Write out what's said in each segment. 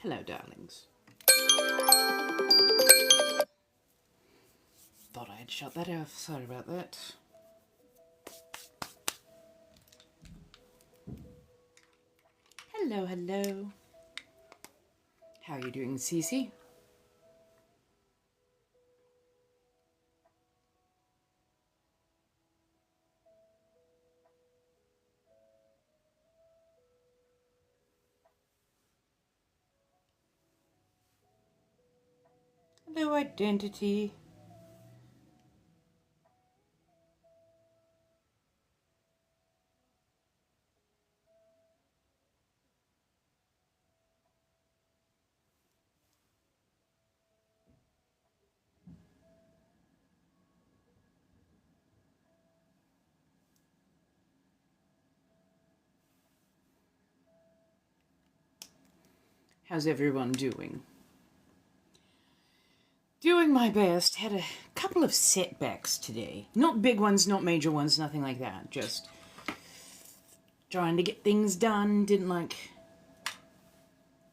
Hello, darlings. Thought I had shut that off. Sorry about that. Hello, hello. How are you doing, Cece? Hello, Identity. How's everyone doing? Doing my best. Had a couple of setbacks today. Not big ones, not major ones, nothing like that. Just trying to get things done. Didn't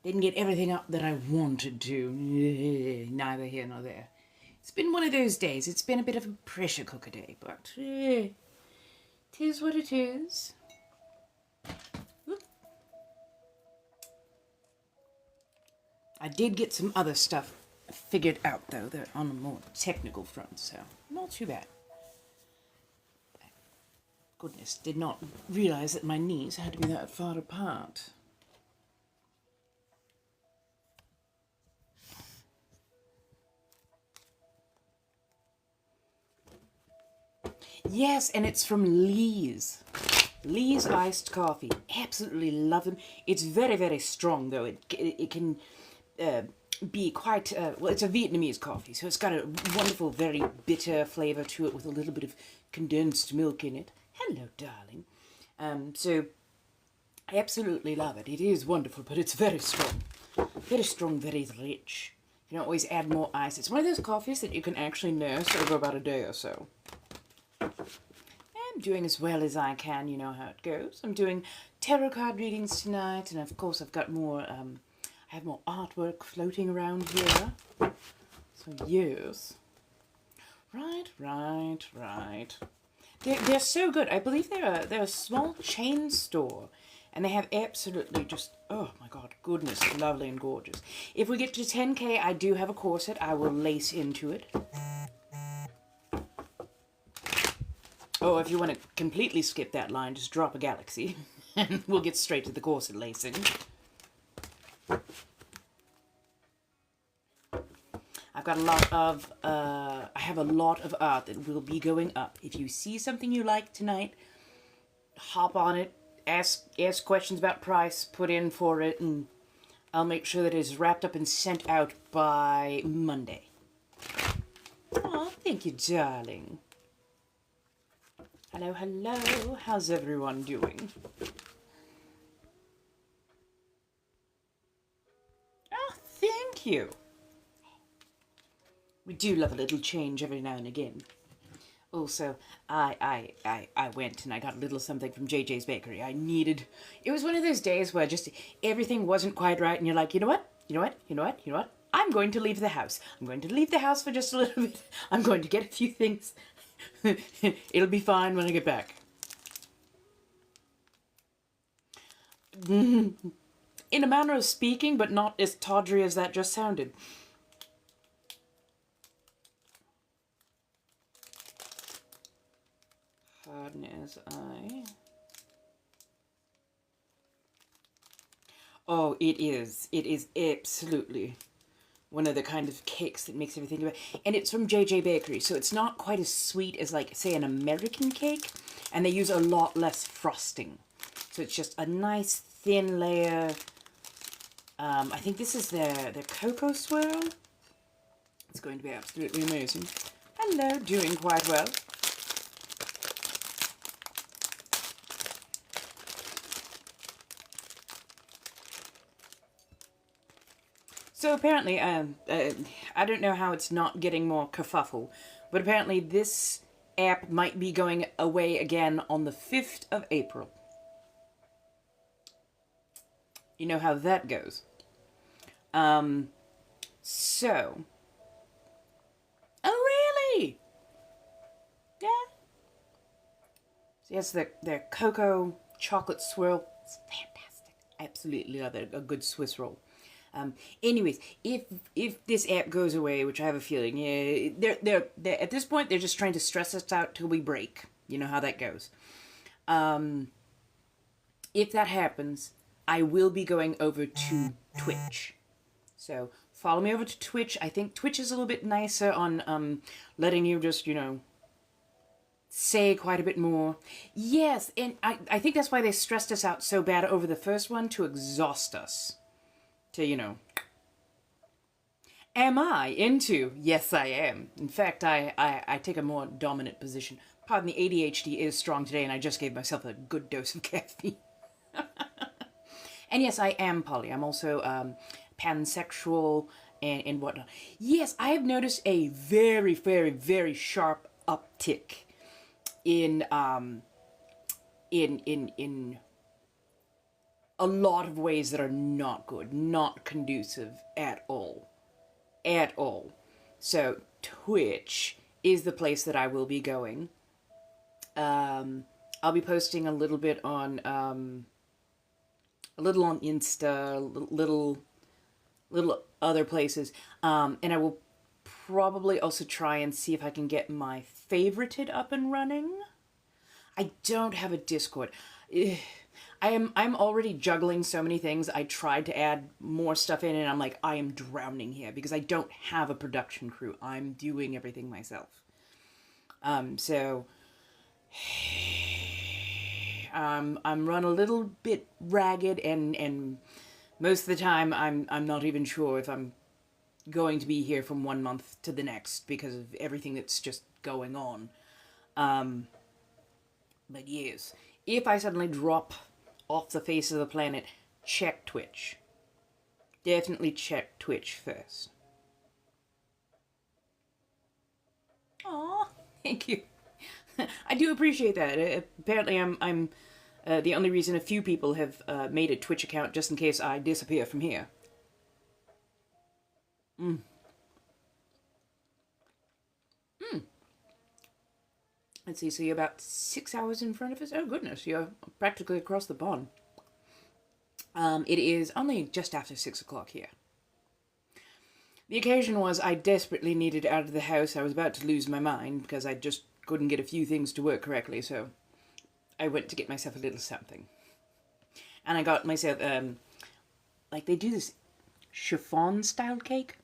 get everything up that I wanted to. Neither here nor there. It's been one of those days. It's been a bit of a pressure cooker day, but it is what it is. I did get some other stuff figured out, though. They're on a more technical front, so not too bad. Goodness, did not realize that my knees had to be that far apart. Yes, and it's from Lee's. Lee's iced coffee. Absolutely love them. It's very, very strong, though. It can be quite... well, it's a Vietnamese coffee, so it's got a wonderful, very bitter flavor to it with a little bit of condensed milk in it. Hello, darling. So, I absolutely love it. It is wonderful, but it's very strong. Very strong, very rich. You can always add more ice. It's one of those coffees that you can actually nurse over about a day or so. I'm doing as well as I can, you know how it goes. I'm doing tarot card readings tonight, and of course I've got more, I have more artwork floating around here. So yes. Right. They're so good. I believe they're a small chain store, and they have absolutely just, oh my god, goodness, lovely and gorgeous. If we get to 10k, I do have a corset. I will lace into it. Oh, if you want to completely skip that line, just drop a galaxy, and we'll get straight to the corset lacing. I've got a lot of, I have a lot of art that will be going up. If you see something you like tonight, hop on it, ask questions about price, put in for it, and I'll make sure that it is wrapped up and sent out by Monday. Oh, thank you, darling. Hello, hello. How's everyone doing? Oh, thank you. We do love a little change every now and again. Also, I went and I got a little something from JJ's Bakery. It was one of those days where just everything wasn't quite right, and you're like, you know what? I'm going to leave the house. I'm going to leave the house for just a little bit. I'm going to get a few things. It'll be fine when I get back. In a manner of speaking, but not as tawdry as that just sounded. Hard as I... Oh, it is. It is absolutely one of the kind of cakes that makes everything better. And it's from JJ Bakery, so it's not quite as sweet as, like, say, an American cake. And they use a lot less frosting. So it's just a nice thin layer. I think this is their cocoa swirl. It's going to be absolutely amazing. Hello, doing quite well. So apparently, I don't know how it's not getting more kerfuffle, but apparently this app might be going away again on the 5th of April. You know how that goes. So. Oh, really? Yeah. So yes, their cocoa chocolate swirl. It's fantastic. I absolutely love it. A good Swiss roll. Anyways, if this app goes away, which I have a feeling, yeah, they're at this point they're just trying to stress us out till we break. You know how that goes. If that happens, I will be going over to Twitch. So follow me over to Twitch. I think Twitch is a little bit nicer on letting you just, say quite a bit more. Yes, and I think that's why they stressed us out so bad over the first one, to exhaust us. To. Am I into? Yes, I am. In fact, I take a more dominant position. Pardon, the ADHD is strong today, and I just gave myself a good dose of caffeine. And yes, I am poly. I'm also pansexual and whatnot. Yes, I have noticed a very, very, very sharp uptick in a lot of ways that are not good, not conducive at all. At all. So Twitch is the place that I will be going. I'll be posting a little bit on a little on Insta, little other places, and I will probably also try and see if I can get my favorited up and running. I don't have a Discord. I'm already juggling so many things. I tried to add more stuff in, and I'm like, I am drowning here because I don't have a production crew. I'm doing everything myself. So I'm run a little bit ragged, and most of the time I'm not even sure if I'm going to be here from one month to the next because of everything that's just going on. But yes, if I suddenly drop off the face of the planet, check Twitch. Definitely check Twitch first. Aw, thank you. I do appreciate that. Apparently I'm the only reason a few people have made a Twitch account just in case I disappear from here. Let's see, so you're about 6 hours in front of us? Oh goodness, you're practically across the pond. It is only just after 6 o'clock here. The occasion was I desperately needed out of the house. I was about to lose my mind because I just couldn't get a few things to work correctly, so I went to get myself a little something. And I got myself, like they do this chiffon style cake.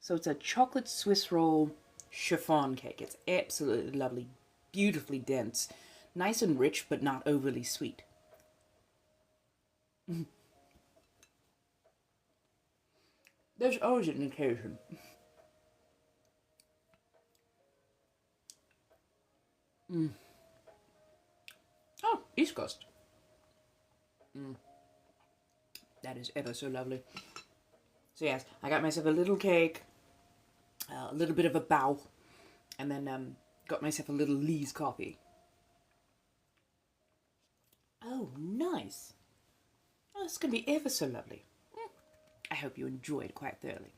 So it's a chocolate Swiss roll chiffon cake. It's absolutely lovely, beautifully dense, nice and rich, but not overly sweet. There's always an occasion. Oh, East Coast. That is ever so lovely. So yes, I got myself a little cake, a little bit of a bow, and then got myself a little Lee's coffee. Oh, nice. Oh, it's going to be ever so lovely. I hope you enjoyed quite thoroughly.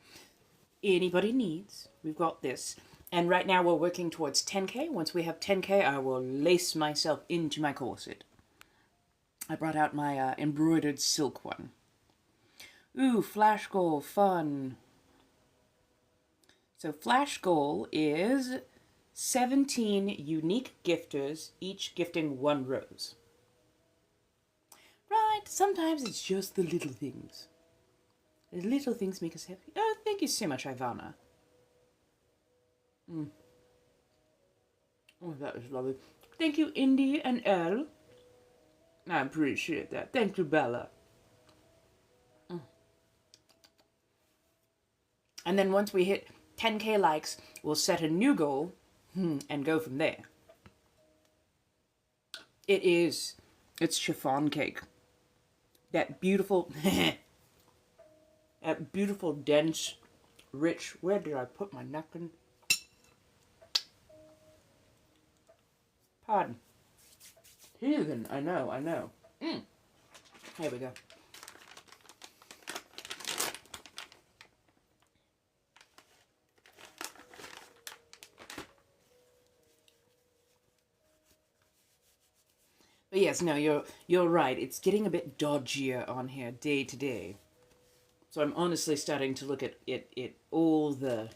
Anybody needs, we've got this. And right now we're working towards 10K. Once we have 10K, I will lace myself into my corset. I brought out my embroidered silk one. Ooh, flash goal, fun. So flash goal is 17 unique gifters, each gifting one rose. Right, sometimes it's just the little things. The little things make us happy. Oh, thank you so much, Ivana. Oh, that was lovely. Thank you, Indy and Elle. I appreciate that. Thank you, Bella. And then once we hit 10K likes, we'll set a new goal and go from there. It's chiffon cake. That beautiful, that beautiful, dense, rich, where did I put my napkin? Pardon. Heathen, I know. Here we go. But yes, no, you're right. It's getting a bit dodgier on here day to day. So I'm honestly starting to look at all the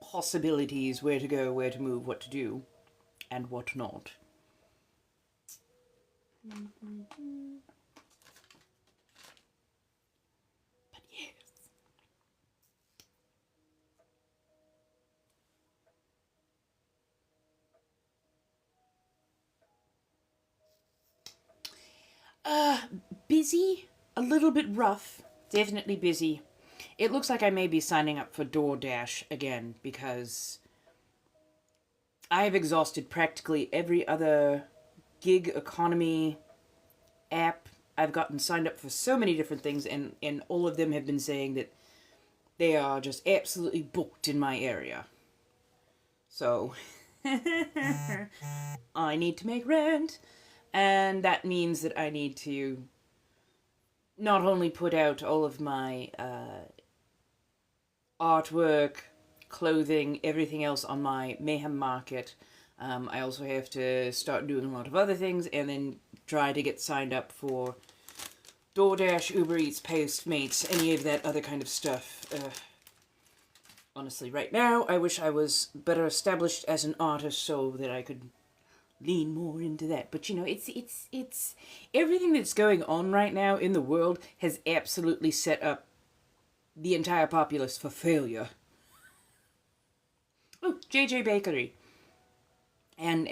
possibilities, where to go, where to move, what to do, and what not. But yes. Busy, a little bit rough, definitely busy. It looks like I may be signing up for DoorDash again because I have exhausted practically every other gig economy app. I've gotten signed up for so many different things, and all of them have been saying that they are just absolutely booked in my area. So, I need to make rent, and that means that I need to not only put out all of my artwork, clothing, everything else on my Mayhem Market. I also have to start doing a lot of other things and then try to get signed up for DoorDash, Uber Eats, Postmates, any of that other kind of stuff. Honestly, right now, I wish I was better established as an artist so that I could lean more into that. But you know, it's everything that's going on right now in the world has absolutely set up the entire populace for failure. Oh, JJ Bakery. And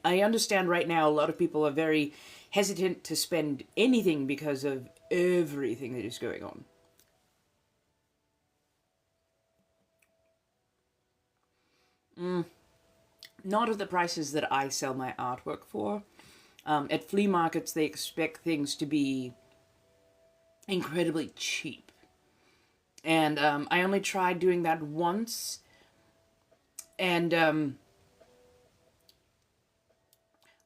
I understand right now a lot of people are very hesitant to spend anything because of everything that is going on. Not at the prices that I sell my artwork for. At flea markets, they expect things to be incredibly cheap. And I only tried doing that once. And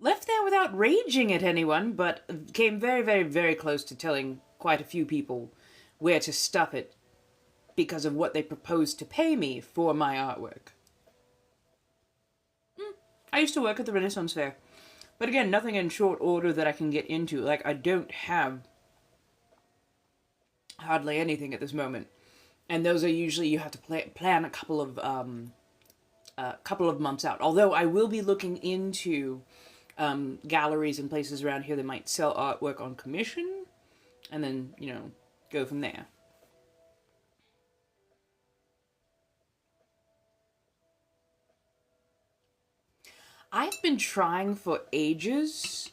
left there without raging at anyone, but came very, very, very close to telling quite a few people where to stuff it because of what they proposed to pay me for my artwork. I used to work at the Renaissance Fair. But again, nothing in short order that I can get into. Like, I don't have hardly anything at this moment. And those are usually, you have to plan a couple of months out. Although I will be looking into galleries and places around here that might sell artwork on commission, and then, you know, go from there. I've been trying for ages.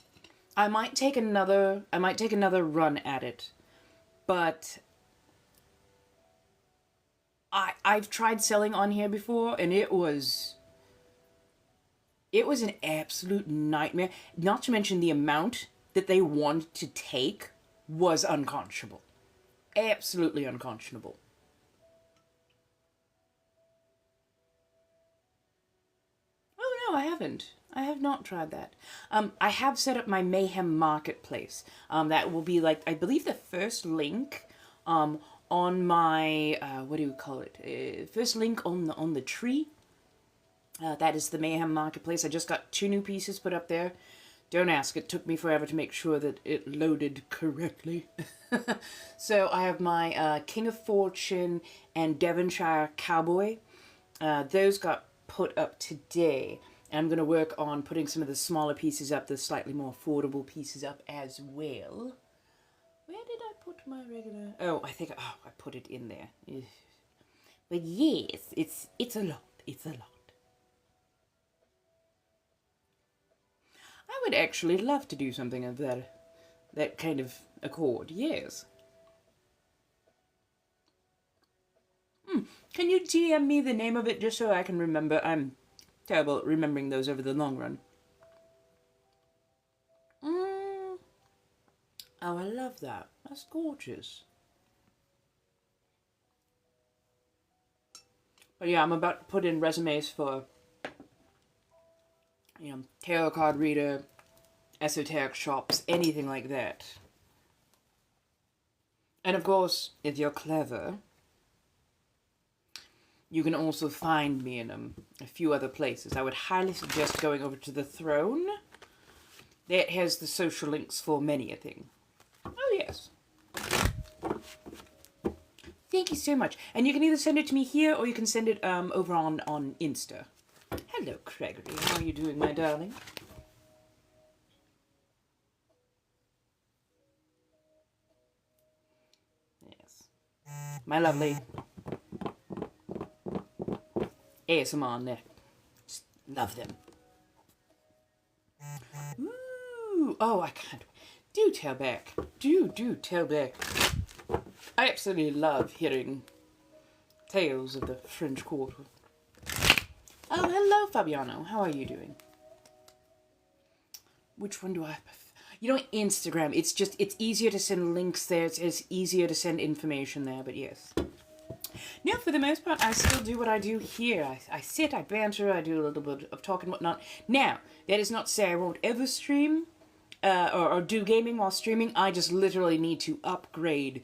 I might take another run at it. But I've tried selling on here before, and it was an absolute nightmare. Not to mention the amount that they wanted to take was unconscionable. Absolutely unconscionable. Oh no, I haven't. I have not tried that. I have set up my Mayhem Marketplace. That will be like, I believe, the first link on my what do you call it? First link on the tree. That is the Mayhem Marketplace. I just got 2 new pieces put up there. Don't ask, it took me forever to make sure that it loaded correctly. So I have my King of Fortune and Devonshire Cowboy. Those got put up today. And I'm going to work on putting some of the smaller pieces up, the slightly more affordable pieces up as well. Where did I put my regular... Oh, I put it in there. But yes, it's a lot. It's a lot. I would actually love to do something of that kind of accord, yes. Can you DM me the name of it just so I can remember? I'm terrible at remembering those over the long run. Oh, I love that. That's gorgeous. But yeah, I'm about to put in resumes for, you know, tarot card reader, esoteric shops, anything like that. And of course, if you're clever, you can also find me in a few other places. I would highly suggest going over to the Throne. That has the social links for many a thing. Oh, yes. Thank you so much. And you can either send it to me here or you can send it over on Insta. Hello, Gregory. How are you doing, my darling? Yes. My lovely ASMR on there. Just love them. Ooh. Oh, I can't. Do tell back. Do tell back. I absolutely love hearing tales of the French Quarter. Oh, hello, Fabiano. How are you doing? Which one do I prefer? You know, Instagram, it's easier to send links there. It's easier to send information there, but yes. No, for the most part, I still do what I do here. I sit, I banter, I do a little bit of talk and whatnot. Now, that is not to say I won't ever stream or do gaming while streaming. I just literally need to upgrade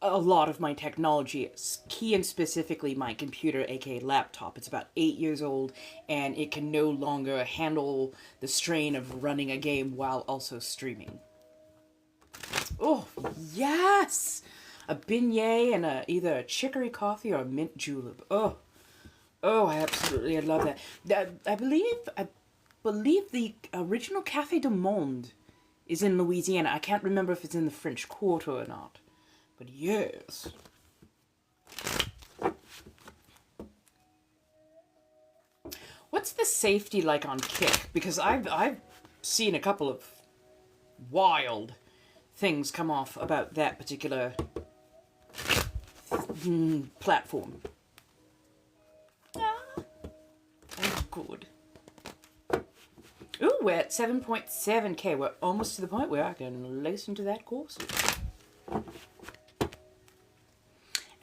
a lot of my technology, key and specifically my computer, aka laptop. It's about 8 years old, and it can no longer handle the strain of running a game while also streaming. Oh, yes! A beignet and either a chicory coffee or a mint julep. Oh, I absolutely love that. I believe the original Café du Monde is in Louisiana. I can't remember if it's in the French Quarter or not. But yes. What's the safety like on Kick? Because I've seen a couple of wild things come off about that particular platform. Oh, good. Ooh, we're at 7.7k. We're almost to the point where I can listen to that course.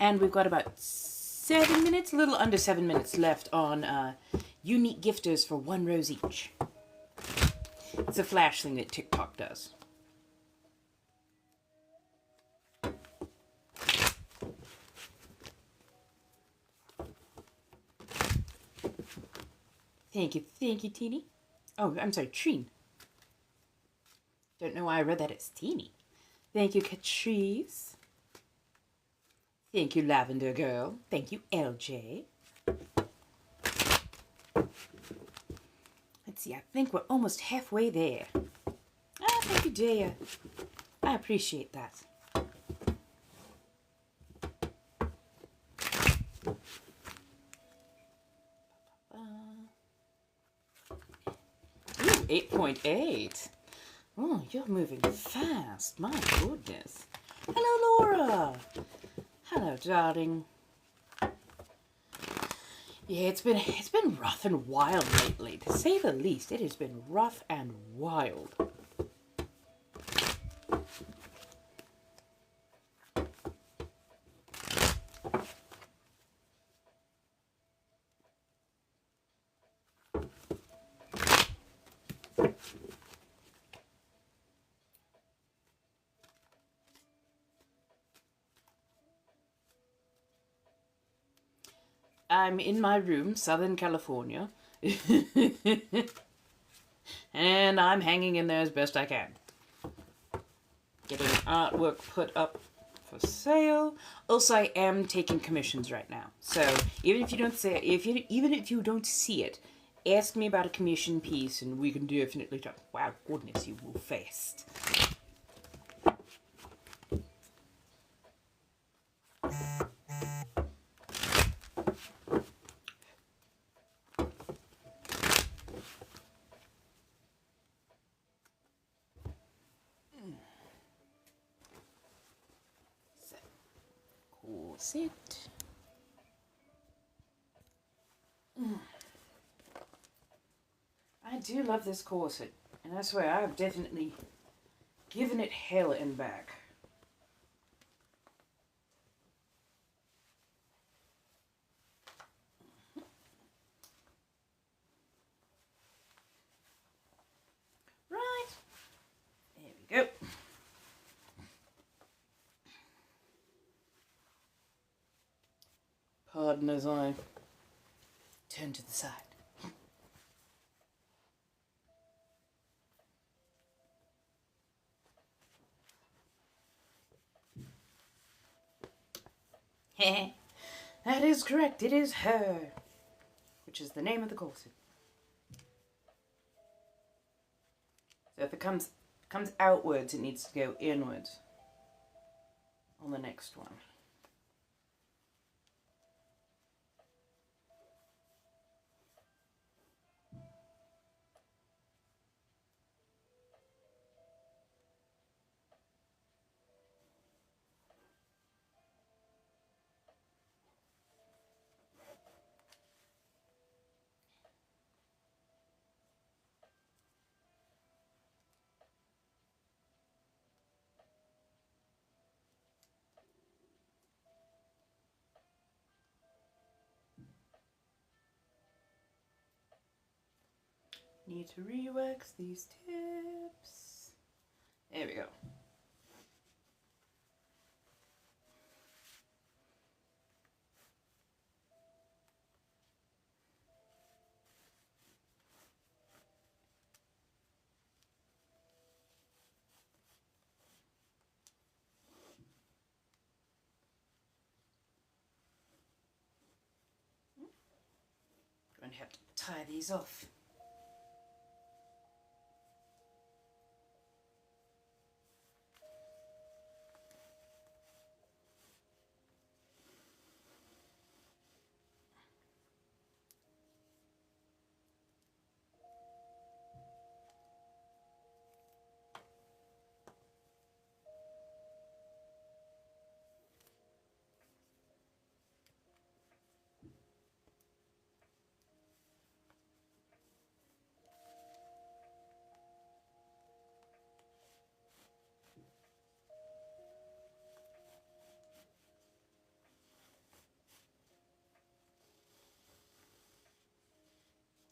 And we've got about 7 minutes, a little under 7 minutes left on unique gifters for 1 rose each. It's a flash thing that TikTok does. Thank you, Teeny. Oh, I'm sorry, Treen. Don't know why I read that as Teeny. Thank you, Catrice. Thank you, Lavender Girl. Thank you, LJ. Let's see, I think we're almost halfway there. Ah, thank you, Dea. I appreciate that. Ooh, 8.8. Oh, you're moving fast. My goodness. Hello, Laura. Hello, darling. Yeah, it's been rough and wild lately, to say the least. It has been rough and wild. I'm in my room, Southern California. And I'm hanging in there as best I can. Getting artwork put up for sale. Also, I am taking commissions right now. So even if you don't say, even if you don't see it, ask me about a commission piece, and we can definitely talk. Wow, goodness, you move fast. Corset. I do love this corset, and I swear I've definitely given it hell and back. Right, there we go. Pardon as I turn to the side. That is correct. It is her, which is the name of the corset. So if it comes outwards, it needs to go inwards on the next one. Need to rework these tips. There we go. Going to have to tie these off.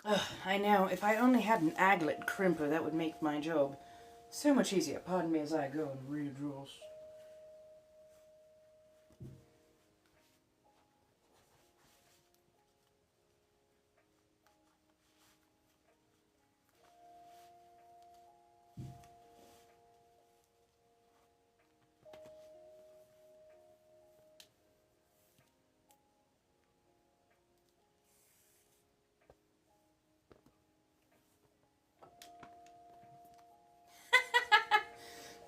Ugh, I know, if I only had an aglet crimper, that would make my job so much easier. Pardon me as I go and redraw.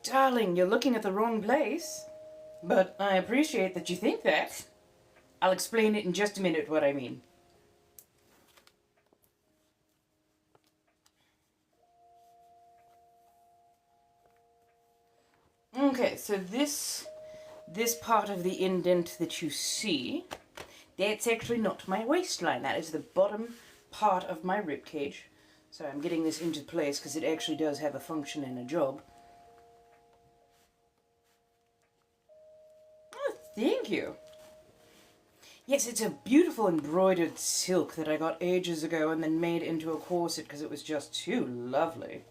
Darling, you're looking at the wrong place. But I appreciate that you think that. I'll explain it in just a minute what I mean. Okay, so this part of the indent that you see, that's actually not my waistline. That is the bottom part of my rib cage. So I'm getting this into place because it actually does have a function and a job. Oh, thank you. Yes, it's a beautiful embroidered silk that I got ages ago and then made into a corset because it was just too lovely.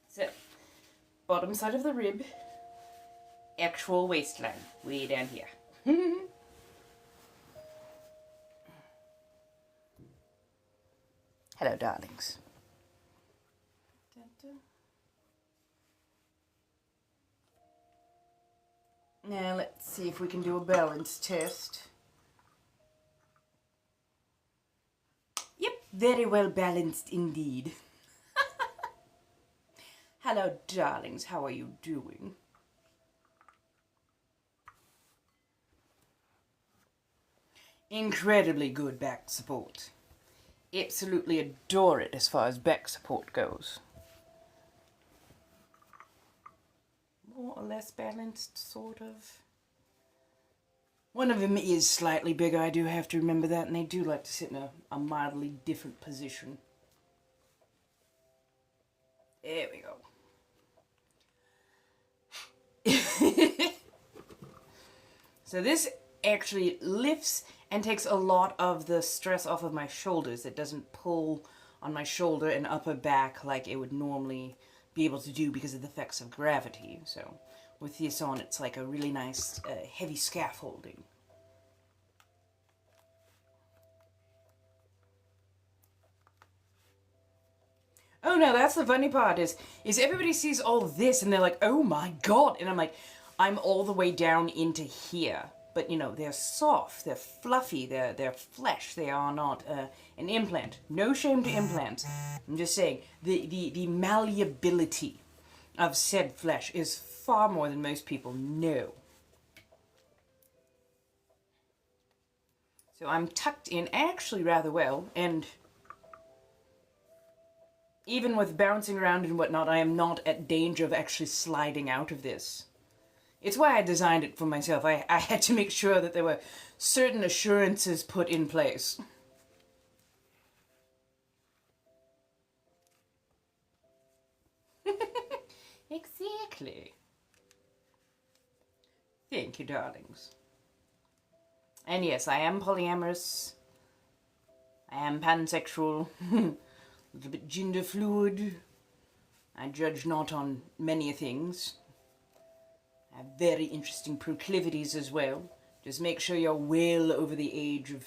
So, bottom side of the rib, actual waistline, way down here. Hello, darlings. Now let's see if we can do a balance test. Yep, very well balanced indeed. Hello, darlings, how are you doing? Incredibly good back support. Absolutely adore it as far as back support goes. More or less balanced, sort of. One of them is slightly bigger, I do have to remember that, and they do like to sit in a mildly different position. There we go. So this actually lifts and takes a lot of the stress off of my shoulders. It doesn't pull on my shoulder and upper back like it would normally be able to do because of the effects of gravity. So with this on, it's like a really nice heavy scaffolding. Oh no, that's the funny part is everybody sees all this and they're like, oh my god, and I'm like, I'm all the way down into here. But you know, they're soft, they're fluffy, they're flesh, they are not an implant. No shame to implants. I'm just saying, the malleability of said flesh is far more than most people know. So I'm tucked in actually rather well, and even with bouncing around and whatnot, I am not at danger of actually sliding out of this. It's why I designed it for myself. I had to make sure that there were certain assurances put in place. Exactly. Thank you, darlings. And yes, I am polyamorous. I am pansexual. A little bit gender fluid. I judge not on many things. I have very interesting proclivities as well. Just make sure you're well over the age of,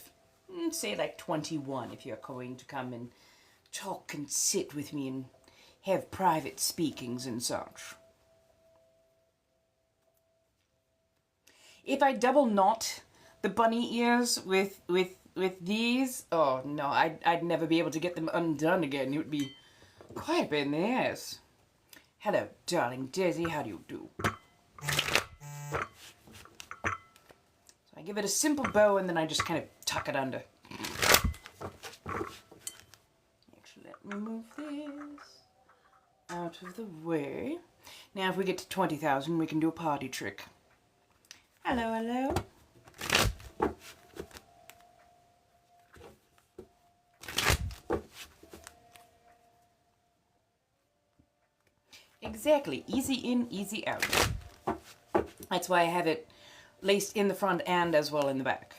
say, like 21 if you're going to come and talk and sit with me and have private speakings and such. If I double knot the bunny ears with these, oh no, I'd never be able to get them undone again. It would be quite a pain in the ass. Hello, darling Daisy, how do you do? So I give it a simple bow and then I just kind of tuck it under. Actually, let me move this out of the way. Now if we get to 20,000, we can do a party trick. Hello, hello. Exactly. Easy in, easy out. That's why I have it laced in the front and as well in the back.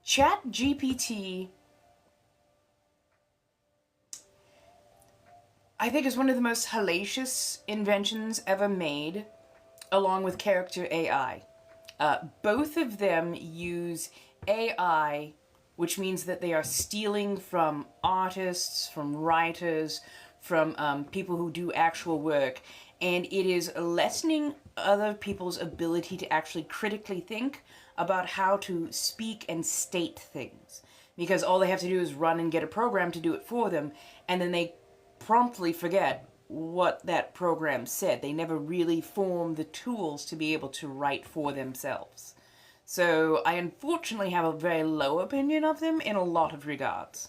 ChatGPT, I think, is one of the most hellacious inventions ever made, along with character AI. Both of them use AI, which means that they are stealing from artists, from writers, from people who do actual work, and it is lessening other people's ability to actually critically think about how to speak and state things. Because all they have to do is run and get a program to do it for them, and then they promptly forget what that program said. They never really form the tools to be able to write for themselves. So I unfortunately have a very low opinion of them in a lot of regards.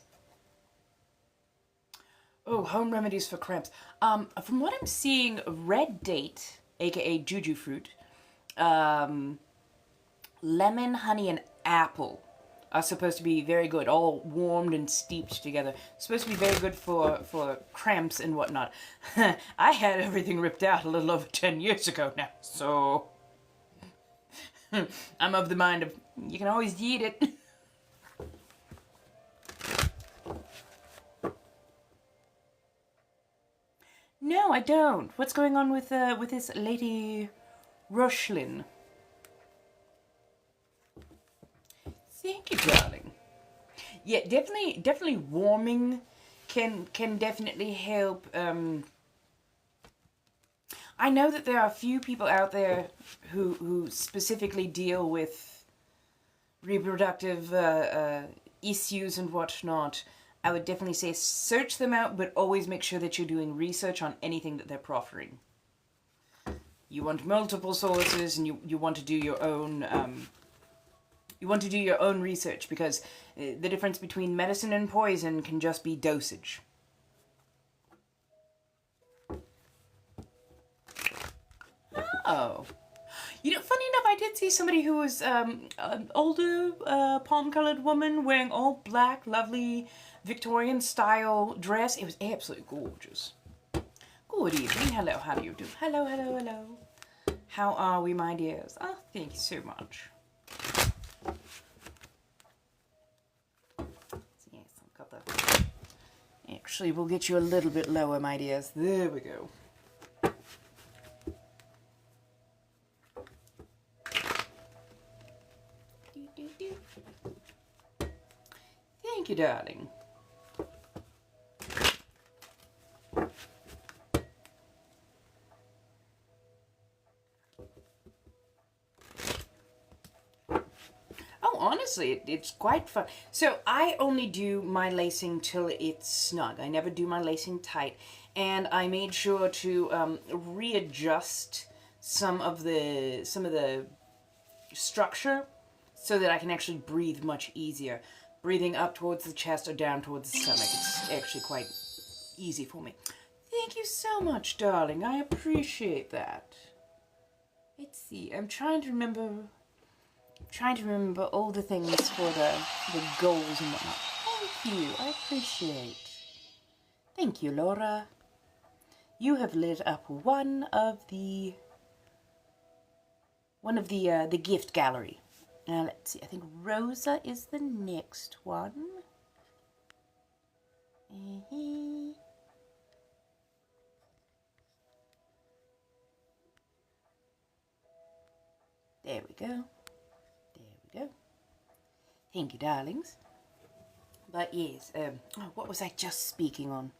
Oh, home remedies for cramps. From what I'm seeing, red date, aka juju fruit, lemon, honey, and apple are supposed to be very good, all warmed and steeped together. Supposed to be very good for cramps and whatnot. I had everything ripped out a little over 10 years ago now, so I'm of the mind of, you can always eat it. No, I don't. What's going on with this Lady Rushlin? Thank you, darling. Yeah, definitely warming can definitely help. I know that there are a few people out there who specifically deal with reproductive issues and whatnot. I would definitely say search them out, but always make sure that you're doing research on anything that they're proffering. You want multiple sources, and you want to do your own. You want to do your own research, because the difference between medicine and poison can just be dosage. Oh. You know, funny enough, I did see somebody who was an older, palm-colored woman wearing all black, lovely Victorian-style dress. It was absolutely gorgeous. Good evening. Hello, how do you do? Hello, hello, hello. How are we, my dears? Oh, thank you so much. Yes, I've got the... Actually, we'll get you a little bit lower, my dears. There we go. Thank you, darling. Oh, honestly, it's quite fun. So I only do my lacing till it's snug. I never do my lacing tight. And I made sure to readjust some of the structure so that I can actually breathe much easier. Breathing up towards the chest or down towards the stomach. It's actually quite easy for me. Thank you so much, darling. I appreciate that. Let's see. I'm trying to remember all the things for the goals and whatnot. Thank you. I appreciate. Thank you, Laura. You have lit up one of the gift gallery. Now let's see. I think Rosa is the next one. There we go. There we go. Thank you, darlings. But yes, what was I just speaking on?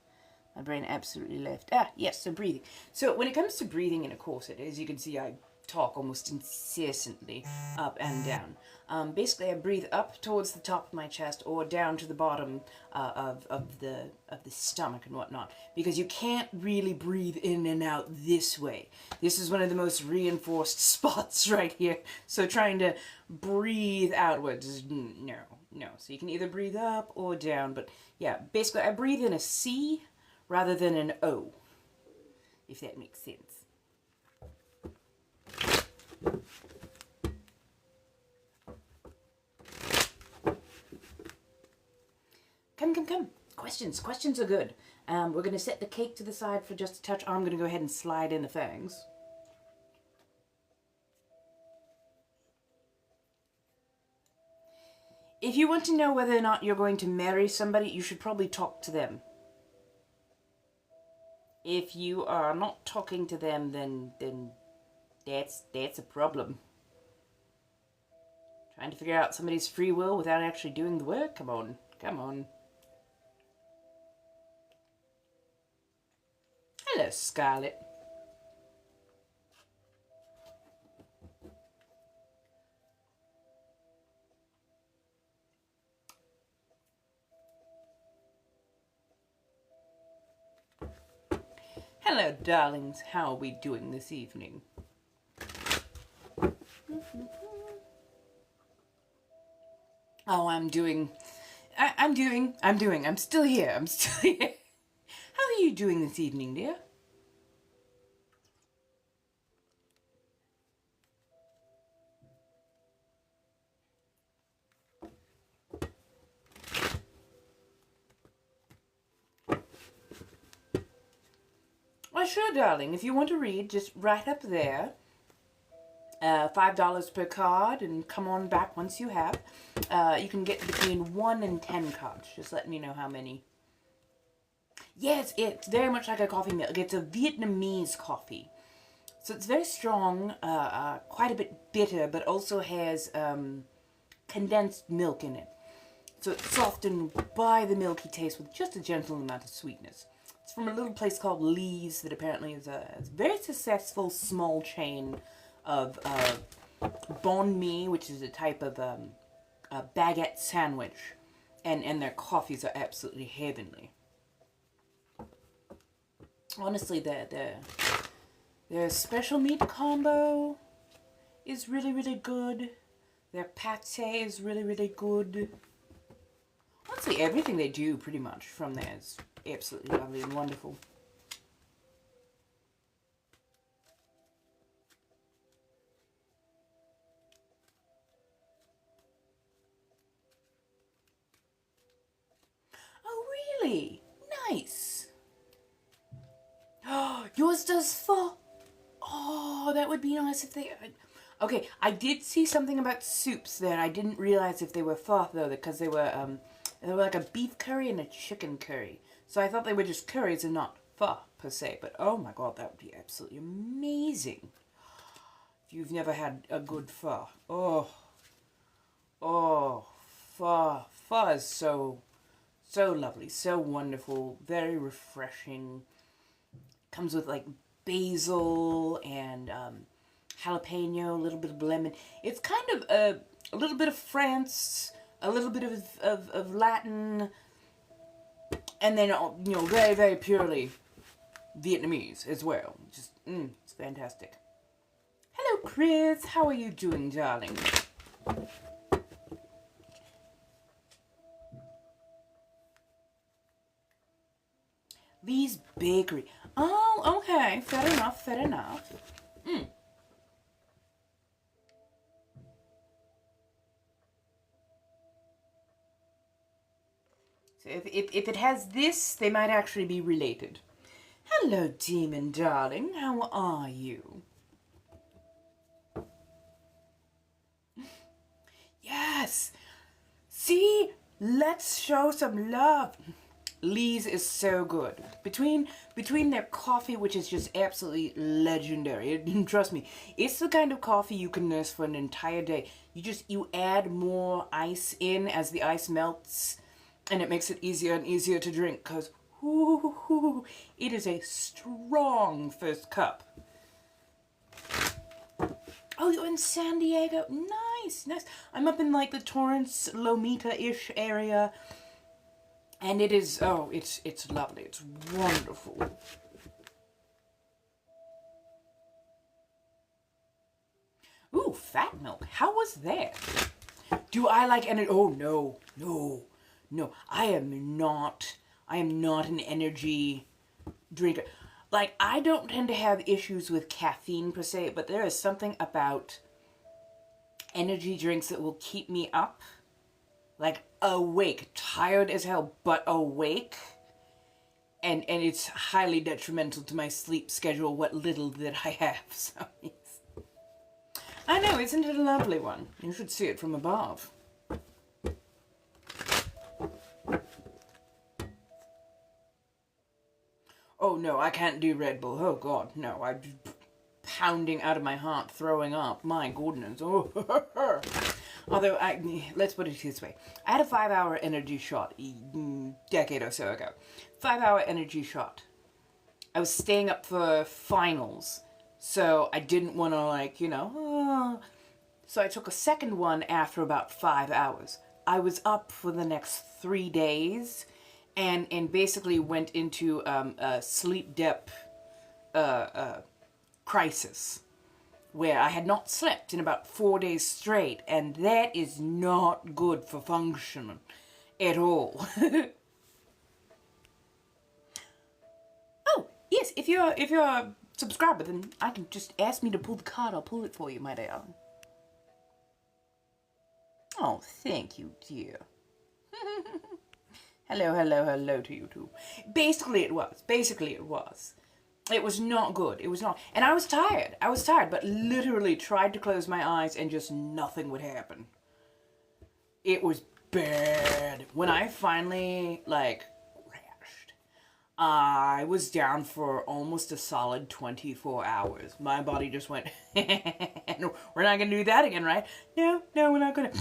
My brain absolutely left. Yes, so breathing. So when it comes to breathing in a corset, as you can see, I talk almost incessantly up and down. Basically, I breathe up towards the top of my chest or down to the bottom of the stomach and whatnot, because you can't really breathe in and out this way. This is one of the most reinforced spots right here. So trying to breathe outwards is no. So you can either breathe up or down, but yeah, basically I breathe in a C rather than an O, if that makes sense. Come. Questions are good. We're going to set the cake to the side for just a touch. I'm going to go ahead and slide in the fangs. If you want to know whether or not you're going to marry somebody, you should probably talk to them. If you are not talking to them, then that's a problem. Trying to figure out somebody's free will without actually doing the work? Come on. Hello, Scarlett. Hello, darlings. How are we doing this evening? Oh, I'm still here. How are you doing this evening, dear? Well, sure, darling. If you want to read, just right up there. $5 per card, and come on back once you have. You can get between 1 and 10 cards. Just let me know how many. Yes, it's very much like a coffee milk. It's a Vietnamese coffee. So it's very strong, quite a bit bitter, but also has condensed milk in it. So it's softened by the milky taste with just a gentle amount of sweetness. It's from a little place called Lee's that apparently is a very successful small chain of banh mi, which is a type of a baguette sandwich, and their coffees are absolutely heavenly. Honestly, their special meat combo is really, really good. Their pate is really, really good. Honestly, everything they do pretty much from there is absolutely lovely and wonderful. Oh, really? Nice. Oh, yours does fall. Oh, that would be nice if they... Okay, I did see something about soups there. I didn't realize if they were pho, though, because they were like a beef curry and a chicken curry. So I thought they were just curries and not pho, per se. But oh my god, that would be absolutely amazing. If you've never had a good pho. Oh, pho. Pho is so lovely, so wonderful, very refreshing. Comes with like basil and jalapeno, a little bit of lemon. It's kind of a little bit of France, a little bit of Latin, and then, you know, very, very purely Vietnamese as well. Just, it's fantastic. Hello, Chris. How are you doing, darling? Lee's Bakery. Oh, okay. Fair enough, fair enough. So if it has this, they might actually be related. Hello, Demon darling. How are you? Yes! See? Let's show some love. Lee's is so good. Between their coffee, which is just absolutely legendary. Trust me, it's the kind of coffee you can nurse for an entire day. You add more ice in as the ice melts, and it makes it easier and easier to drink, because it is a strong first cup. Oh, you're in San Diego. Nice, nice. I'm up in like the Torrance, Lomita-ish area. And it is, oh, it's lovely. It's wonderful. Ooh, fat milk. How was that? Do I like energy? Oh, no. I am not an energy drinker. Like, I don't tend to have issues with caffeine per se, but there is something about energy drinks that will keep me up. Like, awake, tired as hell, but awake, and it's highly detrimental to my sleep schedule, what little that I have. So yes. I know, isn't it a lovely one? You should see it from above. Oh no, I can't do Red Bull. Oh god, no, I'm pounding out of my heart, throwing up. My goodness. Oh. Although, let's put it this way. I had a 5-hour energy shot a decade or so ago. 5-hour energy shot. I was staying up for finals, so I didn't want to, like, you know, So I took a second one after about 5 hours. I was up for the next 3 days, and basically went into a sleep depth crisis, where I had not slept in about 4 days straight, and that is not good for functioning at all. Oh, yes, if you're a subscriber, then I can just ask me to pull the card. I'll pull it for you, my dear. Oh, thank you, dear. Hello to you too. Basically it was. It was not good. It was not. And I was tired, but literally tried to close my eyes and just nothing would happen. It was bad. When I finally, like, crashed, I was down for almost a solid 24 hours. My body just went, no, we're not going to do that again, right? No, we're not going to.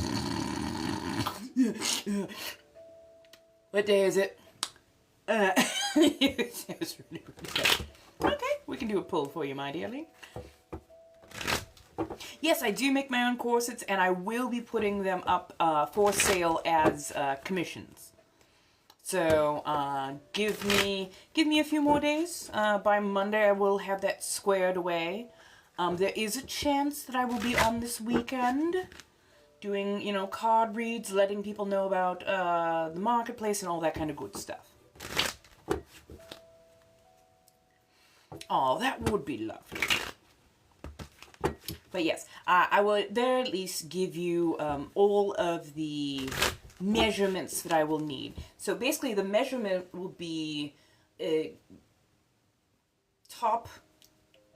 What day is it? It was really bad. Okay, we can do a pull for you, my dearling. Yes, I do make my own corsets, and I will be putting them up for sale as commissions. So give me a few more days. By Monday, I will have that squared away. There is a chance that I will be on this weekend doing, you know, card reads, letting people know about the marketplace and all that kind of good stuff. Oh, that would be lovely. But yes, I will there at least give you all of the measurements that I will need. So basically the measurement will be top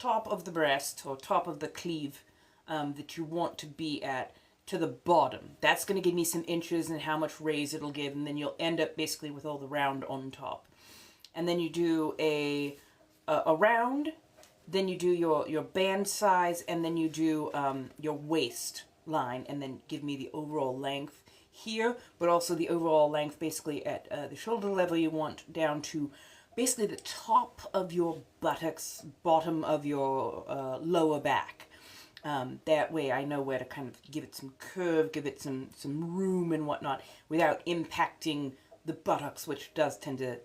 top of the breast or top of the sleeve that you want to be at to the bottom. That's going to give me some inches and how much raise it'll give, and then you'll end up basically with all the round on top. And then you do a round, then you do your band size, and then you do your waist line, and then give me the overall length here, but also the overall length basically at the shoulder level you want down to basically the top of your buttocks, bottom of your lower back. That way I know where to kind of give it some curve, give it some room and whatnot without impacting the buttocks, which does tend to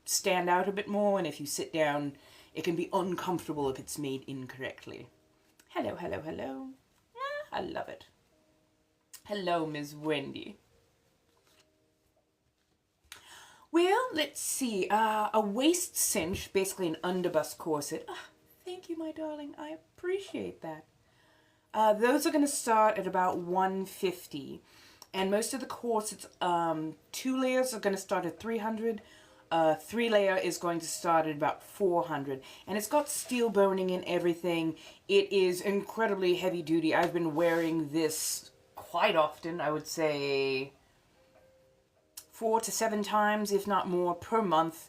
stand out a bit more, and if you sit down it can be uncomfortable if it's made incorrectly. Hello, hello, hello. Ah, I love it. Hello, Ms. Wendy. Well, let's see. A waist cinch, basically an underbust corset. Oh, thank you, my darling. I appreciate that. Those are going to start at about $150. And most of the corsets, 2 layers are going to start at $300. 3 layer is going to start at about $400. And it's got steel boning and everything. It is incredibly heavy duty. I've been wearing this quite often. I would say 4 to 7 times, if not more, per month.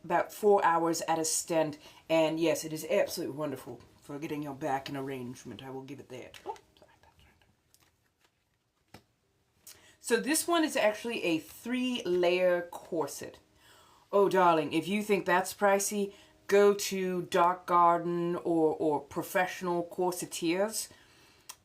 About 4 hours at a stent. And yes, it is absolutely wonderful for getting your back in arrangement. I will give it that. Oh, sorry, that's right. So this one is actually a 3-layer corset. Oh, darling, if you think that's pricey, go to Dark Garden or professional corsetiers.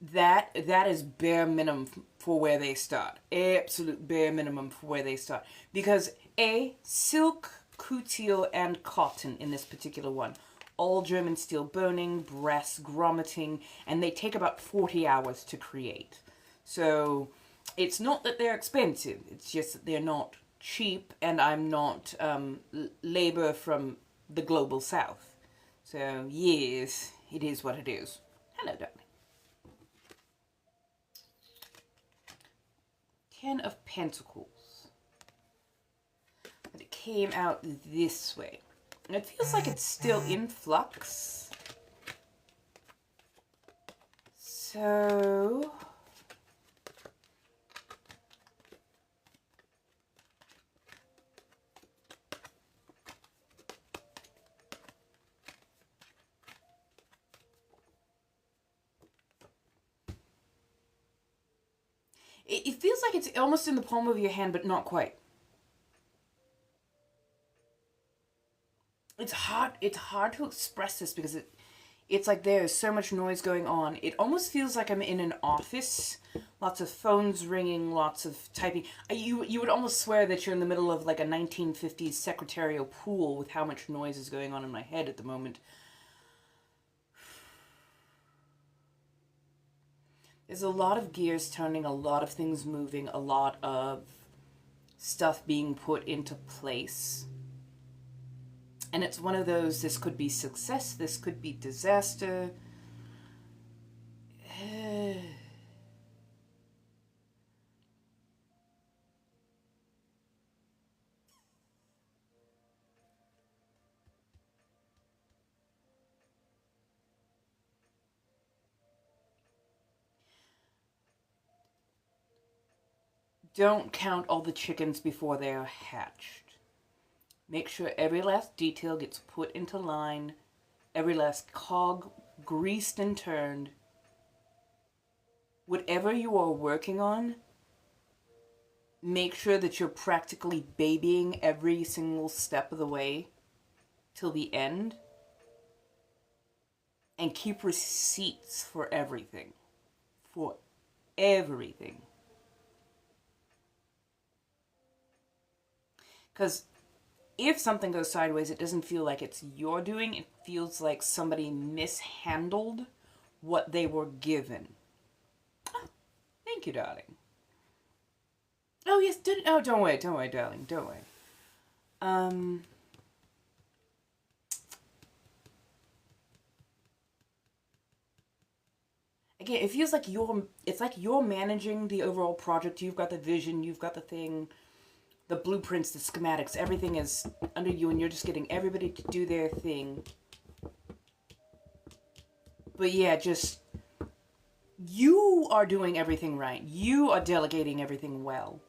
That is bare minimum for where they start. Absolute bare minimum for where they start. Because A, silk, couture, and cotton in this particular one. All German steel boning, brass grommeting, and they take about 40 hours to create. So it's not that they're expensive, it's just that they're not cheap, and I'm not labor from the global south. So yes, it is what it is. Hello, darling. 10 of Pentacles. But it came out this way. And it feels like it's still in flux. So it feels like it's almost in the palm of your hand, but not quite. It's hard to express this because it's like there's so much noise going on. It almost feels like I'm in an office. Lots of phones ringing, lots of typing. You would almost swear that you're in the middle of like a 1950s secretarial pool with how much noise is going on in my head at the moment. There's a lot of gears turning, a lot of things moving, a lot of stuff being put into place. And it's one of those, this could be success, this could be disaster. Don't count all the chickens before they are hatched. Make sure every last detail gets put into line, every last cog greased and turned. Whatever you are working on, make sure that you're practically babying every single step of the way till the end. And keep receipts for everything. For everything. Because if something goes sideways, it doesn't feel like it's your doing. It feels like somebody mishandled what they were given. Oh, thank you, darling. Oh, yes, don't worry, darling, don't worry. Again, it feels like you're managing the overall project. You've got the vision, you've got the thing. The blueprints, the schematics, everything is under you, and you're just getting everybody to do their thing. But yeah, just, you are doing everything right. You are delegating everything well.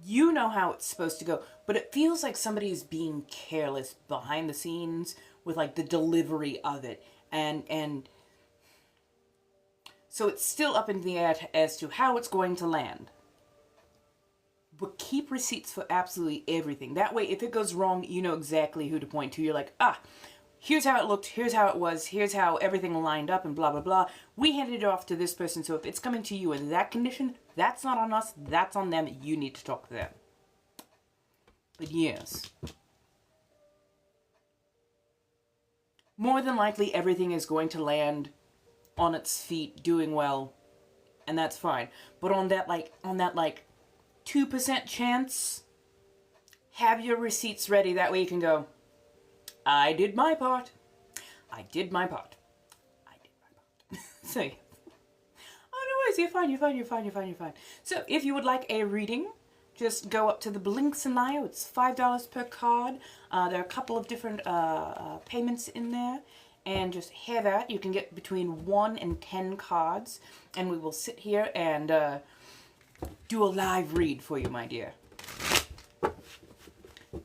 You know how it's supposed to go. But it feels like somebody is being careless behind the scenes with like the delivery of it. And so it's still up in the air as to how it's going to land. But keep receipts for absolutely everything. That way, if it goes wrong, you know exactly who to point to. You're like, here's how it looked, here's how it was, here's how everything lined up, and blah, blah, blah. We handed it off to this person, so if it's coming to you in that condition, that's not on us, that's on them. You need to talk to them. But yes. More than likely, everything is going to land on its feet, doing well, and that's fine. But on that 2% chance, have your receipts ready. That way you can go, I did my part. I did my part. I did my part. So, yeah. Oh, no worries. You're fine. You're fine. You're fine. You're fine. You're fine. So, if you would like a reading, just go up to the links in bio. It's $5 per card. There are a couple of different payments in there. And just have at. You can get between 1 and 10 cards. And we will sit here and do a live read for you, my dear.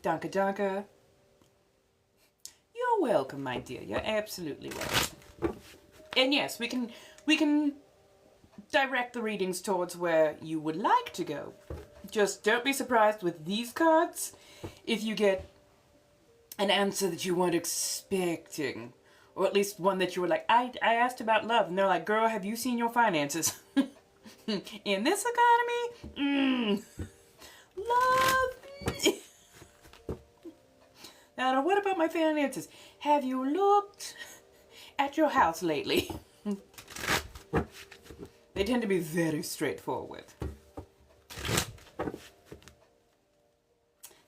Danke, danke. You're welcome, my dear. You're absolutely welcome. And yes, we can direct the readings towards where you would like to go. Just don't be surprised with these cards if you get an answer that you weren't expecting. Or at least one that you were like, I asked about love. And they're like, girl, have you seen your finances? In this economy? Love. Now, what about my finances? Have you looked at your house lately? They tend to be very straightforward.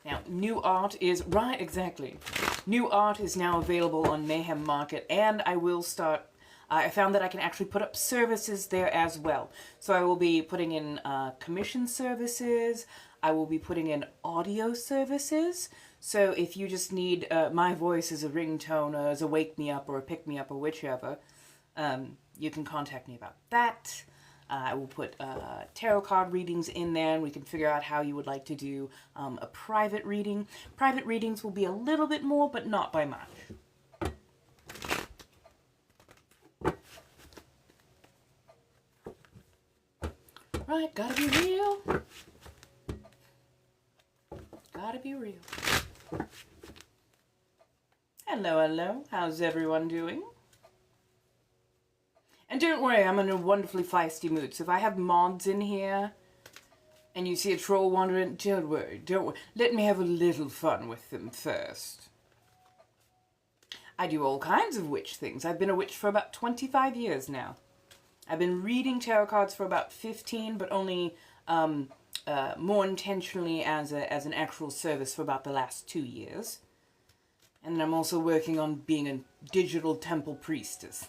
Now, new art is... Right, exactly. New art is now available on Mayhem Market, and I will start... I found that I can actually put up services there as well. So I will be putting in commission services. I will be putting in audio services. So if you just need my voice as a ringtone or as a wake me up or a pick me up or whichever, you can contact me about that. I will put tarot card readings in there, and we can figure out how you would like to do a private reading. Private readings will be a little bit more, but not by much. Right, gotta be real. Gotta be real. Hello, hello. How's everyone doing? And don't worry, I'm in a wonderfully feisty mood. So if I have mods in here and you see a troll wandering, don't worry, don't worry. Let me have a little fun with them first. I do all kinds of witch things. I've been a witch for about 25 years now. I've been reading tarot cards for about 15, but only more intentionally as an actual service for about the last 2 years. And I'm also working on being a digital temple priestess.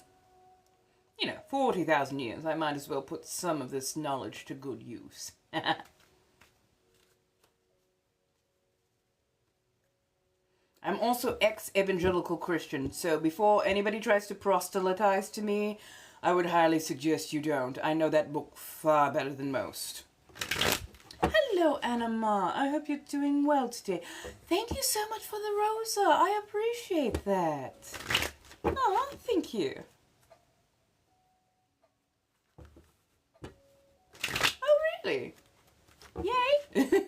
You know, 40,000 years, I might as well put some of this knowledge to good use. I'm also ex-evangelical Christian, so before anybody tries to proselytize to me, I would highly suggest you don't. I know that book far better than most. Hello, Anna Ma. I hope you're doing well today. Thank you so much for the rosa. I appreciate that. Oh, thank you. Oh, really? Yay!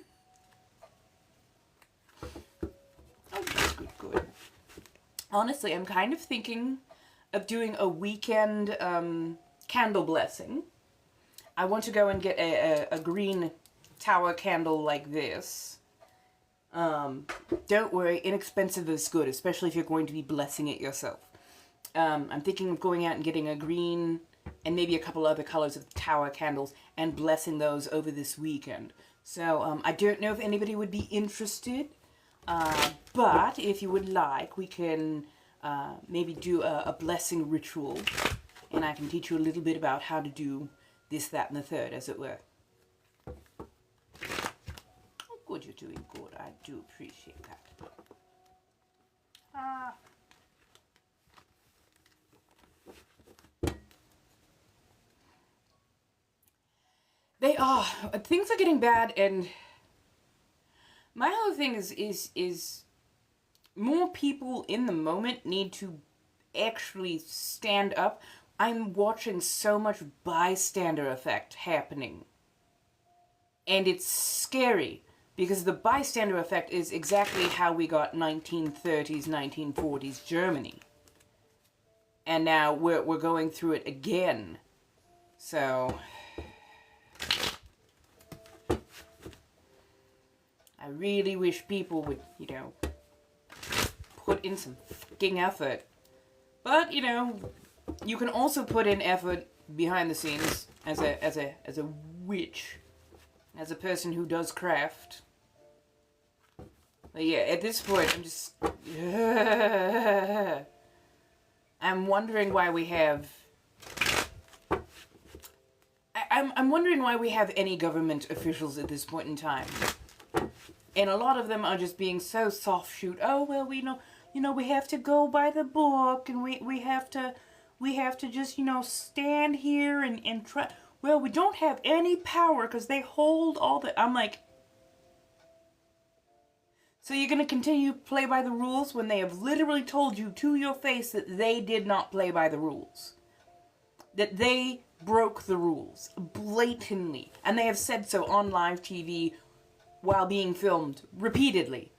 Oh, good, good. Honestly, I'm kind of thinking of doing a weekend candle blessing. I want to go and get a green tower candle like this. Don't worry, inexpensive is good, especially if you're going to be blessing it yourself. I'm thinking of going out and getting a green and maybe a couple other colors of tower candles and blessing those over this weekend. So I don't know if anybody would be interested, but if you would like, we can maybe do a blessing ritual, and I can teach you a little bit about how to do this, that, and the third, as it were. Oh, good, you're doing good. I do appreciate that. They are. Things are getting bad, and my whole thing is more people in the moment need to actually stand up. I'm watching so much bystander effect happening. And it's scary, because the bystander effect is exactly how we got 1930s, 1940s Germany. And now we're going through it again. So I really wish people would, you know, put in some fucking effort. But, you know, you can also put in effort behind the scenes as a witch, as a person who does craft. But yeah, at this point, I'm just I'm wondering why we have I'm wondering why we have any government officials at this point in time. And a lot of them are just being so soft shoot. Oh, well, we know, you know, we have to go by the book, and we have to just, you know, stand here and try. Well, we don't have any power because they hold all the. I'm like, so you're going to continue to play by the rules when they have literally told you to your face that they did not play by the rules? That they broke the rules blatantly. And they have said so on live TV while being filmed repeatedly.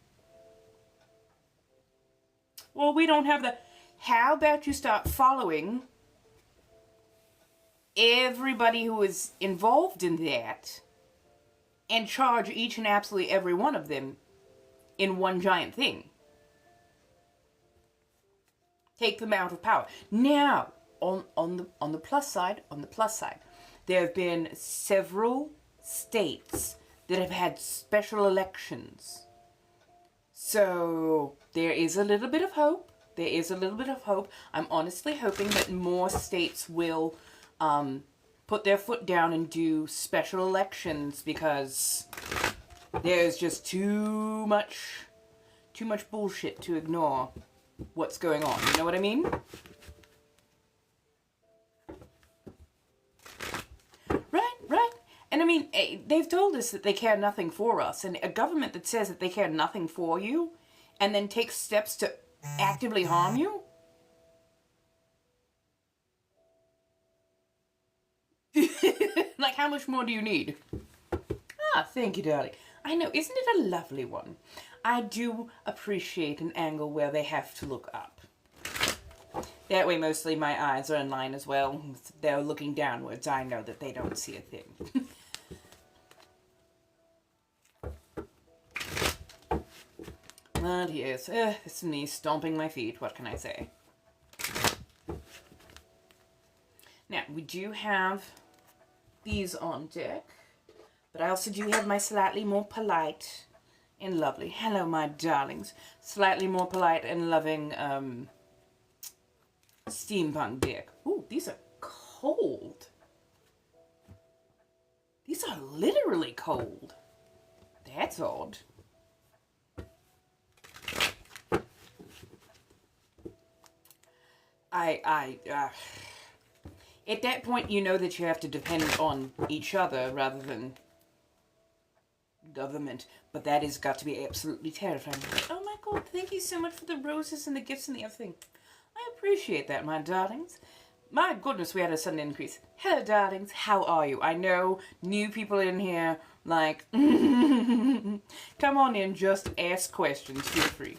Well, we don't have the... How about you start following everybody who is involved in that and charge each and absolutely every one of them in one giant thing? Take them out of power. Now, on the plus side, there have been several states that have had special elections. So there is a little bit of hope. I'm honestly hoping that more states will put their foot down and do special elections, because there's just too much bullshit to ignore what's going on. You know what I mean? Right. And I mean, they've told us that they care nothing for us, and a government that says that they care nothing for you and then takes steps to actively harm you? Like, how much more do you need? Ah, thank you, darling. I know, isn't it a lovely one? I do appreciate an angle where they have to look up. That way, mostly my eyes are in line as well. If they're looking downwards, I know that they don't see a thing. But yes, it's me stomping my feet. What can I say? Now, we do have these on deck, but I also do have my slightly more polite and lovely, hello my darlings, slightly more polite and loving steampunk deck. Ooh, these are cold. These are literally cold. That's odd. At that point, you know that you have to depend on each other rather than government. But that has got to be absolutely terrifying. Oh my god, thank you so much for the roses and the gifts and the everything. I appreciate that, my darlings. My goodness, we had a sudden increase. Hello, darlings. How are you? I know new people in here, like, come on in, just ask questions. Feel free.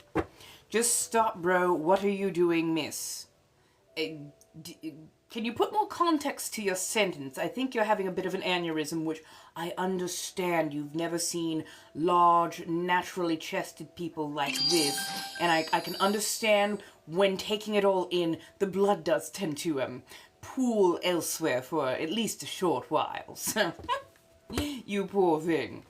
Just stop, bro. What are you doing, miss? Can you put more context to your sentence? I think you're having a bit of an aneurysm, which I understand. You've never seen large, naturally chested people like this. And I can understand when taking it all in, the blood does tend to pool elsewhere for at least a short while. So, you poor thing.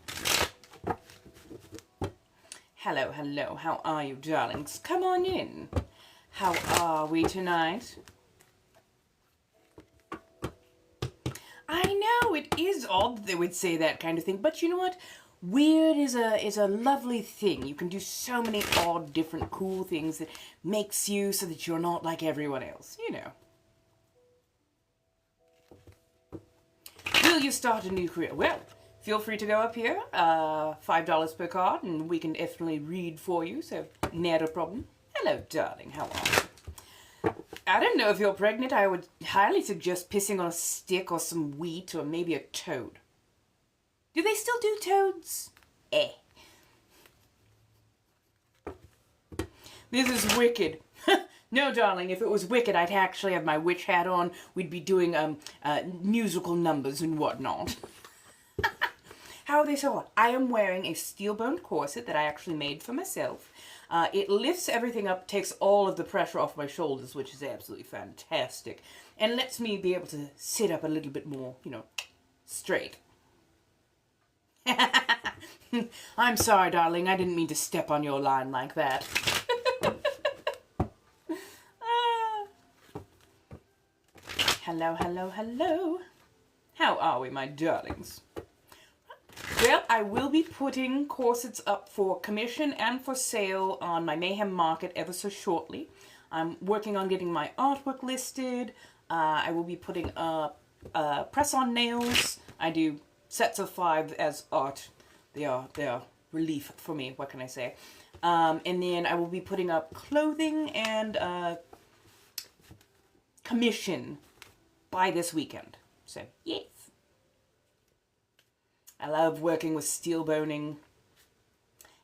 Hello, hello. How are you, darlings? Come on in. How are we tonight? I know, it is odd that they would say that kind of thing, but you know what? Weird is a lovely thing. You can do so many odd, different, cool things that makes you so that you're not like everyone else, you know. Will you start a new career? Well, feel free to go up here. $5 per card, and we can definitely read for you, so not a problem. Hello, darling. How are you? I don't know if you're pregnant. I would highly suggest pissing on a stick or some wheat or maybe a toad. Do they still do toads? This is wicked. No, darling, if it was wicked, I'd actually have my witch hat on. We'd be doing musical numbers and whatnot. How are they so hot? I am wearing a steel-boned corset that I actually made for myself. It lifts everything up, takes all of the pressure off my shoulders, which is absolutely fantastic, and lets me be able to sit up a little bit more, you know, straight. I'm sorry, darling. I didn't mean to step on your line like that. Hello, hello, hello. How are we, my darlings? Well, I will be putting corsets up for commission and for sale on my Mayhem Market ever so shortly. I'm working on getting my artwork listed. I will be putting up press-on nails. I do sets of 5 as art. They are relief for me. What can I say? And then I will be putting up clothing and commission by this weekend. So, yes. I love working with steel boning.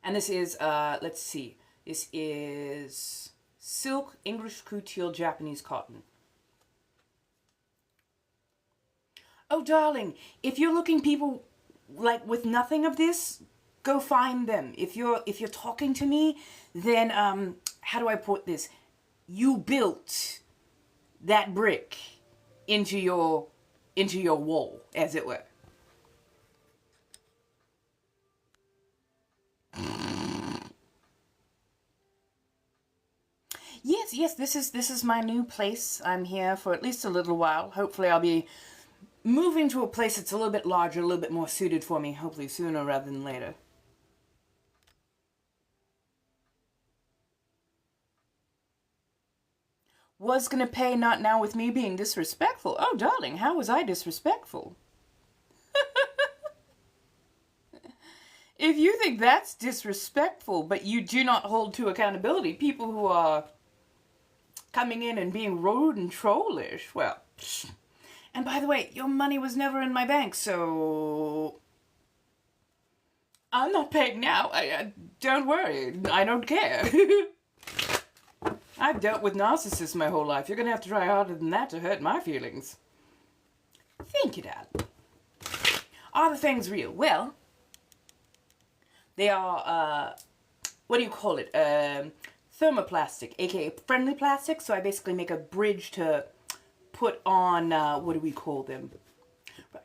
And this is, let's see. This is silk, English couture, Japanese cotton. Oh, darling, if you're looking people, like, with nothing of this, go find them. If you're talking to me, then, how do I put this? You built that brick into your wall, as it were. Yes, this is my new place. I'm here for at least a little while. Hopefully I'll be moving to a place that's a little bit larger, a little bit more suited for me, hopefully sooner rather than later. Was gonna pay not now with me being disrespectful. Oh, darling, how was I disrespectful? If you think that's disrespectful, but you do not hold to accountability, people who are coming in and being rude and trollish, well, psh. And by the way, your money was never in my bank, so I'm not paying now. Don't worry, I don't care. I've dealt with narcissists my whole life. You're gonna have to try harder than that to hurt my feelings. Thank you, darling. Are the things real? Well, they are, what do you call it? Thermoplastic, aka friendly plastic. So I basically make a bridge to put on, what do we call them? Right.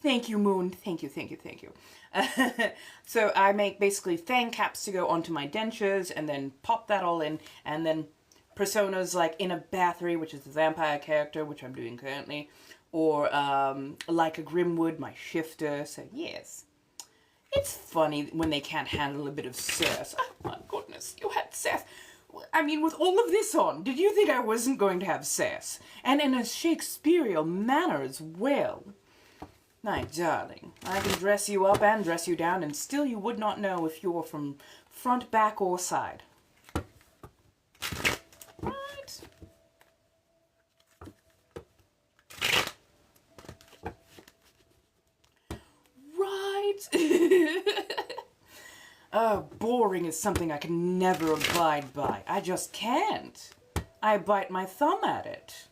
Thank you, Moon. Thank you. So I make basically fan caps to go onto my dentures and then pop that all in. And then personas like Inna Bathory, which is the vampire character, which I'm doing currently. Or like a Grimwood, my shifter. So yes. It's funny when they can't handle a bit of sass. Oh my goodness, you had sass. I mean, with all of this on, did you think I wasn't going to have sass? And in a Shakespearean manner as well. My darling, I can dress you up and dress you down, and still you would not know if you're from front, back, or side. Right. Oh, boring is something I can never abide by. I just can't. I bite my thumb at it.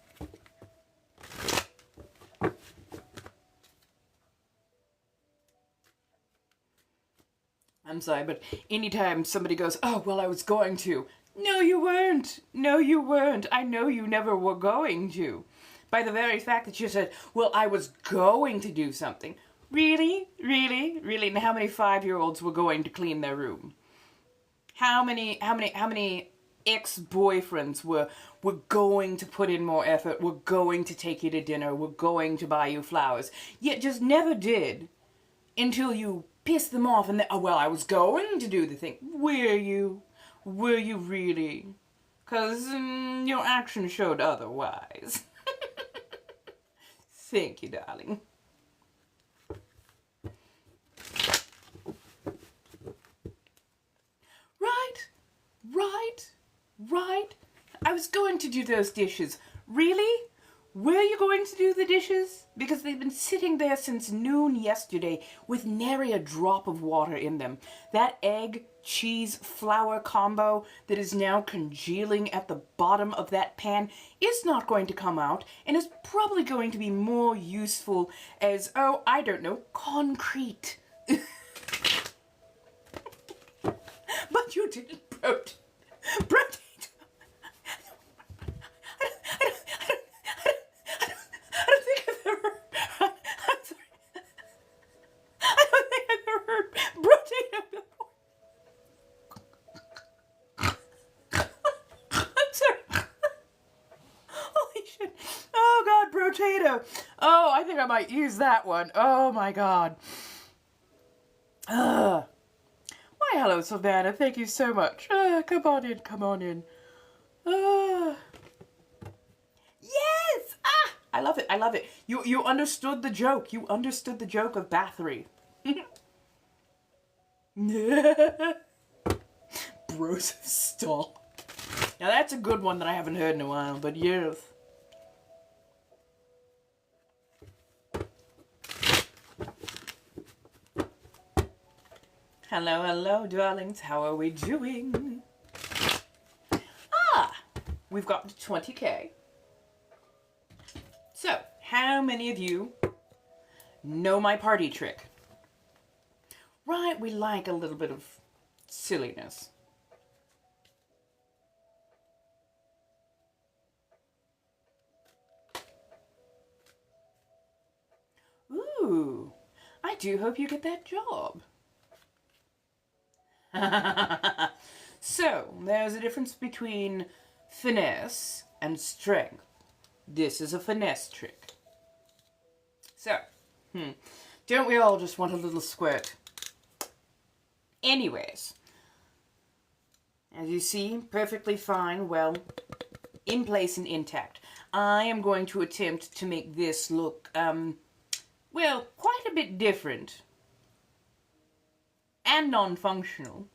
I'm sorry, but anytime somebody goes, oh, well, I was going to. No, you weren't. No, you weren't. I know you never were going to. By the very fact that you said, well, I was going to do something. Really? Really? Really? And how many 5-year-olds were going to clean their room? How many ex-boyfriends were going to put in more effort, were going to take you to dinner, were going to buy you flowers, yet just never did until you pissed them off and then, oh, well, I was going to do the thing. Were you? Were you really? Because your action showed otherwise. Thank you, darling. Right? Right? I was going to do those dishes. Really? Were you going to do the dishes? Because they've been sitting there since noon yesterday with nary a drop of water in them. That egg, cheese, flour combo that is now congealing at the bottom of that pan is not going to come out and is probably going to be more useful as, oh, I don't know, concrete. But you didn't protein. Oh, I think I might use that one. Oh my god. Why, hello, Savannah. Thank you so much. Come on in, come on in. Yes! I love it, I love it. You understood the joke. You understood the joke of Bathory. Bros of stall. Now that's a good one that I haven't heard in a while, but yes. Hello, hello, darlings. How are we doing? We've got to 20K. So, how many of you know my party trick? Right, we like a little bit of silliness. Ooh, I do hope you get that job. So, there's a difference between finesse and strength. This is a finesse trick. So, don't we all just want a little squirt? Anyways, as you see, perfectly fine, well, in place and intact. I am going to attempt to make this look, well, quite a bit different and non-functional,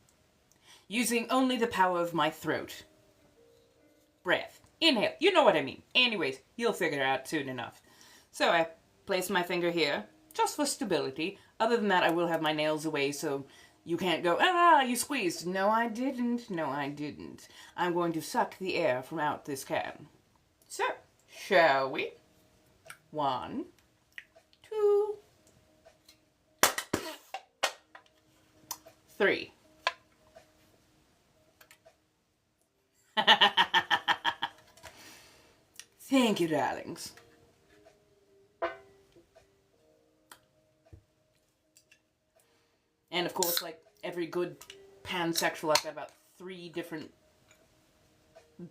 using only the power of my throat. Breath. Inhale. You know what I mean. Anyways, you'll figure it out soon enough. So I place my finger here, just for stability. Other than that, I will have my nails away, so you can't go, you squeezed. No, I didn't. No, I didn't. I'm going to suck the air from out this can. So, shall we? 1, 2, 3. Thank you, darlings. And of course, like every good pansexual, I've got about 3 different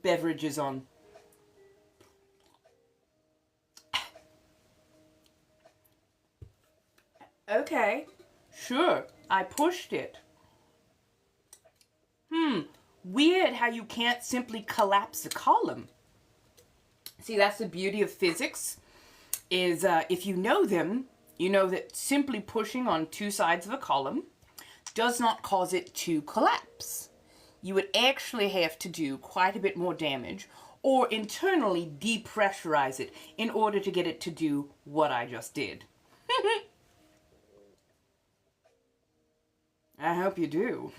beverages on. Okay, sure, I pushed it. Weird how you can't simply collapse a column. See, that's the beauty of physics, is if you know them, you know that simply pushing on 2 sides of a column does not cause it to collapse. You would actually have to do quite a bit more damage or internally depressurize it in order to get it to do what I just did. I hope you do.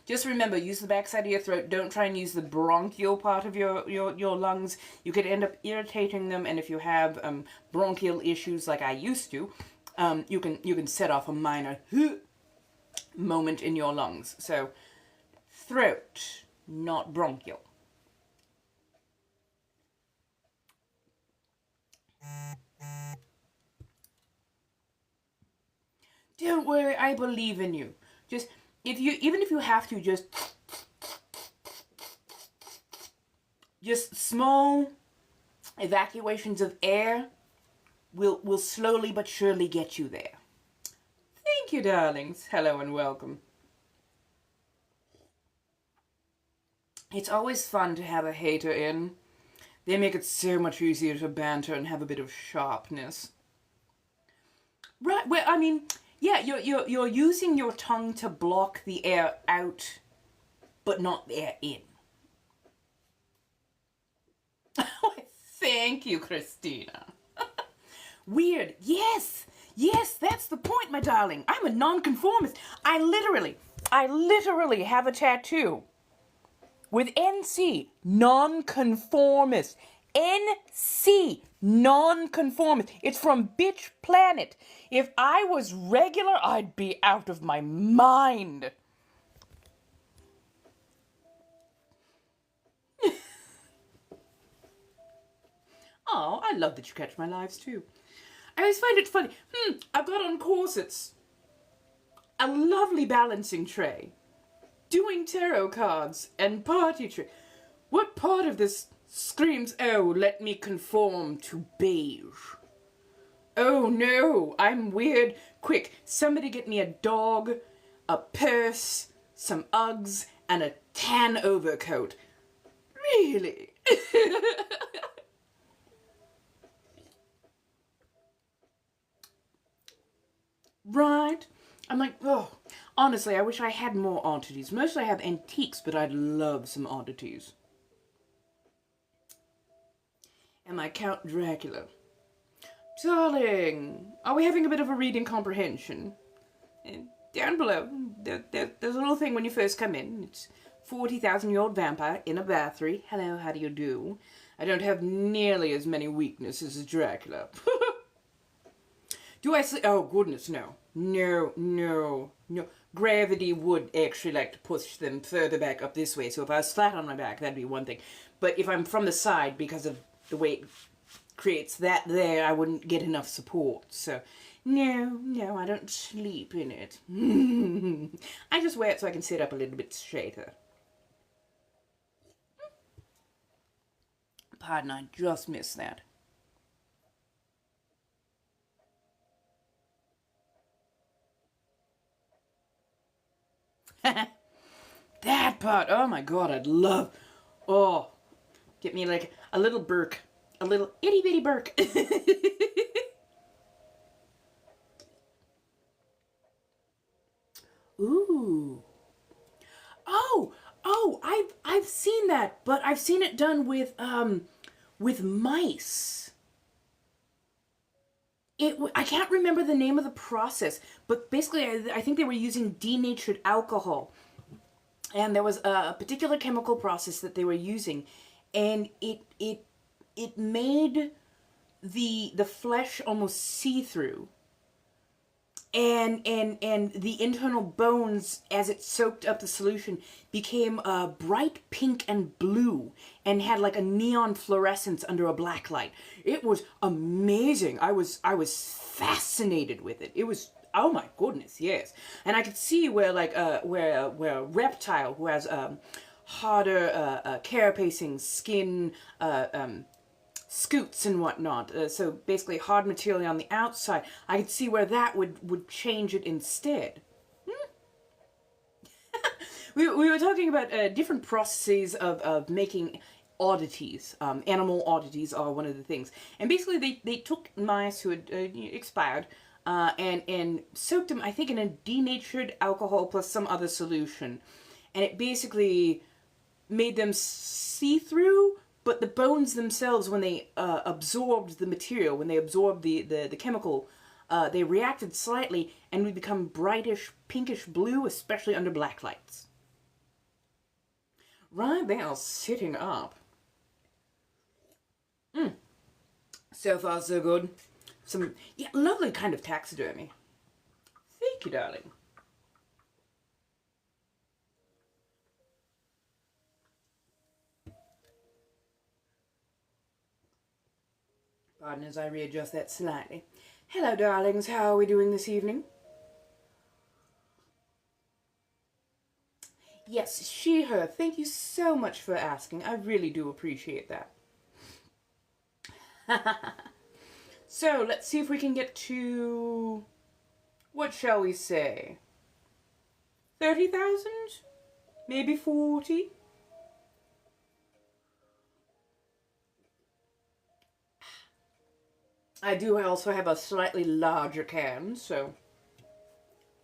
Just remember, use the backside of your throat. Don't try and use the bronchial part of your lungs. You could end up irritating them, and if you have bronchial issues like I used to, you can set off a minor moment in your lungs. So, throat, not bronchial. Don't worry, I believe in you. Just even if you have to, just small evacuations of air will slowly but surely get you there. Thank you, darlings. Hello and welcome. It's always fun to have a hater in. They make it so much easier to banter and have a bit of sharpness. Right, well, I mean, yeah, you're using your tongue to block the air out but not therein. Thank you, Christina. Weird. Yes. Yes, that's the point, my darling. I'm a nonconformist. I literally have a tattoo with NC, nonconformist. NC, nonconformist. It's from Bitch Planet. If I was regular, I'd be out of my mind. Oh, I love that you catch my lives too. I always find it funny. I've got on corsets, a lovely balancing tray, doing tarot cards and party trick. What part of this screams, oh, let me conform to beige? Oh no, I'm weird. Quick, somebody get me a dog, a purse, some Uggs, and a tan overcoat. Really? Right? I'm like, oh, honestly, I wish I had more oddities. Mostly I have antiques, but I'd love some oddities. Am I Count Dracula? Darling, are we having a bit of a reading comprehension? Down below, there's a little thing when you first come in. It's 40,000-year-old vampire, Inna Bathory. Hello, how do you do? I don't have nearly as many weaknesses as Dracula. Do I sleep? Oh, goodness, no. No. Gravity would actually like to push them further back up this way, so if I was flat on my back, that'd be one thing. But if I'm from the side, because of the way it creates that there, I wouldn't get enough support. So, no, I don't sleep in it. I just wear it so I can sit up a little bit straighter. Pardon, I just missed that. That part, oh my god, I'd love, oh, get me like a little Burke, a little itty bitty Burke. Ooh. Oh, I've seen that, but I've seen it done with mice. I can't remember the name of the process, but basically I think they were using denatured alcohol. And there was a particular chemical process that they were using, and it made the flesh almost see-through. And the internal bones, as it soaked up the solution, became bright pink and blue and had like a neon fluorescence under a black light. It was amazing. I was fascinated with it. It was, oh my goodness, yes. And I could see where like where a reptile who has harder carapacing skin, scutes and whatnot, so basically hard material on the outside, I could see where that would change it instead. We were talking about different processes of making oddities. Animal oddities are one of the things. And basically they took mice who had expired and soaked them, I think, in a denatured alcohol plus some other solution. And it basically made them see-through. But the bones themselves, when they absorbed the material, when they absorbed the chemical, they reacted slightly and would become brightish, pinkish blue, especially under black lights. Right there, sitting up. So far, so good. Some lovely kind of taxidermy. Thank you, darling. Pardon as I readjust that slightly. Hello, darlings. How are we doing this evening? Yes, she, her. Thank you so much for asking. I really do appreciate that. So, let's see if we can get to, what shall we say? 30,000? Maybe 40? I do also have a slightly larger can, so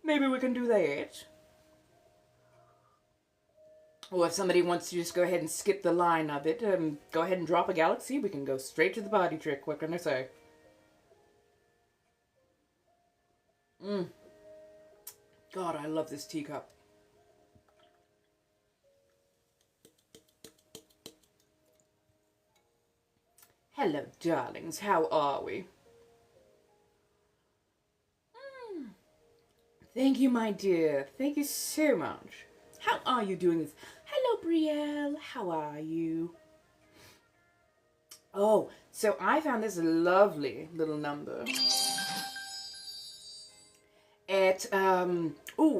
maybe we can do that. Or if somebody wants to just go ahead and skip the line of it, go ahead and drop a galaxy. We can go straight to the body trick. What can I say? God, I love this teacup. Hello, darlings. How are we? Thank you, my dear. Thank you so much. How are you doing this? Hello, Brielle. How are you? Oh, so I found this lovely little number at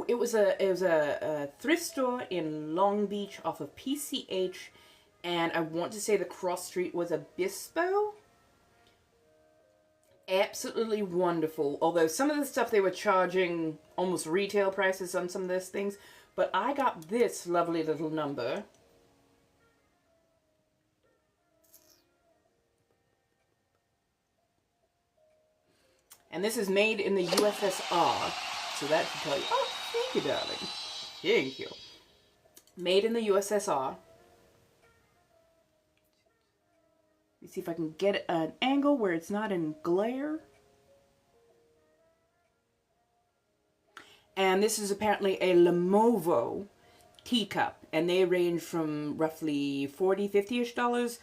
it was a thrift store in Long Beach off of PCH, and I want to say the cross street was Obispo. Absolutely wonderful. Although some of the stuff they were charging almost retail prices on some of those things, but I got this lovely little number. And this is made in the USSR. So that should tell you. Oh, thank you, darling. Thank you. Made in the USSR. Let me see if I can get an angle where it's not in glare. And this is apparently a Lenovo teacup. And they range from roughly $40, $50-ish dollars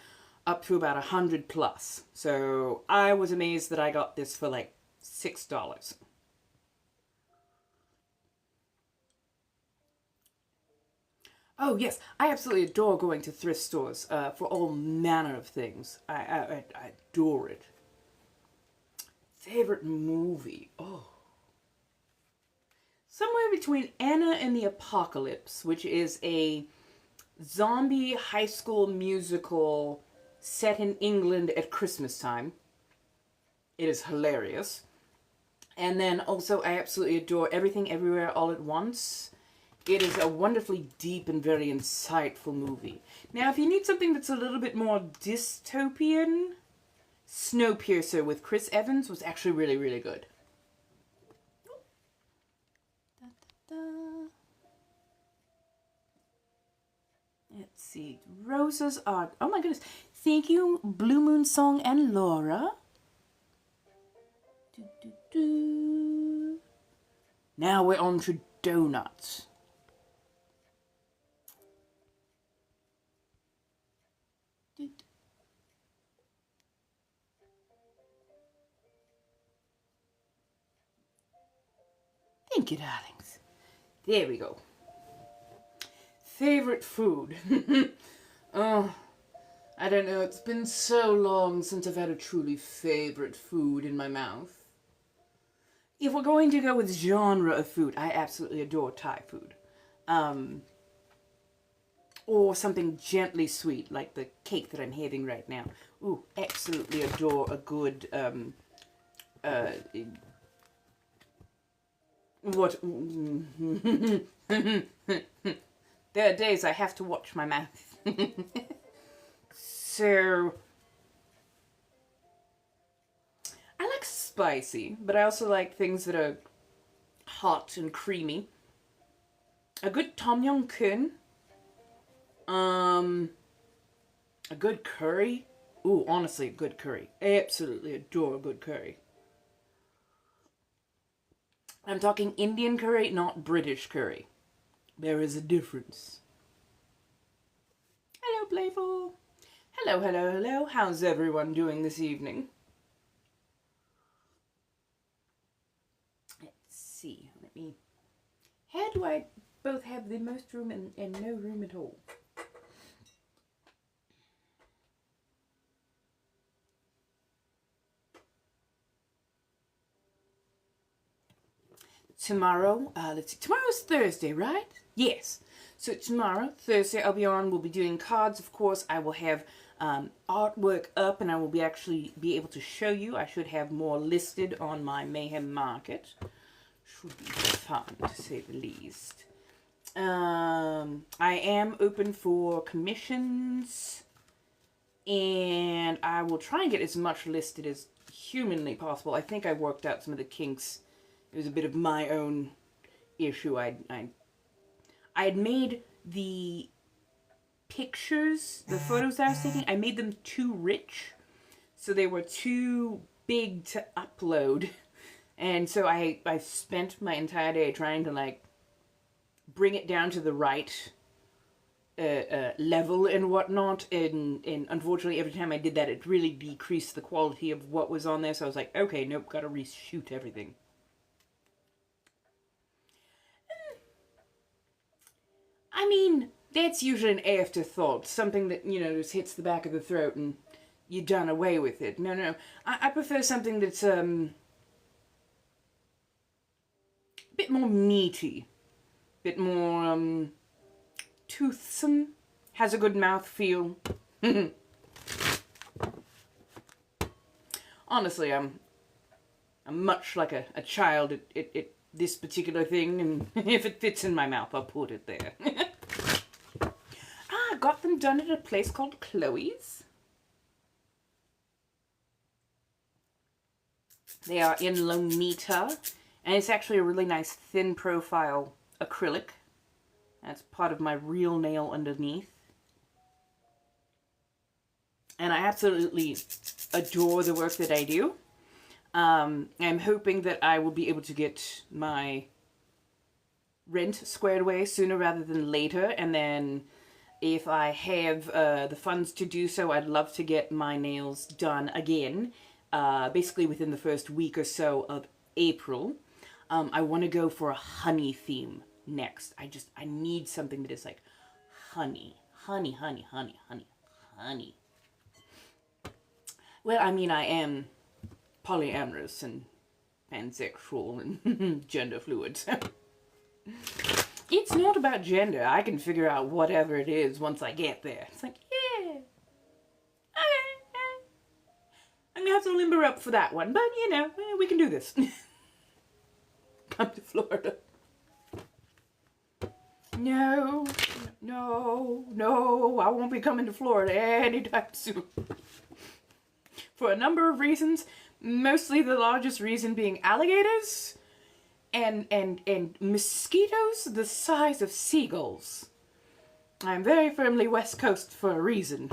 up to about $100 plus. So I was amazed that I got this for like $6. Oh yes, I absolutely adore going to thrift stores for all manner of things. I adore it. Favorite movie? Oh. Somewhere between Anna and the Apocalypse, which is a zombie high school musical set in England at Christmas time. It is hilarious. And then also I absolutely adore Everything Everywhere All at Once. It is a wonderfully deep and very insightful movie. Now, if you need something that's a little bit more dystopian, Snowpiercer with Chris Evans was actually really, really good. Let's see. Roses are... Oh my goodness. Thank you, Blue Moon Song and Laura. Now we're on to donuts. Thank you, darlings. There we go. Favorite food? Oh, I don't know. It's been so long since I've had a truly favorite food in my mouth. If we're going to go with genre of food, I absolutely adore Thai food. Or something gently sweet, like the cake that I'm having right now. Ooh, absolutely adore a good, what? There are days I have to watch my mouth. So, I like spicy, but I also like things that are hot and creamy. A good tom yum goong. A good curry. Ooh, honestly, a good curry. Absolutely adore a good curry. I'm talking Indian curry, not British curry. There is a difference. Hello, Playful. Hello, hello, hello. How's everyone doing this evening? Let's see. How do I both have the most room and no room at all? Tomorrow, let's see. Tomorrow's Thursday, right? Yes. So tomorrow, Thursday, I'll be on. We'll be doing cards, of course. I will have artwork up, and I will actually be able to show you. I should have more listed on my Mayhem Market. Should be fun, to say the least. I am open for commissions, and I will try and get as much listed as humanly possible. I think I worked out some of the kinks. It was a bit of my own issue. I had made the pictures, the photos that I was taking, I made them too rich. So they were too big to upload. And so I spent my entire day trying to like bring it down to the right level and whatnot. And unfortunately every time I did that, it really decreased the quality of what was on there. So I was like, okay, nope, gotta reshoot everything. I mean, that's usually an afterthought. Something that, you know, just hits the back of the throat and you're done away with it. No. I prefer something that's a bit more meaty. A bit more toothsome. Has a good mouthfeel. Honestly, I'm much like a child at this particular thing, and if it fits in my mouth, I'll put it there. I got them done at a place called Chloe's. They are in Lomita, and it's actually a really nice thin profile acrylic. That's part of my real nail underneath. And I absolutely adore the work that I do. I'm hoping that I will be able to get my rent squared away sooner rather than later. And then if I have the funds to do so, I'd love to get my nails done again. Basically within the first week or so of April. I want to go for a honey theme next. I need something that is like honey. Honey, honey, honey, honey, honey. Well, I mean, I am polyamorous and pansexual and gender fluid. It's not about gender. I can figure out whatever it is once I get there. It's like, yeah. I'm going to have to limber up for that one, but, you know, we can do this. Come to Florida. No, I won't be coming to Florida anytime soon. For a number of reasons, mostly the largest reason being alligators and mosquitoes the size of seagulls. I'm very firmly West Coast for a reason.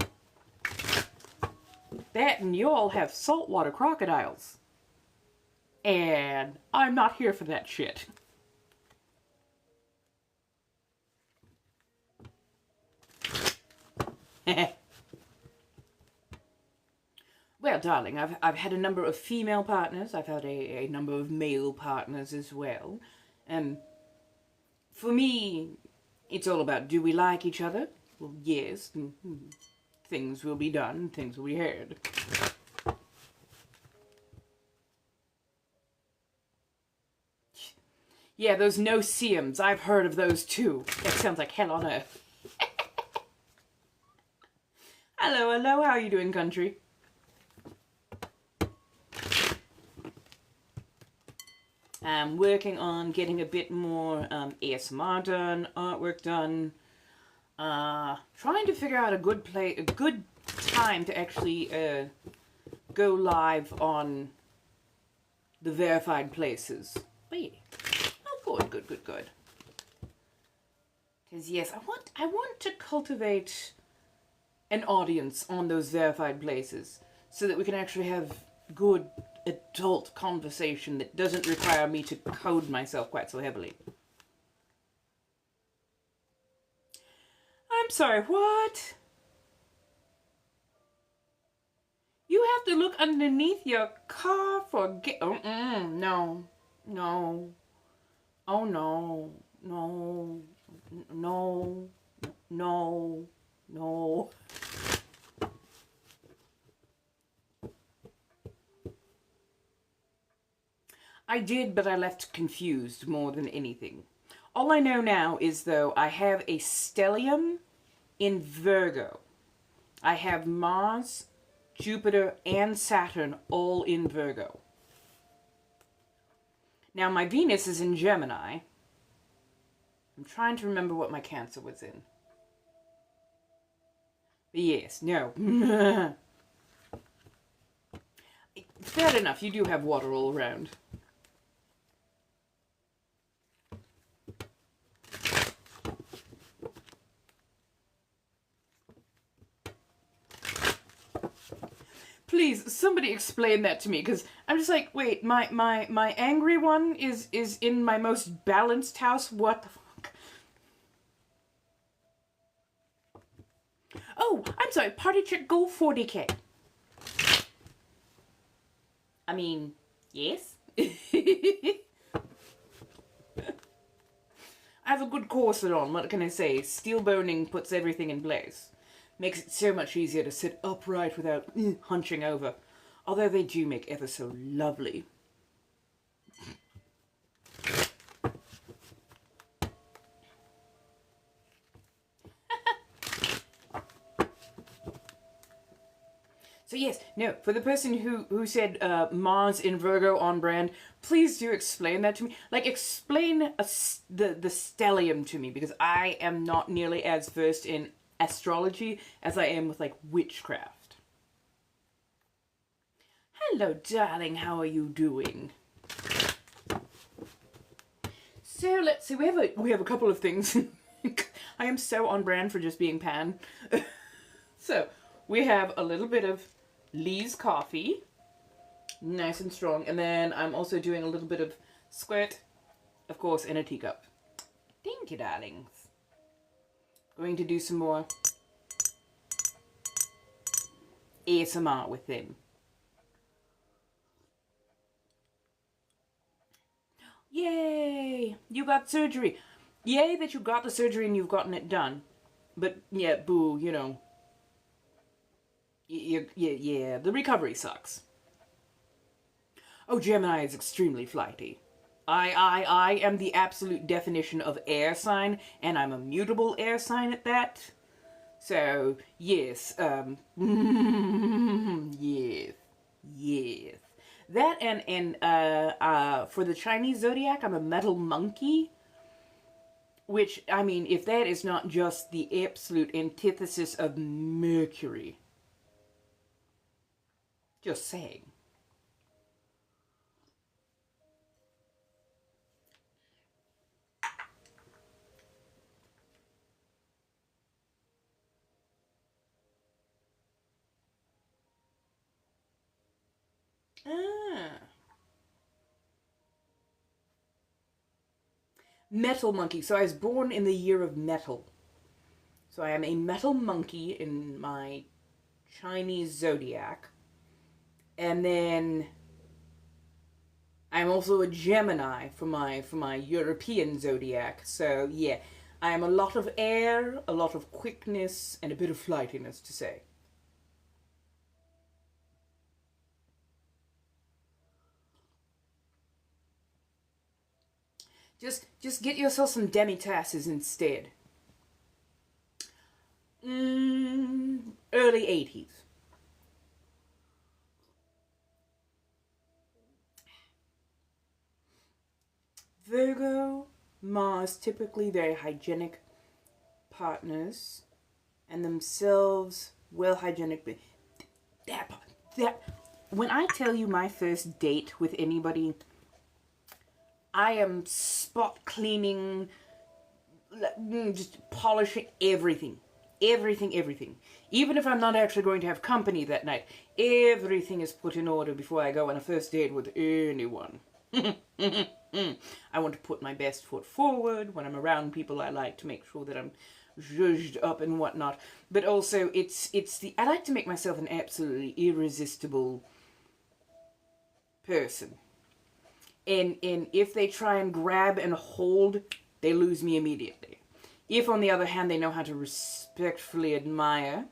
That and you all have saltwater crocodiles. And I'm not here for that shit. Well, darling, I've had a number of female partners. I've had a number of male partners as well. For me, it's all about, do we like each other? Well, yes. Things will be done. Things will be heard. Yeah, those no-see-ums. I've heard of those too. That sounds like hell on earth. Hello, how are you doing, country? I'm working on getting a bit more ASMR done, artwork done. Trying to figure out a good time to actually go live on the verified places. But yeah. Oh, good. Because yes, I want to cultivate an audience on those verified places so that we can actually have good adult conversation that doesn't require me to code myself quite so heavily. I'm sorry, what? You have to look underneath your car for no. Oh no. I did, but I left confused more than anything. All I know now is, though, I have a stellium in Virgo. I have Mars, Jupiter, and Saturn all in Virgo. Now, my Venus is in Gemini. I'm trying to remember what my Cancer was in. But yes, no. Fair enough, you do have water all around. Please, somebody explain that to me, because I'm just like, wait, my angry one is in my most balanced house? What the fuck? Oh, I'm sorry, party trick goal 40k. I mean, yes. I have a good corset on, what can I say? Steel boning puts everything in place. Makes it so much easier to sit upright without hunching over. Although they do make ever so lovely. So yes, no, for the person who said Mars in Virgo on brand, please do explain that to me. Like, explain the stellium to me, because I am not nearly as versed in astrology as I am with, like, witchcraft. Hello, darling, how are you doing? So let's see, we have a couple of things. I am so on brand for just being Pan. So we have a little bit of Lee's coffee, nice and strong, and then I'm also doing a little bit of squirt, of course, in a teacup. Thank you, darlings. Going to do some more ASMR with them. Yay! You got surgery. Yay that you got the surgery and you've gotten it done. But yeah, boo, you know. Yeah, the recovery sucks. Oh, Gemini is extremely flighty. I am the absolute definition of air sign, and I'm a mutable air sign at that. So, yes, yes. That and for the Chinese zodiac, I'm a metal monkey. Which, I mean, if that is not just the absolute antithesis of Mercury. Just saying. Metal monkey. So I was born in the year of metal. So I am a metal monkey in my Chinese zodiac. And then I'm also a Gemini for my European zodiac. So yeah, I am a lot of air, a lot of quickness, and a bit of flightiness, to say. Just get yourself some demi-tasses instead. Early 80s. Virgo, Mars, typically very hygienic partners, and themselves well hygienic. That when I tell you my first date with anybody, I am spot cleaning, just polishing everything. Everything. Even if I'm not actually going to have company that night, everything is put in order before I go on a first date with anyone. I want to put my best foot forward when I'm around people I like, to make sure that I'm zhuzhed up and whatnot. But also, I like to make myself an absolutely irresistible person. And if they try and grab and hold, they lose me immediately. If, on the other hand, they know how to respectfully admire,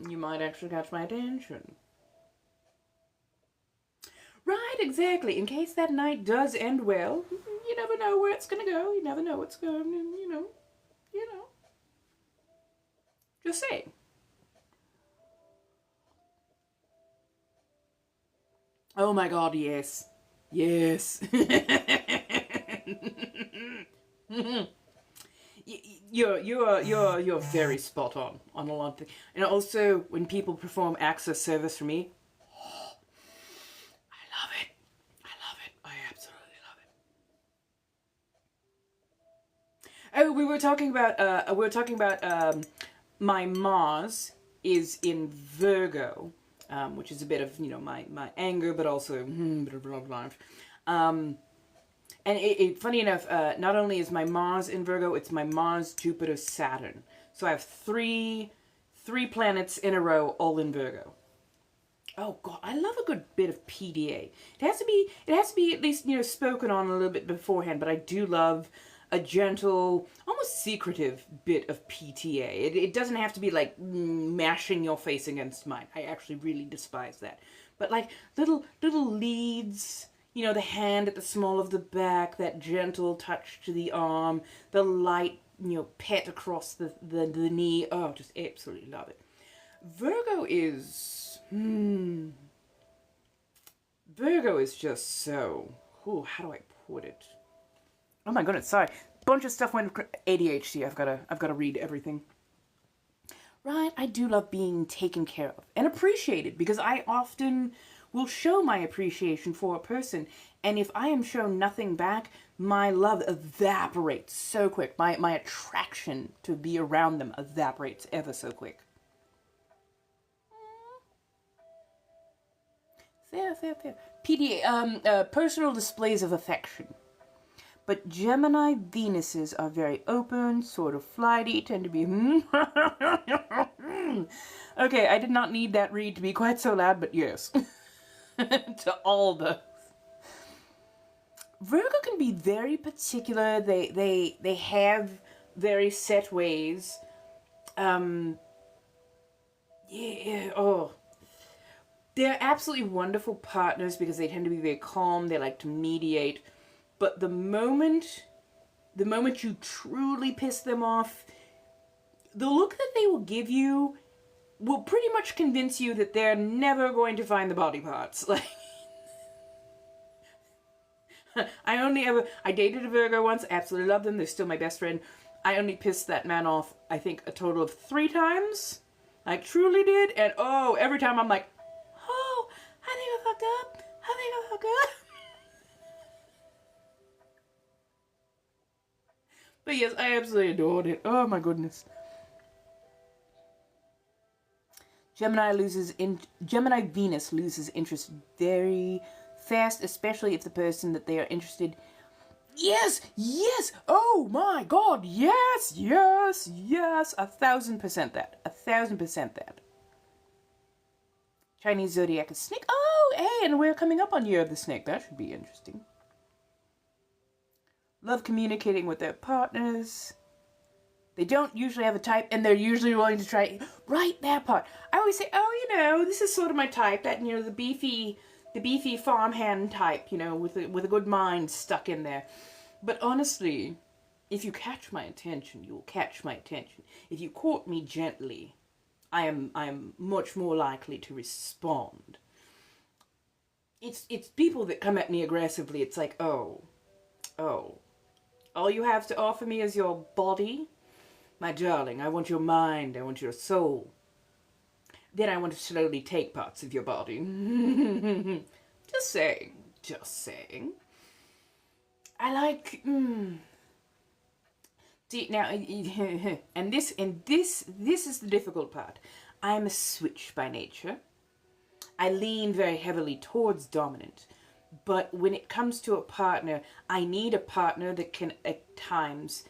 you might actually catch my attention. Right, exactly. In case that night does end well, you never know where it's going to go. You never know what's going to, you know. Just saying. Oh my God, yes. Yes. You're very spot on a lot of things. And also, when people perform acts of service for me, I love it. I absolutely love it. Oh, we were talking about my Mars is in Virgo, which is a bit of, my anger, but also a bit of love life. And funny enough, not only is my Mars in Virgo, it's my Mars, Jupiter, Saturn. So I have three planets in a row, all in Virgo. Oh God, I love a good bit of PDA. It has to be at least, spoken on a little bit beforehand, but I do love a gentle, almost secretive bit of PTA. It doesn't have to be like mashing your face against mine. I actually really despise that. But like little leads, the hand at the small of the back, that gentle touch to the arm, the light, pet across the knee. Oh, just absolutely love it. Virgo is just so, how do I put it? Oh my goodness, sorry. Bunch of stuff went ADHD. I've gotta read everything. Right, I do love being taken care of and appreciated, because I often will show my appreciation for a person, and if I am shown nothing back, my love evaporates so quick. My attraction to be around them evaporates ever so quick. Fair. PDA, personal displays of affection. But Gemini Venuses are very open, sort of flighty, tend to be Okay, I did not need that read to be quite so loud, but yes. To all those. Virgo can be very particular. They have very set ways. They're absolutely wonderful partners because they tend to be very calm. They like to mediate. But the moment you truly piss them off, the look that they will give you will pretty much convince you that they're never going to find the body parts. Like, I dated a Virgo once, absolutely love them, they're still my best friend. I only pissed that man off, I think, a total of 3 times. I truly did, and every time I'm like, I think I fucked up. But yes, I absolutely adored it. Oh my goodness. Gemini Venus loses interest very fast, especially if the person that they are interested. Yes. Oh my God. Yes. 1,000% that. 1,000% that. Chinese zodiac is snake. Oh, hey, and we're coming up on Year of the Snake. That should be interesting. Love communicating with their partners. They don't usually have a type, and they're usually willing to try. Right, that part. I always say, this is sort of my type. That, the beefy farmhand type, with a good mind stuck in there. But honestly, if you catch my attention, you will catch my attention. If you court me gently, I am much more likely to respond. It's people that come at me aggressively. It's like, all you have to offer me is your body? My darling, I want your mind, I want your soul. Then I want to slowly take parts of your body. Just saying. I like, See, now, and this is the difficult part. I'm a switch by nature. I lean very heavily towards dominant. But when it comes to a partner, I need a partner that can, at times,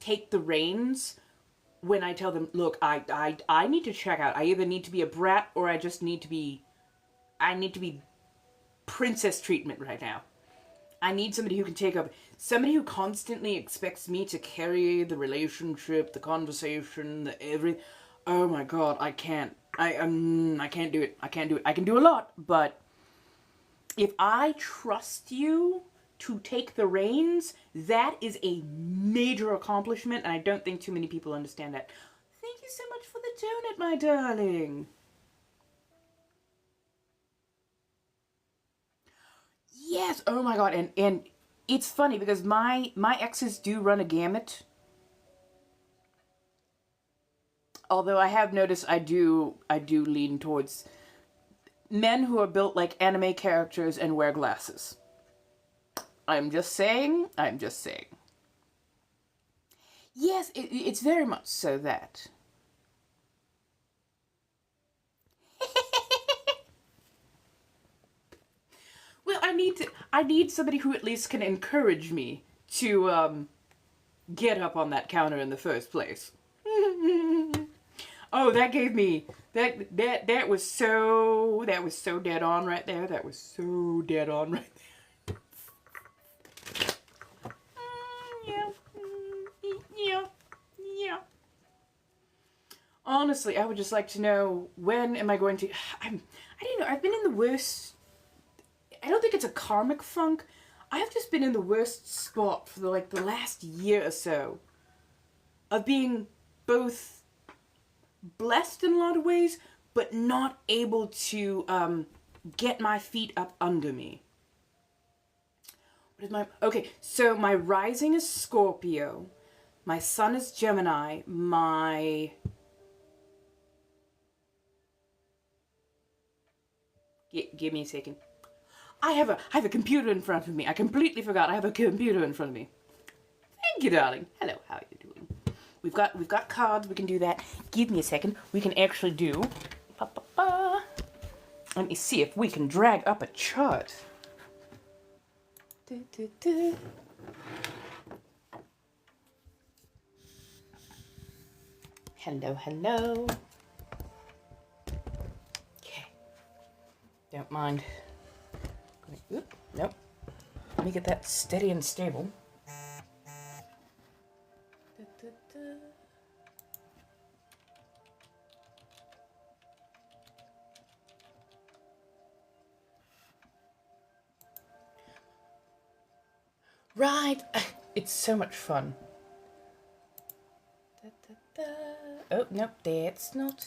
take the reins when I tell them, look, I need to check out. I either need to be a brat or I need to be princess treatment right now. I need somebody who can take up, somebody who constantly expects me to carry the relationship, the conversation, the everything. Oh my God, I can't. I can't do it. I can do a lot, but if I trust you to take the reins, that is a major accomplishment, and I don't think too many people understand that. Thank you so much for the donut, my darling. Yes, oh my God, and it's funny because my exes do run a gamut. Although I have noticed I do lean towards men who are built like anime characters and wear glasses. I'm just saying. Yes, it's very much so that. I need somebody who at least can encourage me to get up on that counter in the first place. Oh, that gave me that was so dead on right there. That was so dead on right there. Yeah. Yeah. Yeah. Honestly, I would just like to know, when am I going to... I don't know, I've been in the worst... I don't think it's a karmic funk. I've just been in the worst spot for the last year or so of being both blessed in a lot of ways, but not able to get my feet up under me. What is my... Okay, so my rising is Scorpio. My sun is Gemini. My... Give me a second. I have a computer in front of me. I completely forgot. I have a computer in front of me. Thank you, darling. Hello, how are you doing? We've got cards. We can do that. Give me a second. We can actually do... Let me see if we can drag up a chart. Hello, hello. Okay. Don't mind. Oop, nope. Let me get that steady and stable. Right. It's so much fun. Oh, nope, that's not...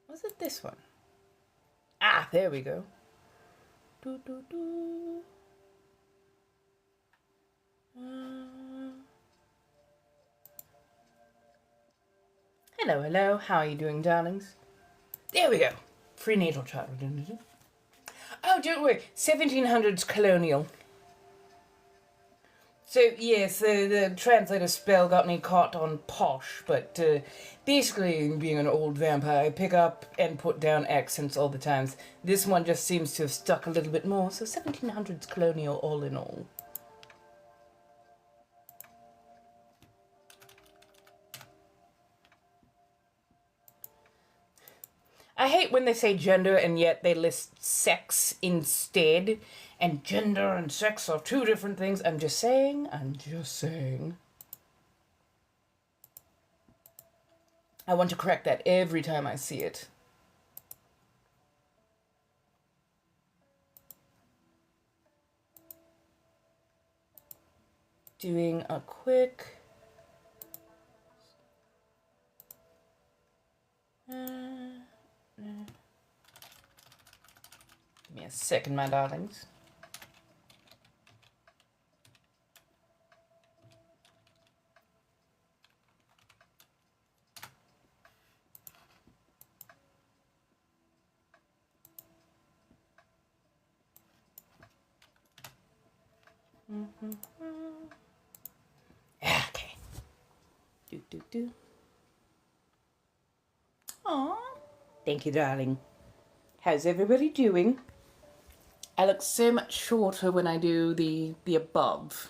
Was it this one? Ah, there we go. Hello, hello. How are you doing, darlings? There we go. Prenatal chart. Oh, don't worry. 1700s colonial. So, yes, the translator spell got me caught on posh, but basically, being an old vampire, I pick up and put down accents all the times. This one just seems to have stuck a little bit more, so 1700s colonial all in all. I hate when they say gender and yet they list sex instead. And gender and sex are two different things. I'm just saying. I want to correct that every time I see it. Doing a quick... Give me a second, my darlings. Okay. Do. Aw. Thank you, darling. How's everybody doing? I look so much shorter when I do the above.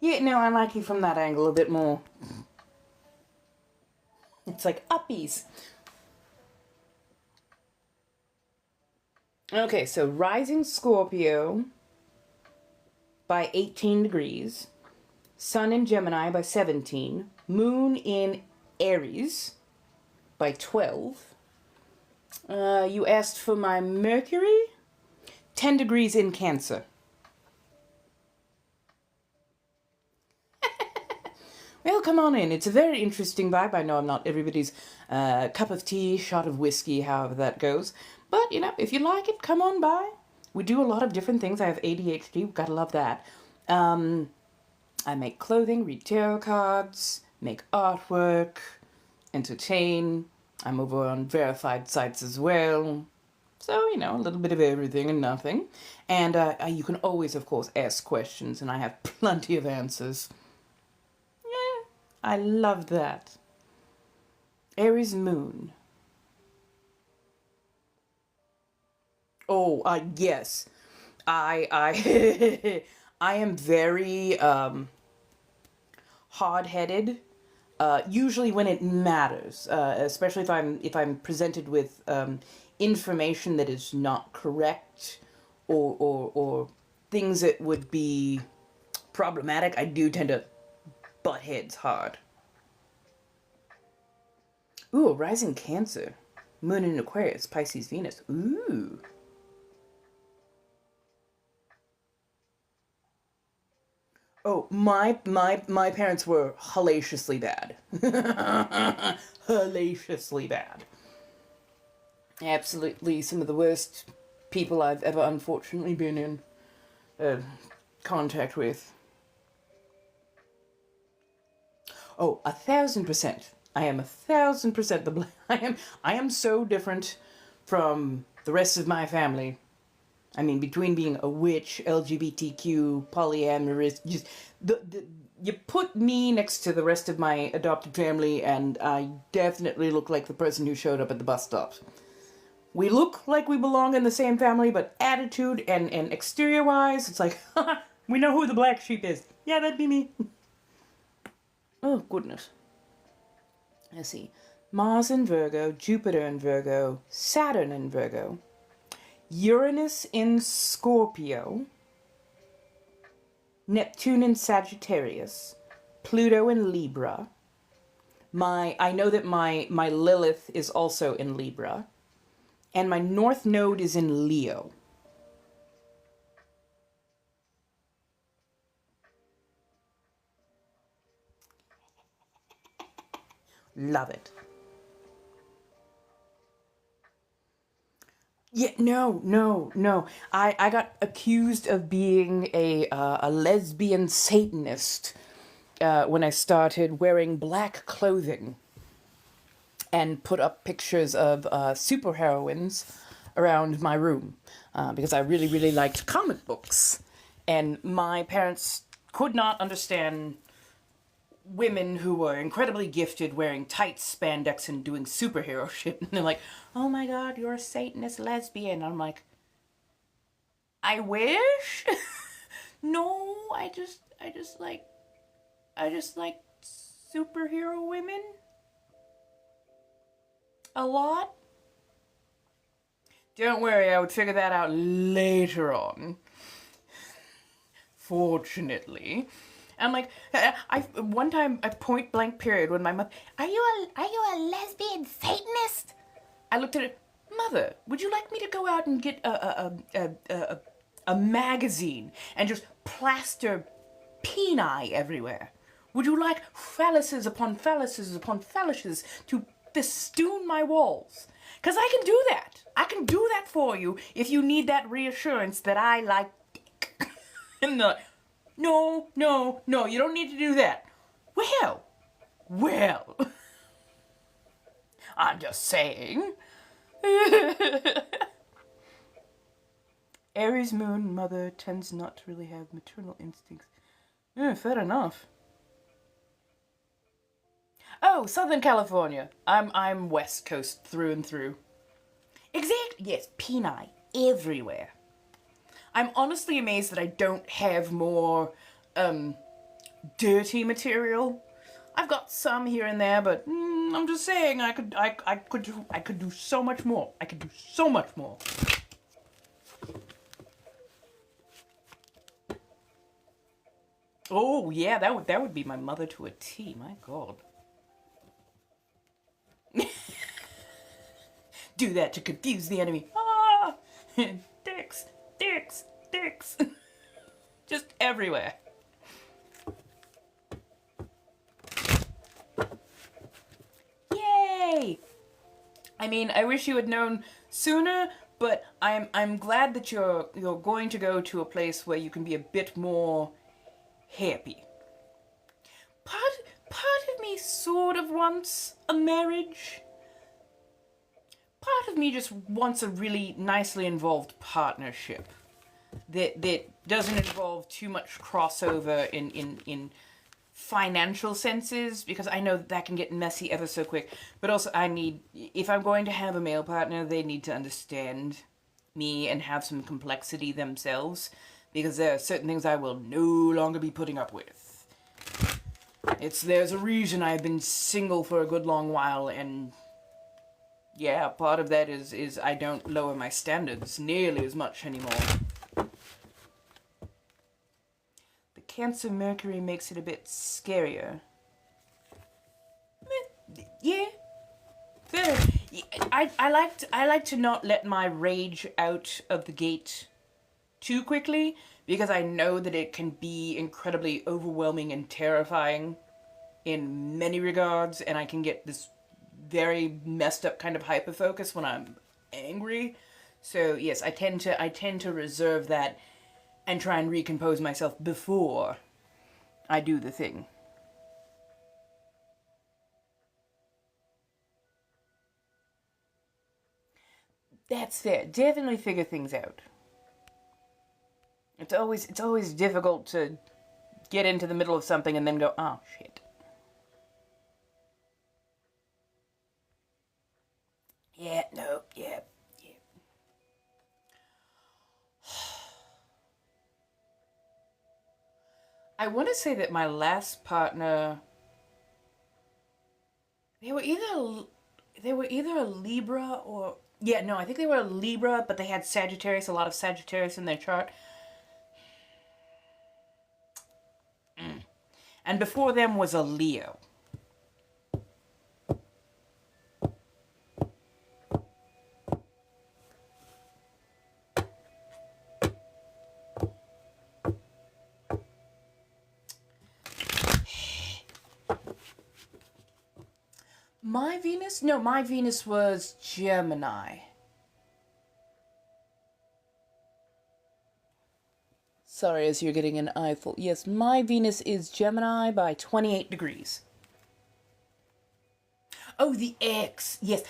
Yeah, no, I like you from that angle a bit more. It's like uppies. Okay, so rising Scorpio by 18 degrees. Sun in Gemini by 17. Moon in Aries by 12. You asked for my Mercury? 10 degrees in Cancer. Well, come on in. It's a very interesting vibe. I know I'm not everybody's cup of tea, shot of whiskey, however that goes. But, you know, if you like it, come on by. We do a lot of different things. I have ADHD. Gotta love that. I make clothing, read tarot cards, make artwork, entertain. I'm over on verified sites as well. So, you know, a little bit of everything and nothing. And you can always, of course, ask questions, and I have plenty of answers. Yeah, I love that. Aries moon. Oh, yes. I I am very hard-headed. Usually when it matters, especially if I'm presented with information that is not correct, or things that would be problematic, I do tend to butt heads hard. Ooh, rising Cancer, Moon in Aquarius, Pisces, Venus. Ooh. Oh, my parents were hellaciously bad. Hellaciously bad. Absolutely some of the worst people I've ever unfortunately been in contact with. Oh, 1,000%. I am 1,000% the I am so different from the rest of my family. I mean, between being a witch, LGBTQ, polyamorous, just you put me next to the rest of my adopted family, and I definitely look like the person who showed up at the bus stop. We look like we belong in the same family, but attitude and exterior-wise, it's like, we know who the black sheep is. Yeah, that'd be me. Oh, goodness. Let's see. Mars in Virgo, Jupiter in Virgo, Saturn in Virgo, Uranus in Scorpio, Neptune in Sagittarius, Pluto in Libra. I know that my Lilith is also in Libra, and my North Node is in Leo. Love it. Yeah, no. I got accused of being a lesbian Satanist when I started wearing black clothing and put up pictures of superheroines around my room because I really, really liked comic books. And my parents could not understand women who were incredibly gifted wearing tight spandex and doing superhero shit. And they're like, oh my god, you're a Satanist lesbian. I'm like, I wish? No, I just like superhero women a lot. Don't worry, I would figure that out later on. Fortunately. I'm like, one time, a point blank period, when my mother, are you a lesbian Satanist? I looked at her, Mother, would you like me to go out and get a magazine and just plaster peni everywhere? Would you like phalluses upon phalluses upon phalluses to festoon my walls? Because I can do that. I can do that for you if you need that reassurance that I like dick. And the no, you don't need to do that. Well, I'm just saying. Aries moon mother tends not to really have maternal instincts. Fair enough. Oh, Southern California. I'm West Coast through and through. Exactly. Yes, peni everywhere. I'm honestly amazed that I don't have more dirty material. I've got some here and there, but I'm just saying I could do so much more. I could do so much more. Oh yeah, that would be my mother to a T. My God. Do that to confuse the enemy. Ah, dicks. Just everywhere. Yay! I mean, I wish you had known sooner, but I'm glad that you're going to go to a place where you can be a bit more happy. Part of me sort of wants a marriage. Part of me just wants a really nicely involved partnership that doesn't involve too much crossover in financial senses, because I know that can get messy ever so quick. But also I need, if I'm going to have a male partner, they need to understand me and have some complexity themselves, because there are certain things I will no longer be putting up with. There's a reason I've been single for a good long while, and yeah, part of that is I don't lower my standards nearly as much anymore. The Cancer Mercury makes it a bit scarier. Yeah. Fair. I like to not let my rage out of the gate too quickly, because I know that it can be incredibly overwhelming and terrifying in many regards, and I can get this very messed up kind of hyperfocus when I'm angry. So yes, I tend to reserve that and try and recompose myself before I do the thing. That's fair. Definitely figure things out. It's always difficult to get into the middle of something and then go, oh shit. Yeah, no, yeah. I want to say that my last partner, they were either a Libra or, yeah, no, I think they were a Libra, but they had Sagittarius, a lot of Sagittarius in their chart. And before them was a Leo. My Venus? No, my Venus was Gemini. Sorry, as you're getting an eyeful. Yes, my Venus is Gemini by 28 degrees. Oh, the X. Yes,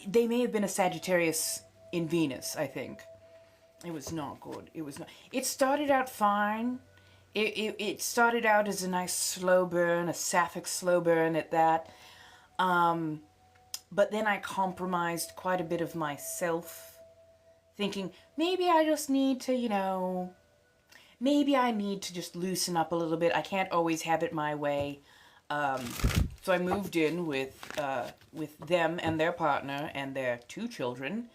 they may have been a Sagittarius in Venus, I think. It was not good. It was not. It started out fine. It started out as a nice slow burn, a sapphic slow burn at that. But then I compromised quite a bit of myself, thinking maybe I just need to, maybe I need to just loosen up a little bit. I can't always have it my way. So I moved in with them and their partner and their 2 children.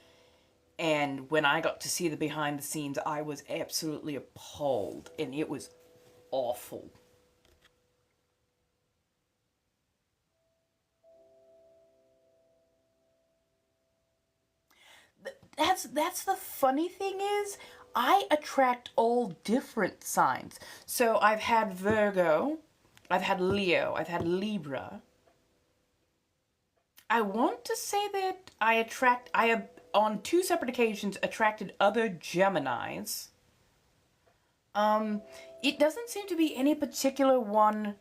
And when I got to see the behind the scenes, I was absolutely appalled, and it was awful. That's the funny thing is, I attract all different signs. So I've had Virgo, I've had Leo, I've had Libra. I want to say that I have on 2 separate occasions attracted other Geminis. It doesn't seem to be any particular one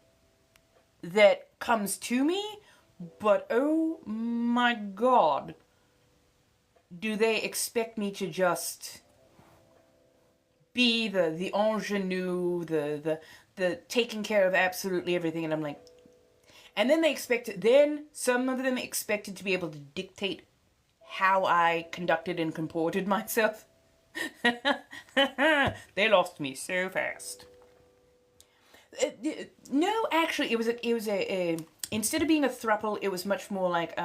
that comes to me, but oh my god, do they expect me to just be the ingenue, the taking care of absolutely everything, and I'm like, and then some of them expected to be able to dictate how I conducted and comported myself. They lost me so fast. No, actually, it was a instead of being a throuple, it was much more like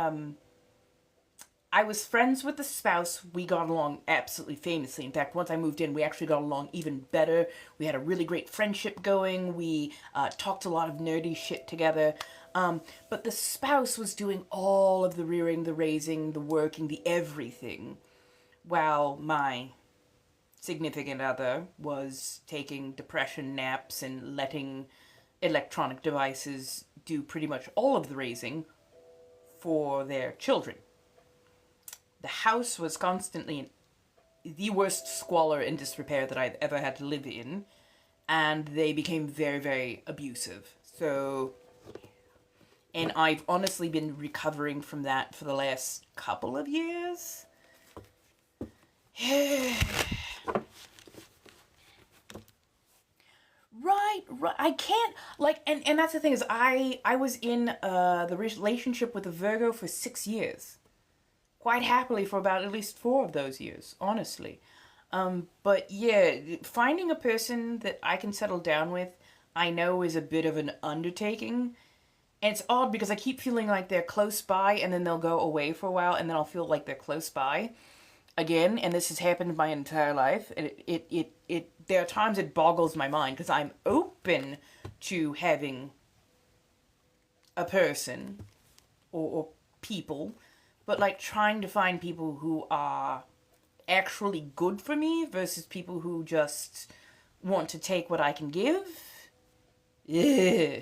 I was friends with the spouse. We got along absolutely famously. In fact, once I moved in, we actually got along even better. We had a really great friendship going. We talked a lot of nerdy shit together. But the spouse was doing all of the rearing, the raising, the working, the everything, while my significant other was taking depression naps and letting electronic devices do pretty much all of the raising for their children. The house was constantly in the worst squalor and disrepair that I've ever had to live in, and they became very, very abusive. So, and I've honestly been recovering from that for the last couple of years. Right. I can't, like, and that's the thing is I was in the relationship with a Virgo for 6 years. Quite happily for about at least 4 of those years, honestly. But yeah, finding a person that I can settle down with, I know is a bit of an undertaking. And it's odd because I keep feeling like they're close by and then they'll go away for a while and then I'll feel like they're close by again. And this has happened my entire life. And there are times it boggles my mind because I'm open to having a person or people, but like trying to find people who are actually good for me versus people who just want to take what I can give. Yeah.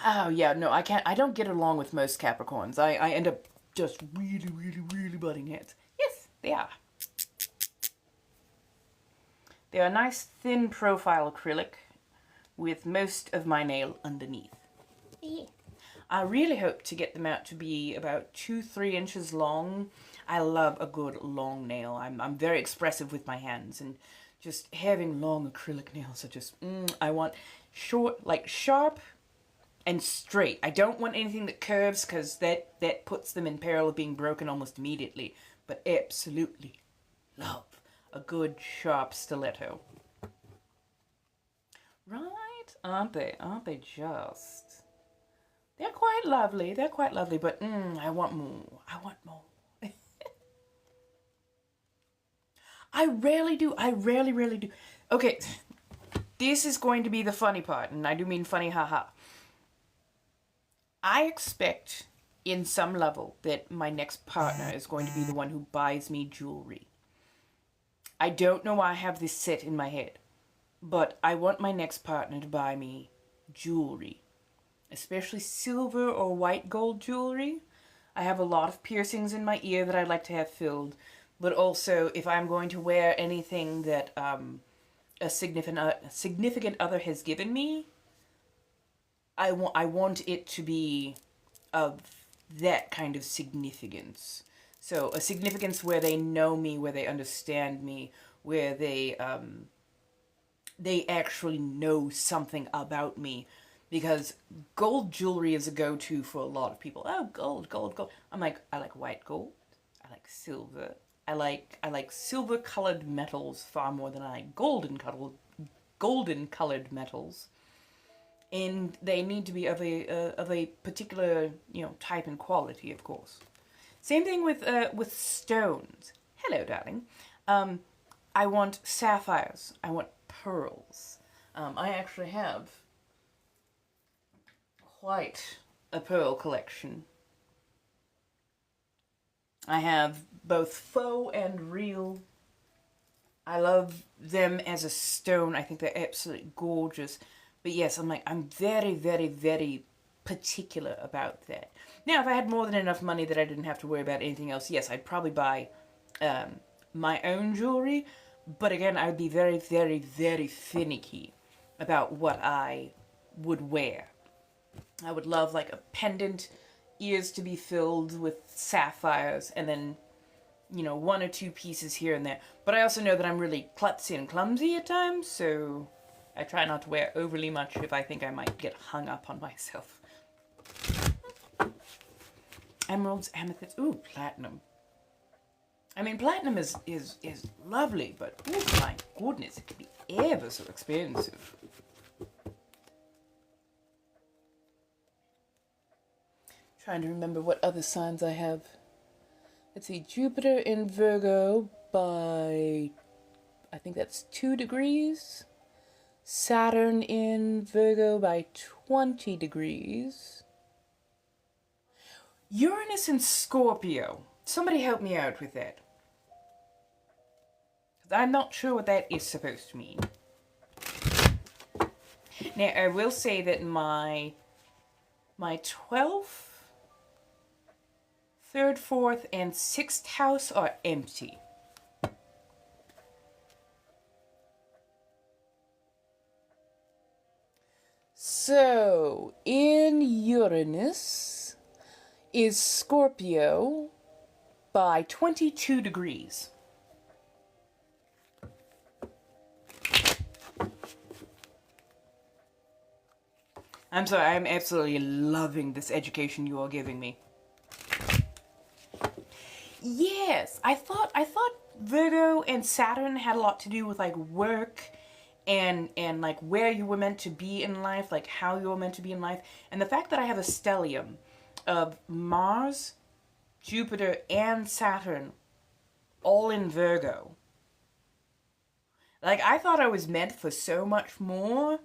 Oh yeah, no, I don't get along with most Capricorns. I end up just really, really, really butting heads. Yes, they are. They're a nice thin profile acrylic with most of my nail underneath. Yeah. I really hope to get them out to be about 2-3 inches long. I love a good long nail. I'm very expressive with my hands, and just having long acrylic nails are just, I want short, like sharp and straight. I don't want anything that curves because that puts them in peril of being broken almost immediately. But absolutely love a good sharp stiletto. Right? Aren't they? Aren't they just? They're quite lovely. They're quite lovely, but I want more. I want more. I rarely do. I rarely do. Okay, this is going to be the funny part, and I do mean funny, haha. I expect, in some level, that my next partner is going to be the one who buys me jewelry. I don't know why I have this set in my head, but I want my next partner to buy me jewelry. Especially silver or white gold jewelry. I have a lot of piercings in my ear that I'd like to have filled, but also if I'm going to wear anything that a significant other has given me, I want it to be of that kind of significance. So a significance where they know me, where they understand me, where they actually know something about me. Because gold jewelry is a go-to for a lot of people. Oh, gold, gold, gold. I'm like, I like white gold. I like silver. I like silver-colored metals far more than I like golden-colored metals. And they need to be of a particular, type and quality, of course. Same thing with stones. Hello, darling. I want sapphires. I want pearls. I actually have quite a pearl collection. I have both faux and real. I love them as a stone. I think they're absolutely gorgeous. But yes, I'm very, very, very particular about that. Now, if I had more than enough money that I didn't have to worry about anything else, yes, I'd probably buy my own jewelry. But again, I'd be very, very, very finicky about what I would wear. I would love like a pendant, ears to be filled with sapphires, and then, 1 or 2 pieces here and there. But I also know that I'm really klutzy and clumsy at times, so I try not to wear overly much if I think I might get hung up on myself. Emeralds, amethyst, ooh, platinum. I mean, platinum is lovely, but oh my goodness, it can be ever so expensive. Trying to remember what other signs I have. Let's see, Jupiter in Virgo by, I think that's 2 degrees. Saturn in Virgo by 20 degrees. Uranus in Scorpio. Somebody help me out with that. I'm not sure what that is supposed to mean. Now, I will say that my 12th, 3rd, 4th, and 6th house are empty. So, in Uranus is Scorpio by 22 degrees. I'm sorry, I'm absolutely loving this education you are giving me. Yes, I thought Virgo and Saturn had a lot to do with like work and like where you were meant to be in life, like how you were meant to be in life. And the fact that I have a stellium of Mars, Jupiter, and Saturn all in Virgo. Like I thought I was meant for so much more,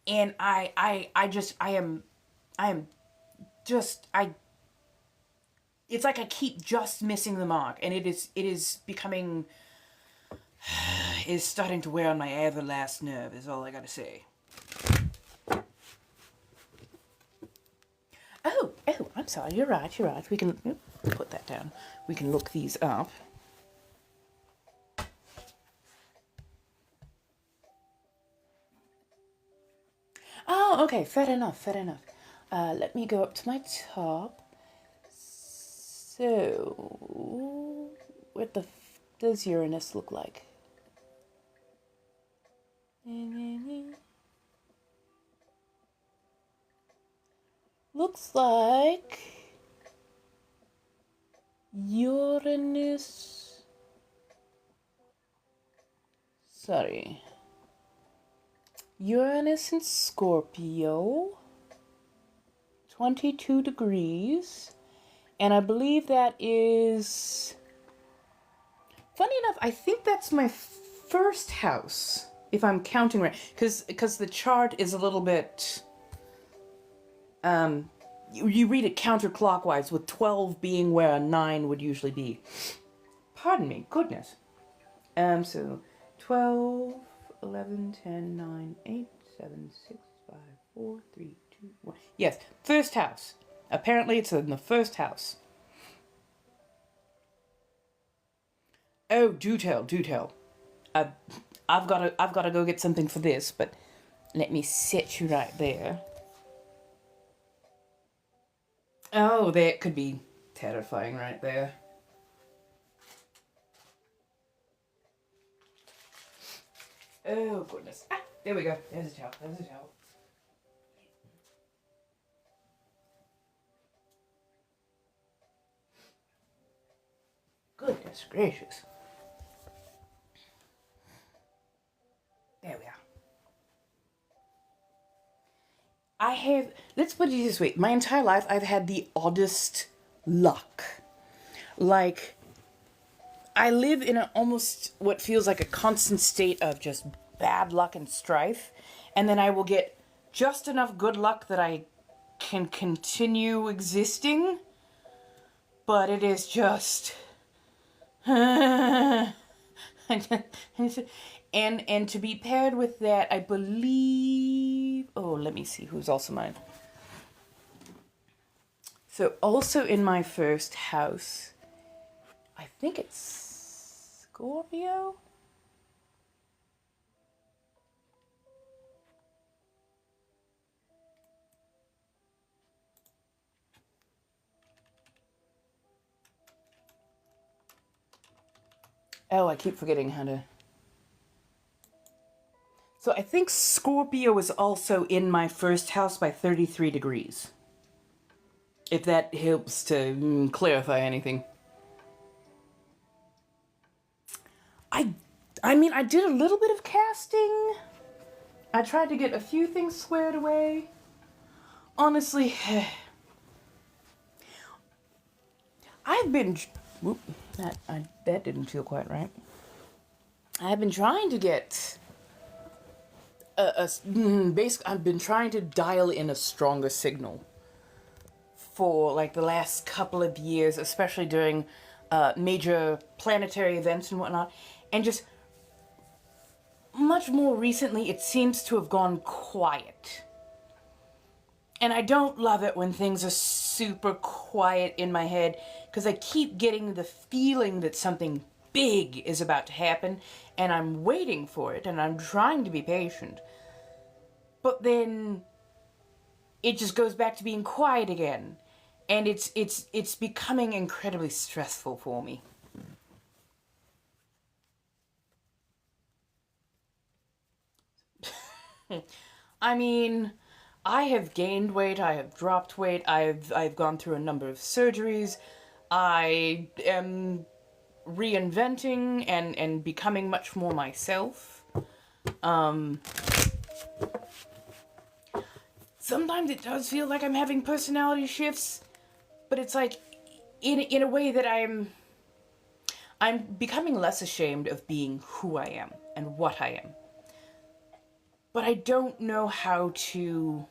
and I am just I it's like I keep just missing the mark, and it is becoming is starting to wear on my ever last nerve is all I gotta say. Oh, I'm sorry, you're right, we can put that down. We can look these up. Oh, okay, fair enough. Let me go up to my top. So, what the does Uranus look like? Looks like Uranus. Sorry. Uranus in Scorpio. 22 degrees. And I believe that is... Funny enough, I think that's my first house, if I'm counting right. Because the chart is a little bit... You read it counterclockwise, with 12 being where a 9 would usually be. Pardon me, goodness. So 12, 11, 10, 9, 8, 7, 6, 5, 4, 3, 2, 1. Yes, first house. Apparently it's in the first house. Oh, do tell. I've gotta go get something for this, but let me set you right there. Oh, that could be terrifying right there. Oh, goodness. Ah, there we go. There's a towel. Goodness gracious. There we are. Let's put it this way. My entire life, I've had the oddest luck. Like, I live in almost what feels like a constant state of just bad luck and strife. And then I will get just enough good luck that I can continue existing. But it is just... and to be paired with that, I believe... Oh, let me see who's also mine. So also in my first house, I think it's Scorpio? Oh, I keep forgetting how to... So I think Scorpio is also in my first house by 33 degrees. If that helps to clarify anything. I mean, I did a little bit of casting. I tried to get a few things squared away. Honestly, I've been... Whoop, that didn't feel quite right. I've been trying to get... basically, I've been trying to dial in a stronger signal for like the last couple of years, especially during major planetary events and whatnot, and just much more recently it seems to have gone quiet. And I don't love it when things are super quiet in my head, because I keep getting the feeling that something big is about to happen, and I'm waiting for it, and I'm trying to be patient. But then it just goes back to being quiet again. And it's becoming incredibly stressful for me. I mean, I have gained weight, I have dropped weight, I've gone through a number of surgeries. I am reinventing and becoming much more myself. Sometimes it does feel like I'm having personality shifts, but it's like in a way that I'm becoming less ashamed of being who I am and what I am. But I don't know how to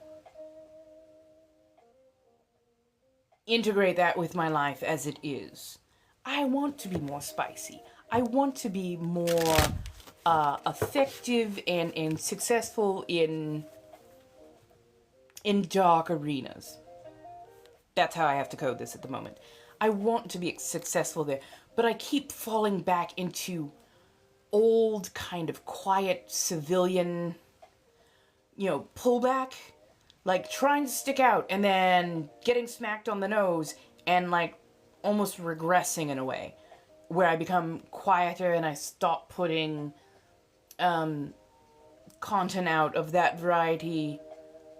integrate that with my life as it is. I want to be more spicy. I want to be more effective and successful in dark arenas. That's how I have to code this at the moment. I want to be successful there, but I keep falling back into old kind of quiet civilian, pullback, like trying to stick out and then getting smacked on the nose and like almost regressing in a way where I become quieter and I stop putting content out of that variety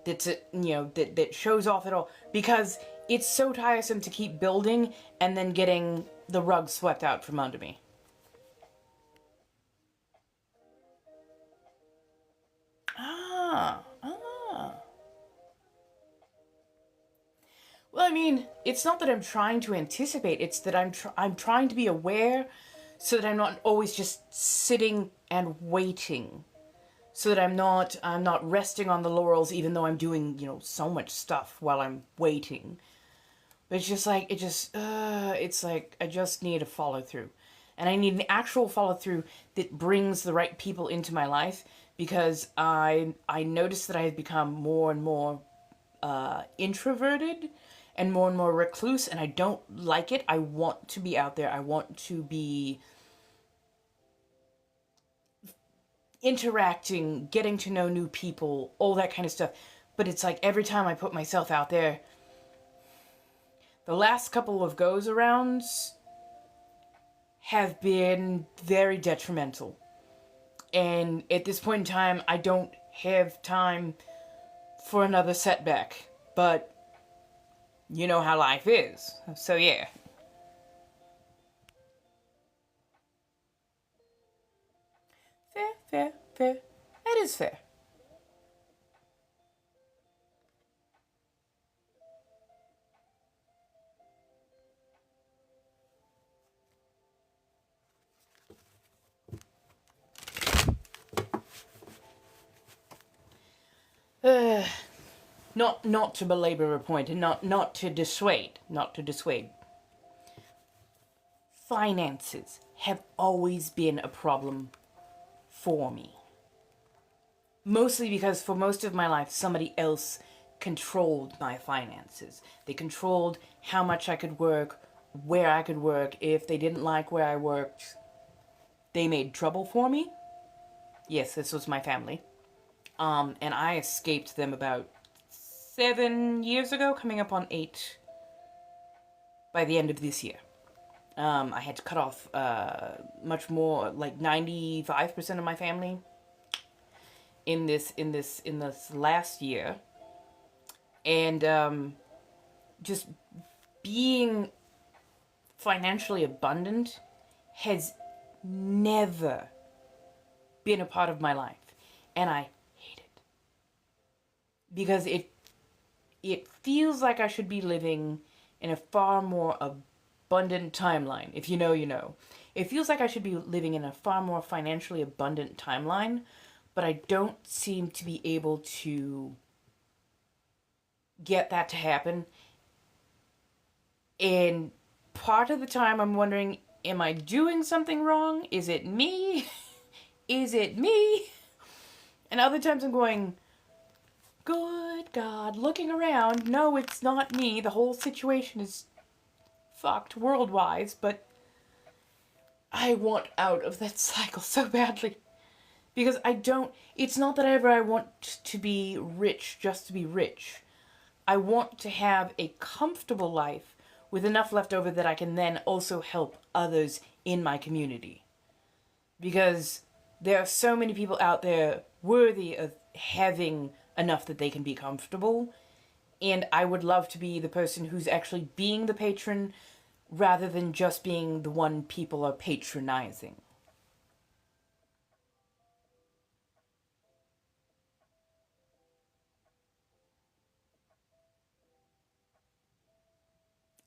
that's that shows off at all, because it's so tiresome to keep building and then getting the rug swept out from under me. Well, I mean, it's not that I'm trying to anticipate, it's that I'm trying to be aware so that I'm not always just sitting and waiting. So that I'm not resting on the laurels, even though I'm doing, so much stuff while I'm waiting. But it's just like, it's like I just need a follow through. And I need an actual follow through that brings the right people into my life, because I notice that I have become more and more introverted and more recluse, and I don't like it. I want to be out there. I want to be interacting, getting to know new people, all that kind of stuff. But it's like every time I put myself out there, the last couple of goes arounds have been very detrimental. And at this point in time, I don't have time for another setback. But you know how life is. So yeah. Fair. That is fair. Not to belabor a point, and not to dissuade. Finances have always been a problem for me. Mostly because for most of my life, somebody else controlled my finances. They controlled how much I could work, where I could work. If they didn't like where I worked, they made trouble for me. Yes, this was my family. And I escaped them about 7 years ago, coming up on 8 by the end of this year. I had to cut off much more, like 95% of my family in this last year, and just being financially abundant has never been a part of my life, and I hate it because it feels like I should be living in a far more abundant timeline. If you know, you know. It feels like I should be living in a far more financially abundant timeline, but I don't seem to be able to get that to happen. And part of the time I'm wondering, am I doing something wrong? Is it me? Is it me? And other times I'm going, good God, looking around, no, it's not me. The whole situation is fucked world-wise, but I want out of that cycle so badly. Because it's not that I want to be rich just to be rich. I want to have a comfortable life with enough left over that I can then also help others in my community. Because there are so many people out there worthy of having enough that they can be comfortable. And I would love to be the person who's actually being the patron rather than just being the one people are patronizing.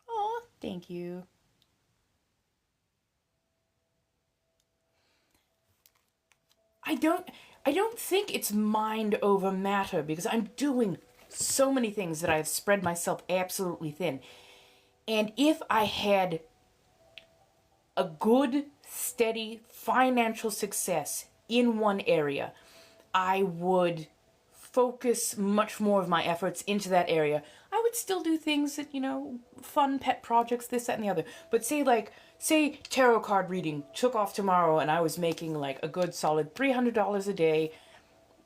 Oh, thank you. I don't I don't think it's mind over matter because I'm doing so many things that I've spread myself absolutely thin. And if I had a good, steady financial success in one area, I would focus much more of my efforts into that area. I would still do things that, fun pet projects, this, that, and the other. But say tarot card reading took off tomorrow and I was making like a good solid $300 a day,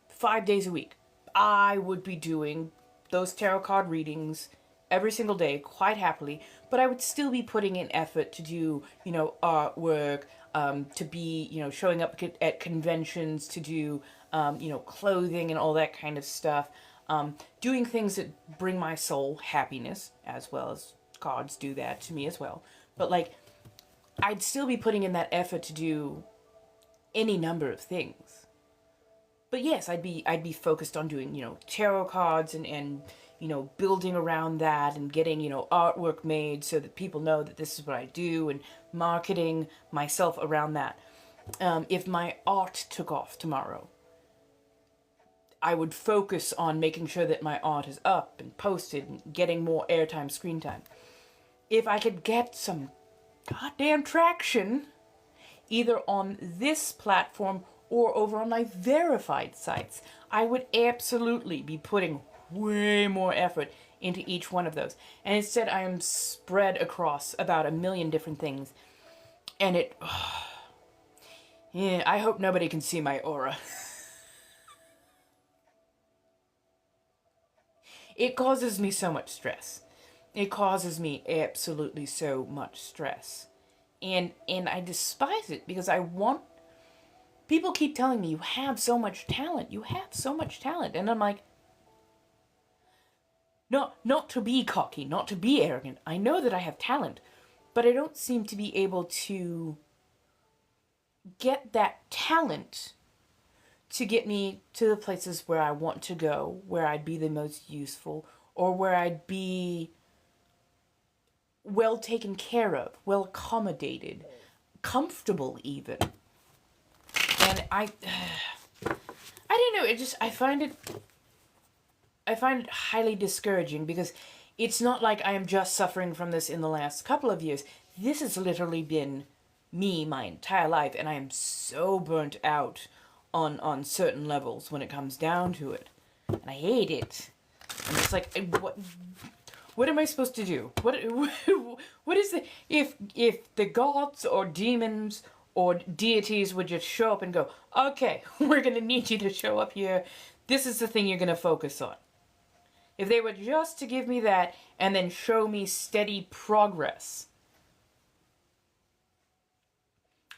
5 days a week. I would be doing those tarot card readings every single day quite happily, but I would still be putting in effort to do, artwork, to be, showing up at conventions, to do, clothing and all that kind of stuff. Doing things that bring my soul happiness, as well as cards do that to me as well. But like, I'd still be putting in that effort to do any number of things. But yes, I'd be focused on doing, tarot cards and building around that and getting, artwork made so that people know that this is what I do and marketing myself around that. If my art took off tomorrow, I would focus on making sure that my art is up and posted and getting more airtime, screen time. If I could get some goddamn traction, either on this platform or over on my verified sites, I would absolutely be putting way more effort into each one of those. And instead, I am spread across about a million different things. And yeah, I hope nobody can see my aura. It causes me so much stress. It causes me absolutely so much stress. And I despise it because I want... People keep telling me, you have so much talent. You have so much talent. And I'm like, not to be cocky, not to be arrogant. I know that I have talent, but I don't seem to be able to get that talent to get me to the places where I want to go, where I'd be the most useful, or where I'd be well taken care of, well accommodated, comfortable even. And I don't know, I find it highly discouraging because it's not like I am just suffering from this in the last couple of years. This has literally been me my entire life, and I am so burnt out on certain levels when it comes down to it. And I hate it. And it's like, what am I supposed to do? What is it? If the gods or demons or deities would just show up and go, okay, we're going to need you to show up here. This is the thing you're going to focus on. If they were just to give me that and then show me steady progress.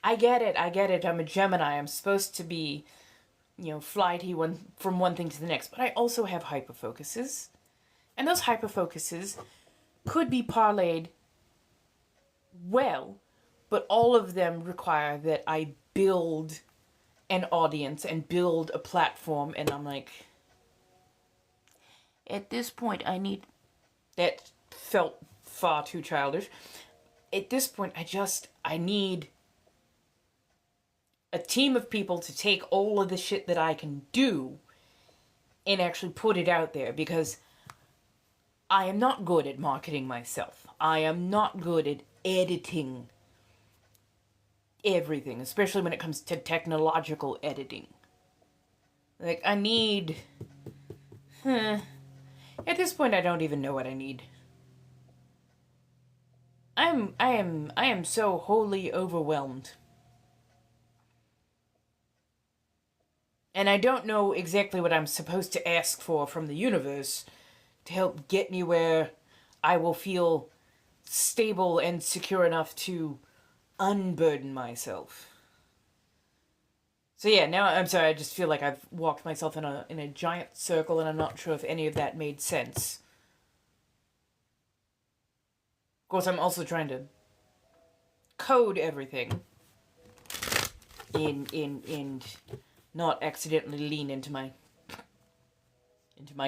I get it. I'm a Gemini. I'm supposed to be, flighty from one thing to the next. But I also have hyperfocuses. And those hyperfocuses could be parlayed well, but all of them require that I build an audience and build a platform. And I'm like, at this point, that felt far too childish. At this point, I need a team of people to take all of the shit that I can do and actually put it out there, because I am not good at marketing myself. I am not good at editing everything, especially when it comes to technological editing. Like, I need... At this point, I don't even know what I need. I am so wholly overwhelmed. And I don't know exactly what I'm supposed to ask for from the universe to help get me where I will feel stable and secure enough to unburden myself. So yeah, now I'm sorry, I just feel like I've walked myself in a giant circle and I'm not sure if any of that made sense. Of course, I'm also trying to code everything in not accidentally lean into my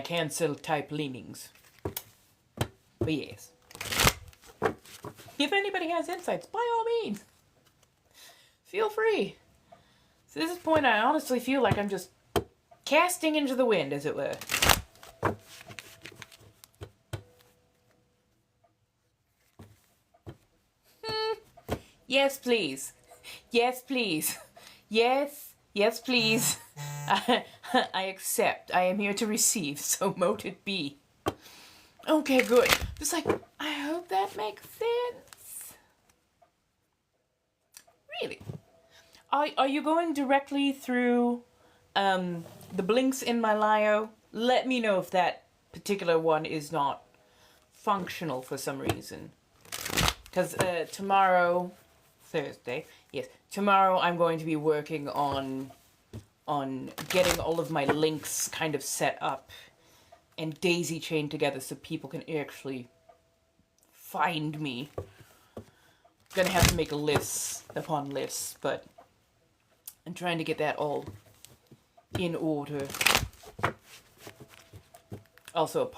cancel type leanings. But yes. If anybody has insights, by all means, feel free. So at this point, I honestly feel like I'm just casting into the wind, as it were. Yes, please. Yes, please. Yes, please. I accept. I am here to receive, so mote it be. Okay, good. Just like, I hope that makes sense. Really? Are you going directly through the blinks in my Lio? Let me know if that particular one is not functional for some reason. Because tomorrow, Thursday, yes, tomorrow I'm going to be working on getting all of my links kind of set up and daisy chained together so people can actually find me. Gonna have to make lists upon lists, but I'm trying to get that all in order. Also,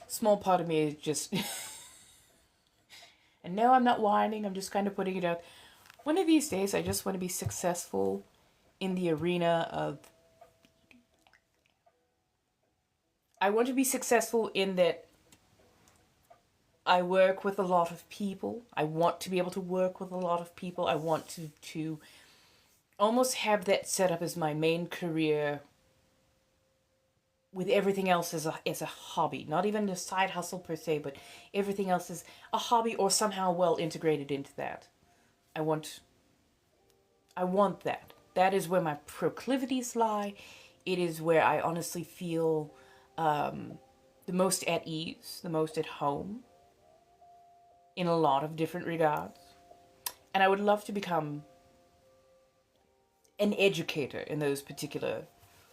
small part of me is just, and no, I'm not whining, I'm just kind of putting it out. One of these days, I just want to be successful in the arena of, I want to be successful in that I work with a lot of people. I want to be able to work with a lot of people. I want to almost have that set up as my main career with everything else as a hobby. Not even a side hustle per se, but everything else is a hobby or somehow well integrated into that. I want that. That is where my proclivities lie. It is where I honestly feel the most at ease, the most at home in a lot of different regards. And I would love to become an educator in those particular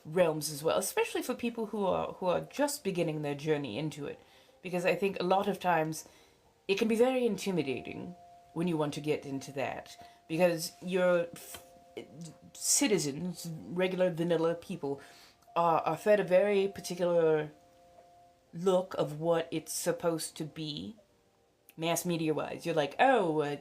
realms as well, especially for people who are just beginning their journey into it, because I think a lot of times it can be very intimidating when you want to get into that, because your citizens, regular vanilla people, are fed a very particular look of what it's supposed to be mass media wise. You're like, oh, a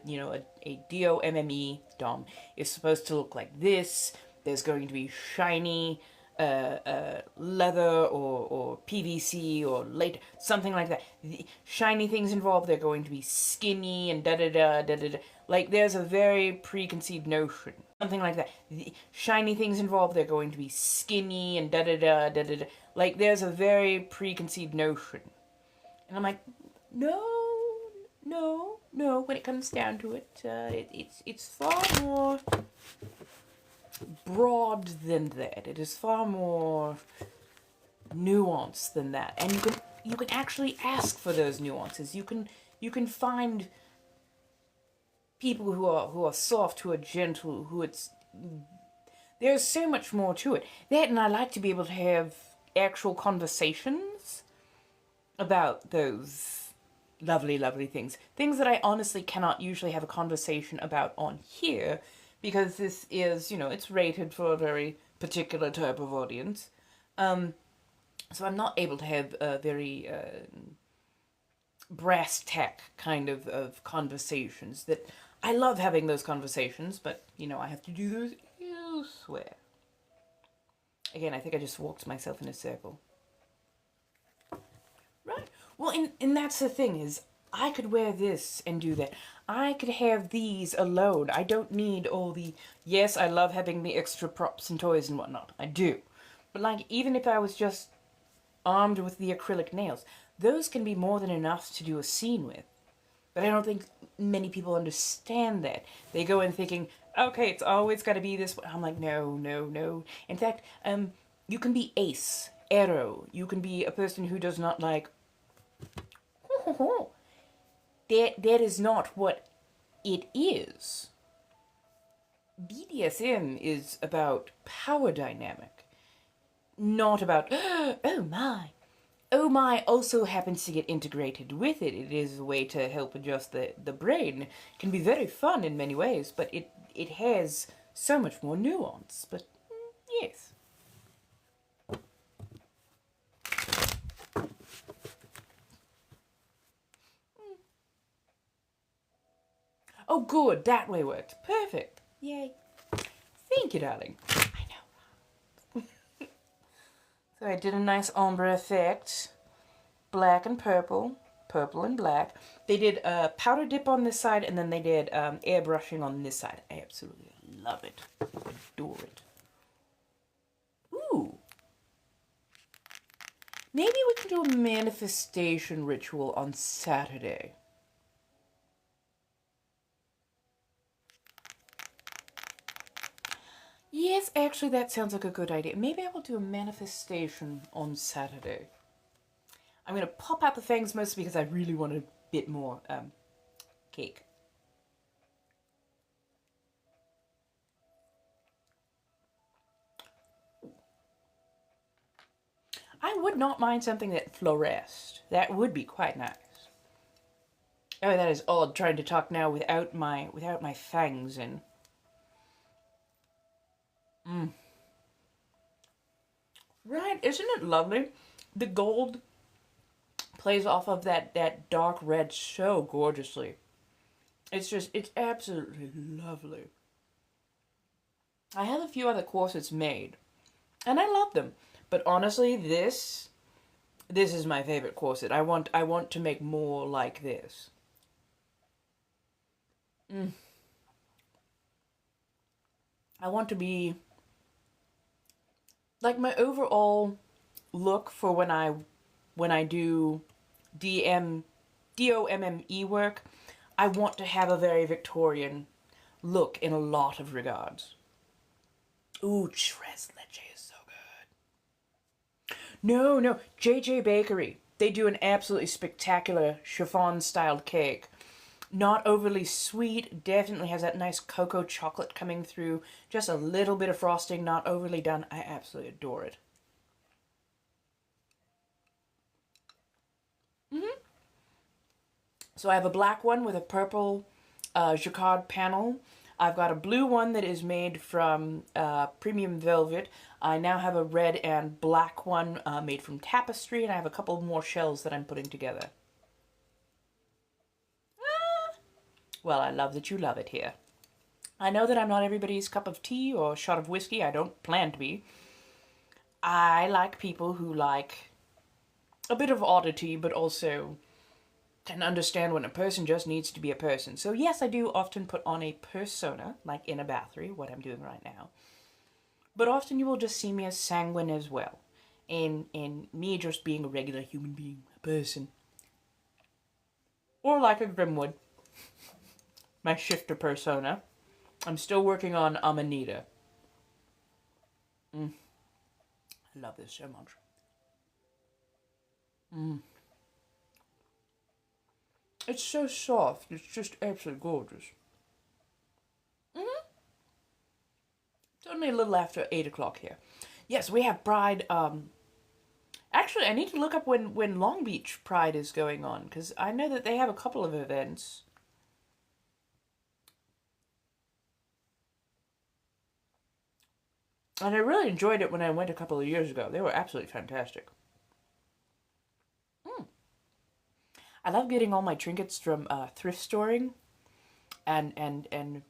DOMME Dom is supposed to look like this. There's going to be shiny leather or PVC or latex, something like that. The shiny things involved, they're going to be skinny and da-da-da. Like, there's a very preconceived notion. Something like that. The shiny things involved, they're going to be skinny and da-da-da. Like, there's a very preconceived notion. And I'm like, no. When it comes down to it, it's far more broad than that. It is far more nuanced than that, and you can actually ask for those nuances. You can find people who are soft, who are gentle, there's so much more to it. That, and I like to be able to have actual conversations about those lovely things that I honestly cannot usually have a conversation about on here, because this is, it's rated for a very particular type of audience. So I'm not able to have a very brass tack kind of conversations. That I love having those conversations, but I have to do those elsewhere. Again, I think I just walked myself in a circle. Right. Well, and that's the thing, is I could wear this and do that. I could have these alone. I don't need all the... Yes, I love having the extra props and toys and whatnot. I do. But, like, even if I was just armed with the acrylic nails, those can be more than enough to do a scene with. But I don't think many people understand that. They go in thinking, okay, it's always got to be this way. I'm like, no. In fact, you can be ace, arrow. You can be a person who does not like... That is not what it is. BDSM is about power dynamic, not about, oh my. Oh my also happens to get integrated with it. It is a way to help adjust the brain. It can be very fun in many ways, but it has so much more nuance. But yes. Oh good, that way worked. Perfect. Yay. Thank you, darling. I know. So I did a nice ombre effect. Black and purple. Purple and black. They did a powder dip on this side, and then they did airbrushing on this side. I absolutely love it. Adore it. Ooh. Maybe we can do a manifestation ritual on Saturday. Yes, actually that sounds like a good idea. Maybe I will do a manifestation on Saturday. I'm going to pop out the fangs mostly because I really want a bit more cake. I would not mind something that fluoresced. That would be quite nice. Oh, that is odd trying to talk now without my fangs in. Right, isn't it lovely? The gold plays off of that dark red so gorgeously. It's absolutely lovely. I have a few other corsets made, and I love them. But honestly, this is my favorite corset. I want to make more like this. I want to be like my overall look for when I do DOMME work. I want to have a very Victorian look in a lot of regards. Ooh, tres leche is so good. No, JJ Bakery. They do an absolutely spectacular chiffon-styled cake. Not overly sweet, definitely has that nice cocoa chocolate coming through. Just a little bit of frosting, not overly done. I absolutely adore it. So I have a black one with a purple jacquard panel. I've got a blue one that is made from premium velvet. I now have a red and black one made from tapestry, and I have a couple more shells that I'm putting together. Well, I love that you love it here. I know that I'm not everybody's cup of tea or shot of whiskey. I don't plan to be. I like people who like a bit of oddity, but also can understand when a person just needs to be a person. So yes, I do often put on a persona, like Inna Bathory, what I'm doing right now. But often you will just see me as sanguine as well. And me just being a regular human being, a person. Or like a Grimwood. My shifter persona. I'm still working on Amanita. I love this so much. It's so soft. It's just absolutely gorgeous. It's only a little after 8 o'clock here. Yes, we have Pride. Actually, I need to look up when Long Beach Pride is going on, because I know that they have a couple of events. And I really enjoyed it when I went a couple of years ago. They were absolutely fantastic. I love getting all my trinkets from thrift storing, and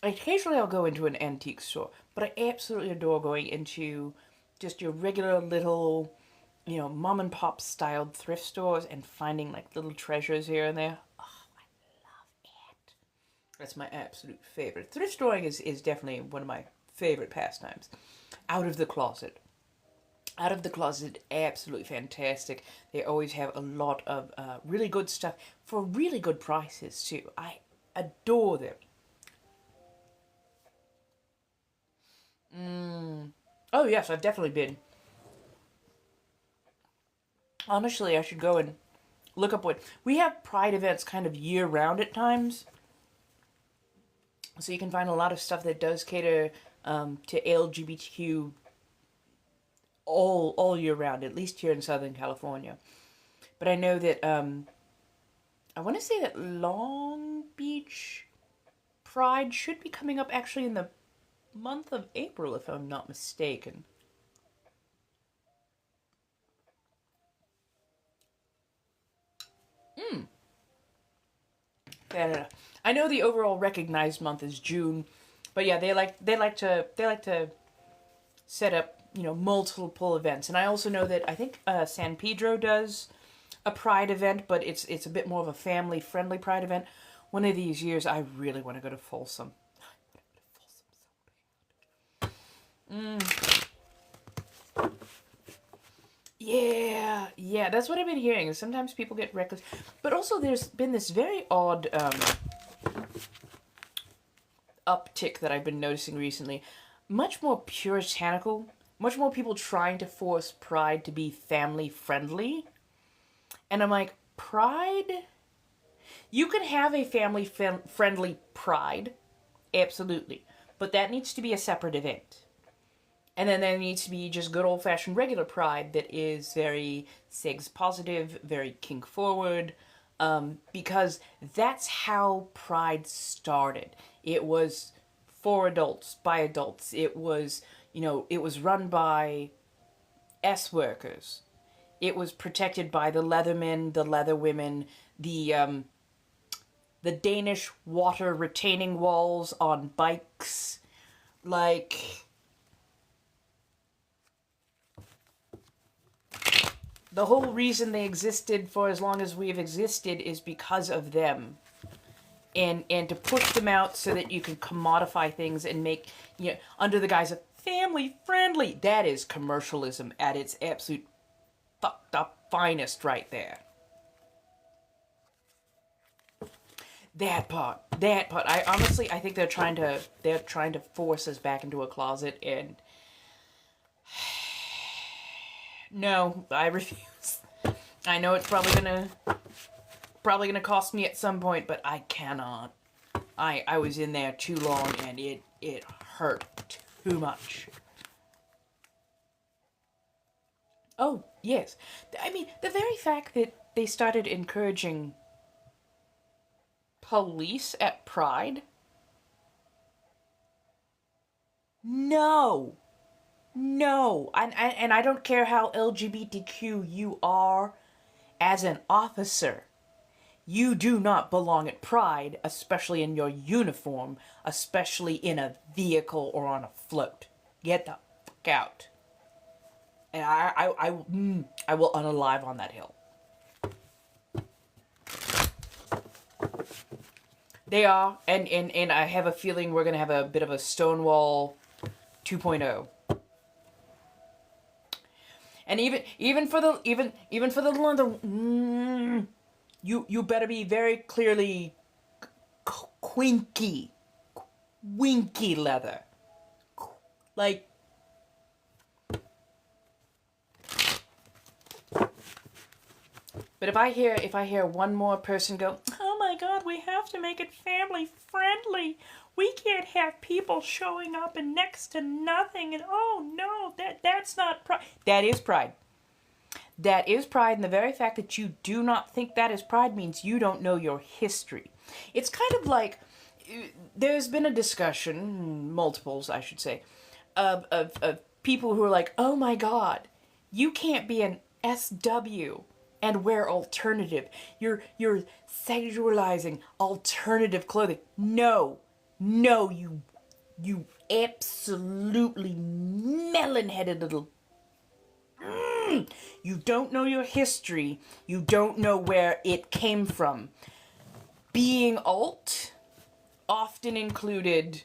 occasionally I'll go into an antique store, but I absolutely adore going into just your regular little, mom and pop styled thrift stores and finding like little treasures here and there. Oh, I love it. That's my absolute favorite. Thrift storing is definitely one of my favorite pastimes. Out of the closet. Out of the closet, absolutely fantastic. They always have a lot of really good stuff for really good prices too. I adore them. Oh yes, I've definitely been. Honestly, I should go and look up what we have Pride events kind of year round at times. So you can find a lot of stuff that does cater to LGBTQ all year round, at least here in Southern California. But I know that I want to say that Long Beach Pride should be coming up actually in the month of April, if I'm not mistaken. I know the overall recognized month is June, but yeah, they like to set up, you know, multiple events. And I also know that I think San Pedro does a pride event, but it's a bit more of a family friendly pride event. One of these years, I really want to go to Folsom. Yeah, that's what I've been hearing. Sometimes people get reckless, but also there's been this very odd uptick that I've been noticing recently. Much more puritanical, much more people trying to force Pride to be family friendly. And I'm like, Pride? You can have a family friendly Pride, absolutely, but that needs to be a separate event. And then there needs to be just good old fashioned regular Pride that is very sex positive, very kink forward, because that's how Pride started. It was for adults, by adults. It was, you know, it was run by S workers. It was protected by the leathermen, the leather women, the Danish water retaining walls on bikes. Like, the whole reason they existed for as long as we've existed is because of them. And to push them out so that you can commodify things and make, you know, under the guise of family friendly. That is commercialism at its absolute fucked up finest right there. That part. I honestly, I think they're trying to force us back into a closet, and no, I refuse. I know it's probably gonna cost me at some point, but I cannot. I was in there too long, and it hurt too much. Oh, yes. I mean, the very fact that they started encouraging police at Pride? No. No. And I don't care how LGBTQ you are as an officer. You do not belong at Pride, especially in your uniform, especially in a vehicle or on a float. Get the fuck out. And I will unalive on that hill. They are, and I have a feeling we're gonna have a bit of a Stonewall 2.0. And even for the you better be very clearly winky leather, like. But if I hear one more person go, oh my God, we have to make it family friendly. We can't have people showing up and next to nothing, and oh no, that's not pride. That is pride. That is pride, and the very fact that you do not think that is pride means you don't know your history. It's kind of like, there's been a discussion, multiples I should say, of people who are like, oh my God, you can't be an SW and wear alternative. You're sexualizing alternative clothing. No, you absolutely melon-headed little. You don't know your history. You don't know where it came from. Being alt often included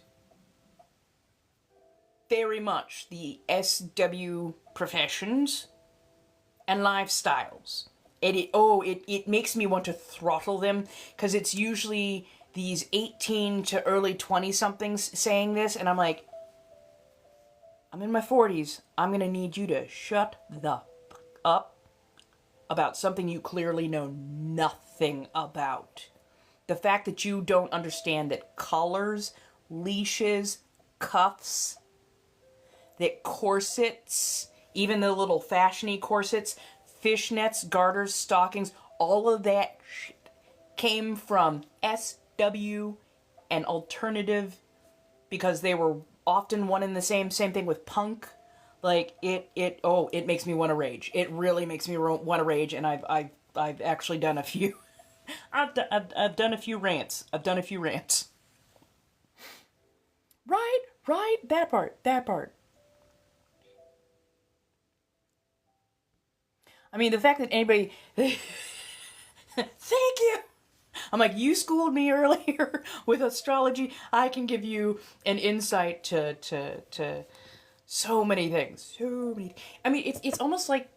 very much the SW professions and lifestyles. It makes me want to throttle them, because it's usually these 18 to early 20-somethings saying this, and I'm like, I'm in my 40s. I'm going to need you to shut the fuck up about something you clearly know nothing about. The fact that you don't understand that colors leashes, cuffs, that corsets, even the little fashiony corsets, fishnets, garters, stockings, all of that shit came from SW and alternative, because they were often one and the same. Same thing with punk. Like it makes me want to rage. It really makes me want to rage, and I've actually done a few. I've done a few rants. I've done a few rants. Right. That part. I mean, the fact that anybody. Thank you. I'm like, you schooled me earlier with astrology. I can give you an insight to so many things. So many. I mean, it's almost like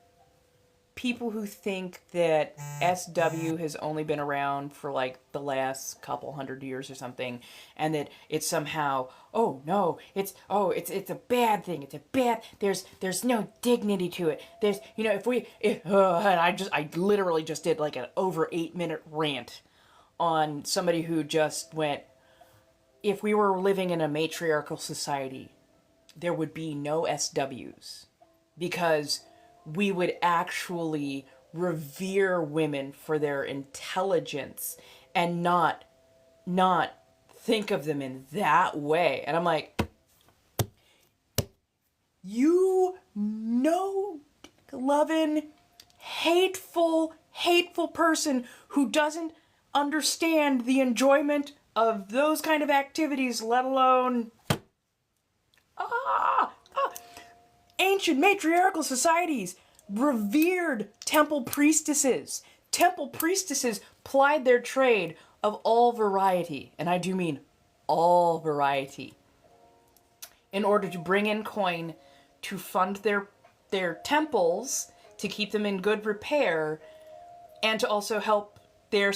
people who think that SW has only been around for like the last couple hundred years or something, and that it's somehow, oh no, it's a bad thing. It's a bad. There's no dignity to it. There's, you know, and I literally just did like an over 8-minute rant on somebody who just went, if we were living in a matriarchal society, there would be no SWs, because we would actually revere women for their intelligence and not think of them in that way. And I'm like, you know, loving, hateful person who doesn't understand the enjoyment of those kind of activities, let alone ancient matriarchal societies revered temple priestesses. Temple priestesses plied their trade of all variety, and I do mean all variety, in order to bring in coin to fund their temples, to keep them in good repair, and to also help their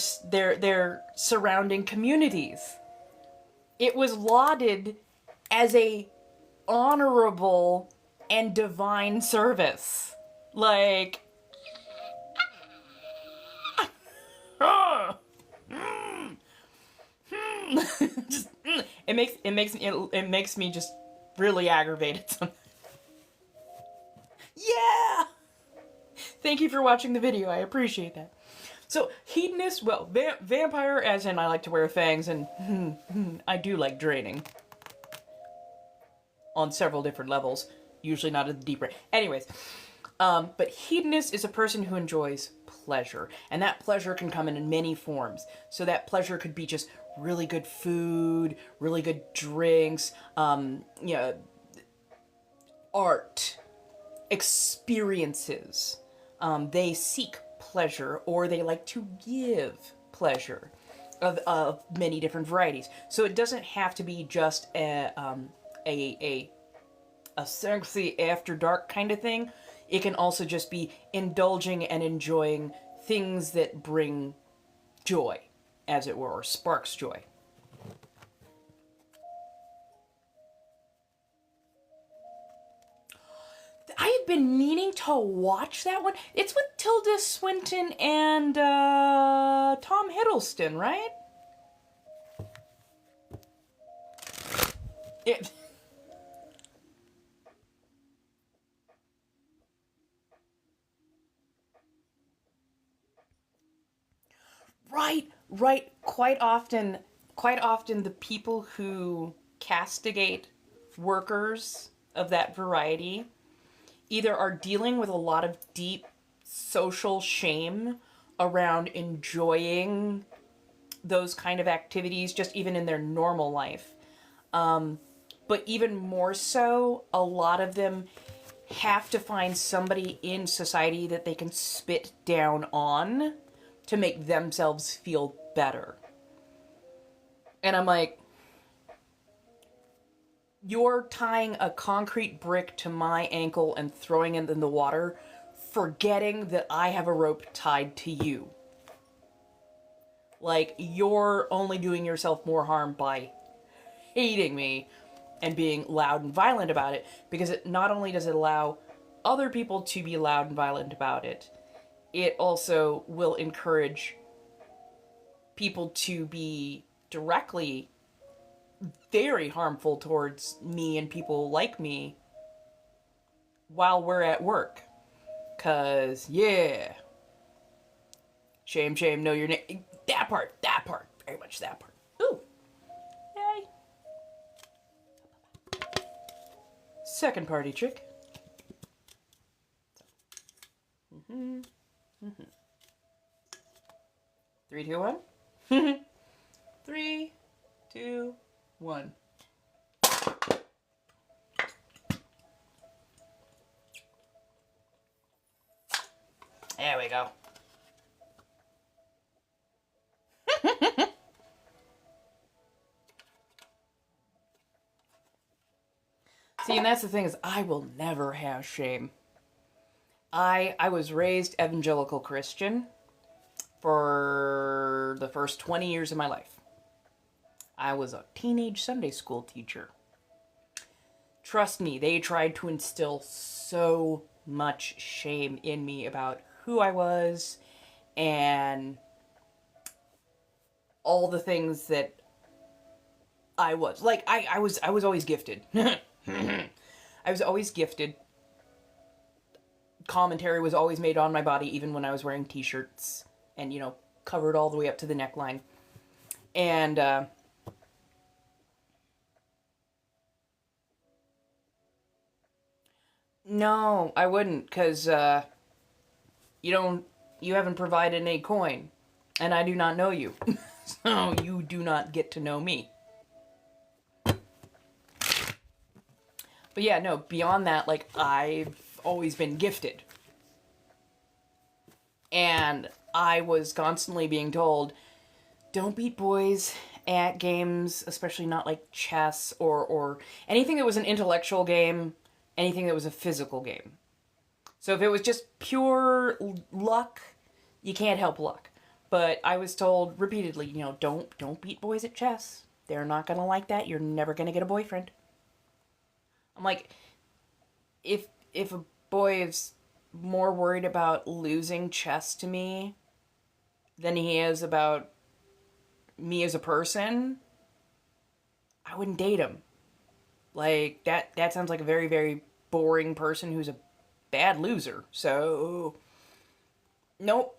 surrounding communities. It was lauded as a honorable and divine service. Like, just, it makes me just really aggravated. Yeah. Thank you for watching the video. I appreciate that. So, hedonist, well, vampire, as in I like to wear fangs, and I do like draining on several different levels. Usually not at the deep range. Anyways, but hedonist is a person who enjoys pleasure, and that pleasure can come in many forms. So that pleasure could be just really good food, really good drinks, you know, art, experiences. They seek pleasure, or they like to give pleasure of many different varieties. So it doesn't have to be just a sexy after dark kind of thing. It can also just be indulging and enjoying things that bring joy, as it were, or sparks joy. I have been meaning to watch that one. It's with Tilda Swinton and Tom Hiddleston, right? Right. Quite often the people who castigate workers of that variety either are dealing with a lot of deep social shame around enjoying those kind of activities, just even in their normal life. But even more so, a lot of them have to find somebody in society that they can spit down on to make themselves feel better. And I'm like, you're tying a concrete brick to my ankle and throwing it in the water, forgetting that I have a rope tied to you. Like, you're only doing yourself more harm by hating me and being loud and violent about it, because it not only does it allow other people to be loud and violent about it, it also will encourage people to be directly very harmful towards me and people like me while we're at work. 'Cause, yeah. Shame, shame, know your name. That part. Very much that part. Ooh. Yay. Second party trick. 3, 2, 1. 3, 2, 1. There we go. See, and that's the thing is I will never have shame. I was raised evangelical Christian for the first 20 years of my life. I was a teenage Sunday school teacher. Trust me, they tried to instill so much shame in me about who I was and all the things that I was. Like, I was always gifted. I was always gifted. Commentary was always made on my body, even when I was wearing t-shirts and, covered all the way up to the neckline. And, no, I wouldn't, because, you haven't provided any coin, and I do not know you. So you do not get to know me. But yeah, no, beyond that, like, I've always been gifted. And I was constantly being told, don't beat boys at games, especially not like chess or anything that was an intellectual game, anything that was a physical game. So if it was just pure luck, you can't help luck. But I was told repeatedly, don't beat boys at chess. They're not going to like that. You're never going to get a boyfriend. I'm like, if a boy is more worried about losing chess to me than he is about me as a person, I wouldn't date him. Like, that sounds like a very, very boring person who's a bad loser. So, nope.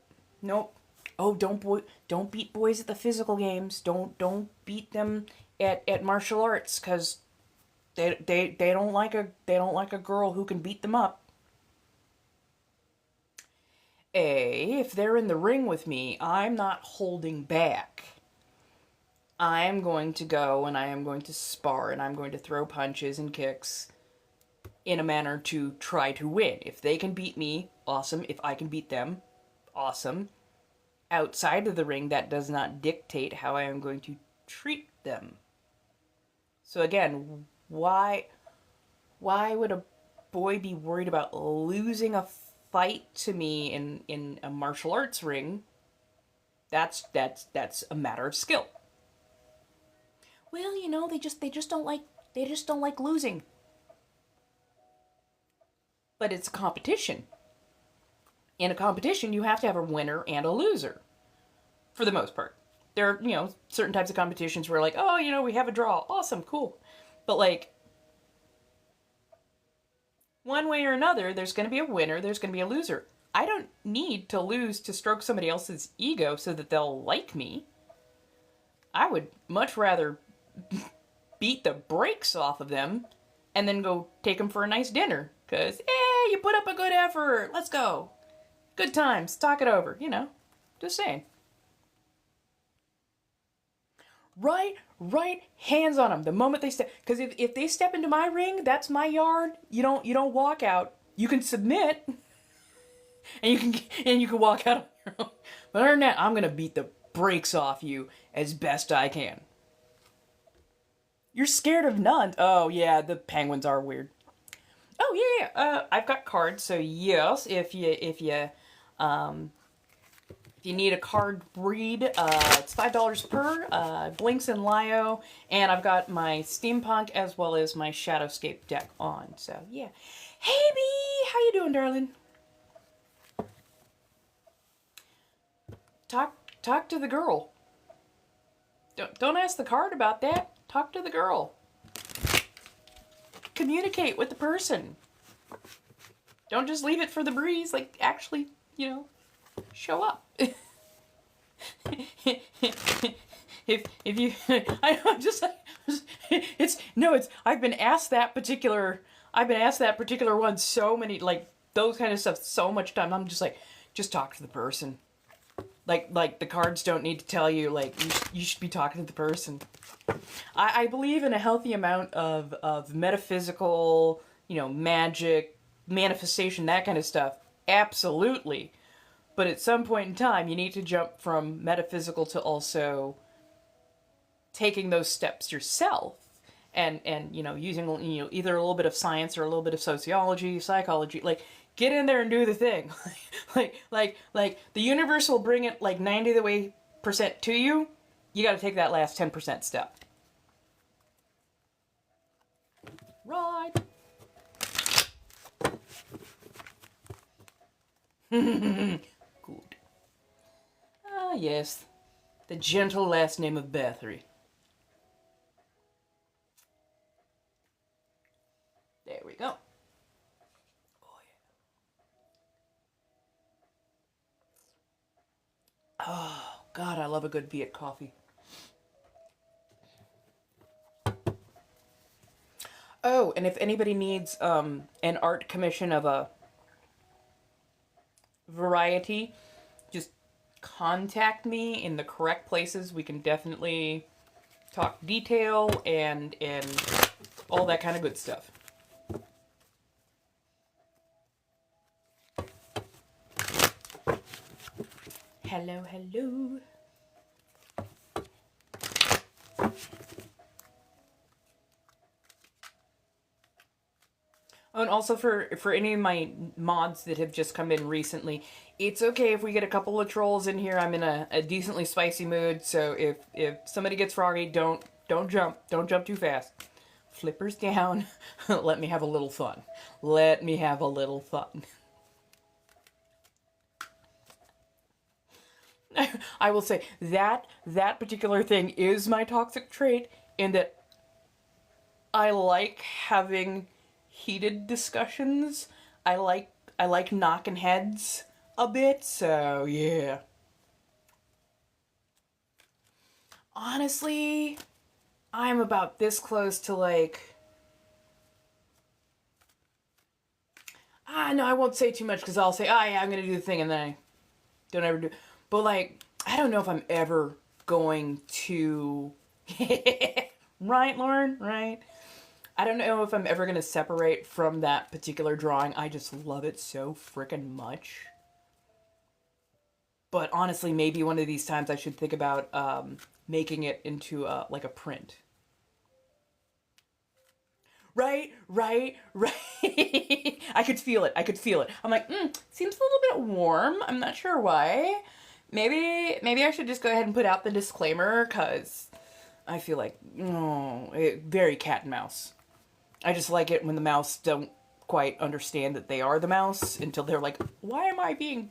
Oh, don't beat boys at the physical games. Don't beat them at martial arts, because they don't like a girl who can beat them up. If they're in the ring with me, I'm not holding back. I am going to go and I am going to spar and I'm going to throw punches and kicks in a manner to try to win. If they can beat me, awesome. If I can beat them, awesome. Outside of the ring, that does not dictate how I am going to treat them. So again, why would a boy be worried about losing a fight to me in a martial arts ring? That's a matter of skill. Well, they just don't like losing. But it's a competition. In a competition, you have to have a winner and a loser. For the most part. There are, certain types of competitions where like, oh, we have a draw. Awesome, cool. But like, one way or another, there's going to be a winner, there's going to be a loser. I don't need to lose to stroke somebody else's ego so that they'll like me. I would much rather beat the brakes off of them and then go take them for a nice dinner. Because, hey, you put up a good effort. Let's go. Good times. Talk it over. Just saying. Right hands on them the moment they step. Because if they step into my ring, that's my yard. You don't walk out. You can submit, and you can walk out on your own. But other than that, I'm gonna beat the brakes off you as best I can. You're scared of nuns? Oh yeah, the penguins are weird. Oh yeah. I've got cards. So yes, if you need a card read, it's $5 per, Blinks and Lio, and I've got my Steampunk as well as my Shadowscape deck on, so yeah. Hey Bee! How you doing, darling? Talk to the girl. Don't ask the card about that. Talk to the girl. Communicate with the person. Don't just leave it for the breeze. Like, actually, you know, show up. if you, I'm just like, I've been asked that particular one so many, like, those kind of stuff so much time. I'm just like, just talk to the person. Like the cards don't need to tell you, like, you should be talking to the person. I believe in a healthy amount of metaphysical, you know, magic, manifestation, that kind of stuff. Absolutely. But at some point in time, you need to jump from metaphysical to also taking those steps yourself. And you know, using, you know, either a little bit of science or a little bit of sociology, psychology, like, get in there and do the thing. like the universe will bring it like 90% of the way to you. You got to take that last 10% step. Right. Good. Ah, yes. The gentle last name of Bathory. There we go. Oh, yeah. Oh, God, I love a good Viet coffee. Oh, and if anybody needs an art commission of a variety, just contact me in the correct places. We can definitely talk detail and all that kind of good stuff. Hello, hello. Oh, and also for any of my mods that have just come in recently, it's okay if we get a couple of trolls in here. I'm in a decently spicy mood, so if somebody gets froggy, don't jump. Don't jump too fast. Flippers down. Let me have a little fun. Let me have a little fun. I will say that particular thing is my toxic trait, in that I like having heated discussions. I like knocking heads a bit, so yeah. Honestly, I'm about this close to, like, no, I won't say too much, because I'll say, oh yeah, I'm gonna do the thing, and then I don't ever do. But, like, I don't know if I'm ever going to right, Lauren, right? I don't know if I'm ever going to separate from that particular drawing. I just love it so freaking much. But honestly, maybe one of these times I should think about making it into like a print. Right. I could feel it. I'm like, seems a little bit warm. I'm not sure why. Maybe I should just go ahead and put out the disclaimer, because I feel like, very cat and mouse. I just like it when the mouse don't quite understand that they are the mouse until they're like, why am I being...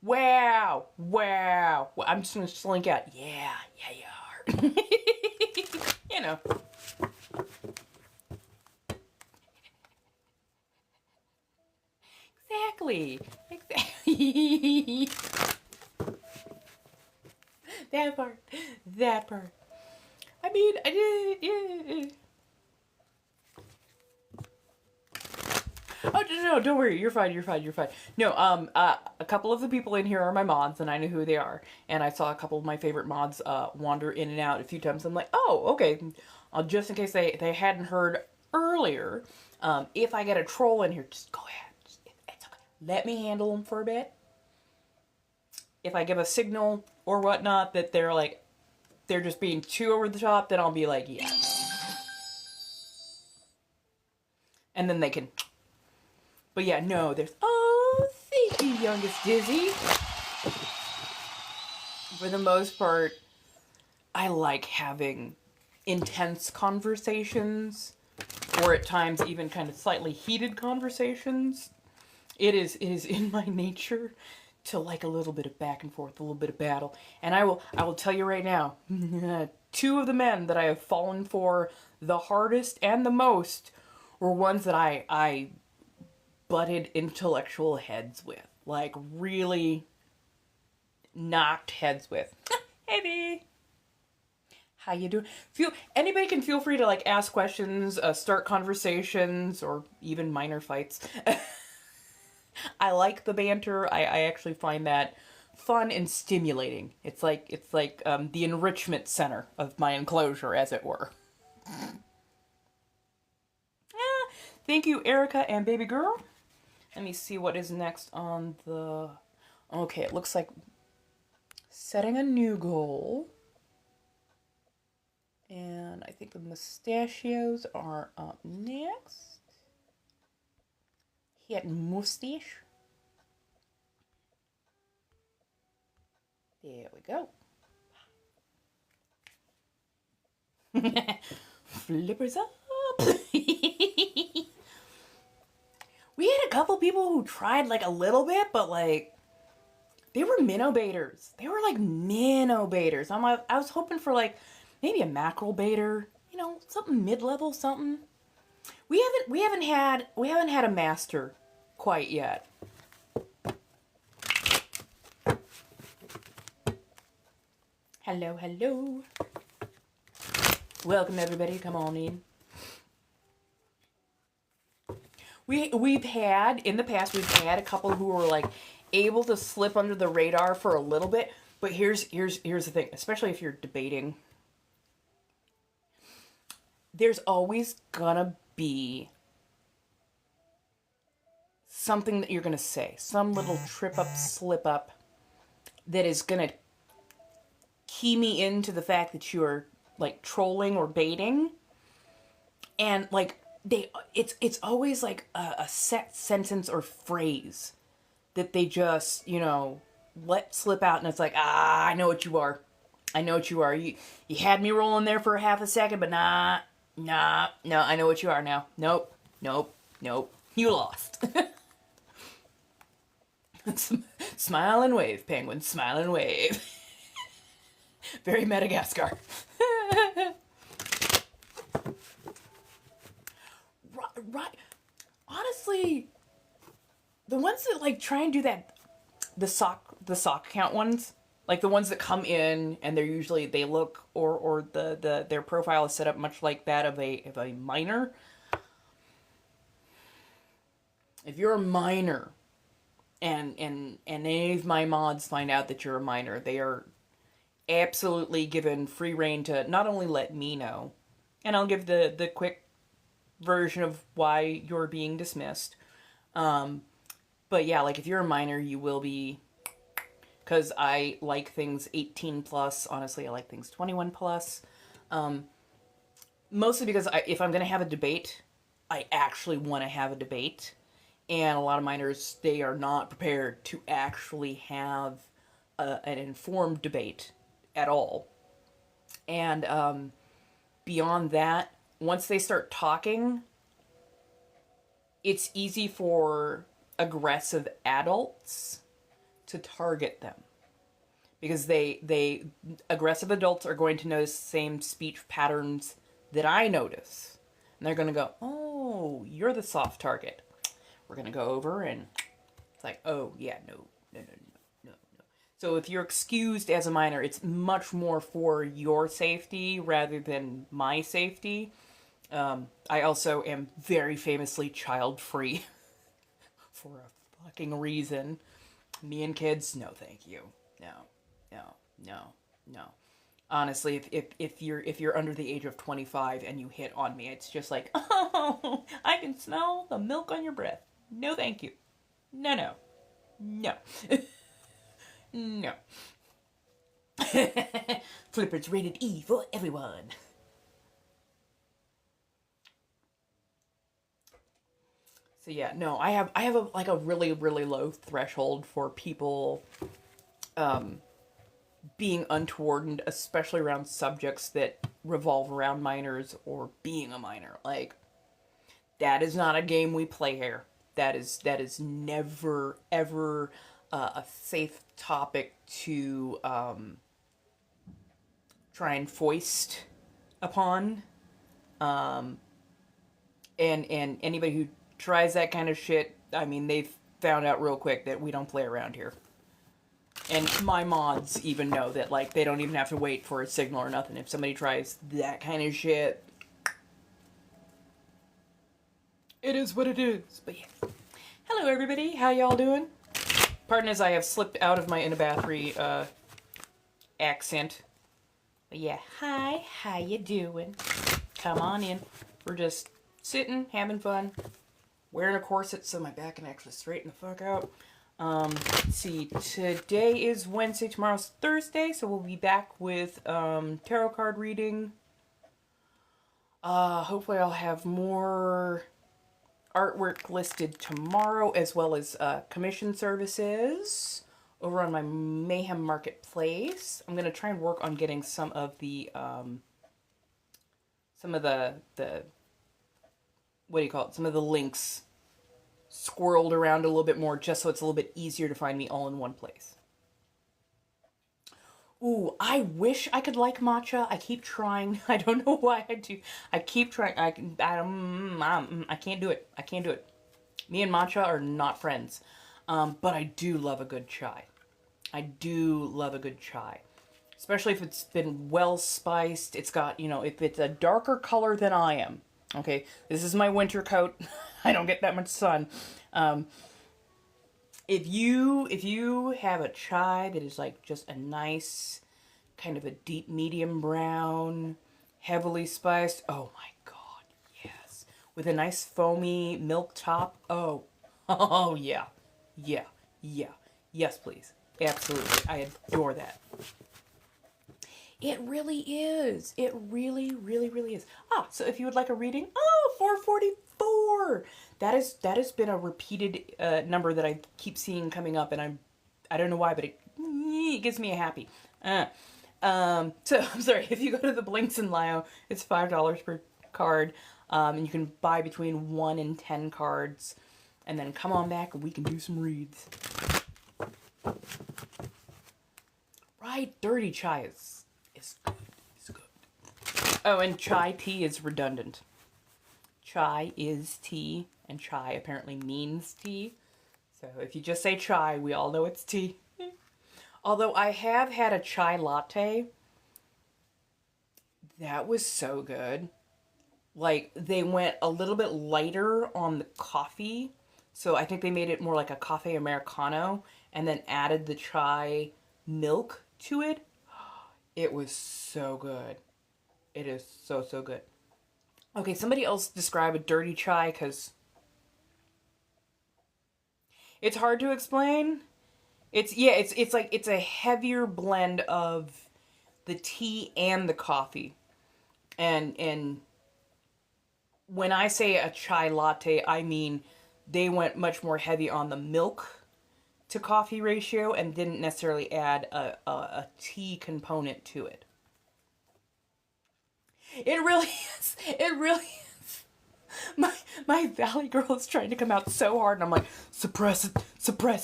Wow. Well, I'm just going to slink out. Yeah, you are. You know. Exactly. That part. I mean, I did, yeah. Oh, no, don't worry. You're fine. No, a couple of the people in here are my mods, and I know who they are. And I saw a couple of my favorite mods wander in and out a few times. I'm like, oh, okay. Just in case they hadn't heard earlier, if I get a troll in here, just go ahead. It's okay. Let me handle them for a bit. If I give a signal or whatnot that they're just being too over the top, then I'll be like, yeah. And then they can... But yeah, no, there's... Oh, thank you, youngest Dizzy. For the most part, I like having intense conversations, or at times even kind of slightly heated conversations. It is in my nature to like a little bit of back and forth, a little bit of battle. And I will tell you right now, two of the men that I have fallen for the hardest and the most were ones that I butted intellectual heads with. Like, really knocked heads with. Hey, B. How you doing? Anybody can feel free to like ask questions, start conversations, or even minor fights. I like the banter. I actually find that fun and stimulating. It's like the enrichment center of my enclosure, as it were. Thank you, Erica and baby girl. Let me see what is next on the... Okay, it looks like setting a new goal. And I think the mustachios are up next. Hit mustache. There we go. Flippers up. We had a couple people who tried like a little bit, but like they were minnow baiters. They were like minnow baiters. I was hoping for like maybe a mackerel baiter, you know, something mid-level, something. We haven't had a master quite yet. Hello, hello. Welcome everybody. Come on in. We've had in the past a couple who were like able to slip under the radar for a little bit, but here's the thing, especially if you're debating. There's always gonna be something that you're gonna say, some little trip up, slip up that is gonna key me into the fact that you're like trolling or baiting, and like it's always like a set sentence or phrase that they just, you know, let slip out, and it's like, I know what you are. I know what you are. You had me rolling there for half a second, but nah, I know what you are now. Nope. You lost. Smile and wave, penguin. Smile and wave. Very Madagascar. Right. Honestly, the ones that like try and do that, the sock count ones, like the ones that come in and they're usually, they look, or their profile is set up much like that of a miner. If you're a miner and any of my mods find out that you're a miner, they are absolutely given free reign to not only let me know, and I'll give the quick version of why you're being dismissed. But yeah, like if you're a minor, you will be, because I like things 18 plus. Honestly, I like things 21 plus. Mostly because if I'm going to have a debate, I actually want to have a debate. And a lot of minors, they are not prepared to actually have an informed debate at all. And beyond that, once they start talking, it's easy for aggressive adults to target them, because they aggressive adults are going to notice the same speech patterns that I notice, and they're going to go, oh, you're the soft target. We're going to go over, and it's like, oh yeah, no. So if you're excused as a minor, it's much more for your safety rather than my safety. I also am very famously child-free for a fucking reason. Me and kids, no thank you. No. Honestly, if you're under the age of 25 and you hit on me, it's just like, oh, I can smell the milk on your breath. No thank you. No. No. Flippers rated E for everyone. So yeah, no, I have a really, really low threshold for people being untoward, especially around subjects that revolve around minors or being a minor. Like, that is not a game we play here. That is never, ever a safe topic to try and foist upon. And anybody who tries that kind of shit, I mean, they've found out real quick that we don't play around here. And my mods even know that, like, they don't even have to wait for a signal or nothing. If somebody tries that kind of shit, it is what it is. But yeah. Hello, everybody. How y'all doing? Pardon as I have slipped out of my Inna Bathory accent. But yeah, hi. How you doing? Come on in. We're just sitting, having fun, wearing a corset so my back can actually straighten the fuck out. Let's see, today is Wednesday, tomorrow's Thursday, so we'll be back with tarot card reading. Hopefully I'll have more artwork listed tomorrow, as well as commission services over on my Mayhem Marketplace. I'm gonna try and work on getting some of the what do you call it? Some of the links squirreled around a little bit more, just so it's a little bit easier to find me all in one place. Ooh, I wish I could like matcha. I keep trying. I don't know why I do. I keep trying. I can't do it. I can't do it. Me and matcha are not friends. But I do love a good chai. I do love a good chai. Especially if it's been well spiced. It's got, you know, if it's a darker color than I am. Okay, this is my winter coat. I don't get that much sun. If you have a chai that is like just a nice kind of a deep medium brown, heavily spiced, oh my god, yes. With a nice foamy milk top, oh yeah. Yes, please. Absolutely. I adore that. It really is. It really, really, really is. So if you would like a reading, 444. That has been a repeated number that I keep seeing coming up, and I don't know why, but it gives me a happy. So I'm sorry. If you go to the Blinks in Lio, it's $5 per card, and you can buy between 1 and 10 cards, and then come on back and we can do some reads. Right, dirty chai is good. It's good. Oh, and chai tea is redundant. Chai is tea, and chai apparently means tea. So if you just say chai, we all know it's tea. Although I have had a chai latte. That was so good. Like, they went a little bit lighter on the coffee. So I think they made it more like a cafe Americano, and then added the chai milk to it. It was so good. It is so, so good. Okay, somebody else describe a dirty chai, because it's hard to explain. It's like, it's a heavier blend of the tea and the coffee. And when I say a chai latte, I mean they went much more heavy on the milk to coffee ratio and didn't necessarily add a tea component to it. It really is. It really is. My Valley girl is trying to come out so hard, and I'm like, suppress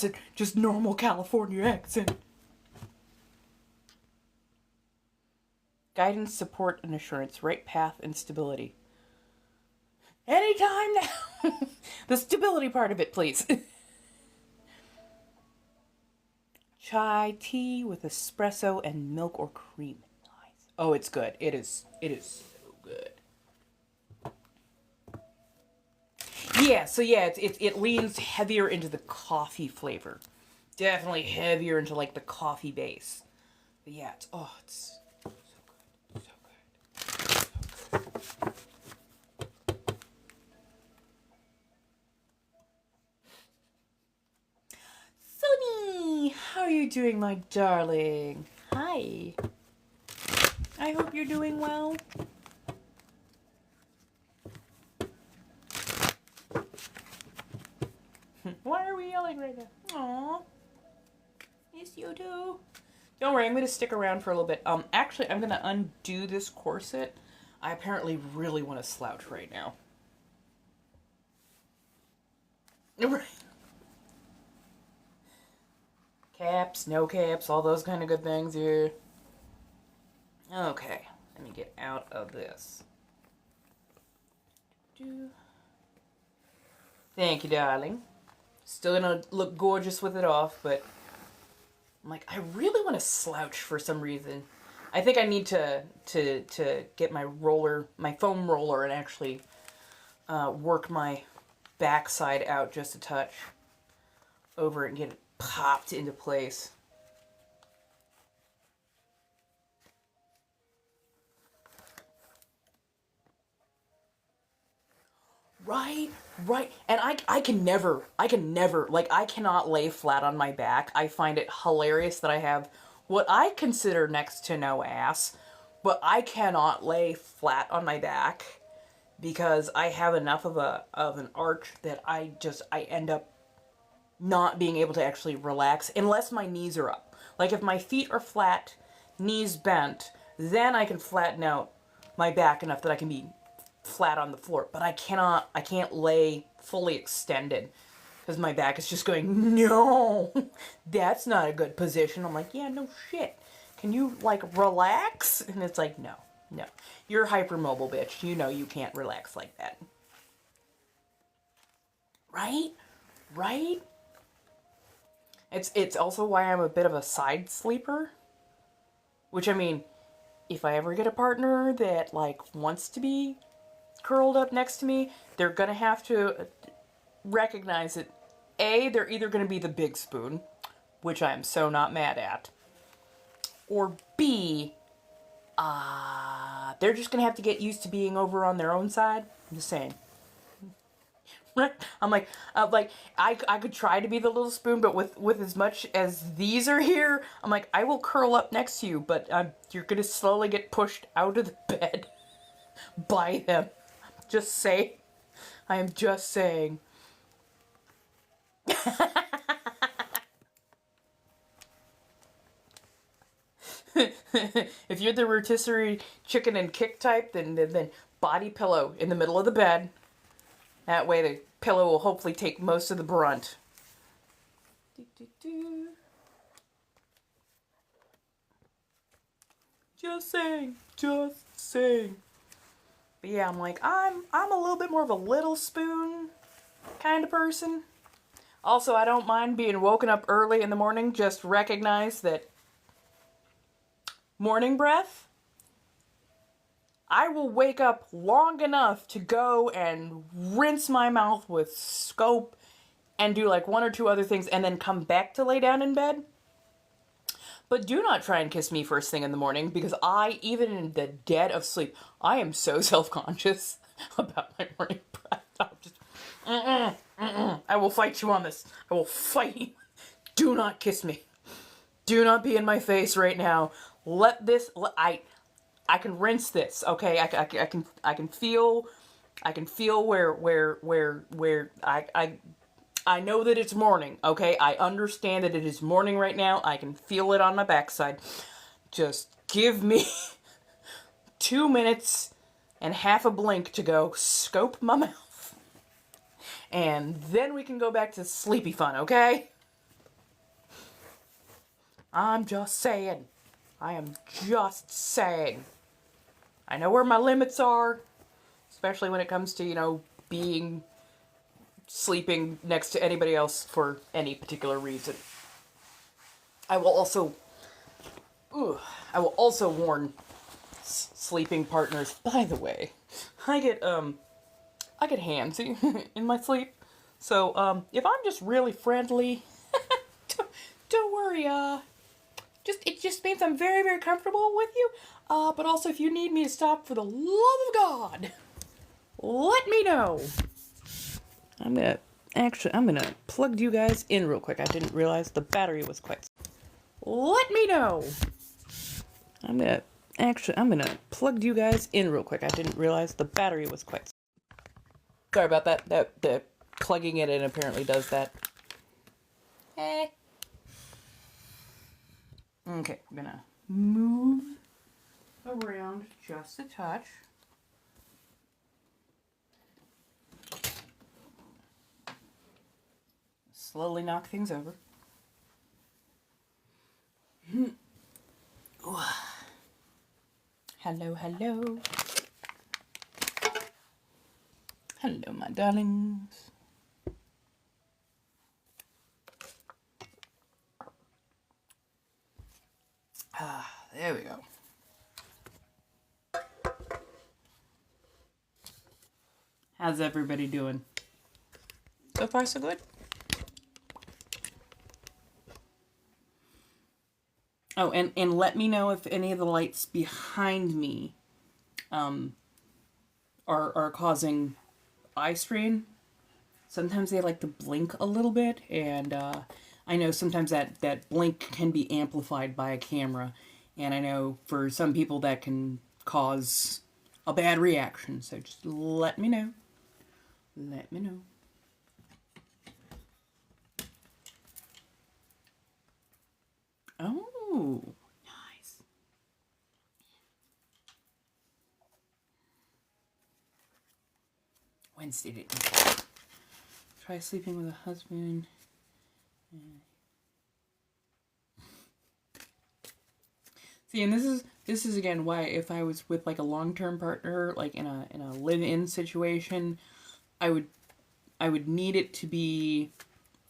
it, just normal California accent. Guidance, support, and assurance, right path, and stability. Anytime now. The stability part of it, please. Chai tea with espresso and milk or cream. Nice. Oh, it's good. It is so good. Yeah, so yeah, it leans heavier into the coffee flavor. Definitely heavier into like the coffee base. But yeah, it's so good. So good. Sunny, how are you doing, my darling? Hi. I hope you're doing well. Why are we yelling right now? Aww. Yes, you do. Don't worry, I'm going to stick around for a little bit. Actually, I'm going to undo this corset. I apparently really want to slouch right now. Right. Caps, no caps, all those kind of good things here. Okay, let me get out of this. Thank you, darling. Still gonna look gorgeous with it off, but I'm like, I really want to slouch for some reason. I think I need to get my roller, my foam roller, and actually work my backside out just a touch over it and get it popped into place. Right, right. And I can never, like, I cannot lay flat on my back. I find it hilarious that I have what I consider next to no ass, but I cannot lay flat on my back because I have enough of an arch that I end up not being able to actually relax unless my knees are up. Like, if my feet are flat, knees bent, then I can flatten out my back enough that I can be flat on the floor. But I can't lay fully extended because my back is just going, no, that's not a good position. I'm like, yeah, no shit. Can you, like, relax? And it's like, no. You're hypermobile, bitch. You know you can't relax like that. Right? It's also why I'm a bit of a side sleeper. Which, I mean, if I ever get a partner that, like, wants to be curled up next to me, they're gonna have to recognize that A, they're either gonna be the big spoon, which I am so not mad at, or B, they're just gonna have to get used to being over on their own side. I'm just saying. I'm like, I could try to be the little spoon, but with as much as these are here, I'm like, I will curl up next to you, but you're gonna slowly get pushed out of the bed by them. Just say, I am just saying. If you're the rotisserie chicken and kick type, then body pillow in the middle of the bed. That way the pillow will hopefully take most of the brunt. Just saying. But yeah, I'm like, I'm a little bit more of a little spoon kind of person. Also, I don't mind being woken up early in the morning. Just recognize that morning breath, I will wake up long enough to go and rinse my mouth with soap and do like one or two other things and then come back to lay down in bed. But do not try and kiss me first thing in the morning because even in the dead of sleep, I am so self-conscious about my morning breath. I'll just, I will fight you on this. I will fight you. Do not kiss me. Do not be in my face right now. I can rinse this, okay? I can feel where I know that it's morning, okay? I understand that it is morning right now. I can feel it on my backside. Just give me 2 minutes and half a blink to go scope my mouth. And then we can go back to sleepy fun, okay? I'm just saying. I am just saying. I know where my limits are, especially when it comes to, sleeping next to anybody else for any particular reason. I will also warn sleeping partners. By the way, I get handsy in my sleep, so if I'm just really friendly, don't worry. It just means I'm very, very comfortable with you. But also, if you need me to stop for the love of God, let me know. I'm gonna plug you guys in real quick. I didn't realize the battery was quite. Let me know. I'm gonna plug you guys in real quick. I didn't realize the battery was quite. Sorry about that. The plugging it in apparently does that. Okay, I'm gonna move around just a touch. Slowly knock things over. Hello, hello. Hello, my darlings. There we go. How's everybody doing? So far, so good? Oh, and let me know if any of the lights behind me are causing eye strain. Sometimes they like to blink a little bit, and I know sometimes that blink can be amplified by a camera, and I know for some people that can cause a bad reaction, so just let me know. Let me know. Oh, nice. Wednesday didn't. Try sleeping with a husband. See, and this is again why if I was with like a long-term partner, like in a live-in situation, I would need it to be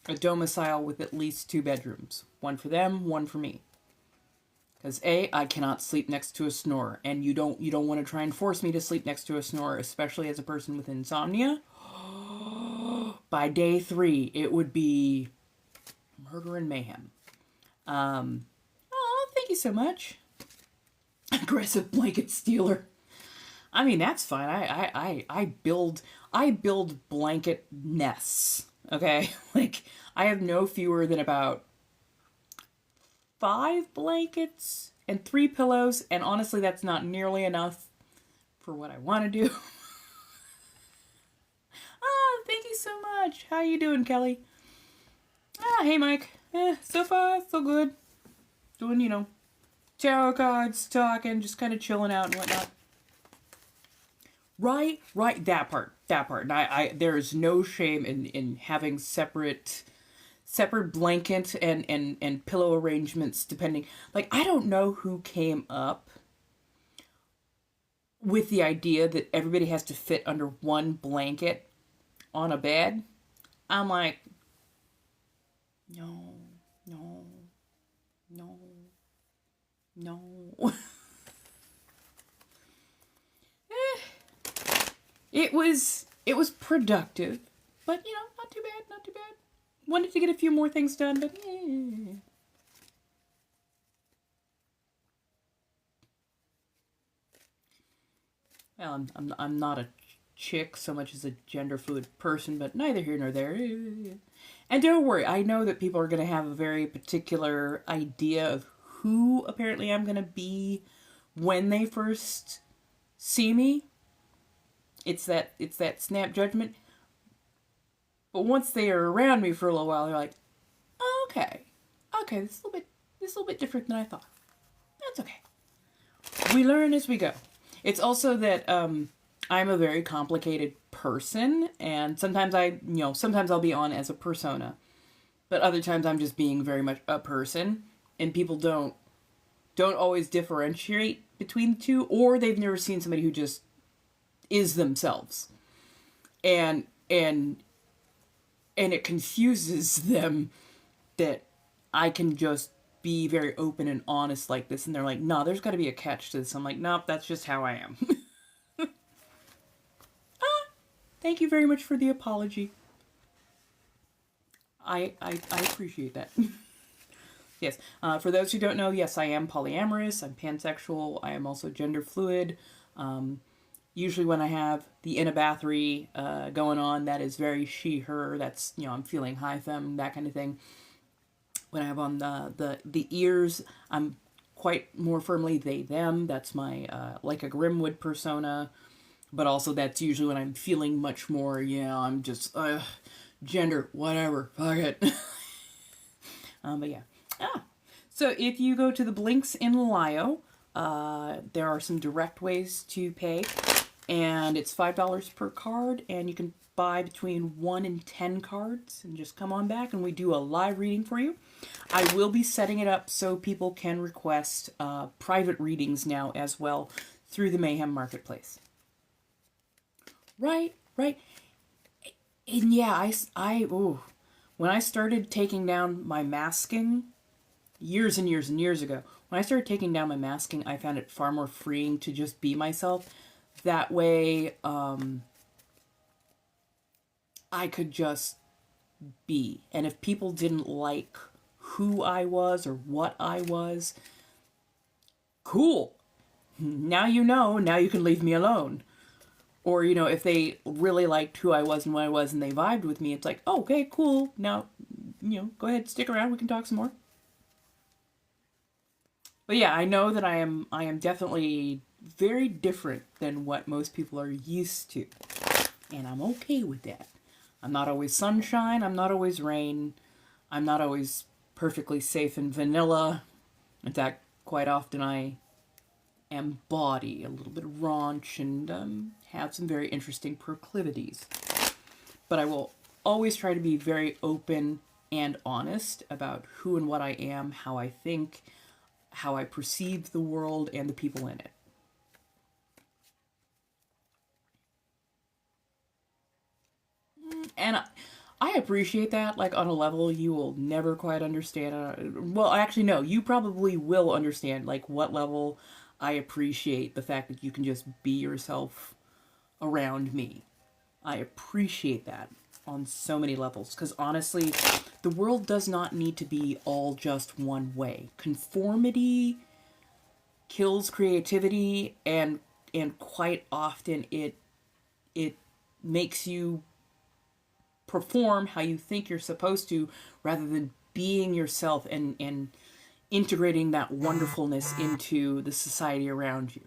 a domicile with at least 2 bedrooms. One for them, one for me. Because I cannot sleep next to a snorer, and you don't want to try and force me to sleep next to a snorer, especially as a person with insomnia. By day 3, it would be murder and mayhem. Oh, thank you so much. Aggressive blanket stealer. I mean, that's fine. I build blanket nests. Okay, like I have no fewer than about 5 blankets and 3 pillows, and honestly, that's not nearly enough for what I want to do. Oh, thank you so much. How you doing, Kelly? Hey, Mike. So far, so good. Doing, tarot cards, talking, just kind of chilling out and whatnot. Right, that part. And there is no shame in having separate blanket and pillow arrangements depending. Like, I don't know who came up with the idea that everybody has to fit under one blanket on a bed. I'm like, no. It was productive, but not too bad. Wanted to get a few more things done, but well, I'm not a chick so much as a gender fluid person, but neither here nor there. And don't worry, I know that people are going to have a very particular idea of who apparently I'm going to be when they first see me. It's that snap judgment. But once they are around me for a little while, they're like, oh, okay, this is a little bit different than I thought. That's okay. We learn as we go. It's also that I'm a very complicated person, and sometimes sometimes I'll be on as a persona, but other times I'm just being very much a person, and people don't always differentiate between the two, or they've never seen somebody who just is themselves, and it confuses them that I can just be very open and honest like this, and they're like, no, there's got to be a catch to this. I'm like, nope, that's just how I am. Thank you very much for the apology. I appreciate that. Yes, for those who don't know, yes, I am polyamorous, I'm pansexual, I am also gender fluid. Usually when I have the Inna Bathory going on, that is very she, her, that's, I'm feeling high femme, that kind of thing. When I have on the ears, I'm quite more firmly they, them, that's my, like a Grimwood persona, but also that's usually when I'm feeling much more, I'm just, gender, whatever, fuck it. But yeah. So if you go to the links in Lio, there are some direct ways to pay, and it's $5 per card, and you can buy between 1 and 10 cards and just come on back and we do a live reading for you. I will be setting it up so people can request private readings now as well through the Mayhem Marketplace. Right. And yeah, when I started taking down my masking years and years and years ago, when I started taking down my masking, I found it far more freeing to just be myself. That way, I could just be. And if people didn't like who I was or what I was, cool. Now you know, now you can leave me alone. Or, you know, if they really liked who I was and what I was and they vibed with me, it's like, oh, okay, cool. Now, you know, go ahead, stick around. We can talk some more. But yeah, I know that I am definitely very different than what most people are used to. And I'm okay with that. I'm not always sunshine. I'm not always rain. I'm not always perfectly safe and vanilla. In fact, quite often I embody a little bit of raunch and have some very interesting proclivities. But I will always try to be very open and honest about who and what I am, how I think, how I perceive the world and the people in it. And I appreciate that, like, on a level you will never quite understand. Well, actually, no, you probably will understand, like, what level I appreciate the fact that you can just be yourself around me. I appreciate that on so many levels, because honestly, the world does not need to be all just one way. Conformity kills creativity, and quite often it makes you perform how you think you're supposed to rather than being yourself and integrating that wonderfulness into the society around you.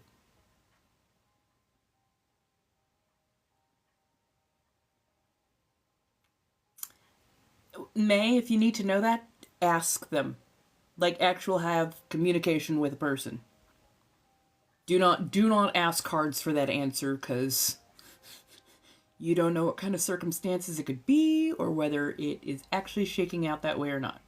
May, if you need to know that, ask them. Like, actual have communication with a person. Do not ask cards for that answer, because you don't know what kind of circumstances it could be or whether it is actually shaking out that way or not.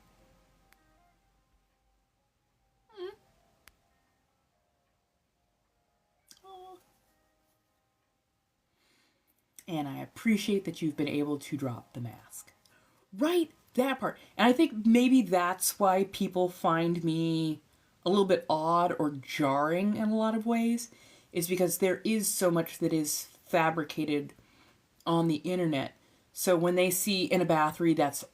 And I appreciate that you've been able to drop the mask. Right, that part. And I think maybe that's why people find me a little bit odd or jarring in a lot of ways, is because there is so much that is fabricated on the internet. So when they see Inna Bathory, that's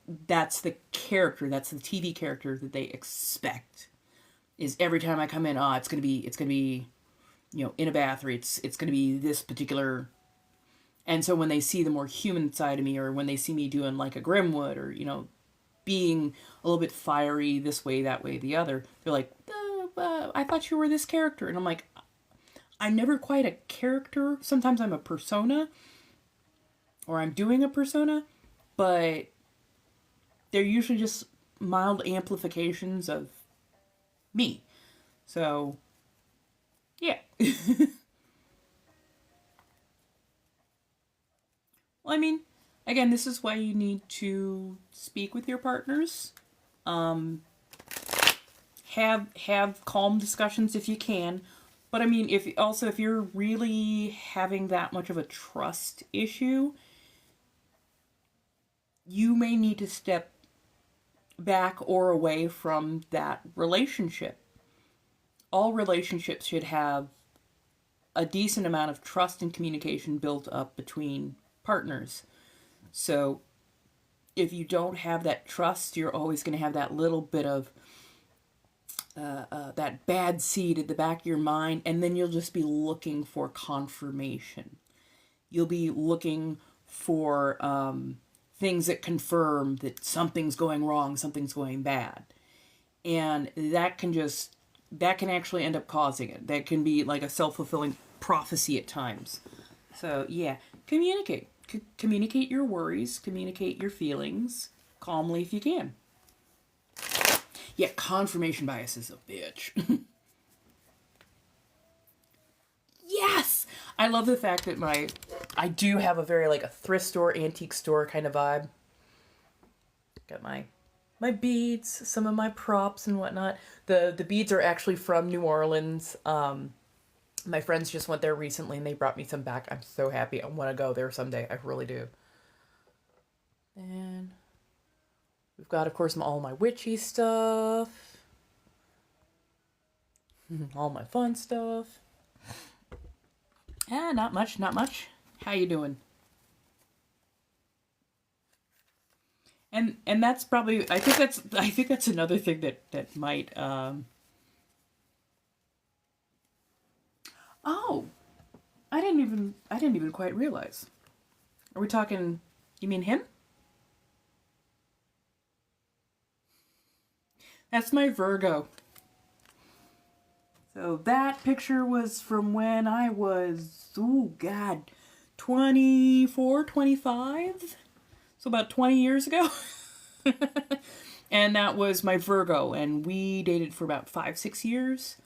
the character, that's the TV character that they expect. Is every time I come in, it's gonna be, you know, Inna Bathory. It's gonna be this particular. And so when they see the more human side of me, or when they see me doing like a Grimwood, or, you know, being a little bit fiery this way, that way, the other, they're like, I thought you were this character. And I'm like, I'm never quite a character. Sometimes I'm a persona, or I'm doing a persona, but they're usually just mild amplifications of me. So, yeah. Well, I mean, again, this is why you need to speak with your partners. Have calm discussions if you can. But I mean, if you're really having that much of a trust issue, you may need to step back or away from that relationship. All relationships should have a decent amount of trust and communication built up between partners. So if you don't have that trust, you're always going to have that little bit of that bad seed at the back of your mind, and then you'll just be looking for confirmation. You'll be looking for things that confirm that something's going wrong, something's going bad. And that can actually end up causing it. That can be like a self-fulfilling prophecy at times. So yeah, communicate. Communicate your worries, communicate your feelings calmly if you can. Yeah, confirmation bias is a bitch. Yes! I love the fact that I do have a very like a thrift store, antique store kind of vibe. Got my beads, some of my props and whatnot. The beads are actually from New Orleans. My friends just went there recently and they brought me some back. I'm so happy. I want to go there someday. I really do. And we've got, of course, all my witchy stuff. All my fun stuff. Not much, not much. How you doing? And that's probably I think that's another thing that might Oh, I didn't even quite realize. Are we talking you mean him? That's my Virgo. So that picture was from when I was, oh God, 24, 25. So about 20 years ago. And that was my Virgo. And we dated for about 5-6 years.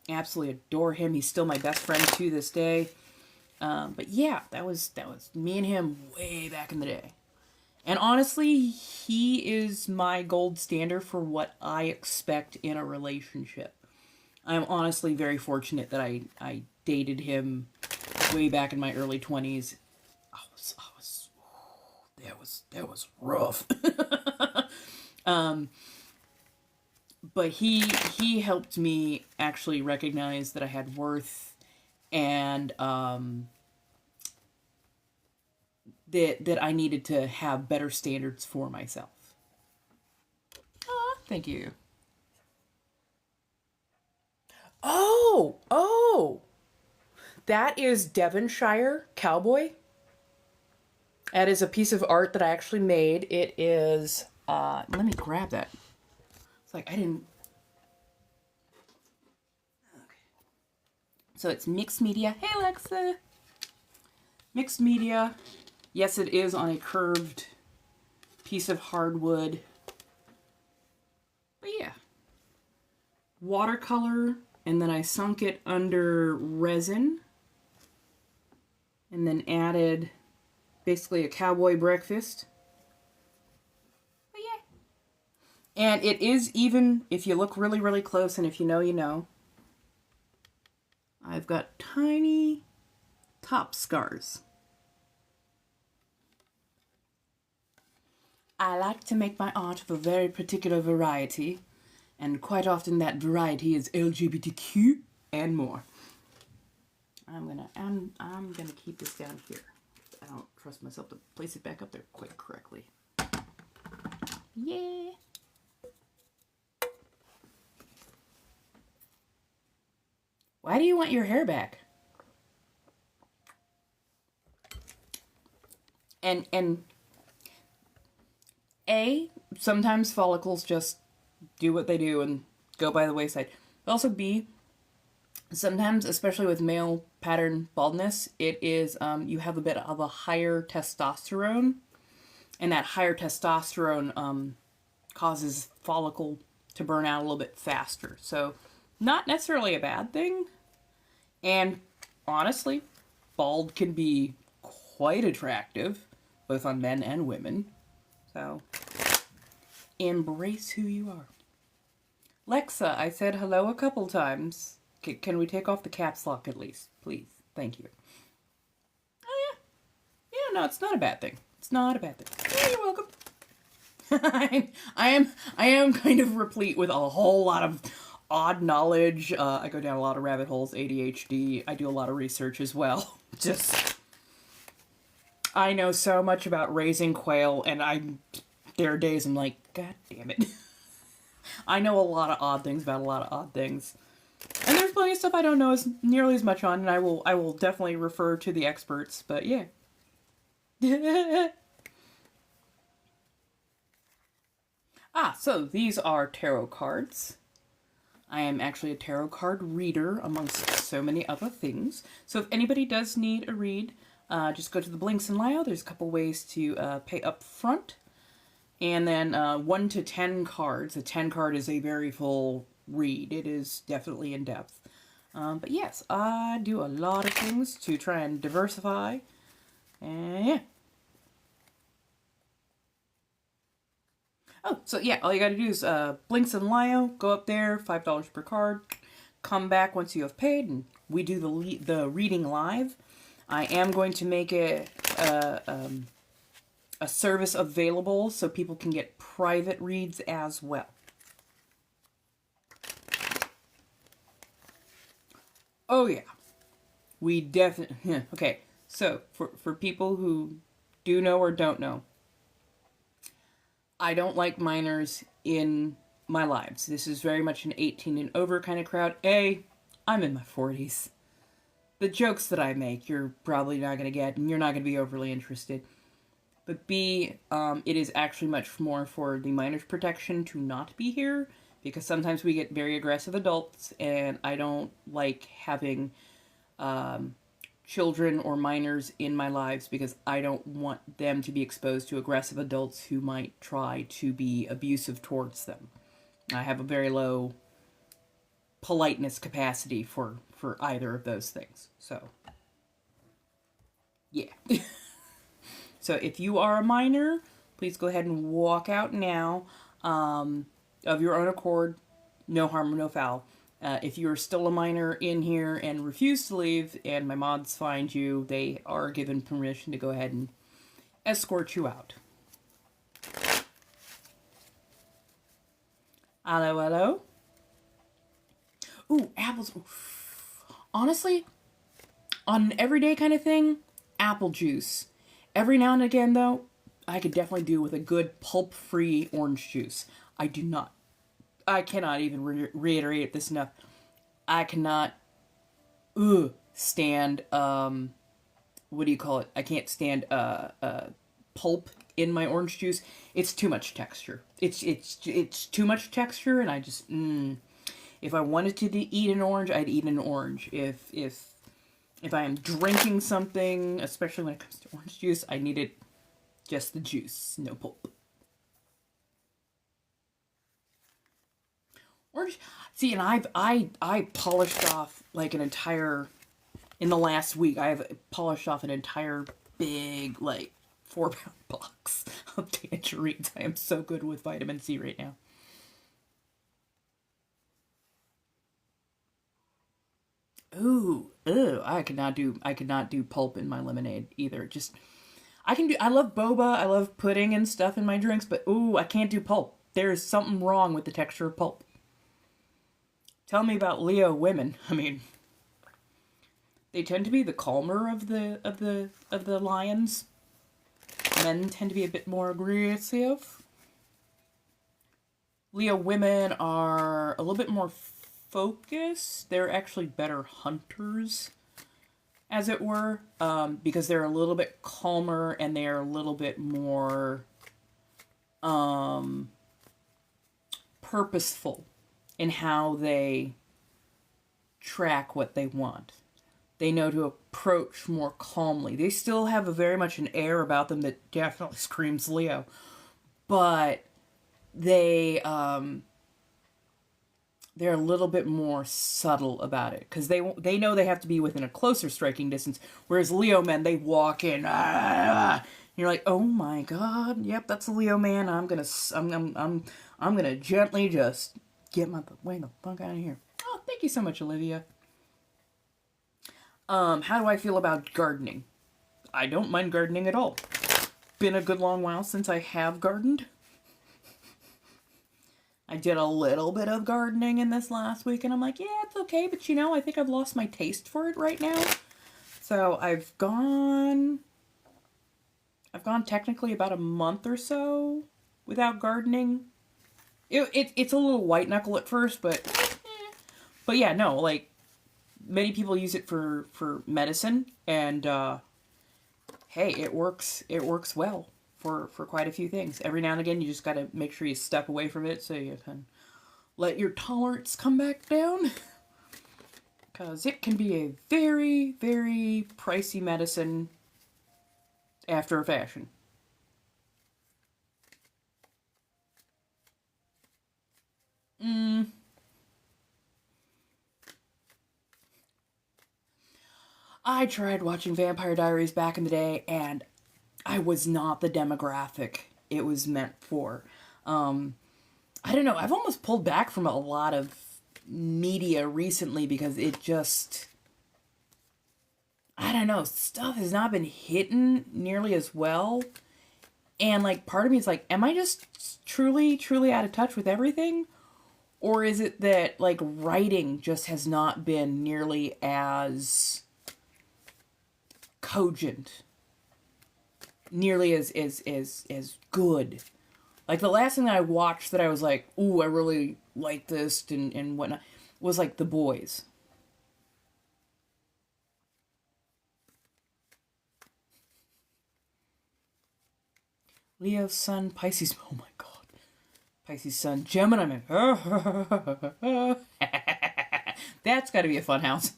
Absolutely adore him. He's still my best friend to this day. But yeah, that was me and him way back in the day. And honestly, he is my gold standard for what I expect in a relationship. I'm honestly very fortunate that I dated him way back in my early 20s. That was rough. But he helped me actually recognize that I had worth and that I needed to have better standards for myself. Aw, thank you. Oh, that is Devonshire Cowboy. That is a piece of art that I actually made. It is, let me grab that. It's like, I didn't. Okay. So it's mixed media. Hey, Alexa. Mixed media. Yes, it is on a curved piece of hardwood. But yeah. Watercolor. And then I sunk it under resin. And then added basically a cowboy breakfast. But yeah. And it is even, if you look really, really close, and if you know, you know. I've got tiny top scars. I like to make my art of a very particular variety. And quite often that variety is LGBTQ and more. I'm gonna keep this down here. I don't trust myself to place it back up there quite correctly. Yeah. Why do you want your hair back? And sometimes follicles just do what they do and go by the wayside. But also B, sometimes, especially with male pattern baldness, it is you have a bit of a higher testosterone, and that higher testosterone causes follicle to burn out a little bit faster. So not necessarily a bad thing. And honestly, bald can be quite attractive, both on men and women. So embrace who you are. Lexa, I said hello a couple times. Can we take off the caps lock at least? Please. Thank you. Oh, yeah. Yeah, no, it's not a bad thing. It's not a bad thing. Yeah, you're welcome. I am kind of replete with a whole lot of odd knowledge. I go down a lot of rabbit holes, ADHD. I do a lot of research as well. Just, I know so much about raising quail, and there are days I'm like, God damn it. I know a lot of odd things about a lot of odd things. And there's plenty of stuff I don't know nearly as much on, and I will definitely refer to the experts, but yeah. So these are tarot cards. I am actually a tarot card reader amongst so many other things. So if anybody does need a read, just go to the Blinks and Lio. There's a couple ways to pay up front. And then 1 to 10 cards. A 10 card is a very full read. It is definitely in depth. But yes, I do a lot of things to try and diversify. And yeah. Oh, so yeah, all you gotta do is Blinks and Lio, go up there, $5 per card. Come back once you have paid, and we do the reading live. I am going to make it a service available so people can get private reads as well. Oh yeah, we definitely. Okay, so for people who do know or don't know, I don't like minors in my lives. This is very much an 18 and over kind of crowd. I'm in my 40s. The jokes that I make, you're probably not going to get, and you're not going to be overly interested. But B, it is actually much more for the minors' protection to not be here, because sometimes we get very aggressive adults, and I don't like having children or minors in my lives because I don't want them to be exposed to aggressive adults who might try to be abusive towards them. I have a very low politeness capacity for either of those things. So, yeah. So if you are a minor, please go ahead and walk out now of your own accord. No harm, no foul. If you are still a minor in here and refuse to leave, and my mods find you, they are given permission to go ahead and escort you out. Hello, hello. Ooh, apples. Ooh. Honestly, on an everyday kind of thing, apple juice. Every now and again, though, I could definitely do with a good pulp-free orange juice. I cannot even reiterate this enough. I cannot stand what do you call it? I can't stand pulp in my orange juice. It's too much texture. It's too much texture, and I just if I wanted to eat an orange, I'd eat an orange. If I am drinking something, especially when it comes to orange juice, I need it just the juice, no pulp. Orange. See, and I polished off like an entire in the last week. I have polished off an entire big like 4-pound box of tangerines. I am so good with vitamin C right now. Ooh, ew, I could not do pulp in my lemonade either. Just I love boba, I love pudding and stuff in my drinks, but ooh, I can't do pulp. There is something wrong with the texture of pulp. Tell me about Leo women. I mean, they tend to be the calmer of the lions. Men tend to be a bit more aggressive. Leo women are a little bit more focused. They're actually better hunters, as it were, because they're a little bit calmer and they're a little bit more purposeful in how they track what they want. They know to approach more calmly. They still have a very much an air about them that definitely screams Leo, but they're a little bit more subtle about it because they know they have to be within a closer striking distance. Whereas Leo men, they walk in, you're like, oh my god, yep, that's a Leo man. I'm gonna gently just get my way the fuck out of here. Oh, thank you so much, Olivia. How do I feel about gardening? I don't mind gardening at all. Been a good long while since I have gardened. I did a little bit of gardening in this last week, and I'm like, yeah, it's okay, but I think I've lost my taste for it right now. So I've gone technically about a month or so without gardening. It's a little white knuckle at first, but yeah, no, like many people use it for medicine, and hey, it works well for quite a few things. Every now and again, you just got to make sure you step away from it so you can let your tolerance come back down, because it can be a very, very pricey medicine after a fashion. I tried watching Vampire Diaries back in the day, and I was not the demographic it was meant for. I don't know. I've almost pulled back from a lot of media recently because it just, I don't know, stuff has not been hitting nearly as well. And like part of me is like, am I just truly, truly out of touch with everything? Or is it that like writing just has not been nearly as cogent, nearly as good? Like the last thing that I watched that I was like, ooh, I really like this and whatnot, was like The Boys. Leo, Sun, Pisces. Oh my god. Pisces, Sun, Gemini, man. That's got to be a fun house.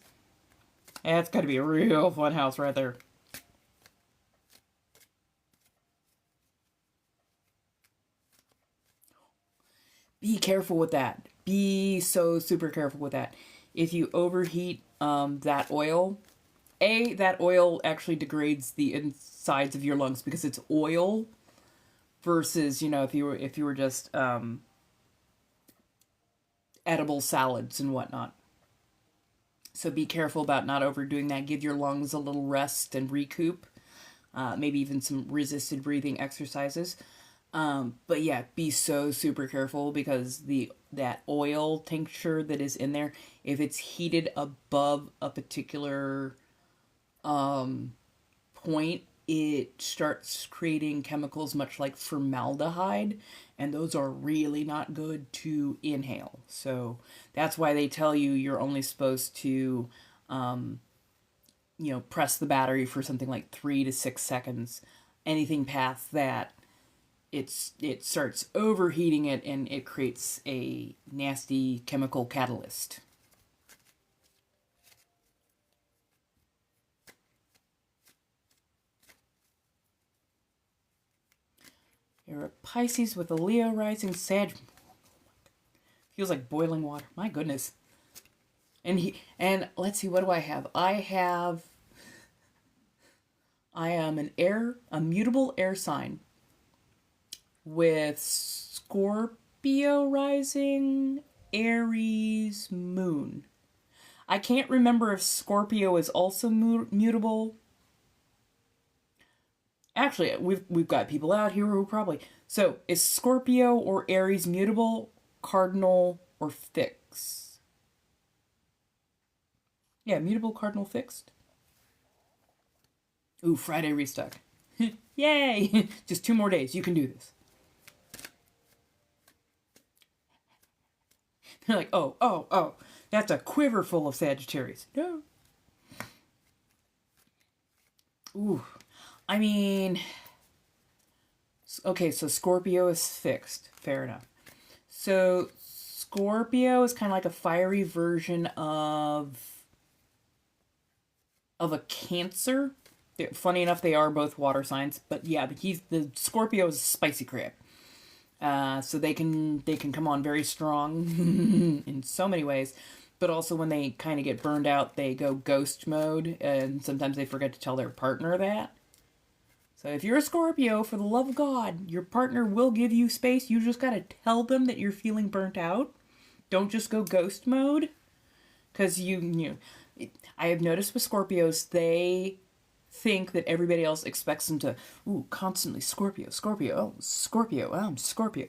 That's got to be a real fun house right there. Be careful with that. Be so super careful with that. If you overheat that oil, that oil actually degrades the insides of your lungs because it's oil versus, you know, if you were just edible salads and whatnot. So be careful about not overdoing that. Give your lungs a little rest and recoup. Maybe even some resisted breathing exercises. But yeah, be so super careful because that oil tincture that is in there, if it's heated above a particular point, it starts creating chemicals much like formaldehyde, and those are really not good to inhale. So that's why they tell you you're only supposed to, press the battery for something like 3 to 6 seconds. Anything past that, it starts overheating it and it creates a nasty chemical catalyst. You're a Pisces with a Leo rising Sag. Feels like boiling water. My goodness. And let's see, what do I have? I am a mutable air sign with Scorpio rising, Aries moon. I can't remember if Scorpio is also mutable. Actually, we've got people out here who probably... So, is Scorpio or Aries mutable, cardinal, or fixed? Yeah, mutable, cardinal, fixed. Ooh, Friday restuck. Yay! Just 2 more days. You can do this. They're like, oh. That's a quiver full of Sagittarius. No. Ooh. I mean, okay, so Scorpio is fixed. Fair enough. So Scorpio is kind of like a fiery version of a Cancer. Funny enough, they are both water signs, but yeah, the Scorpio is a spicy crab. So they can come on very strong in so many ways, but also when they kind of get burned out, they go ghost mode, and sometimes they forget to tell their partner that. So if you're a Scorpio, for the love of God, your partner will give you space. You just gotta tell them that you're feeling burnt out. Don't just go ghost mode. Because I have noticed with Scorpios, they think that everybody else expects them to, constantly Scorpio, oh, Scorpio, I'm Scorpio.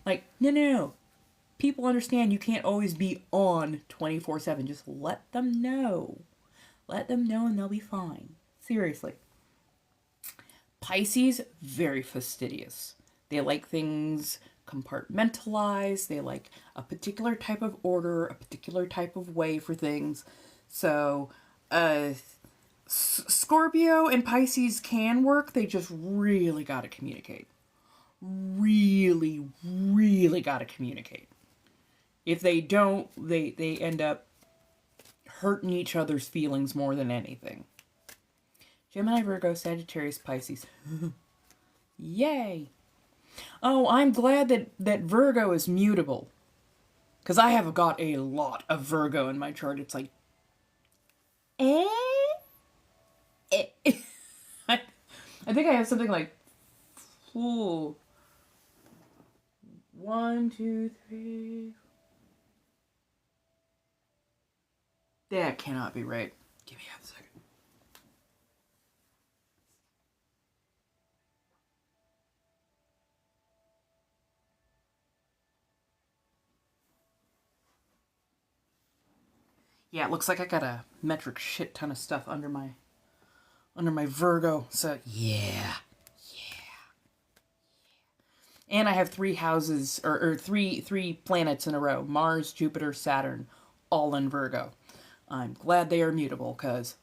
Like, no. People understand you can't always be on 24/7. Just let them know. Let them know and they'll be fine. Seriously. Pisces, very fastidious. They like things compartmentalized. They like a particular type of order, a particular type of way for things. So, Scorpio and Pisces can work. They just really got to communicate. Really, really got to communicate. If they don't, they end up hurting each other's feelings more than anything. Gemini, Virgo, Sagittarius, Pisces. Yay! Oh, I'm glad that Virgo is mutable. Because I have got a lot of Virgo in my chart. It's like Eh? Eh. I think I have something like, ooh, 1, 2, 3. That cannot be right. Give me half a second. Yeah, it looks like I got a metric shit ton of stuff under my Virgo. So yeah. And I have 3 houses, or three planets in a row. Mars, Jupiter, Saturn, all in Virgo. I'm glad they are mutable, because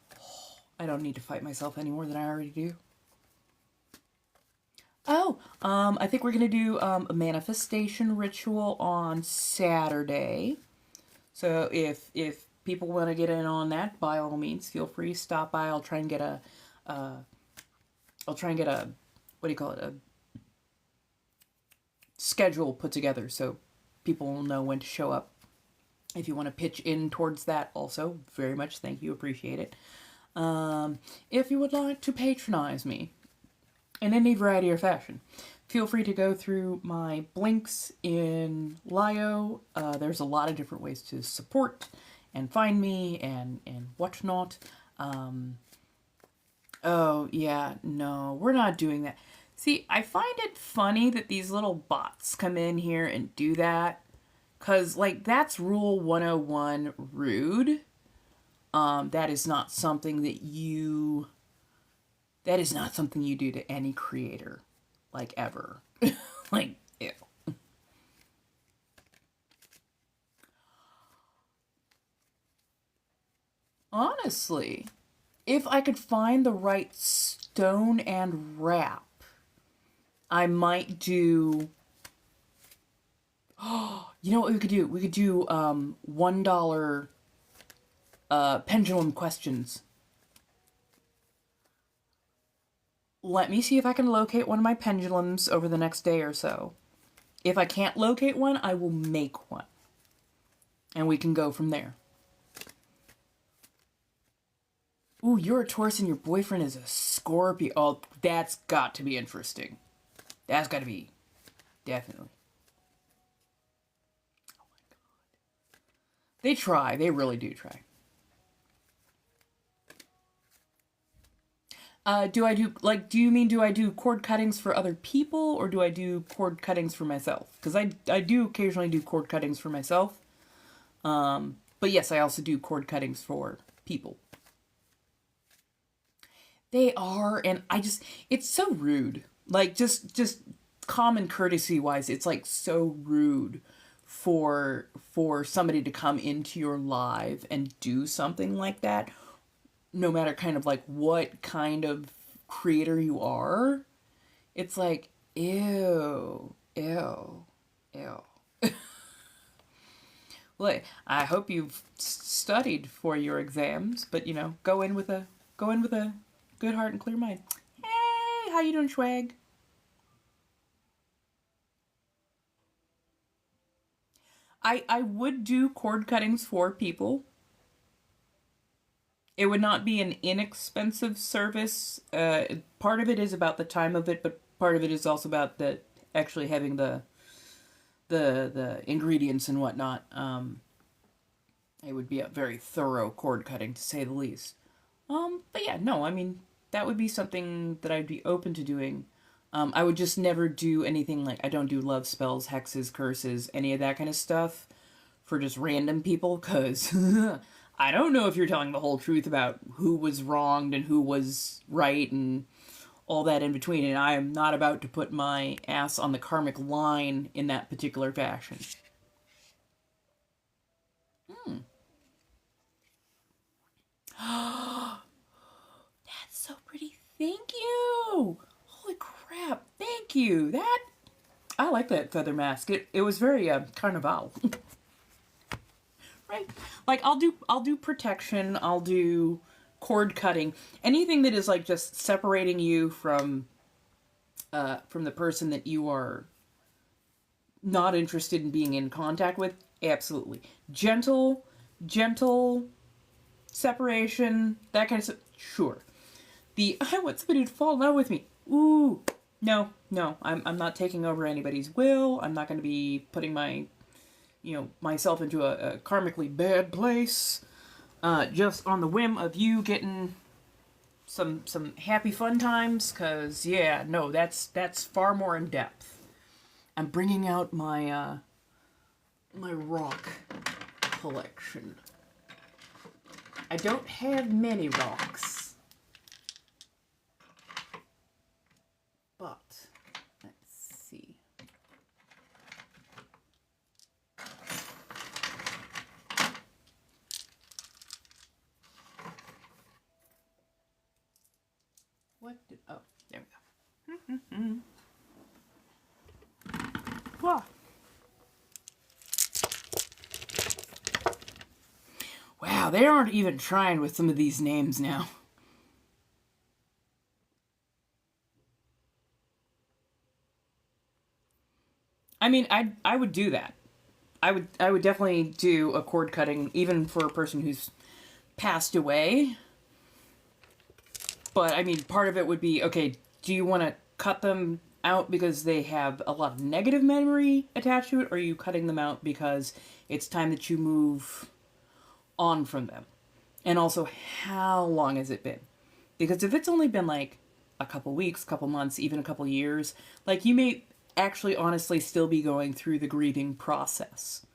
I don't need to fight myself any more than I already do. Oh, I think we're going to do a manifestation ritual on Saturday. So if people want to get in on that, by all means, feel free, stop by. I'll try and get a, what do you call it, a schedule put together so people will know when to show up. If you want to pitch in towards that also, very much thank you, appreciate it. If you would like to patronize me in any variety or fashion, feel free to go through my links in Lio. There's a lot of different ways to support and find me and whatnot. Oh, yeah, no, we're not doing that. See, I find it funny that these little bots come in here and do that. Because, like, that's Rule 101 rude. That is not something that you do to any creator. Like, ever. Like, ew. Honestly, if I could find the right stone and wrap, I might do... Oh, you know what we could do? We could do $1 pendulum questions. Let me see if I can locate one of my pendulums over the next day or so. If I can't locate one, I will make one. And we can go from there. Ooh, you're a Taurus and your boyfriend is a Scorpio. Oh, that's got to be interesting. That's got to be. Definitely. Oh my god. They try. They really do try. Do you mean do I do cord cuttings for other people or do I do cord cuttings for myself? Because I do occasionally do cord cuttings for myself. But yes, I also do cord cuttings for people. They are, and it's so rude. Like, just common courtesy wise, it's like so rude for somebody to come into your live and do something like that, no matter kind of like what kind of creator you are. It's like, ew, ew, ew. Well, I hope you've studied for your exams, but you know, go in with a good heart and clear mind. Hey, how you doing, Schwag? I would do cord cuttings for people. It would not be an inexpensive service. Part of it is about the time of it, but part of it is also about the actually having the ingredients and whatnot. It would be a very thorough cord cutting, to say the least. But yeah, no, I mean, that would be something that I'd be open to doing. I would just never do anything like, I don't do love spells, hexes, curses, any of that kind of stuff for just random people, because I don't know if you're telling the whole truth about who was wronged and who was right and all that in between, and I am not about to put my ass on the karmic line in that particular fashion. That's so pretty. Thank you. Holy crap. Thank you. I like that feather mask. It was very carnival. Right? Like I'll do protection, I'll do cord cutting. Anything that is like just separating you from the person that you are not interested in being in contact with, absolutely. Gentle separation, that kind of stuff, sure. I want somebody to fall in love with me. Ooh, no, I'm not taking over anybody's will. I'm not going to be putting myself into a karmically bad place, just on the whim of you getting some happy fun times, because, yeah, no, that's far more in depth. I'm bringing out my, my rock collection. I don't have many rocks, but let's see. Oh, there we go. Wow. Wow, they aren't even trying with some of these names now. I mean, I would do that. I would definitely do a cord cutting, even for a person who's passed away. But, I mean, part of it would be, okay, do you want to cut them out because they have a lot of negative memory attached to it, or are you cutting them out because it's time that you move on from them? And also, how long has it been? Because if it's only been, like, a couple weeks, couple months, even a couple years, like, you may actually honestly still be going through the grieving process.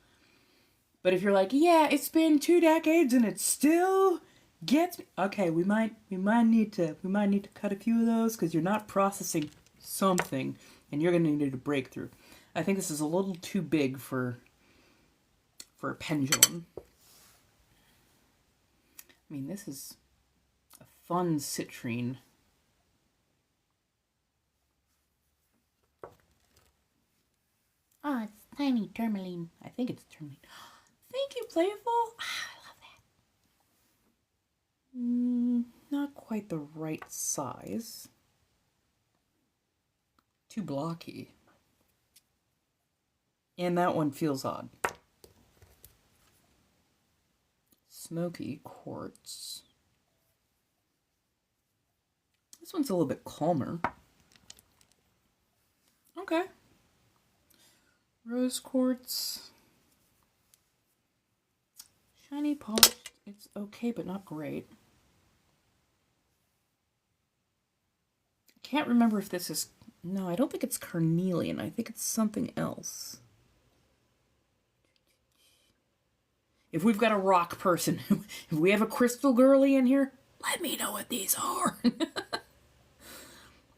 But if you're like, yeah, it's been 2 decades and it still gets me, okay, we might need to cut a few of those, because you're not processing something and you're going to need a breakthrough. I think this is a little too big for a pendulum. I mean, this is a fun citrine. Ah, it's tiny tourmaline. I think it's tourmaline. Thank you, Playful. Ah, I love that. Not quite the right size. Too blocky. And that one feels odd. Smoky quartz. This one's a little bit calmer. Okay. Rose quartz. Shiny polished. It's okay, but not great. I can't remember if this is... No, I don't think it's carnelian. I think it's something else. If we've got a rock person, if we have a crystal girly in here, let me know what these are.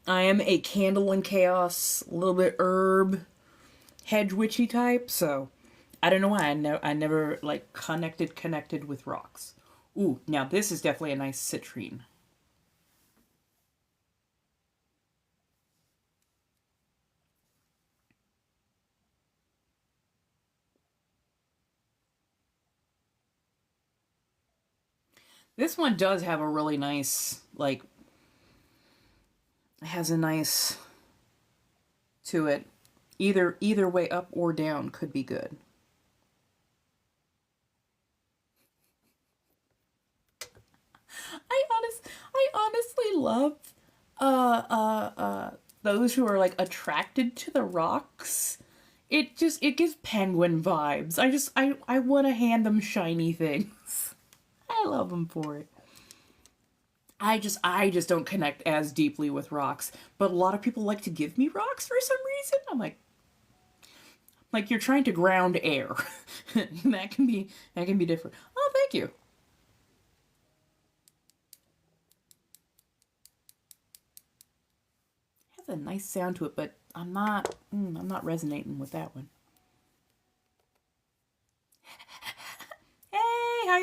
I am a candle and chaos, a little bit herb, hedge witchy type, so I don't know why I never like connected with rocks. Ooh, now this is definitely a nice citrine. This one does have a really nice, like, it has a nice to it. Either way, up or down, could be good. I honestly love those who are like attracted to the rocks. It gives penguin vibes. I want to hand them shiny things. I love them for it. I just don't connect as deeply with rocks, but a lot of people like to give me rocks for some reason. I'm like you're trying to ground air. that can be different. Oh, thank you. It has a nice sound to it, but I'm not resonating with that one. Hey, how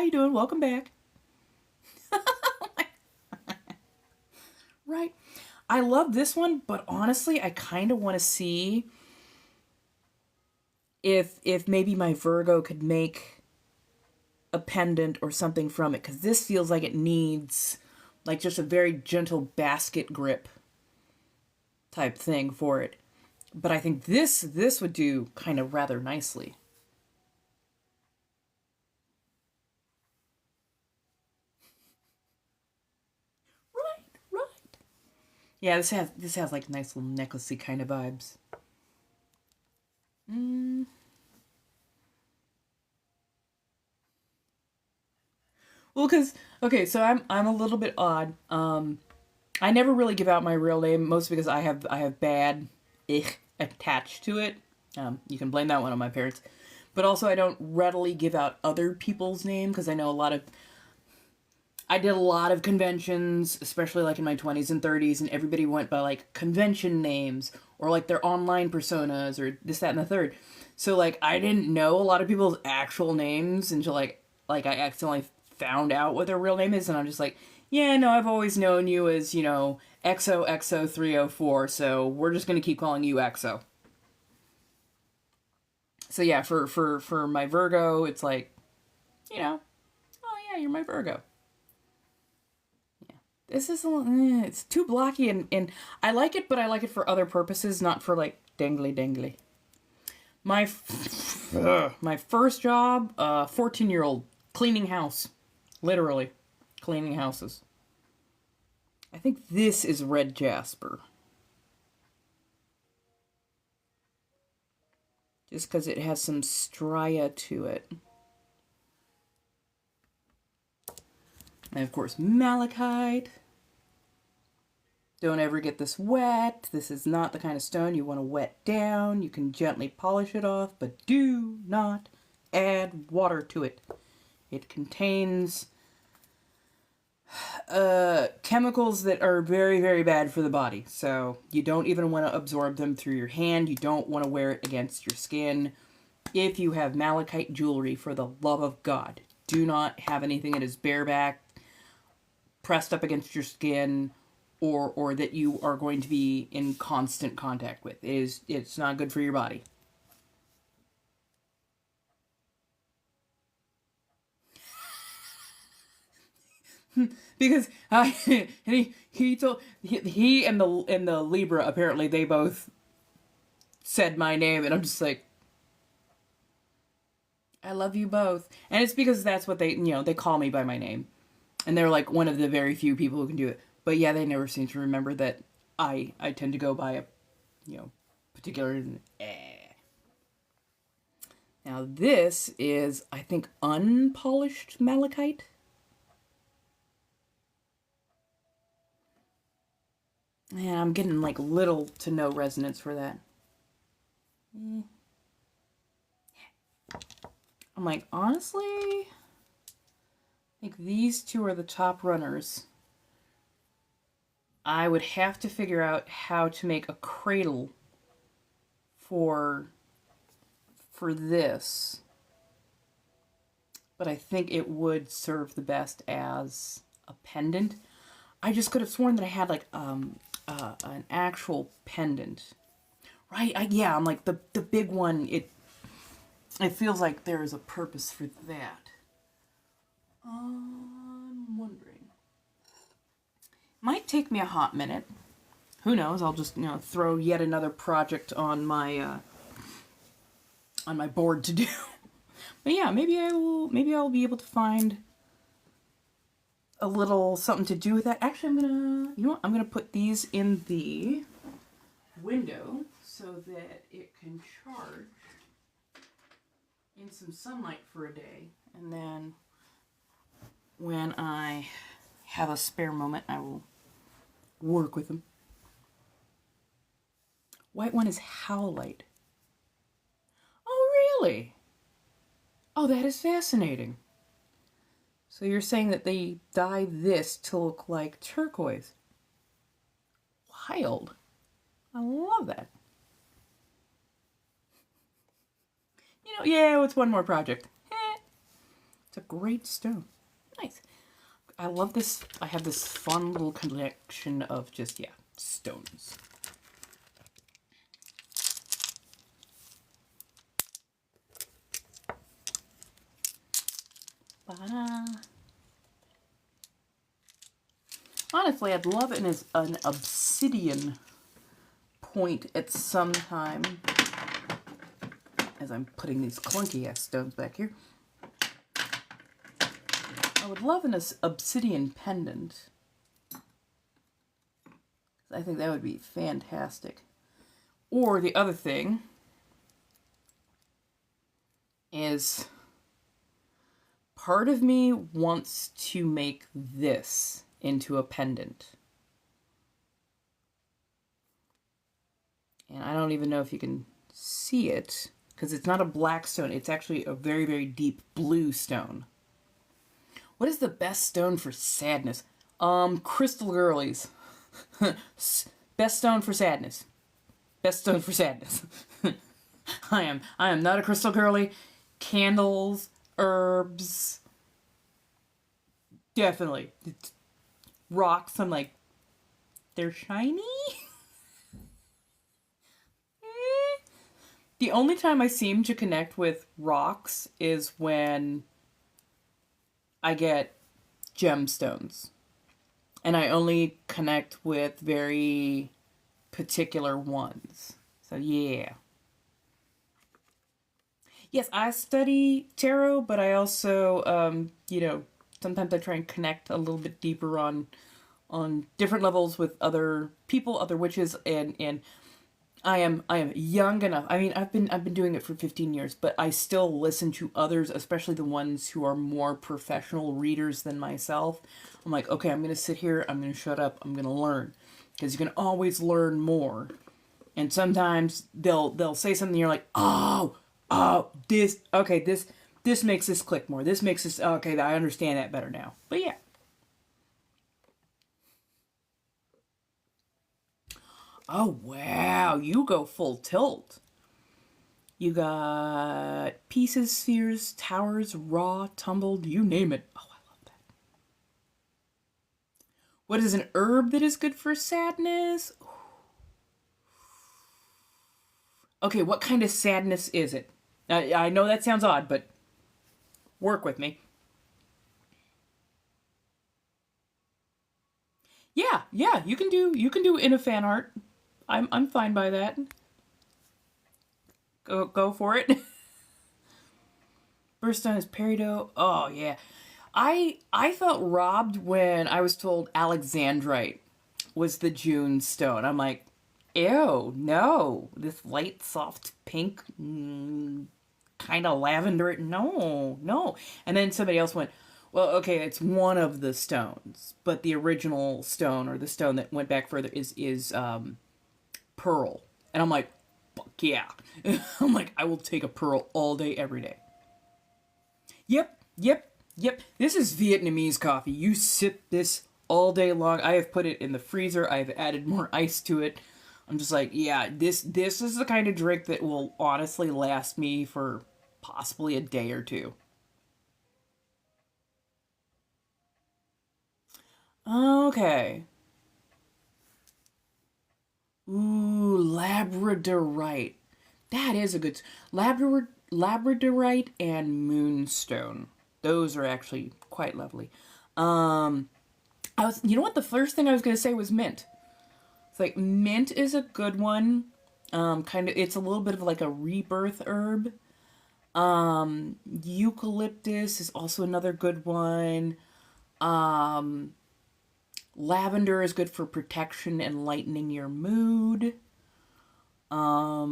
you doing? Welcome back. Right. I love this one, but honestly, I kind of want to see if maybe my Virgo could make a pendant or something from it, because this feels like it needs like just a very gentle basket grip type thing for it. But I think this would do kind of rather nicely. Yeah, this has like nice little necklacey kind of vibes. Well, because okay, so I'm a little bit odd. I never really give out my real name, mostly because I have bad ich attached to it. You can blame that one on my parents, but also I don't readily give out other people's name because I know I did a lot of conventions, especially like in my 20s and 30s, and everybody went by like convention names or like their online personas or this, that, and the third. So like I didn't know a lot of people's actual names until like I accidentally found out what their real name is, and I'm just like, yeah, no, I've always known you as, you know, XOXO304, so we're just gonna keep calling you XO. So yeah, for my Virgo, it's like, you know, oh yeah, you're my Virgo. This is it's too blocky, and I like it, but I like it for other purposes, not for like dangly dangly. My first job, 14-year-old cleaning house, literally cleaning houses. I think this is red jasper, just because it has some stria to it. And of course, malachite. Don't ever get this wet. This is not the kind of stone you want to wet down. You can gently polish it off, but do not add water to it. It contains chemicals that are very, very bad for the body. So you don't even want to absorb them through your hand. You don't want to wear it against your skin. If you have malachite jewelry, for the love of God, do not have anything that is bareback, pressed up against your skin, or that you are going to be in constant contact with. It's not good for your body. Because he and the Libra, apparently they both said my name, and I'm just like, I love you both. And it's because that's what they call me by my name. And they're like one of the very few people who can do it. But yeah, they never seem to remember that I tend to go by a, particular. Now this is, I think, unpolished malachite. And I'm getting like little to no resonance for that. I'm like, honestly, I think these two are the top runners. I would have to figure out how to make a cradle for this. But I think it would serve the best as a pendant. I just could have sworn that I had like an actual pendant. Right? I'm like the big one, it feels like there is a purpose for that. I'm wondering. Might take me a hot minute. Who knows? I'll just throw yet another project on my board to do. But yeah, maybe I'll be able to find a little something to do with that. Actually, I'm gonna put these in the window so that it can charge in some sunlight for a day, and then when I have a spare moment, I will work with them. White one is howlite. Oh, really? Oh, that is fascinating. So you're saying that they dye this to look like turquoise. Wild. I love that. Yeah, it's one more project. It's a great stone. Nice. I love this. I have this fun little collection of just, stones. Honestly, I'd love it as an obsidian point at some time. As I'm putting these clunky ass stones back here. I would love an obsidian pendant. I think that would be fantastic. Or the other thing is part of me wants to make this into a pendant. And I don't even know if you can see it, because it's not a black stone. It's actually a very, very deep blue stone. What is the best stone for sadness? Crystal girlies. Best stone for sadness. Best stone for sadness. I am not a crystal girly. Candles, herbs. Definitely. Rocks, I'm like, they're shiny? The only time I seem to connect with rocks is when I get gemstones. And I only connect with very particular ones. So yeah. Yes, I study tarot, but I also, sometimes I try and connect a little bit deeper on different levels with other people, other witches, and I am young enough. I mean, I've been doing it for 15 years, but I still listen to others, especially the ones who are more professional readers than myself. I'm like, okay, I'm going to sit here, I'm going to shut up, I'm going to learn, because you can always learn more. And sometimes they'll say something, you're like, oh, this makes this click more. This makes this, okay, I understand that better now. But yeah. Oh, wow, you go full tilt. You got pieces, spheres, towers, raw, tumbled, you name it. Oh, I love that. What is an herb that is good for sadness? Ooh. Okay, what kind of sadness is it? I know that sounds odd, but work with me. Yeah, you can do in a fan art. I'm fine by that. Go for it. Birthstone is peridot. Oh yeah. I felt robbed when I was told alexandrite was the June stone. I'm like, ew, no. This light, soft pink, kind of lavender. No. And then somebody else went, well, okay, it's one of the stones, but the original stone, or the stone that went back further, is pearl. And I'm like, fuck yeah. I'm like, I will take a pearl all day, every day. Yep. This is Vietnamese coffee. You sip this all day long. I have put it in the freezer. I've added more ice to it. I'm just like, yeah, this is the kind of drink that will honestly last me for possibly a day or two. Okay. Ooh, labradorite. That is a good... Labradorite and moonstone. Those are actually quite lovely. You know what? The first thing I was going to say was mint. It's like, mint is a good one. It's a little bit of like a rebirth herb. Eucalyptus is also another good one. Lavender is good for protection and lightening your mood. I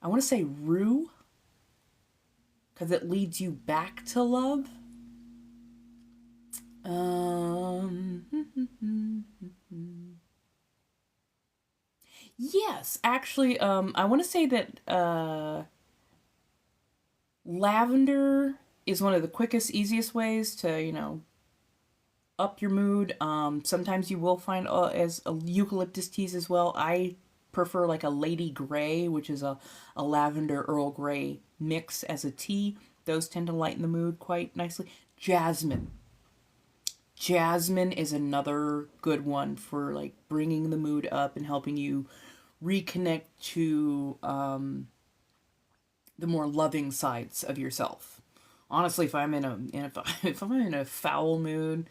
want to say rue, because it leads you back to love. Yes, actually, I want to say that lavender is one of the quickest, easiest ways to, up your mood. Sometimes you will find as eucalyptus teas as well. I prefer like a Lady Grey, which is a lavender Earl Grey mix as a tea. Those tend to lighten the mood quite nicely. Jasmine is another good one for like bringing the mood up and helping you reconnect to the more loving sides of yourself. Honestly, if I'm in a foul mood,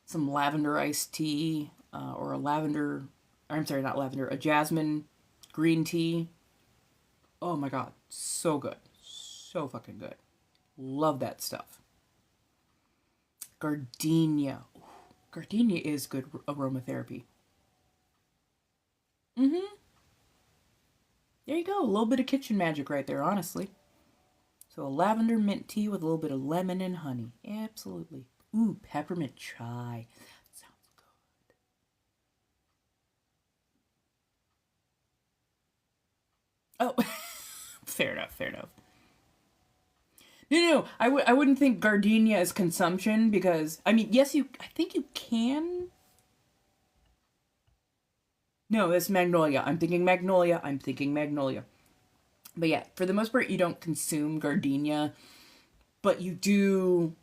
some lavender iced tea or a jasmine green tea. Oh my god, so good. So fucking good. Love that stuff. Gardenia. Ooh, gardenia is good aromatherapy. Mm-hmm. There you go. A little bit of kitchen magic right there, honestly. So a lavender mint tea with a little bit of lemon and honey. Absolutely. Ooh, peppermint chai. Sounds good. Oh, fair enough, fair enough. No, I wouldn't think gardenia is consumption because, I mean, yes, I think you can. No, that's magnolia. I'm thinking magnolia. I'm thinking magnolia. But yeah, for the most part, you don't consume gardenia, but you do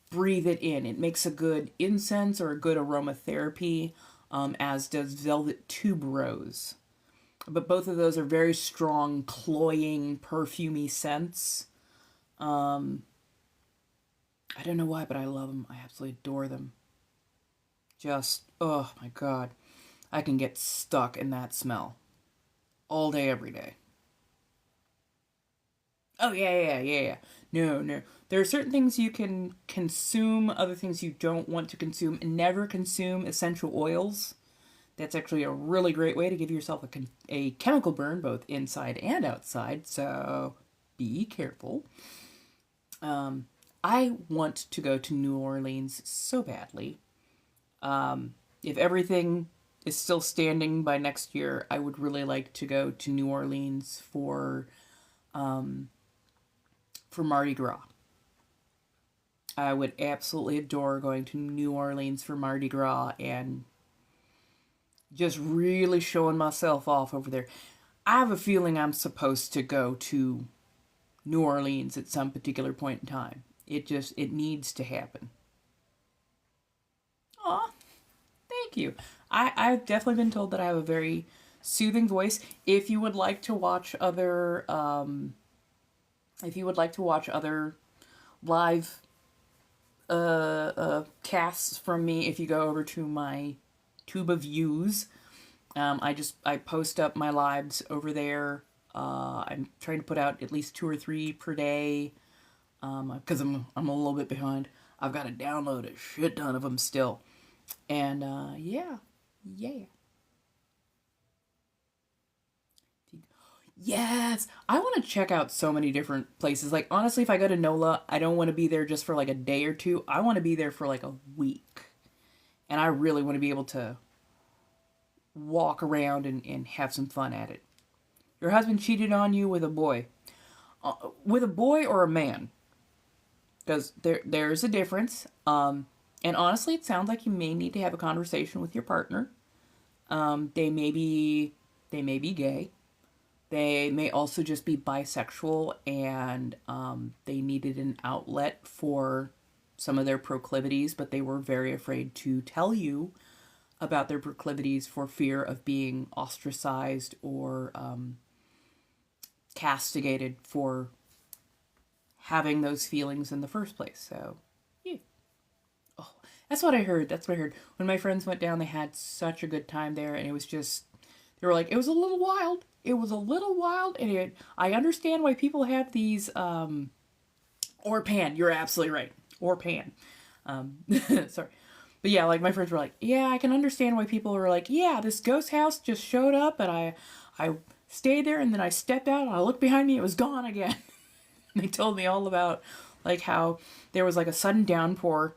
breathe it in. It makes a good incense or a good aromatherapy, as does velvet tuberose. But both of those are very strong, cloying, perfumey scents. Um, I don't know why, but I love them. I absolutely adore them. Just, oh my god. I can get stuck in that smell all day, every day. Oh, yeah. No. There are certain things you can consume, other things you don't want to consume. And never consume essential oils. That's actually a really great way to give yourself a chemical burn, both inside and outside. So be careful. I want to go to New Orleans so badly. If everything is still standing by next year, I would really like to go to New Orleans for Mardi Gras. I would absolutely adore going to New Orleans for Mardi Gras and just really showing myself off over there. I have a feeling I'm supposed to go to New Orleans at some particular point in time. It needs to happen. Aw, thank you. I've definitely been told that I have a very soothing voice. If you would like to watch other live casts from me, if you go over to my Tube of Views, I post up my lives over there. I'm trying to put out at least 2 or 3 per day, because I'm a little bit behind. I've got to download a shit ton of them still, and yeah. Yes, I want to check out so many different places. Like, honestly, if I go to NOLA, I don't want to be there just for like a day or two. I want to be there for like a week. And I really want to be able to walk around and have some fun at it. Your husband cheated on you with a boy. With a boy or a man? Because there's a difference. And honestly, it sounds like you may need to have a conversation with your partner. They may be gay. They may also just be bisexual, and they needed an outlet for some of their proclivities, but they were very afraid to tell you about their proclivities for fear of being ostracized or castigated for having those feelings in the first place. So, yeah. Oh, that's what I heard. That's what I heard. When my friends went down, they had such a good time there, and it was just, they were like, it was a little wild. It was a little wild, and I understand why people have these, or pan. You're absolutely right. Or pan. Sorry. But yeah, like my friends were like, yeah, I can understand why people were like, yeah, this ghost house just showed up, and I stayed there, and then I stepped out, and I looked behind me, it was gone again. They told me all about like how there was like a sudden downpour,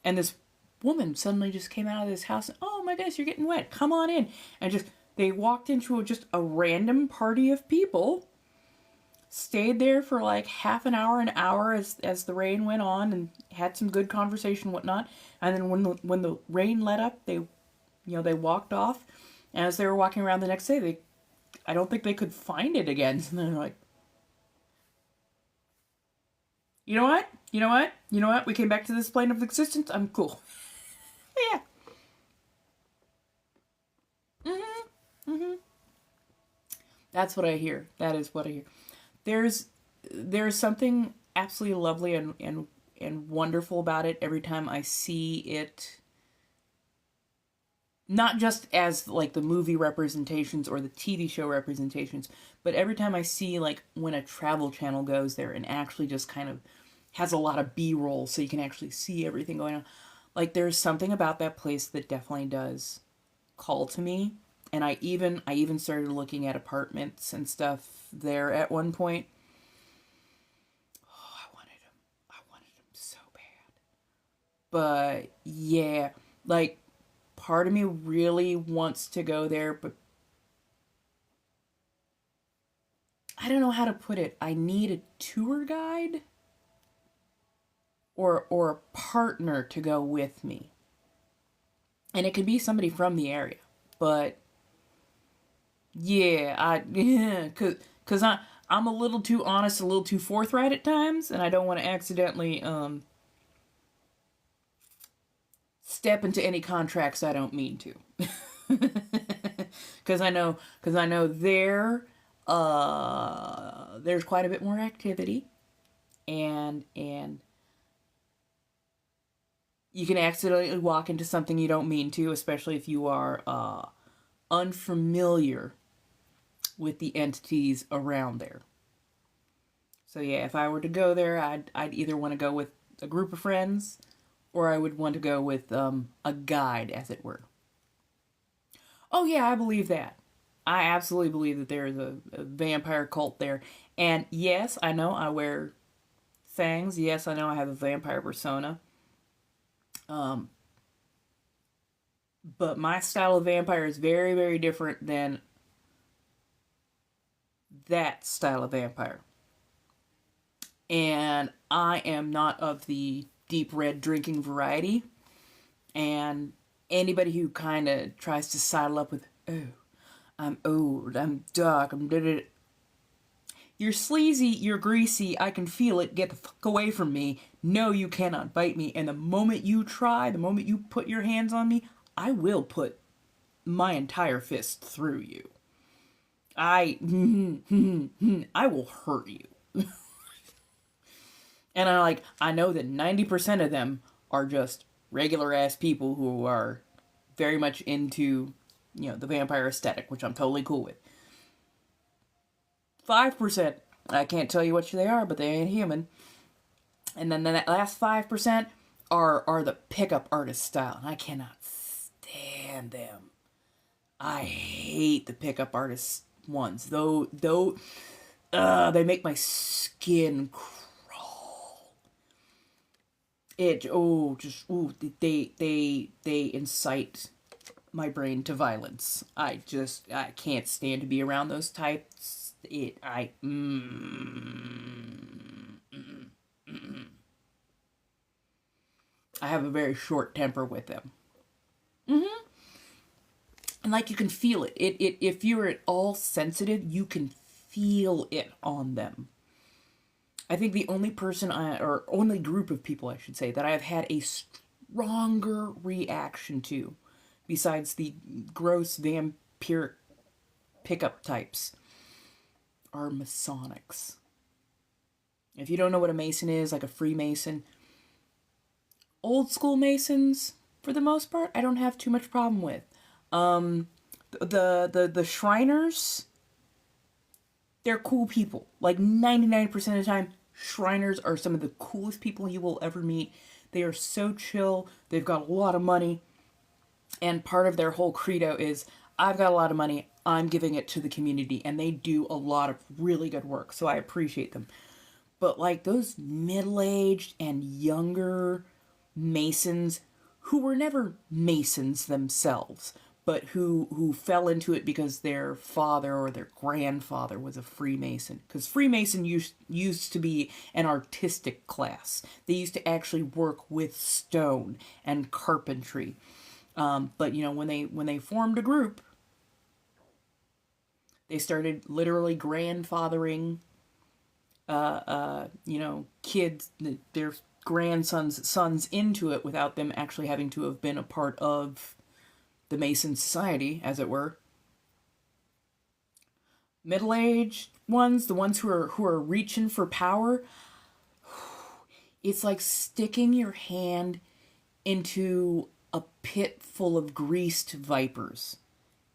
and this woman suddenly just came out of this house, and, oh my goodness, you're getting wet, come on in. And just, they walked into just a random party of people, stayed there for like half an hour as the rain went on, and had some good conversation and whatnot. And then when the rain let up, they walked off. And as they were walking around the next day, I don't think they could find it again. So they're like, you know what? You know what? You know what? We came back to this plane of existence. I'm cool. Yeah. That's what I hear. That is what I hear. There's there's something absolutely lovely and wonderful about it every time I see it, not just as like the movie representations or the TV show representations, but every time I see like when a travel channel goes there and actually just kind of has a lot of B-roll so you can actually see everything going on. Like, there's something about that place that definitely does call to me. And I even started looking at apartments and stuff there at one point. Oh, I wanted them so bad. But yeah, like part of me really wants to go there, but I don't know how to put it. I need a tour guide or a partner to go with me. And it could be somebody from the area. But yeah, cuz I'm a little too honest, a little too forthright at times, and I don't want to accidentally step into any contracts I don't mean to. Cuz I know there's quite a bit more activity, and you can accidentally walk into something you don't mean to, especially if you are unfamiliar with the entities around there. So yeah, if I were to go there, I'd either want to go with a group of friends, or I would want to go with a guide, as it were. Oh yeah, I believe that. I absolutely believe that there is a vampire cult there. And yes, I know I wear fangs. Yes, I know I have a vampire persona. But my style of vampire is very, very different than that style of vampire. And I am not of the deep red drinking variety. And anybody who kind of tries to sidle up with, oh, I'm old, I'm dark, I'm da-da-da. You're sleazy, you're greasy, I can feel it, get the fuck away from me. No, you cannot bite me. And the moment you try, the moment you put your hands on me, I will put my entire fist through you. I will hurt you. And I know that 90% of them are just regular ass people who are very much into, the vampire aesthetic, which I'm totally cool with. 5%, I can't tell you which they are, but they ain't human. And then that last 5% are the pickup artist style, and I cannot stand them. I hate the pickup artist ones. Though they make my skin crawl. They incite my brain to violence. I can't stand to be around those types. I have a very short temper with them. And you can feel it. If you're at all sensitive, you can feel it on them. I think the only person or only group of people, I should say, that I've had a stronger reaction to, besides the gross vampiric pickup types, are Masonics. If you don't know what a Mason is, like a Freemason, old school Masons, for the most part, I don't have too much problem with. The Shriners, they're cool people. 99% of the time, Shriners are some of the coolest people you will ever meet. They are so chill. They've got a lot of money. And part of their whole credo is, I've got a lot of money, I'm giving it to the community. And they do a lot of really good work, so I appreciate them. But those middle-aged and younger Masons who were never Masons themselves, but who fell into it because their father or their grandfather was a Freemason. Because Freemason used to be an artistic class. They used to actually work with stone and carpentry. But when they formed a group, they started literally grandfathering kids, their grandsons' sons into it without them actually having to have been a part of the Mason society, as it were. Middle-aged ones, the ones who are reaching for power, it's like sticking your hand into a pit full of greased vipers.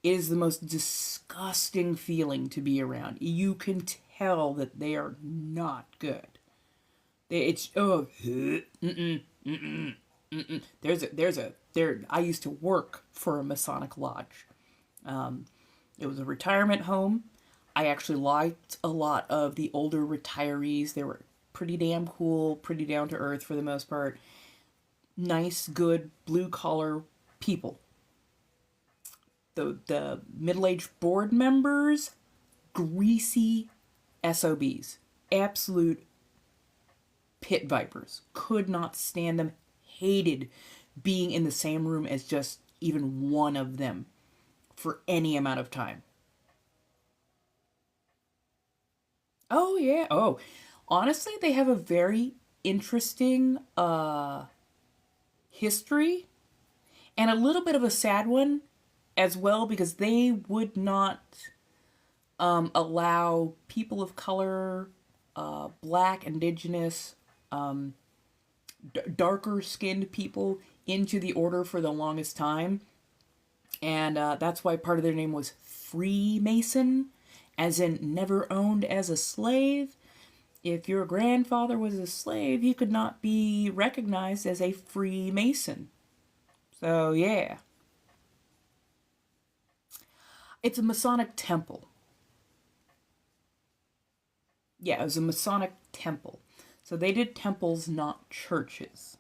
It is the most disgusting feeling to be around. You can tell that they are not good. I used to work for a Masonic lodge. It was a retirement home. I actually liked a lot of the older retirees. They were pretty damn cool, pretty down to earth for the most part. Nice, good, blue collar people. The middle-aged board members, greasy SOBs. Absolute pit vipers. Could not stand them. Hated being in the same room as just even one of them for any amount of time. Oh yeah. Oh, honestly, they have a very interesting history and a little bit of a sad one as well, because they would not allow people of color, black, indigenous, darker skinned people into the order for the longest time. And that's why part of their name was Freemason, as in never owned as a slave. If your grandfather was a slave, he could not be recognized as a Freemason. So, yeah. It's a Masonic temple. Yeah, it was a Masonic temple. So they did temples, not churches.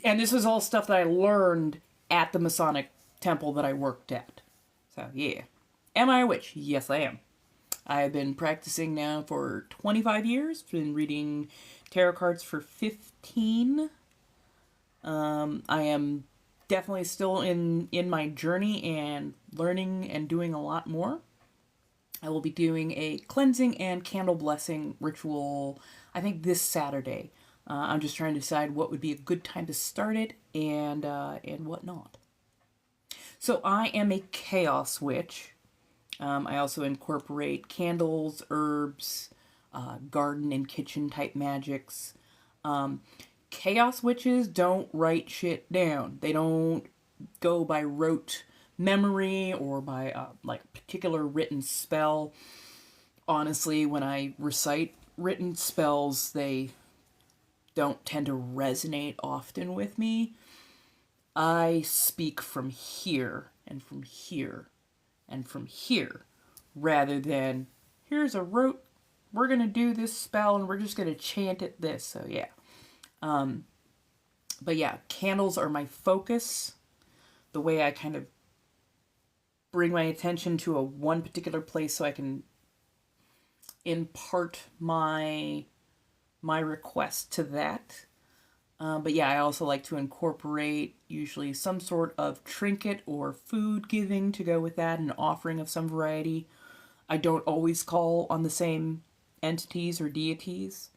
And this was all stuff that I learned at the Masonic temple that I worked at. So, yeah. Am I a witch? Yes, I am. I have been practicing now for 25 years. Been reading tarot cards for 15. I am definitely still in my journey and learning and doing a lot more. I will be doing a cleansing and candle blessing ritual, I think this Saturday. I'm just trying to decide what would be a good time to start it and what not. So I am a chaos witch. I also incorporate candles, herbs, garden and kitchen type magics. Chaos witches don't write shit down. They don't go by rote memory or by like a particular written spell. Honestly, when I recite written spells, they don't tend to resonate often with me. I speak from here and from here and from here, rather than here's a rote, we're gonna do this spell and we're just gonna chant it this. So yeah. But yeah, candles are my focus. The way I kind of bring my attention to a one particular place so I can impart my request to that. But yeah, I also like to incorporate usually some sort of trinket or food giving to go with that, an offering of some variety. I don't always call on the same entities or deities.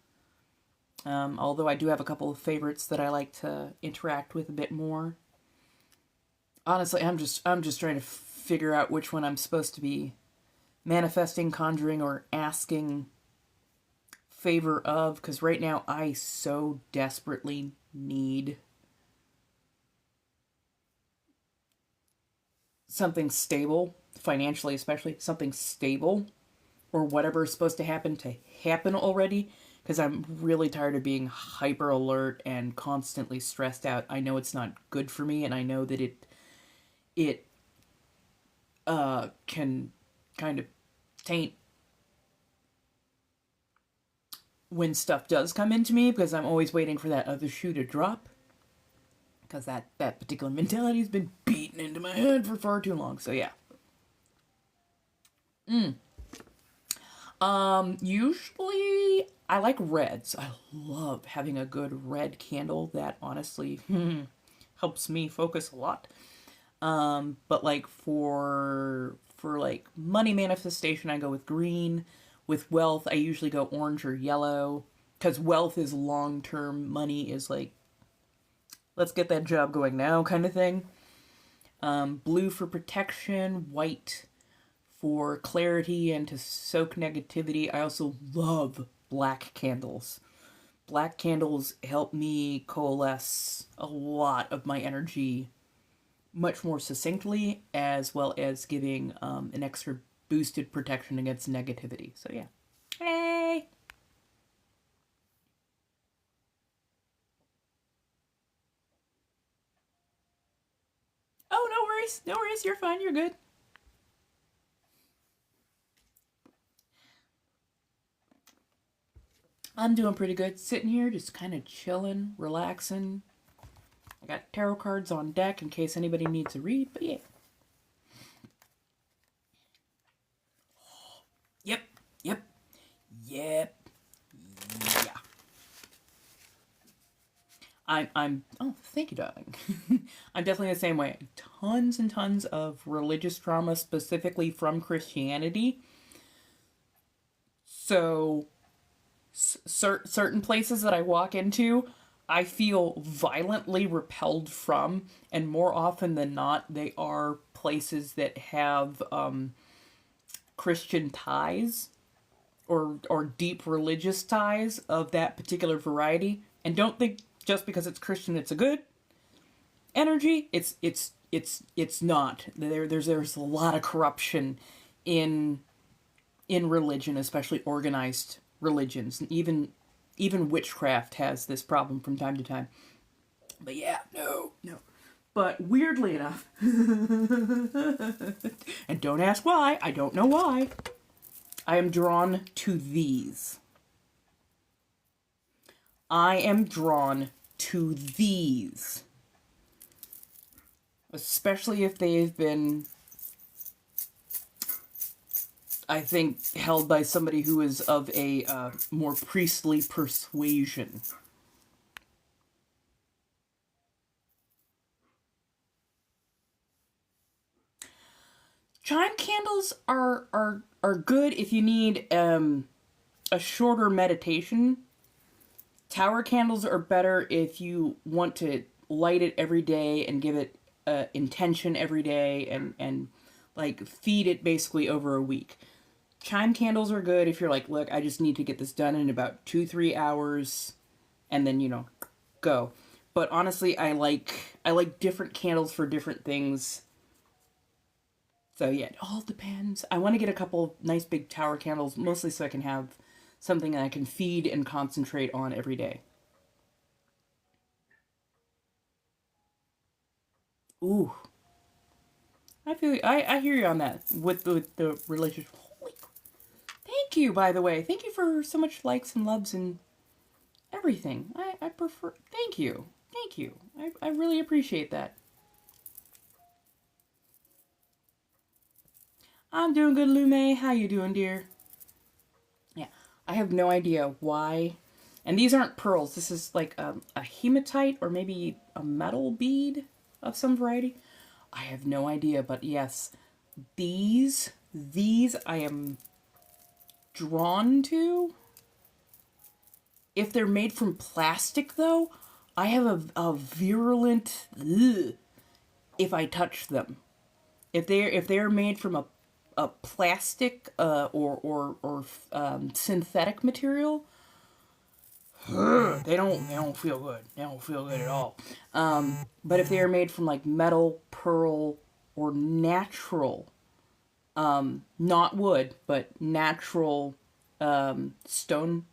Although I do have a couple of favorites that I like to interact with a bit more. Honestly, I'm just trying to figure out which one I'm supposed to be manifesting, conjuring, or asking favor of, because right now I so desperately need something stable, financially especially, something stable, or whatever is supposed to happen already, because I'm really tired of being hyper alert and constantly stressed out. I know it's not good for me, and I know that it can kind of taint when stuff does come into me, because I'm always waiting for that other shoe to drop, because that particular mentality has been beaten into my head for far too long. So yeah. Usually I like reds. I love having a good red candle. That honestly helps me focus a lot. But like for like money manifestation, I go with green. With wealth, I usually go orange or yellow, because wealth is long term. Money is like, let's get that job going now kind of thing. Blue for protection, white for clarity and to soak negativity. I also love black candles. Black candles help me coalesce a lot of my energy much more succinctly, as well as giving an extra boosted protection against negativity. So yeah. Hey! Oh, no worries. No worries. You're fine. You're good. I'm doing pretty good. Sitting here, just kind of chilling, relaxing. I got tarot cards on deck in case anybody needs a read, but yeah. Yep, yep, yep, yeah. oh, thank you, darling. I'm definitely the same way. Tons and tons of religious trauma, specifically from Christianity. So, certain places that I walk into, I feel violently repelled from, and more often than not, they are places that have Christian ties or deep religious ties of that particular variety. And don't think just because it's Christian it's a good energy. It's not. There's a lot of corruption in religion, especially organized religions, and even witchcraft has this problem from time to time. But yeah, no. But weirdly enough, and don't ask why, I don't know why, I am drawn to these. I am drawn to these. Especially if they've been, I think, held by somebody who is of a more priestly persuasion. Chime candles are good if you need a shorter meditation. Tower candles are better if you want to light it every day and give it intention every day and like feed it basically over a week. Chime candles are good if you're like, look, I just need to get this done in about 2-3 hours and then, go. But honestly, I like different candles for different things. So yeah, it all depends. I want to get a couple nice big tower candles, mostly so I can have something that I can feed and concentrate on every day. Ooh. I hear you on that with the relationship. Holy, thank you, by the way. Thank you for so much likes and loves and everything. I prefer, thank you. I really appreciate that. I'm doing good, Lume. How you doing, dear? Yeah, I have no idea why. And these aren't pearls. This is like a hematite or maybe a metal bead of some variety. I have no idea, but yes, these I am drawn to. If they're made from plastic, though, I have a virulent ugh if I touch them. If they're made from a plastic or synthetic material, they don't feel good. They don't feel good at all. But if they are made from like metal, pearl, or natural, not wood, but natural stone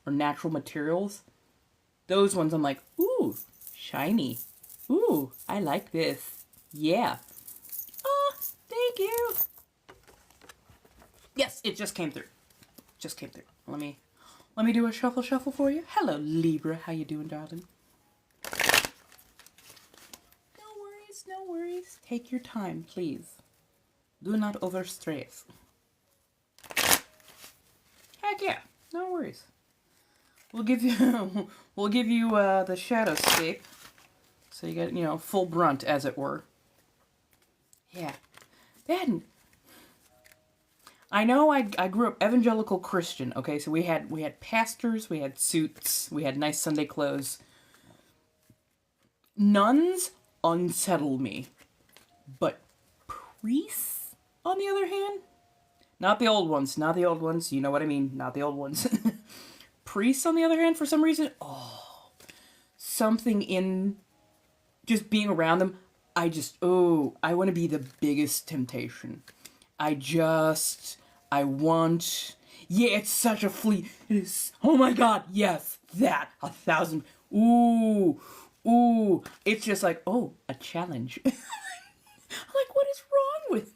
or natural materials, those ones I'm like, ooh, shiny. Ooh, I like this. Yeah. Oh, thank you. Yes, it just came through. Let me do a shuffle for you. Hello, Libra. How you doing, darling? No worries. Take your time, please. Do not overstress. Heck yeah. No worries. We'll give you the shadow scape. So you get, full brunt, as it were. Yeah. Then I know I grew up evangelical Christian, okay? So we had pastors, we had suits, we had nice Sunday clothes. Nuns unsettle me. But priests, on the other hand, not the old ones, you know what I mean, not the old ones. Priests, on the other hand, for some reason, something in just being around them, I want to be the biggest temptation. It's such a flea. It is, oh my god, yes, that, 1,000, ooh, it's just like, a challenge. I'm like, what is wrong with me?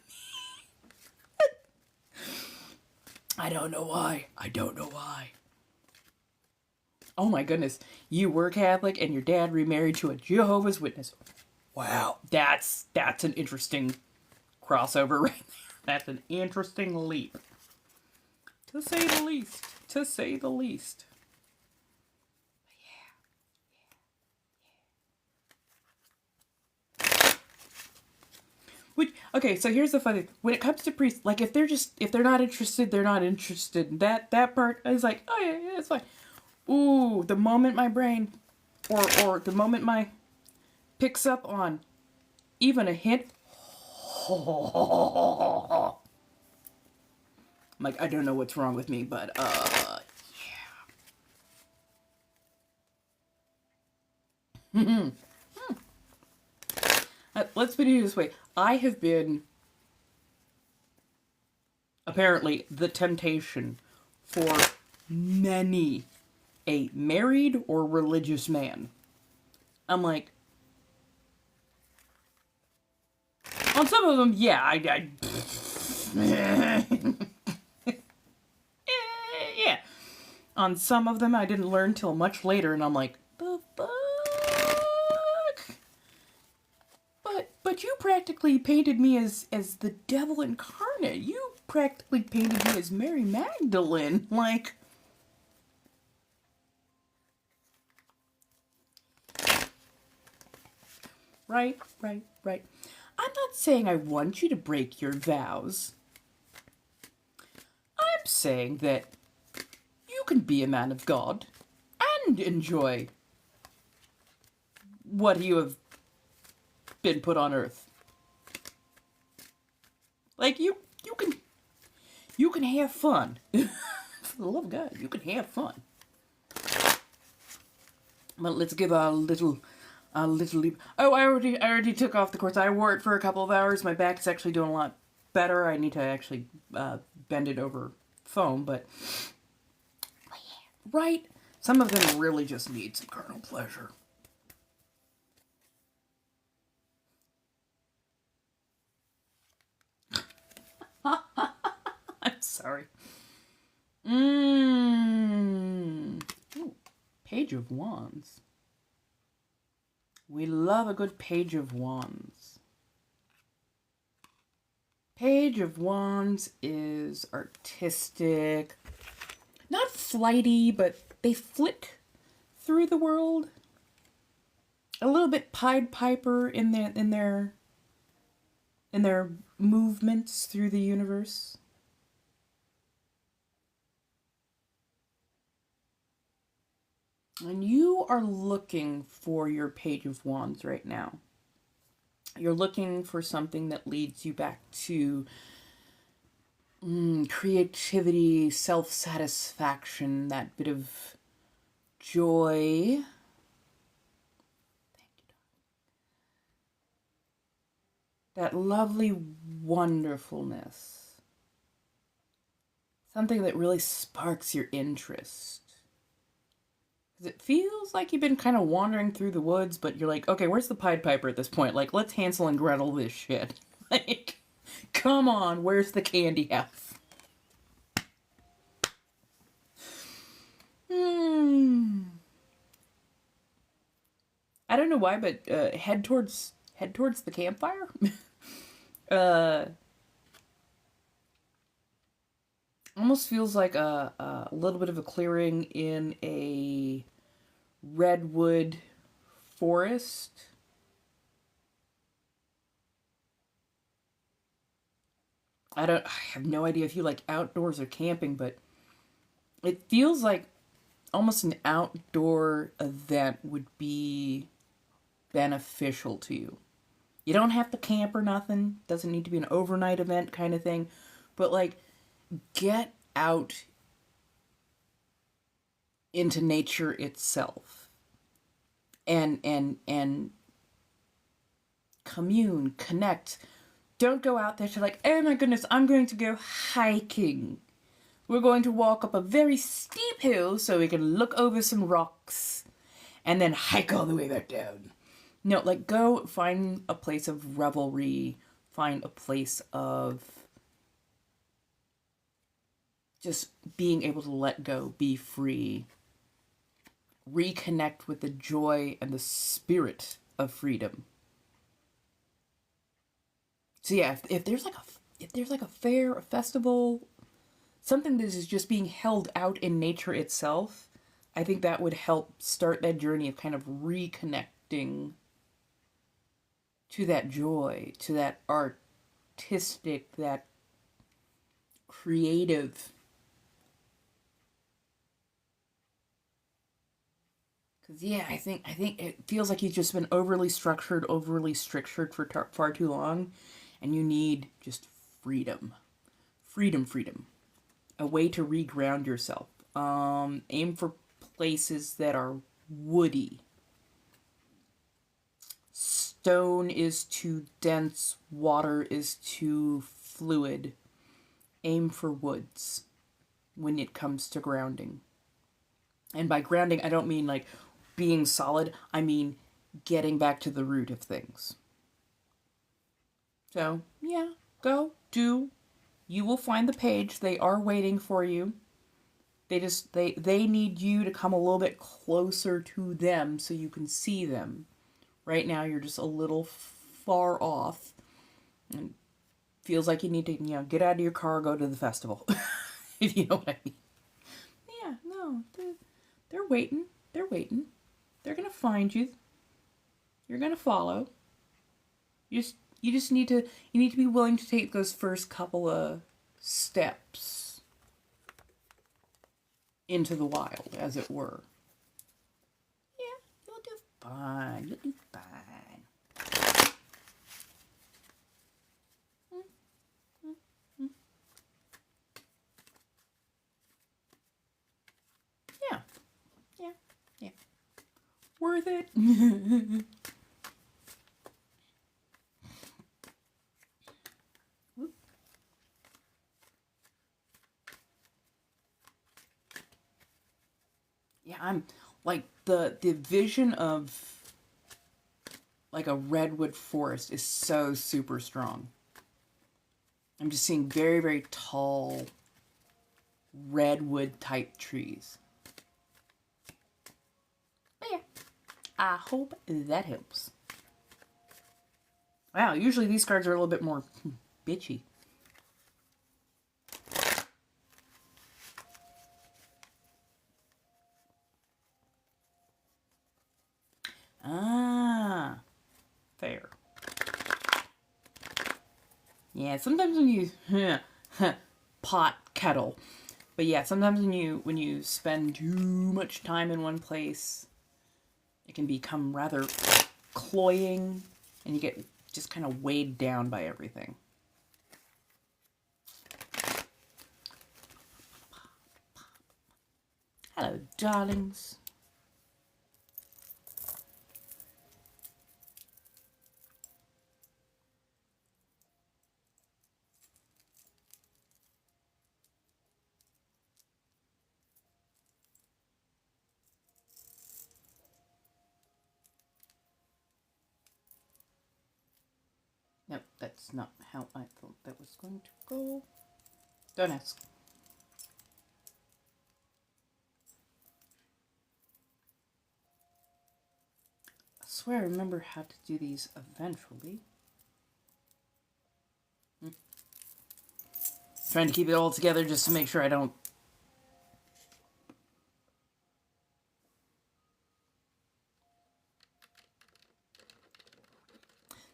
I don't know why. I don't know why. Oh my goodness. You were Catholic and your dad remarried to a Jehovah's Witness. Wow. That's an interesting crossover right there. That's an interesting leap. To say the least. To say the least. Okay, so here's the funny thing. When it comes to priests, like if they're not interested, they're not interested. That part is like, oh yeah, it's fine. Ooh, the moment my brain or the moment my picks up on even a hint, I'm like, I don't know what's wrong with me, but yeah. Let's put it this way. I have been, apparently, the temptation for many a married or religious man. I'm like, on some of them, yeah, yeah. On some of them, I didn't learn till much later, and I'm like, the fuck? But you practically painted me as the devil incarnate. You practically painted me as Mary Magdalene. Like, right. I'm not saying I want you to break your vows. I'm saying that you can be a man of God and enjoy what you have been put on earth. Like, you can have fun. For the love of God, you can have fun. But let's give a little leap. Oh, I already took off the cords. I wore it for a couple of hours. My back is actually doing a lot better. I need to actually bend it over foam, but right. Some of them really just need some carnal pleasure. I'm sorry. Ooh, Page of Wands. We love a good Page of Wands. Page of Wands is artistic. Not flighty, but they flick through the world. A little bit Pied Piper in their movements through the universe. And you are looking for your Page of Wands right now. You're looking for something that leads you back to creativity, self-satisfaction, that bit of joy. Thank you. That lovely wonderfulness. Something that really sparks your interest. It feels like you've been kind of wandering through the woods, but you're like, okay, where's the Pied Piper at this point? Like, let's Hansel and Gretel this shit. Like, come on, where's the candy house? I don't know why, but head towards the campfire. Almost feels like a little bit of a clearing in a redwood forest. I have no idea if you like outdoors or camping, but it feels like almost an outdoor event would be beneficial to you. You don't have to camp or nothing. Doesn't need to be an overnight event kind of thing. But like, get out into nature itself. And commune, connect. Don't go out there to like, oh my goodness, I'm going to go hiking. We're going to walk up a very steep hill so we can look over some rocks and then hike all the way back down. No, like go find a place of revelry, find a place of just being able to let go, be free, reconnect with the joy and the spirit of freedom. So yeah, if there's like a fair, a festival, something that is just being held out in nature itself, I think that would help start that journey of kind of reconnecting to that joy, to that artistic, that creative. Because yeah, I think it feels like you've just been overly strictured for far too long, and you need just freedom, freedom, a way to reground yourself. Aim for places that are woody. Stone is too dense, water is too fluid. Aim for woods when it comes to grounding. And by grounding, I don't mean like being solid, I mean getting back to the root of things. So, yeah, go, do. You will find the page. They are waiting for you. They need you to come a little bit closer to them so you can see them. Right now you're just a little far off and feels like you need to, get out of your car, go to the festival. If you know what I mean. Yeah, no, they're waiting. They're waiting. They're gonna find you. You're gonna follow. You just need to be willing to take those first couple of steps into the wild, as it were. Yeah, you'll do fine. You'll do fine. Yeah, yeah, yeah. Worth it. Yeah, I'm like the vision of like a redwood forest is so super strong. I'm just seeing very, very tall redwood type trees. But yeah, I hope that helps. Wow, usually these cards are a little bit more bitchy. Ah, fair. Yeah, sometimes when you pot kettle, but yeah, sometimes when you spend too much time in one place, it can become rather cloying, and you get just kind of weighed down by everything. Hello, darlings. Nope, that's not how I thought that was going to go. Don't ask. I swear I remember how to do these eventually. Trying to keep it all together just to make sure I don't...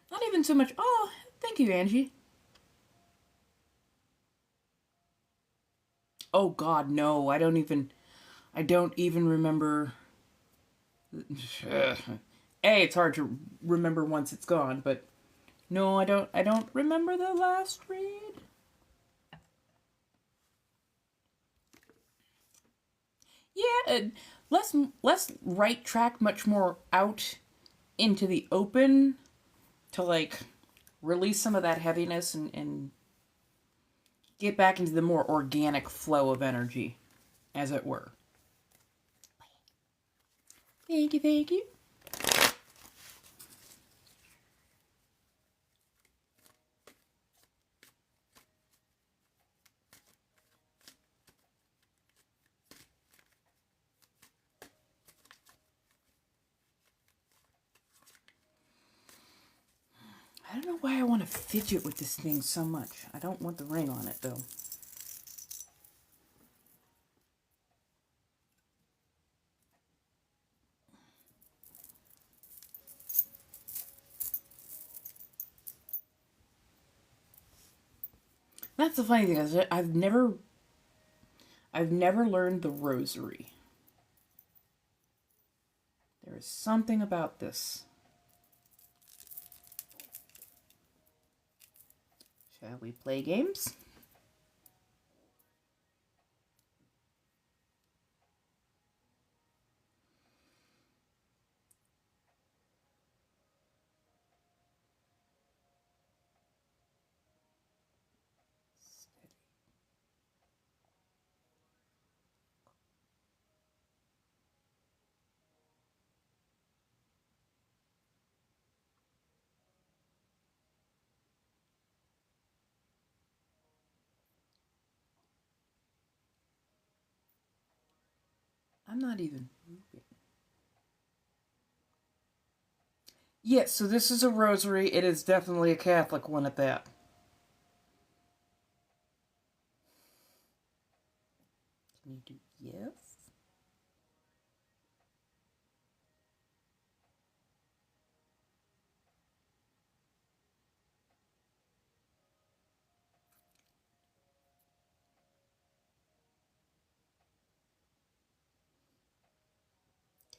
Not even so much... Oh, thank you, Angie. Oh God, no, I don't even remember. A, it's hard to remember once it's gone, but no, I don't remember the last read. Yeah, less right track, much more out into the open to like release some of that heaviness and get back into the more organic flow of energy, as it were. Thank you, thank you. want to fidget with this thing so much. I don't want the ring on it, though. That's the funny thing is I've never learned the rosary. There is something about this. Shall we play games? I'm not even moving. Yes, so this is a rosary. It is definitely a Catholic one at that. Can you do yes?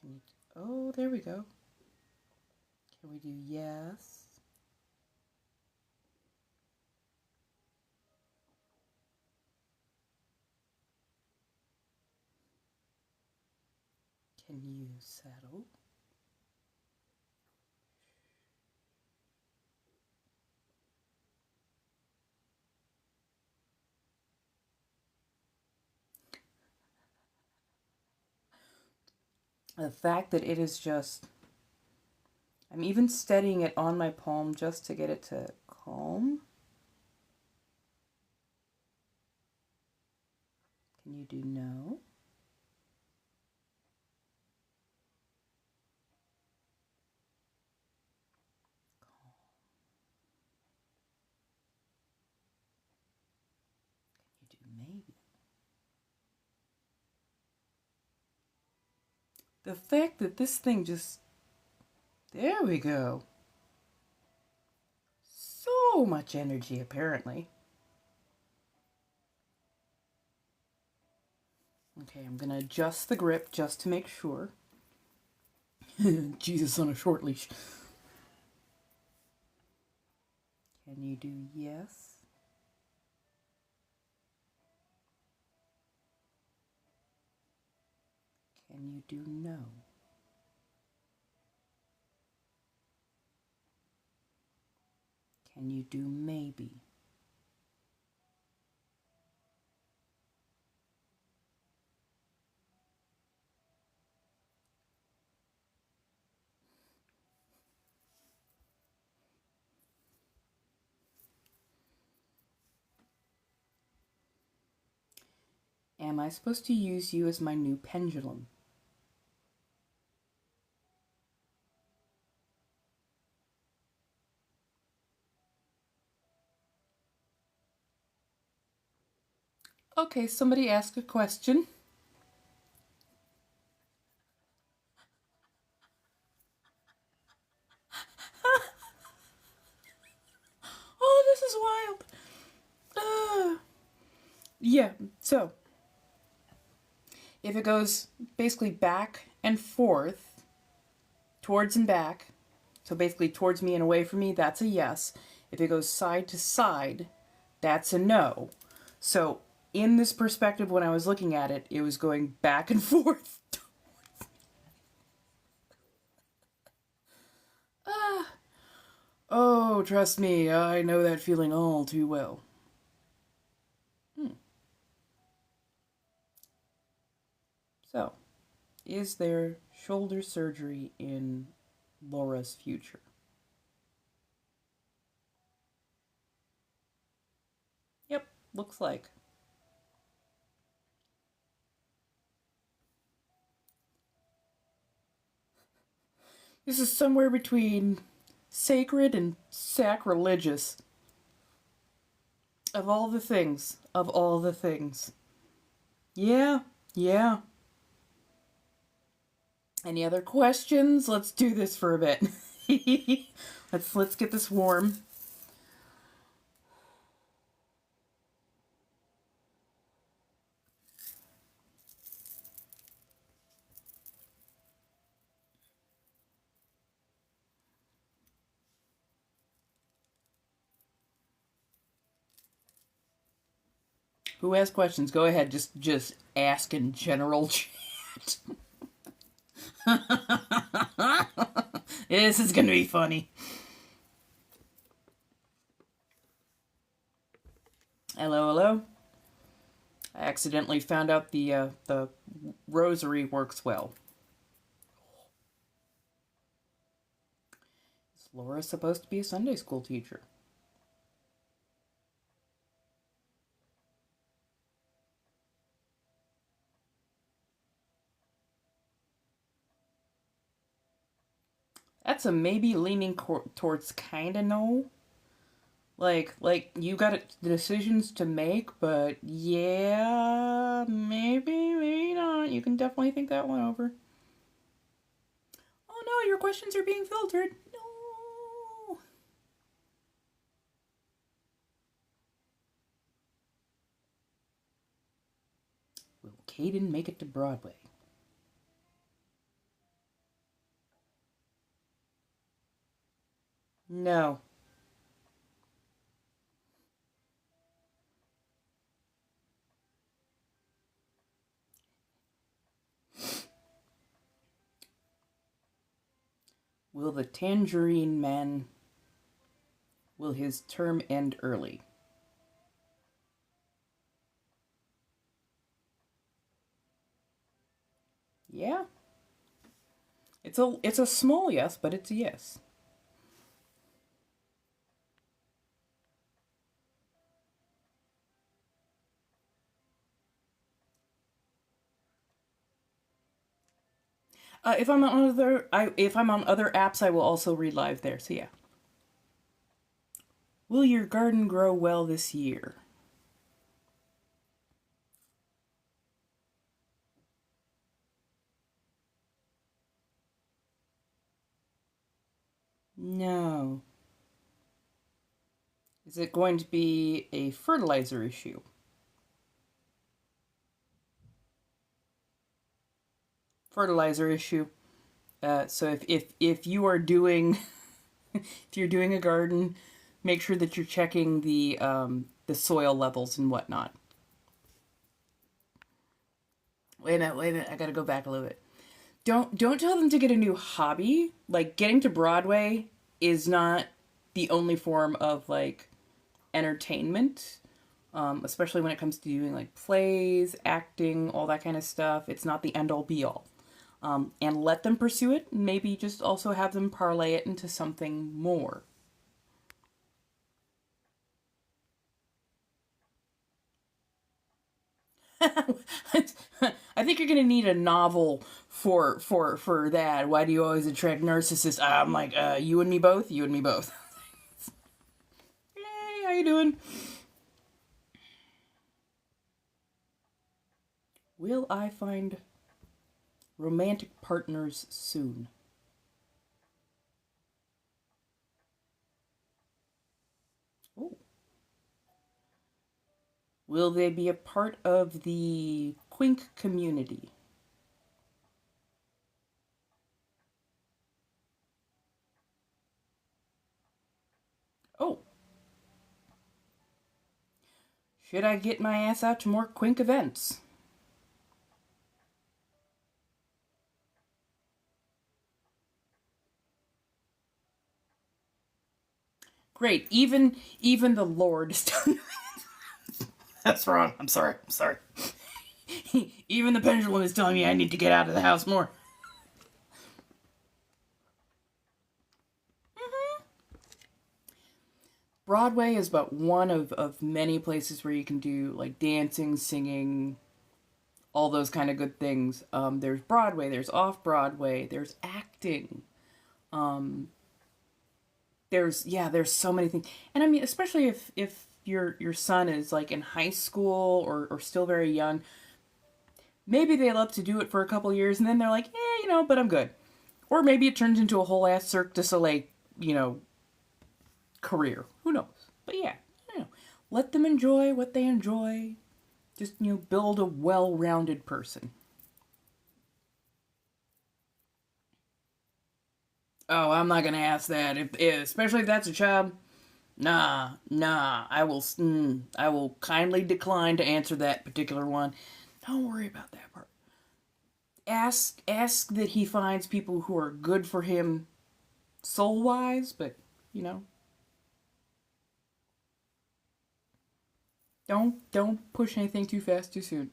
Can you? Oh, there we go. Can we do yes? Can you settle? The fact that it is just, I'm even steadying it on my palm just to get it to calm. Can you do no? Calm. Can you do maybe? The fact that this thing just, there we go. So much energy, apparently. Okay, I'm gonna adjust the grip just to make sure. Jesus on a short leash. Can you do yes? Can you do no? Can you do maybe? Am I supposed to use you as my new pendulum? Okay, somebody ask a question. Oh, this is wild. Yeah, so if it goes basically back and forth, towards and back, so basically towards me and away from me, that's a yes. If it goes side to side, that's a no. So in this perspective, when I was looking at it, it was going back and forth. Oh, trust me, I know that feeling all too well. So, is there shoulder surgery in Laura's future? Yep, looks like. This is somewhere between sacred and sacrilegious. Of all the things. Of all the things. Yeah. Yeah. Any other questions? Let's do this for a bit. Let's get this warm. Who has questions? Go ahead. Just ask in general chat. This is gonna be funny. Hello, hello. I accidentally found out the rosary works well. Is Laura supposed to be a Sunday school teacher? That's a maybe leaning towards kinda no. Like you got decisions to make, but yeah, maybe not. You can definitely think that one over. Oh no, your questions are being filtered. No. Will Caden make it to Broadway? No. Will the Tangerine Man, will his term end early? Yeah. It's a small yes, but it's a yes. If I'm on other apps, I will also read live there. So yeah. Will your garden grow well this year? No. Is it going to be a fertilizer issue? Fertilizer issue. So if you are doing if you're doing a garden, make sure that you're checking the soil levels and whatnot. Wait a minute, I gotta go back a little bit. Don't tell them to get a new hobby. Like, getting to Broadway is not the only form of like entertainment. Especially when it comes to doing like plays, acting, all that kind of stuff. It's not the end all be all. And let them pursue it. Maybe just also have them parlay it into something more. I think you're gonna need a novel for that. Why do you always attract narcissists? I'm like, you and me both. You and me both. Hey, how you doing? Will I find romantic partners soon? Oh. Will they be a part of the Quink community? Oh. Should I get my ass out to more Quink events? Great. Even the Lord is telling me that's wrong. I'm sorry. Even the pendulum is telling me I need to get out of the house more. Broadway is but one of many places where you can do like dancing, singing, all those kind of good things. There's Broadway, there's off Broadway, there's acting. there's so many things. And I mean, especially if your son is like in high school or still very young, maybe they love to do it for a couple years and then they're like, but I'm good. Or maybe it turns into a whole ass Cirque du Soleil, career. Who knows? But yeah, let them enjoy what they enjoy. Just, build a well-rounded person. Oh, I'm not gonna ask that. Especially if that's a child. Nah. I will kindly decline to answer that particular one. Don't worry about that part. Ask that he finds people who are good for him soul-wise, but, don't push anything too fast too soon.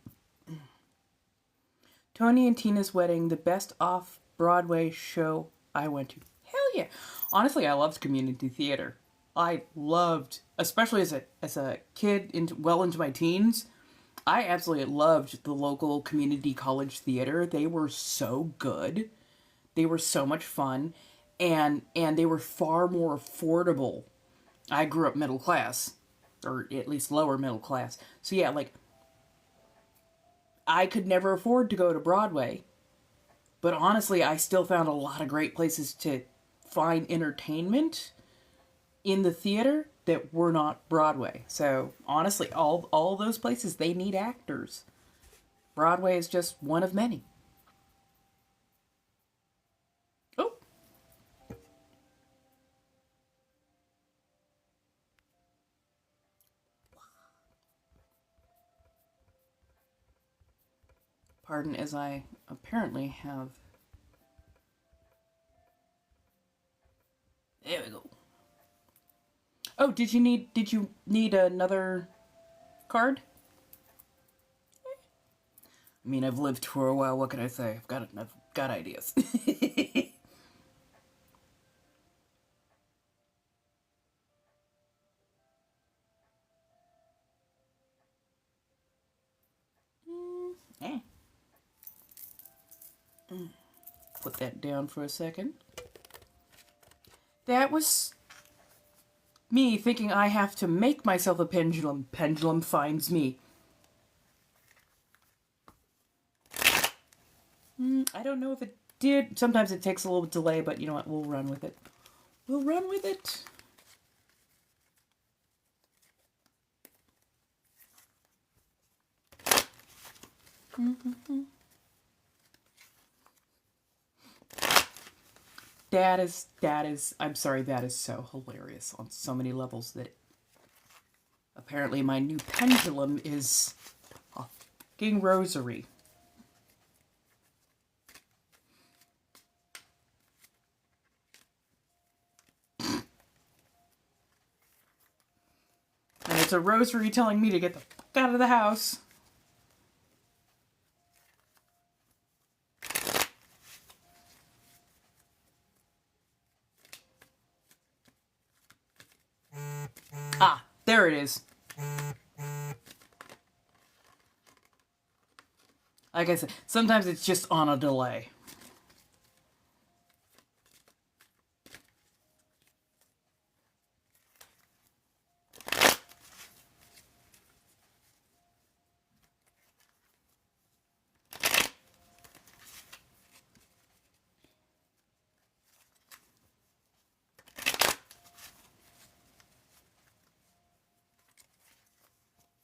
Tony and Tina's Wedding, the best off-Broadway show I went to. Hell yeah. Honestly, I loved community theater. I loved, especially as a kid into my teens, I absolutely loved the local community college theater. They were so good. They were so much fun, and they were far more affordable. I grew up middle class, or at least lower middle class. So yeah, like, I could never afford to go to Broadway, but honestly, I still found a lot of great places to find entertainment in the theater that were not Broadway. So honestly, all those places, they need actors. Broadway is just one of many. Oh. Pardon as I apparently have... There we go. Oh, did you need another card? I mean, I've lived for a while. What can I say? I've got ideas. Eh. Put that down for a second. That was me thinking I have to make myself a pendulum. Pendulum finds me. I don't know if it did. Sometimes it takes a little delay, but you know what? We'll run with it. We'll run with it. That is, I'm sorry, that is so hilarious on so many levels that apparently my new pendulum is a fucking rosary. And it's a rosary telling me to get the fuck out of the house. Ah, there it is. Like I said, sometimes it's just on a delay.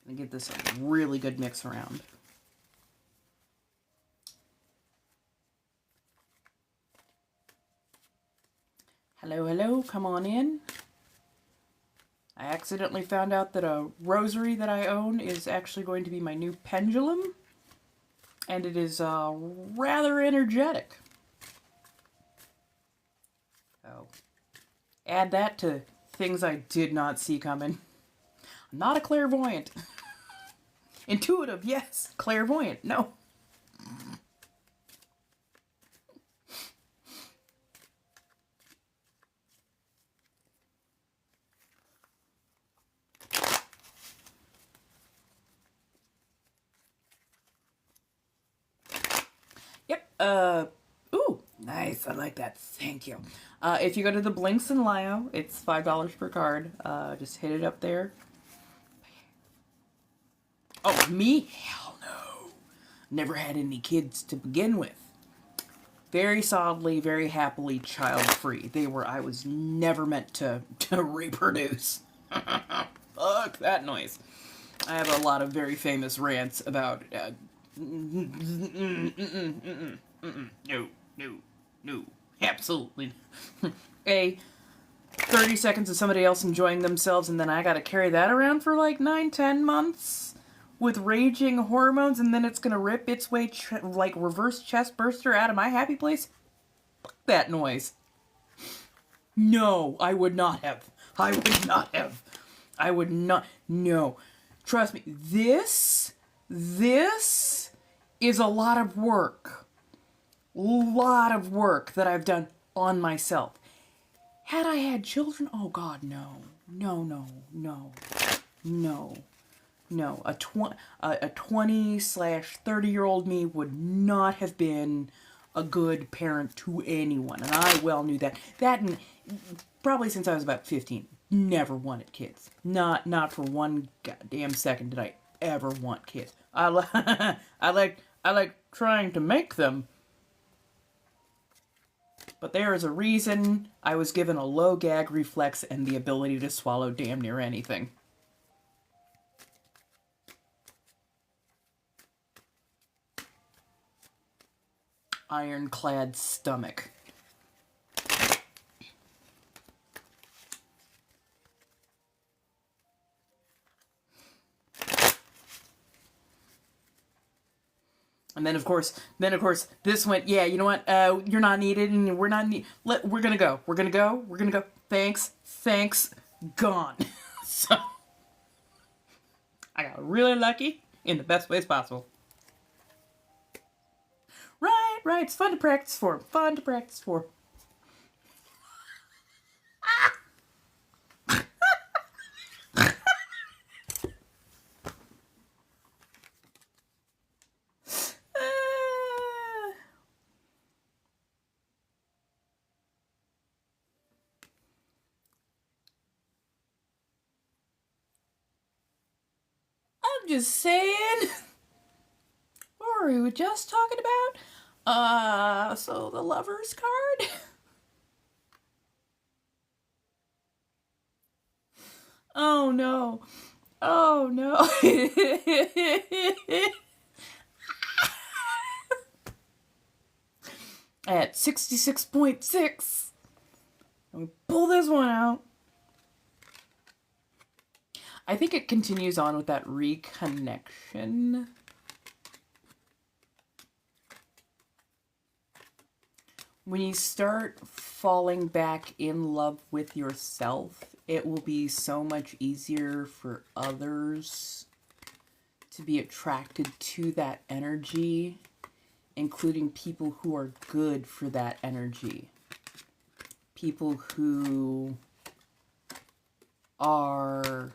And give this a really good mix around. Hello, hello, come on in. I accidentally found out that a rosary that I own is actually going to be my new pendulum. And it is rather energetic. So, add that to things I did not see coming. I'm not a clairvoyant. Intuitive, yes. Clairvoyant, no. Yep, ooh, nice. nice. I like that. Thank you. If you go to the Blinks in Lio, it's $5 per card. Just hit it up there. Oh, me? Hell no. Never had any kids to begin with. Very solidly, very happily child-free. I was never meant to reproduce. Fuck that noise. I have a lot of very famous rants about, no, absolutely. 30 seconds of somebody else enjoying themselves, and then I gotta carry that around for like 9-10 months with raging hormones, and then it's gonna rip its way like reverse chest burster out of my happy place? Fuck that noise. No, I would not have. No. Trust me, this is a lot of work. That I've done on myself. Had I had children, oh God, no. A 20/30-year-old me would not have been a good parent to anyone, and I well knew that. And probably since I was about 15, never wanted kids. Not for one goddamn second did I ever want kids. I like trying to make them. But there is a reason I was given a low gag reflex and the ability to swallow damn near anything. Ironclad stomach. And then of course, this went, yeah, you know what, you're not needed, and we're not needed, we're gonna go, thanks, gone. So, I got really lucky in the best ways possible. Right, it's fun to practice for. I'm just saying. What were we just talking about? So the Lover's card? Oh no. At 66.6. Let me pull this one out. I think it continues on with that reconnection. When you start falling back in love with yourself, it will be so much easier for others to be attracted to that energy, including people who are good for that energy. People who are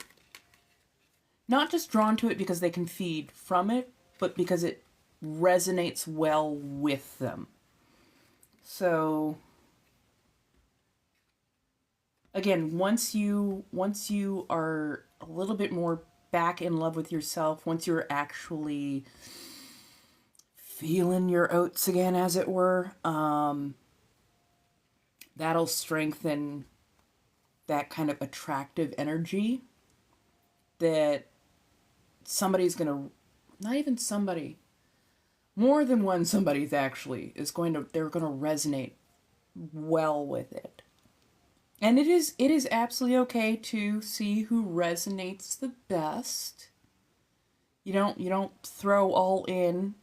not just drawn to it because they can feed from it, but because it resonates well with them. So, again, once you are a little bit more back in love with yourself, once you're actually feeling your oats again, as it were, that'll strengthen that kind of attractive energy that somebody's gonna, not even somebody, more than one somebody's actually they're gonna resonate well with it. And it is absolutely okay to see who resonates the best. You don't throw all in.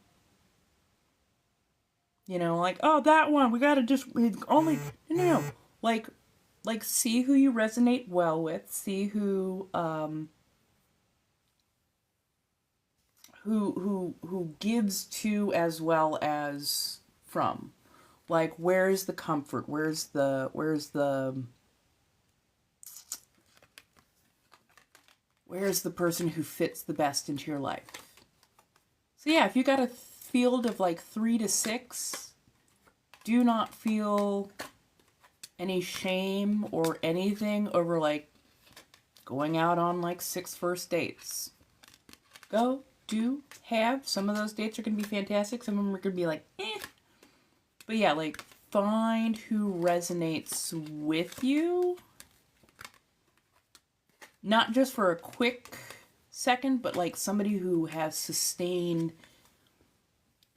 Like, oh, that one, we gotta just only no. Like see who you resonate well with, see who gives to as well as from. Like, where's the comfort? Where's the person who fits the best into your life? So yeah, if you got a field of like 3 to 6, do not feel any shame or anything over, like, going out on, like, 6 first dates. Go, do, have. Some of those dates are going to be fantastic. Some of them are going to be like, eh. But yeah, like, find who resonates with you. Not just for a quick second, but like somebody who has sustained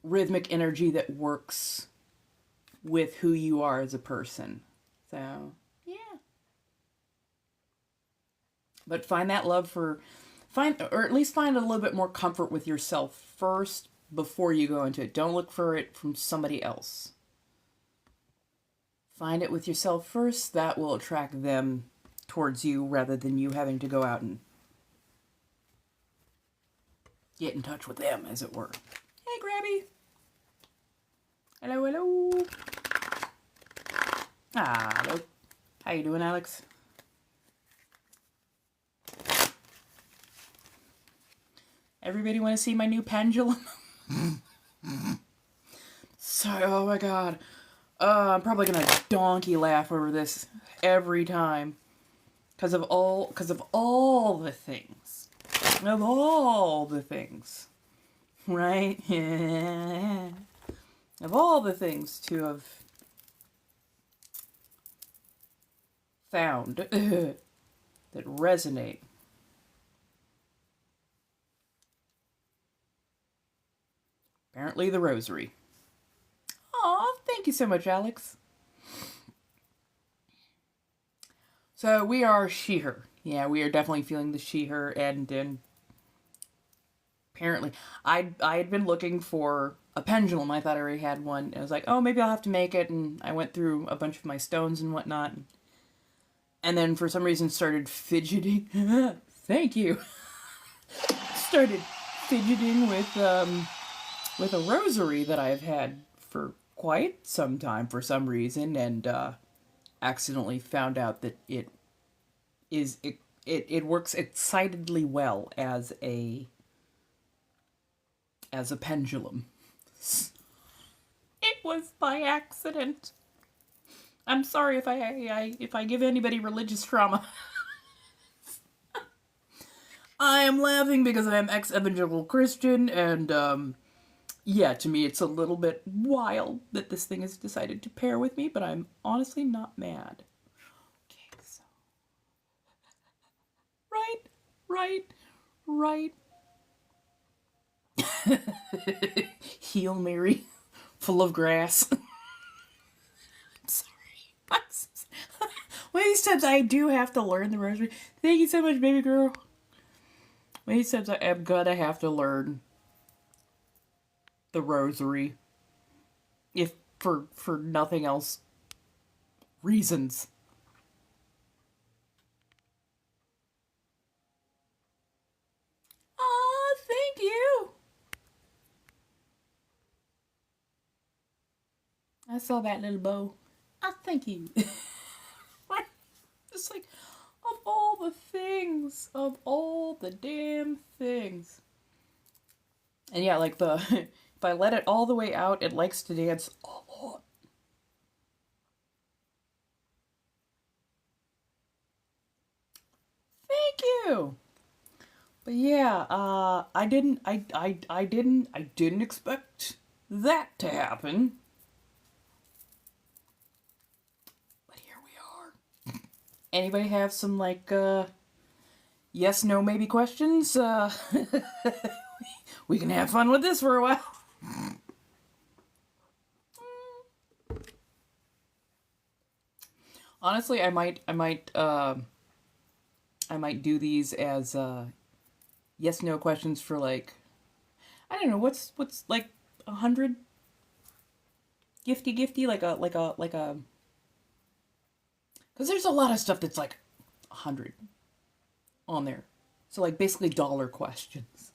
rhythmic energy that works with who you are as a person. So, yeah. But find that love or at least find a little bit more comfort with yourself first before you go into it. Don't look for it from somebody else. Find it with yourself first. That will attract them towards you rather than you having to go out and get in touch with them, as it were. Hey, Grabby. Hello, hello. Ah, hello. How you doing, Alex? Everybody want to see my new pendulum? Sorry, oh my god. I'm probably gonna donkey laugh over this every time. Because of all the things. Of all the things. Right? Of all the things to have found that resonate. Apparently the rosary. Aw, thank you so much, Alex. So we are she-her. Yeah, we are definitely feeling the she-her, and apparently I had been looking for a pendulum. I thought I already had one. I was like, oh, maybe I'll have to make it, and I went through a bunch of my stones and whatnot, and then for some reason started fidgeting. Thank you. Started fidgeting with a rosary that I've had for quite some time for some reason, and accidentally found out that it works excitedly well as a pendulum. It was by accident. I'm sorry if I give anybody religious trauma. I am laughing because I am ex-evangelical Christian, and yeah, to me it's a little bit wild that this thing has decided to pair with me, but I'm honestly not mad. Okay, so right. Hail Mary, full of grass. I'm sorry. One of these times I do have to learn the rosary. Thank you so much, baby girl. One of these times I am gonna have to learn the rosary, if for nothing else reasons. Aw, thank you. I saw that little bow. Ah, thank you. It's like, of all the things, of all the damn things. And yeah, like if I let it all the way out, it likes to dance a lot. Thank you. But yeah, I didn't expect that to happen. But here we are. Anybody have some like yes, no, maybe questions? We can have fun with this for a while. Honestly, I might do these as yes, no questions for like, I don't know, what's like 100 gifty like a because there's a lot of stuff that's like 100 on there, so like basically dollar questions.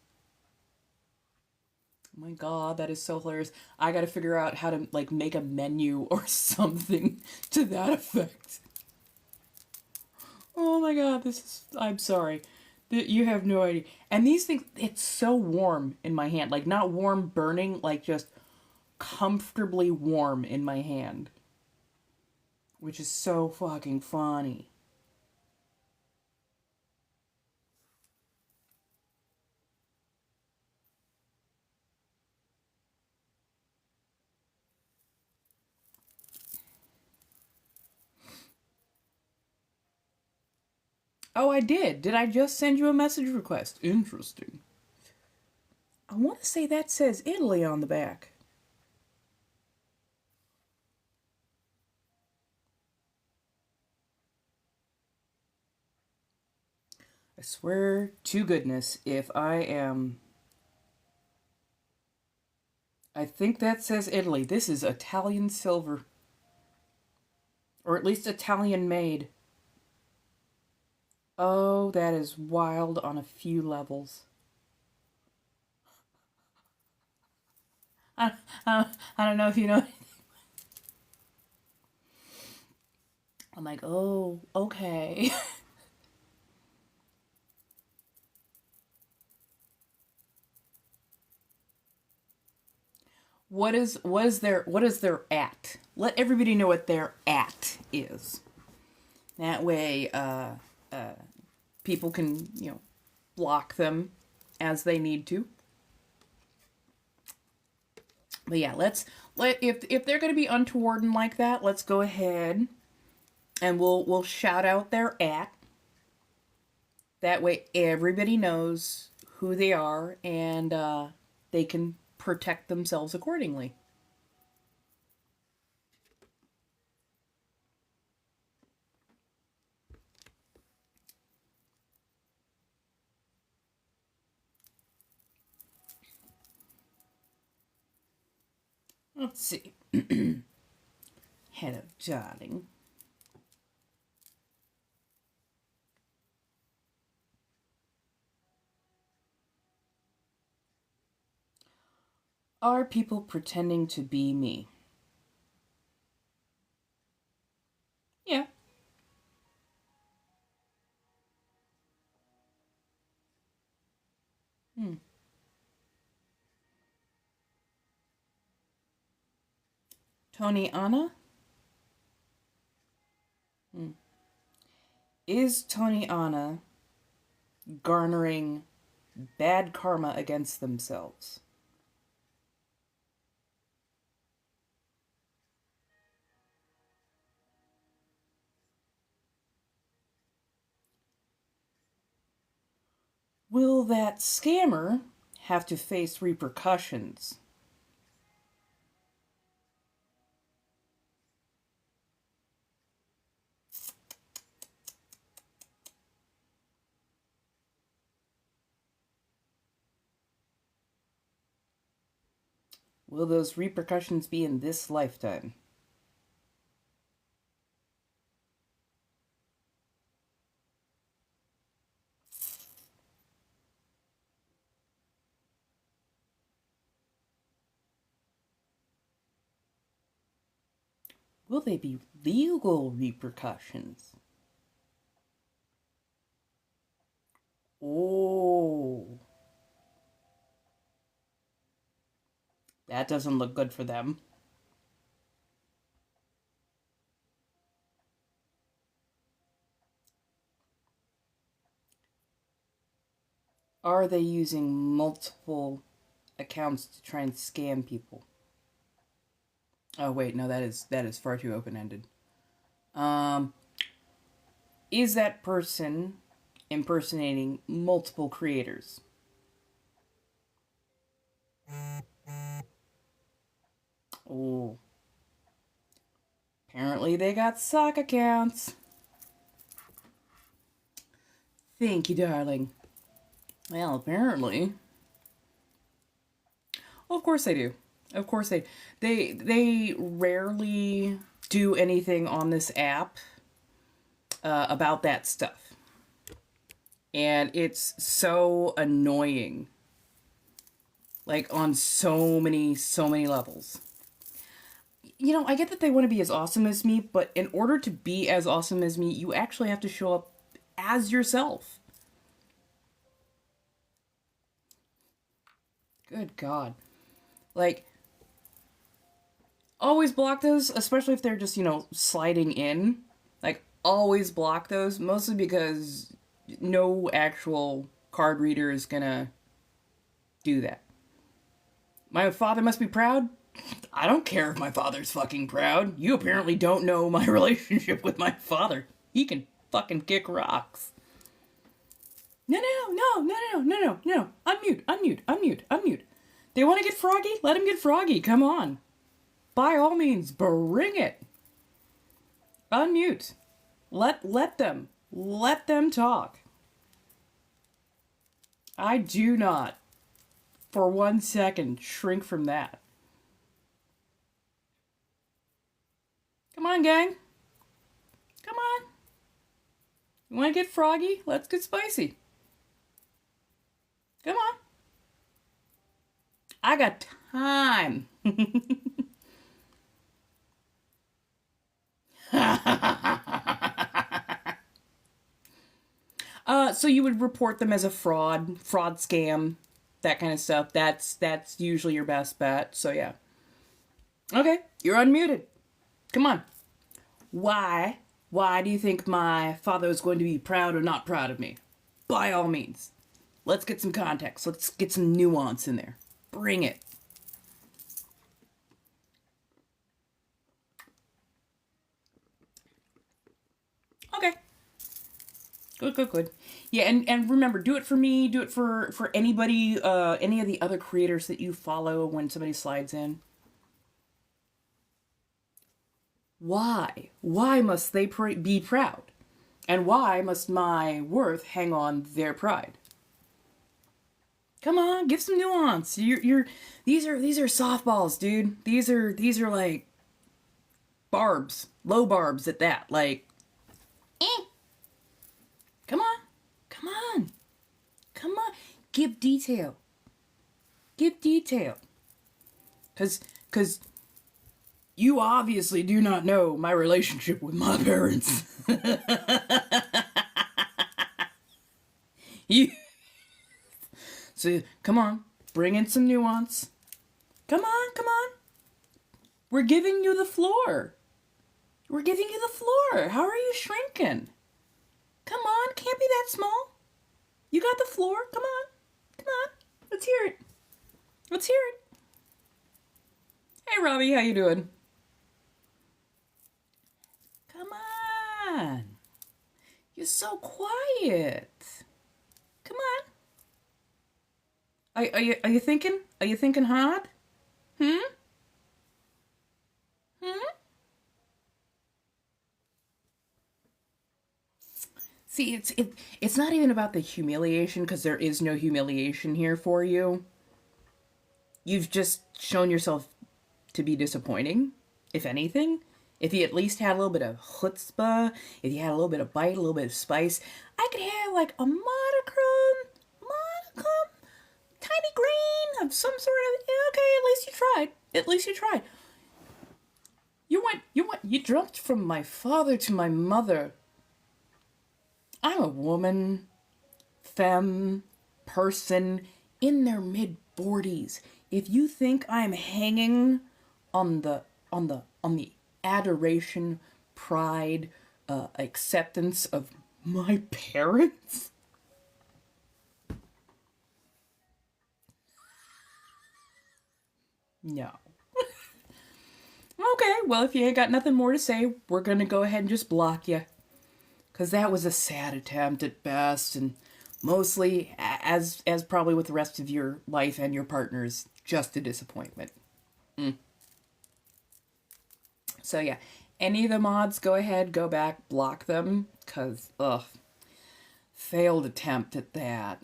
Oh my god, that is so hilarious. I gotta figure out how to like make a menu or something to that effect. Oh my god, I'm sorry. You have no idea. And these things, it's so warm in my hand. Like, not warm burning, like just comfortably warm in my hand, which is so fucking funny. Oh, I did. Did I just send you a message request? Interesting. I want to say that says Italy on the back. I swear to goodness, if I am... I think that says Italy. This is Italian silver. Or at least Italian made. Oh, that is wild on a few levels. I, I don't know if you know. I'm like, oh, okay. What is their at? Let everybody know what their at is. That way, people can, block them as they need to. But yeah, if they're going to be untoward and like that, let's go ahead and we'll shout out their at. That way, everybody knows who they are and they can protect themselves accordingly. Let's see. Hello, darling. Are people pretending to be me? Yeah. Tony Anna? Is Tony Anna garnering bad karma against themselves? Will that scammer have to face repercussions? Will those repercussions be in this lifetime? Will they be legal repercussions? Oh. That doesn't look good for them. Are they using multiple accounts to try and scam people? Oh wait, no, that is far too open-ended. Is that person impersonating multiple creators? Oh. Apparently they got sock accounts. Thank you, darling. Well, apparently. Well, of course they do. Of course they rarely do anything on this app about that stuff. And it's so annoying. Like on so many levels. I get that they want to be as awesome as me, but in order to be as awesome as me, you actually have to show up as yourself. Good God. Like, Always block those, especially if they're just, sliding in. Like, always block those, mostly because no actual card reader is gonna do that. My father must be proud? I don't care if my father's fucking proud. You apparently don't know my relationship with my father. He can fucking kick rocks. No. Unmute. They want to get froggy? Let them get froggy. Come on. By all means, bring it. Unmute. Let them. Let them talk. I do not, for 1 second, shrink from that. Come on, gang. Come on. You want to get froggy? Let's get spicy. Come on. I got time. So you would report them as a fraud scam, that kind of stuff. That's usually your best bet. So yeah. Okay, you're unmuted. Come on. Why do you think my father is going to be proud or not proud of me? By all means. Let's get some context. Let's get some nuance in there. Bring it. Okay. Good. Yeah, and remember, do it for me, do it for anybody, any of the other creators that you follow when somebody slides in. Why? Why must they be proud? And why must my worth hang on their pride? Come on, give some nuance. These are softballs, dude. These are like barbs, low barbs at that. Like, Come on. Give detail. Cause you obviously do not know my relationship with my parents. So come on, bring in some nuance. Come on. We're giving you the floor. How are you shrinking? Come on, can't be that small. You got the floor. Come on. Let's hear it. Hey, Robbie, how you doing? Come on. You're so quiet. Come on. Are you thinking? Are you thinking hard? See, it's not even about the humiliation, because there is no humiliation here for you. You've just shown yourself to be disappointing, if anything. If you at least had a little bit of chutzpah, if you had a little bit of bite, a little bit of spice, I could have like a modicum, tiny grain of some sort of, okay, at least you tried. You jumped from my father to my mother. I'm a woman, femme, person in their mid-40s. If you think I'm hanging on the adoration, pride, acceptance of my parents, no. Okay, well, if you ain't got nothing more to say, we're gonna go ahead and just block you. Because that was a sad attempt at best, and mostly, as probably with the rest of your life and your partners, just a disappointment. So yeah, any of the mods, go ahead, go back, block them, because, failed attempt at that.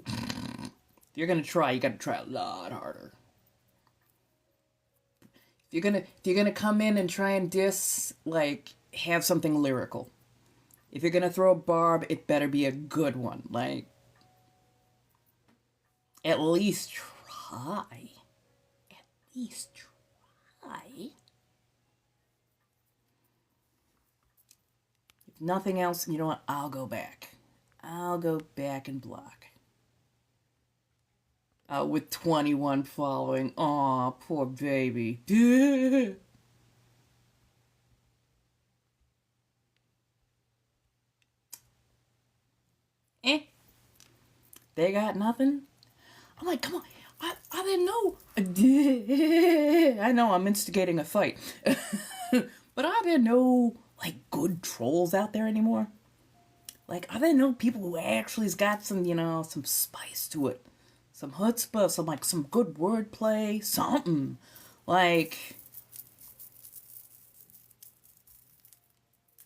If you're gonna try, you gotta try a lot harder. If you're gonna come in and try and diss, like, have something lyrical. If you're gonna throw a barb, it better be a good one. Like, at least try. If nothing else, you know what? I'll go back and block. with 21 following. Aw, poor baby. Eh, they got nothing. I'm like, come on. I didn't know. I know I'm instigating a fight. But are there no, like, good trolls out there anymore? Like, are there no people who actually's got some, some spice to it? Some chutzpah, some good wordplay, something. Like,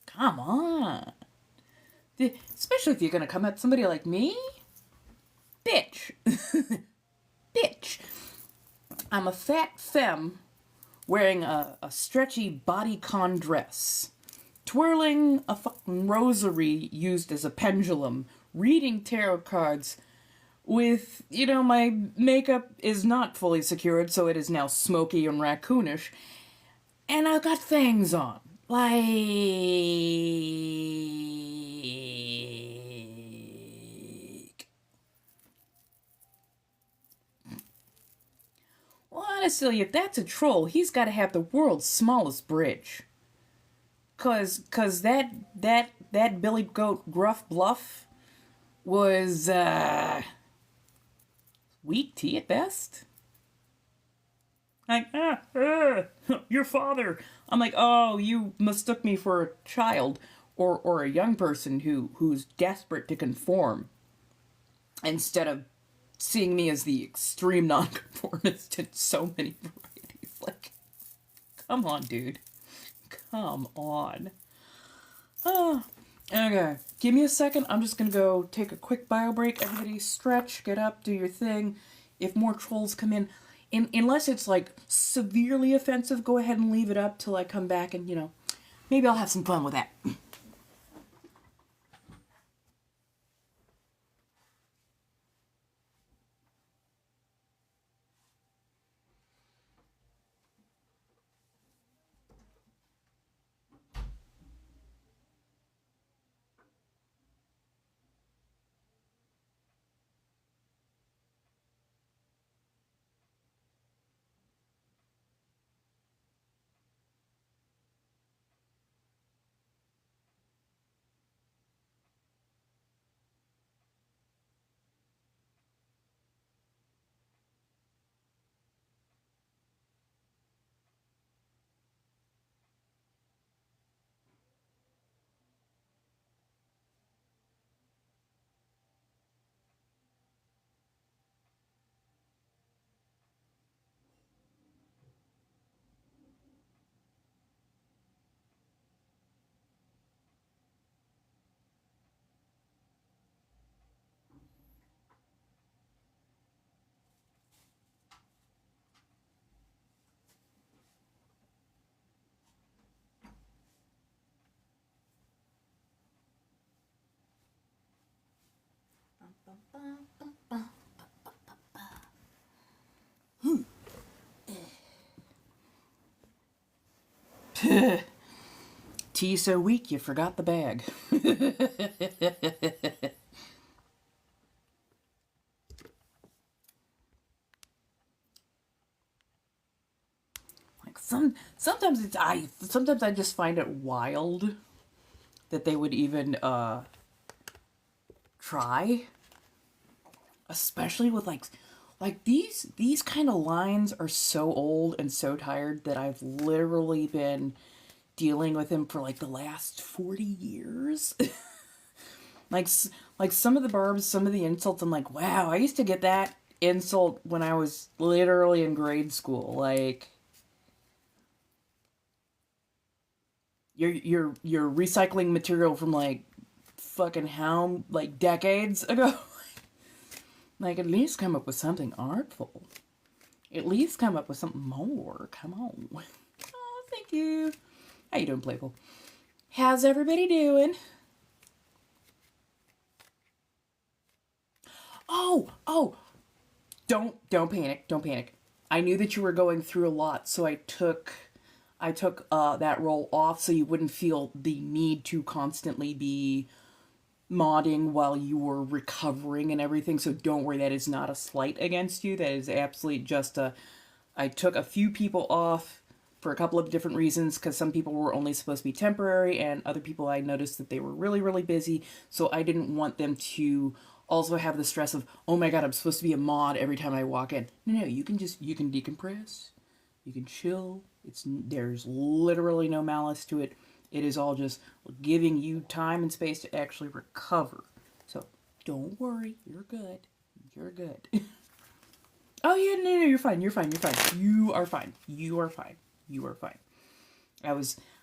come on. Especially if you're gonna come at somebody like me. Bitch. Bitch. I'm a fat femme wearing a stretchy bodycon dress, twirling a fucking rosary used as a pendulum, reading tarot cards with, my makeup is not fully secured, so it is now smoky and raccoonish, and I've got fangs on. Like... Well, honestly, if that's a troll, he's got to have the world's smallest bridge. Cause that Billy Goat gruff bluff was, weak tea at best. Like, your father. I'm like, oh, you mistook me for a child or a young person who's desperate to conform instead of seeing me as the extreme nonconformist in so many varieties. Like, come on, dude. Come on. Oh, okay. Give me a second. I'm just gonna go take a quick bio break. Everybody stretch, get up, do your thing. If more trolls come in, unless it's like severely offensive, go ahead and leave it up till I come back and, maybe I'll have some fun with that. Tea so weak you forgot the bag. Like sometimes I just find it wild that they would even try, especially with like these kind of lines are so old and so tired that I've literally been dealing with him for like the last 40 years. like like some of the barbs, some of the insults, I'm like, wow, I used to get that insult when I was literally in grade school. Like, you're recycling material from like fucking how like decades ago. Like, at least come up with something artful. At least come up with something more. Come on. Oh, thank you. How you doing, Playful? How's everybody doing? Oh, don't panic. Don't panic. I knew that you were going through a lot, so I took that role off so you wouldn't feel the need to constantly be modding while you were recovering and everything, so don't worry, that is not a slight against you. That is absolutely just I took a few people off for a couple of different reasons, because some people were only supposed to be temporary, and other people I noticed that they were really, really busy, so I didn't want them to also have the stress of, oh my god, I'm supposed to be a mod every time I walk in. No, you can decompress, you can chill, there's literally no malice to it. It is all just giving you time and space to actually recover. So don't worry, you're good. You're good. Oh yeah, no, you're fine. You're fine. You're fine. You are fine. You are fine. You are fine.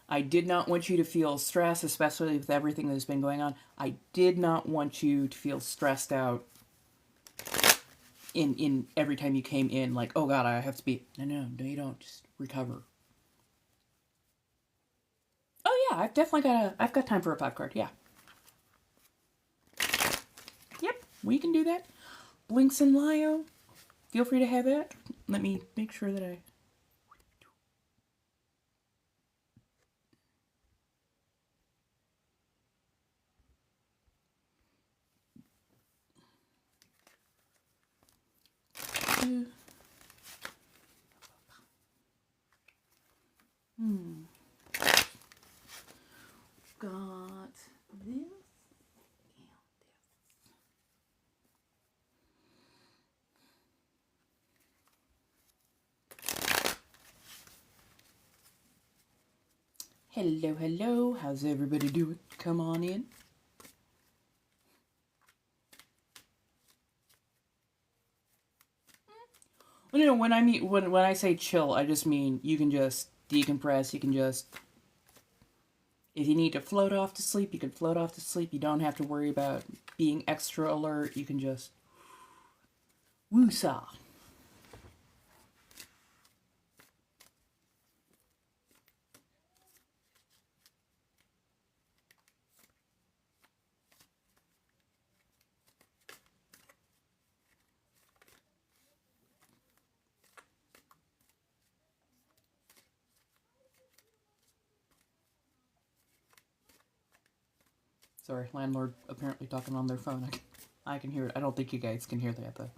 I did not want you to feel stressed, especially with everything that's been going on. I did not want you to feel stressed out in every time you came in, like, oh god, I have to be. No, you don't. Just recover. Oh yeah, I've got time for a 5 card. Yeah. Yep, we can do that. Blinks and Lio. Feel free to have that. Let me make sure that I... Got this. Hello. How's everybody doing? Come on in. Well, you know, when I say chill, I just mean you can just decompress. You can just, if you need to float off to sleep, you can float off to sleep. You don't have to worry about being extra alert. You can just woo-saw. Sorry, landlord apparently talking on their phone. I can hear it. I don't think you guys can hear that, but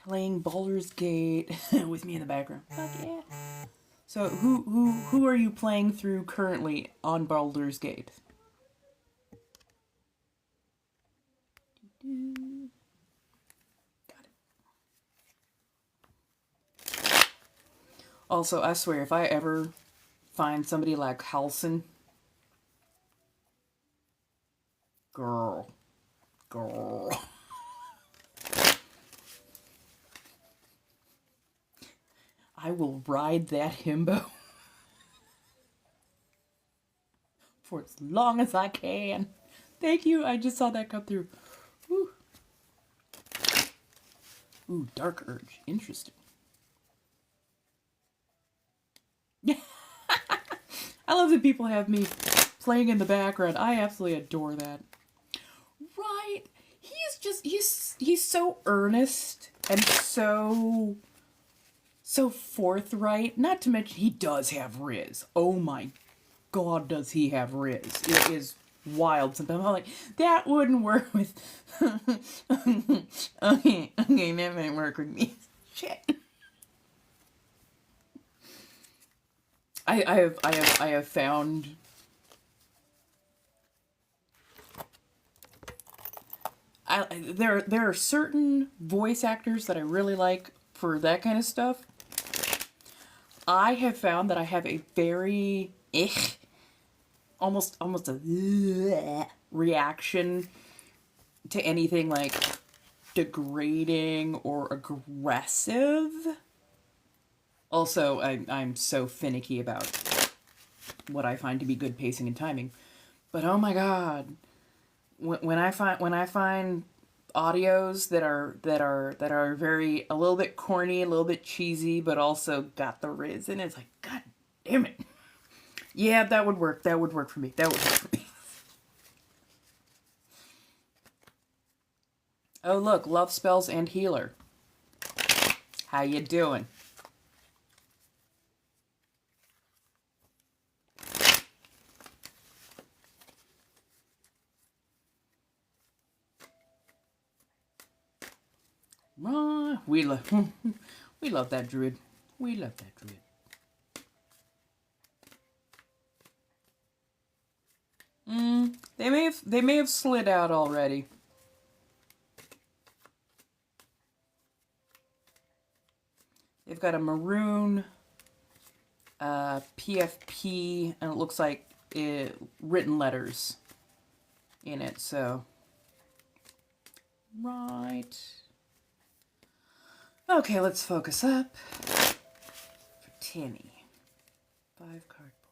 playing Baldur's Gate with me in the background. Fuck yeah. So who are you playing through currently on Baldur's Gate? Got it. Also, I swear, if I ever find somebody like Halson, girl. I will ride that himbo for as long as I can. Thank you. I just saw that come through. Woo. Ooh, Dark Urge. Interesting. I love that people have me playing in the background. I absolutely adore that. Right. He's so earnest and so forthright. Not to mention he does have Riz. Oh my god, does he have Riz. It is wild. Sometimes I'm like, that wouldn't work with okay, that might work with me. Shit. I have found there are certain voice actors that I really like for that kind of stuff. I have found that I have a very almost a reaction to anything like degrading or aggressive. Also, I'm so finicky about what I find to be good pacing and timing. But oh my god, when I find audios that are very a little bit corny, a little bit cheesy, but also got the Riz in it, it's like, god damn it. Yeah, that would work. That would work for me. That would work for me. Oh look, love spells and healer. How you doing? we love we love that druid. We love that druid. They may have slid out already. They've got a maroon PFP, and it looks like written letters in it, so right. Okay, let's focus up for Tinny. 5 card pull.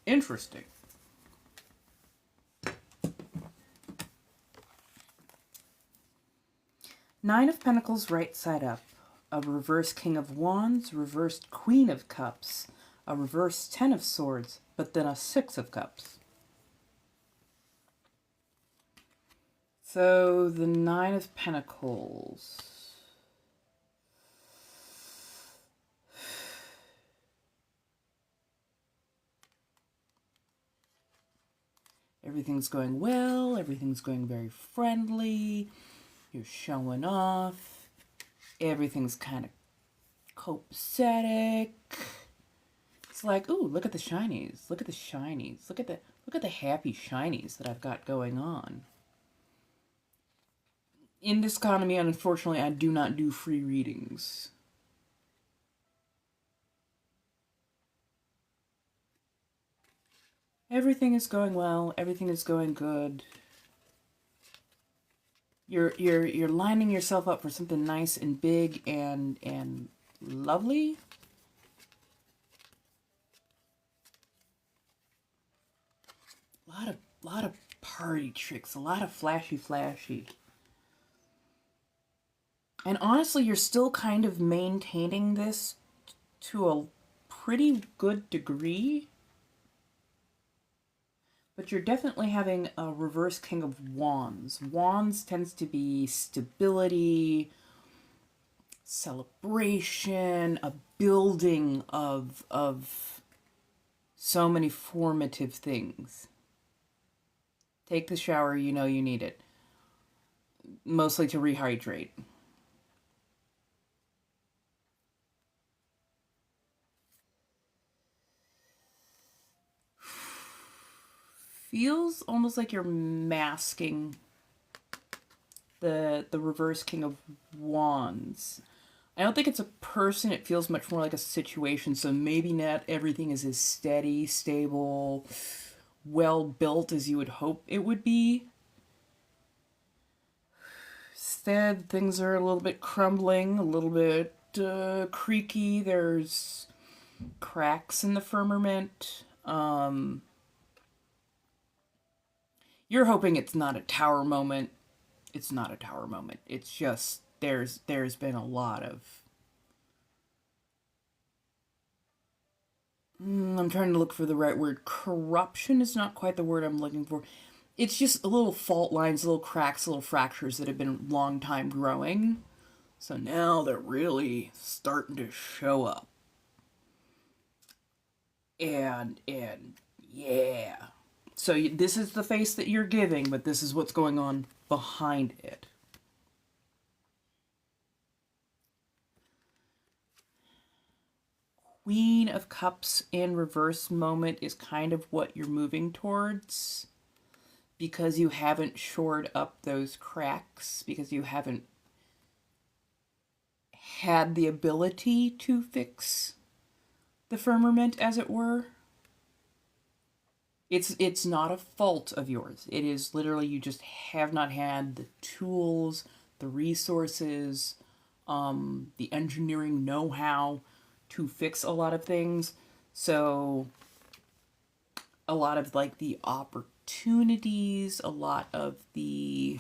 Interesting. Nine of Pentacles right side up. A reverse King of Wands, reversed Queen of Cups, a reverse 10 of Swords, but then a 6 of Cups. So the 9 of Pentacles. Everything's going well, everything's going very friendly, you're showing off, everything's kind of copacetic. It's like, ooh, look at the shinies, look at the shinies, look at the happy shinies that I've got going on. In this economy, unfortunately, I do not do free readings. Everything is going well. Everything is going good. You're lining yourself up for something nice and big and lovely. A lot of party tricks. A lot of flashy. And honestly, you're still kind of maintaining this to a pretty good degree. But you're definitely having a reverse King of Wands. Wands tends to be stability, celebration, a building of so many formative things. Take the shower, you know you need it. Mostly to rehydrate. Feels almost like you're masking the reverse King of Wands. I don't think it's a person, it feels much more like a situation, so maybe not everything is as steady, stable, well built as you would hope it would be. Instead, things are a little bit crumbling, a little bit creaky, there's cracks in the firmament. You're hoping it's not a tower moment. It's not a tower moment. It's just there's been a lot of I'm trying to look for the right word. Corruption is not quite the word I'm looking for. It's just a little fault lines, little cracks, little fractures that have been a long time growing. So now they're really starting to show up. And yeah. So this is the face that you're giving, but this is what's going on behind it. Queen of Cups in reverse moment is kind of what you're moving towards, because you haven't shored up those cracks, because you haven't had the ability to fix the firmament, as it were. It's not a fault of yours. It is literally you just have not had the tools, the resources, the engineering know-how to fix a lot of things. So a lot of like the opportunities, a lot of the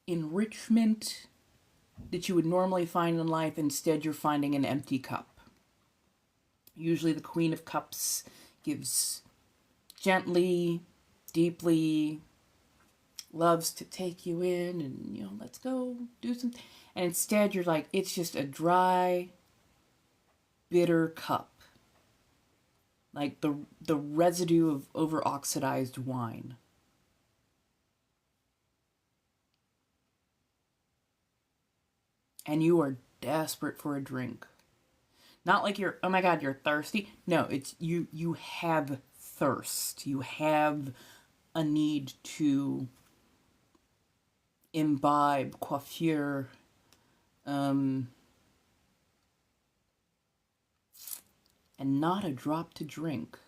enrichment that you would normally find in life, instead you're finding an empty cup. Usually the Queen of Cups gives gently, deeply, loves to take you in and, you know, let's go do something. And instead you're like, it's just a dry, bitter cup. Like the residue of over-oxidized wine. And you are desperate for a drink. Not like you're, oh my God, you're thirsty. No, it's you have thirst. You have a need to imbibe, coiffure, and not a drop to drink.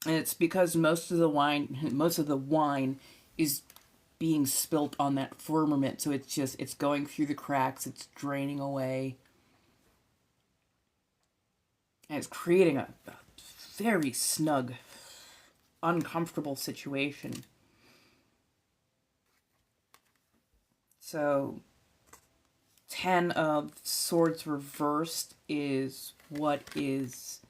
And it's because most of the wine is being spilt on that firmament. So it's going through the cracks, it's draining away. And it's creating a very snug, uncomfortable situation. So 10 of Swords reversed is what is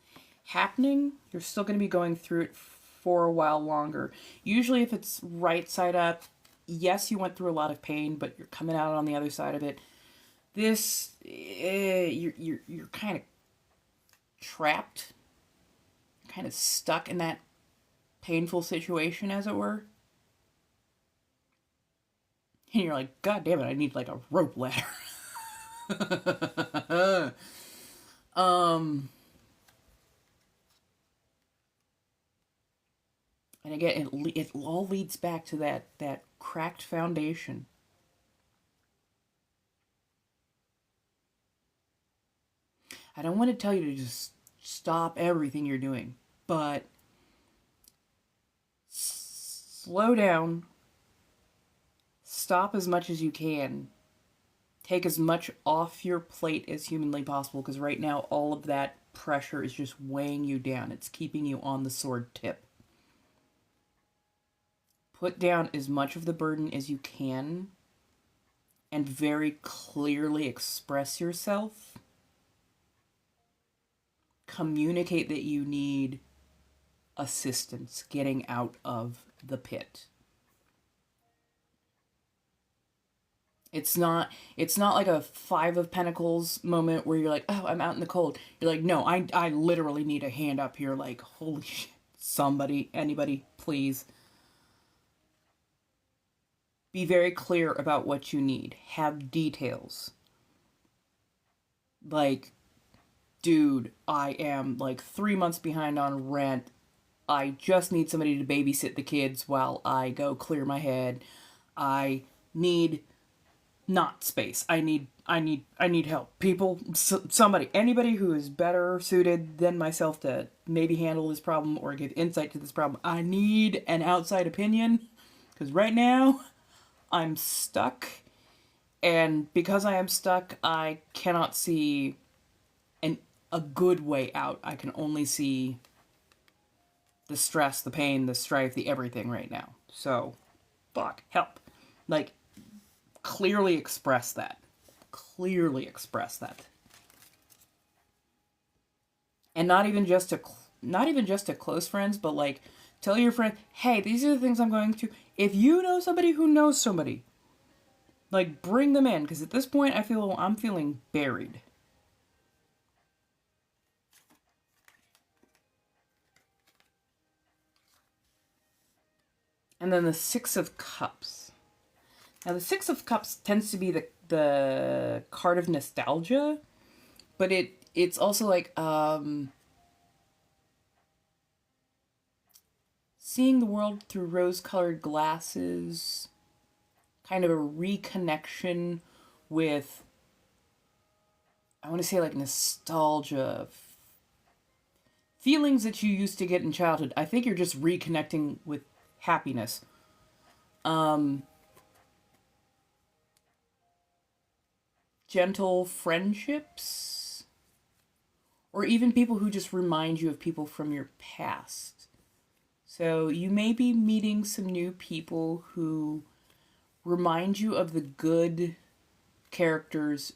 happening. You're still going to be going through it for a while longer. Usually if it's right side up, yes, you went through a lot of pain, but you're coming out on the other side of it. This, you're kind of trapped, kind of stuck in that painful situation, as it were. And you're like, God damn it, I need like a rope ladder. And again, it all leads back to that cracked foundation. I don't want to tell you to just stop everything you're doing, but slow down, stop as much as you can, take as much off your plate as humanly possible, because right now all of that pressure is just weighing you down. It's keeping you on the sword tip. Put down as much of the burden as you can and very clearly express yourself. Communicate that you need assistance getting out of the pit. It's not like a 5 of Pentacles moment where you're like, oh, I'm out in the cold. You're like, no, I literally need a hand up here. Like, holy shit, somebody, anybody, please. Be very clear about what you need. Have details. Like, dude, I am like 3 months behind on rent. I just need somebody to babysit the kids while I go clear my head. I need not space. I need help. People, somebody, anybody who is better suited than myself to maybe handle this problem or give insight to this problem. I need an outside opinion, because right now I'm stuck, and because I am stuck, I cannot see a good way out. I can only see the stress, the pain, the strife, the everything right now. So, fuck, help. Like, clearly express that. Clearly express that. And not even just to close friends, but like, tell your friend, hey, these are the things I'm going through. If you know somebody who knows somebody, like, bring them in, because at this point I'm feeling buried. And then the 6 of Cups. Now the 6 of Cups tends to be the card of nostalgia, but it's also like seeing the world through rose-colored glasses, kind of a reconnection with, I want to say, like, nostalgia, feelings that you used to get in childhood. I think you're just reconnecting with happiness. Gentle friendships, or even people who just remind you of people from your past. So you may be meeting some new people who remind you of the good characters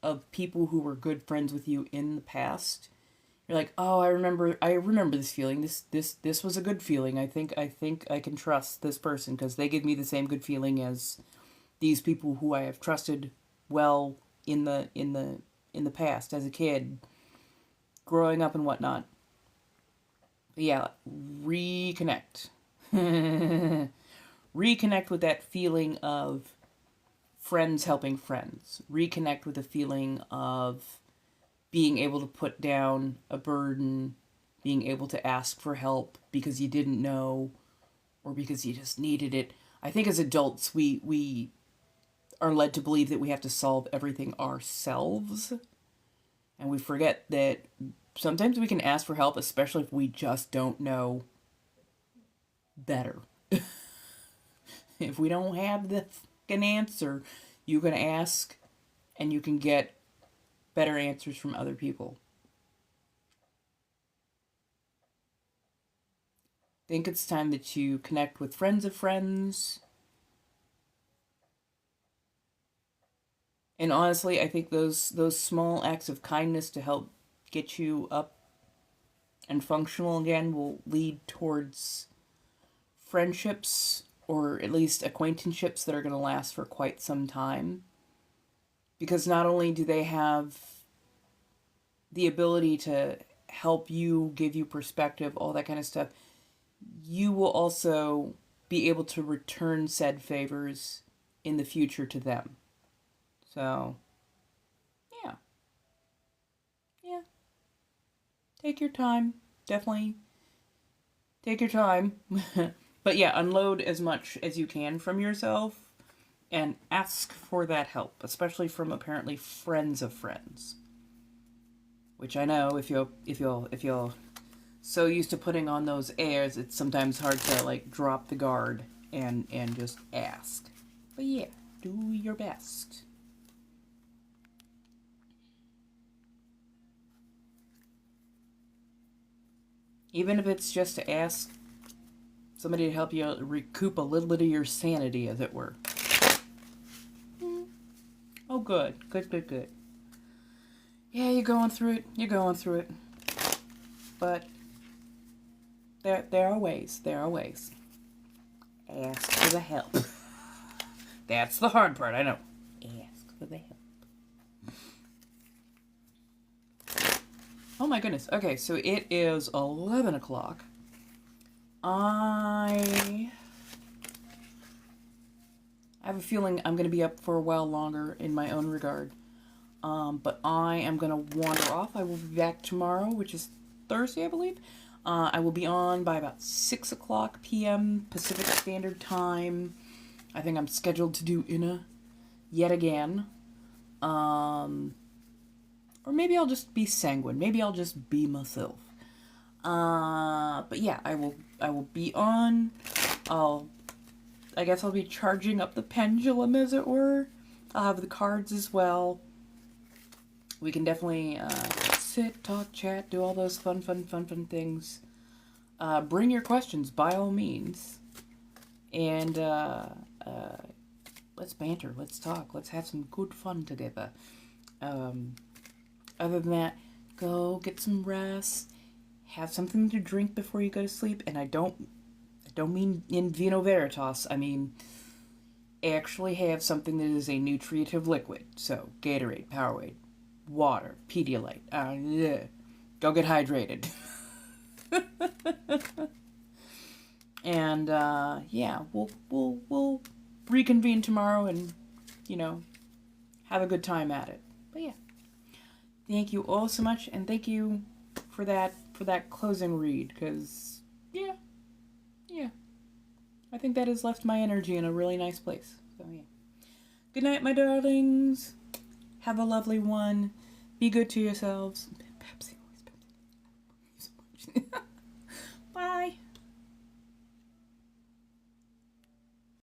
of people who were good friends with you in the past. You're like, oh, I remember this feeling. This was a good feeling. I think I can trust this person because they give me the same good feeling as these people who I have trusted well in the past as a kid, growing up and whatnot. But yeah, reconnect. Reconnect with that feeling of friends helping friends. Reconnect with the feeling of being able to put down a burden, being able to ask for help because you didn't know or because you just needed it. I think as adults, we are led to believe that we have to solve everything ourselves. And we forget that sometimes we can ask for help, especially if we just don't know better. If we don't have the fucking answer, you can ask and you can get better answers from other people. I think it's time that you connect with friends of friends. And honestly, I think those small acts of kindness to help get you up and functional again will lead towards friendships, or at least acquaintanceships that are going to last for quite some time. Because not only do they have the ability to help you, give you perspective, all that kind of stuff, you will also be able to return said favors in the future to them. So, yeah. Yeah. Take your time. Definitely take your time. But yeah, unload as much as you can from yourself and ask for that help, especially from apparently friends of friends. Which I know if you're so used to putting on those airs, it's sometimes hard to like drop the guard and just ask. But yeah, do your best. Even if it's just to ask somebody to help you recoup a little bit of your sanity, as it were. Oh, good. Good. Yeah, you're going through it. But there are ways. Ask for the help. That's the hard part, I know. Ask for the help. Oh my goodness. Okay, so it is 11 o'clock. I have a feeling I'm going to be up for a while longer in my own regard. But I am going to wander off. I will be back tomorrow, which is Thursday, I believe. I will be on by about 6 o'clock p.m. Pacific Standard Time. I think I'm scheduled to do Inna yet again. Or maybe I'll just be sanguine. Maybe I'll just be myself. But yeah, I will be on. I guess I'll be charging up the pendulum, as it were. I'll have the cards as well. We can definitely sit, talk, chat, do all those fun things. Bring your questions, by all means. And let's banter, let's talk, let's have some good fun together. Other than that, go get some rest. Have something to drink before you go to sleep. And I don't mean in vino veritas. I mean, actually have something that is a nutritive liquid. So, Gatorade, Powerade, water, Pedialyte. Go get hydrated. And, yeah, we'll reconvene tomorrow and, have a good time at it. But yeah. Thank you all so much, and thank you for that closing read, because, yeah. I think that has left my energy in a really nice place. So, yeah. Good night, my darlings. Have a lovely one. Be good to yourselves.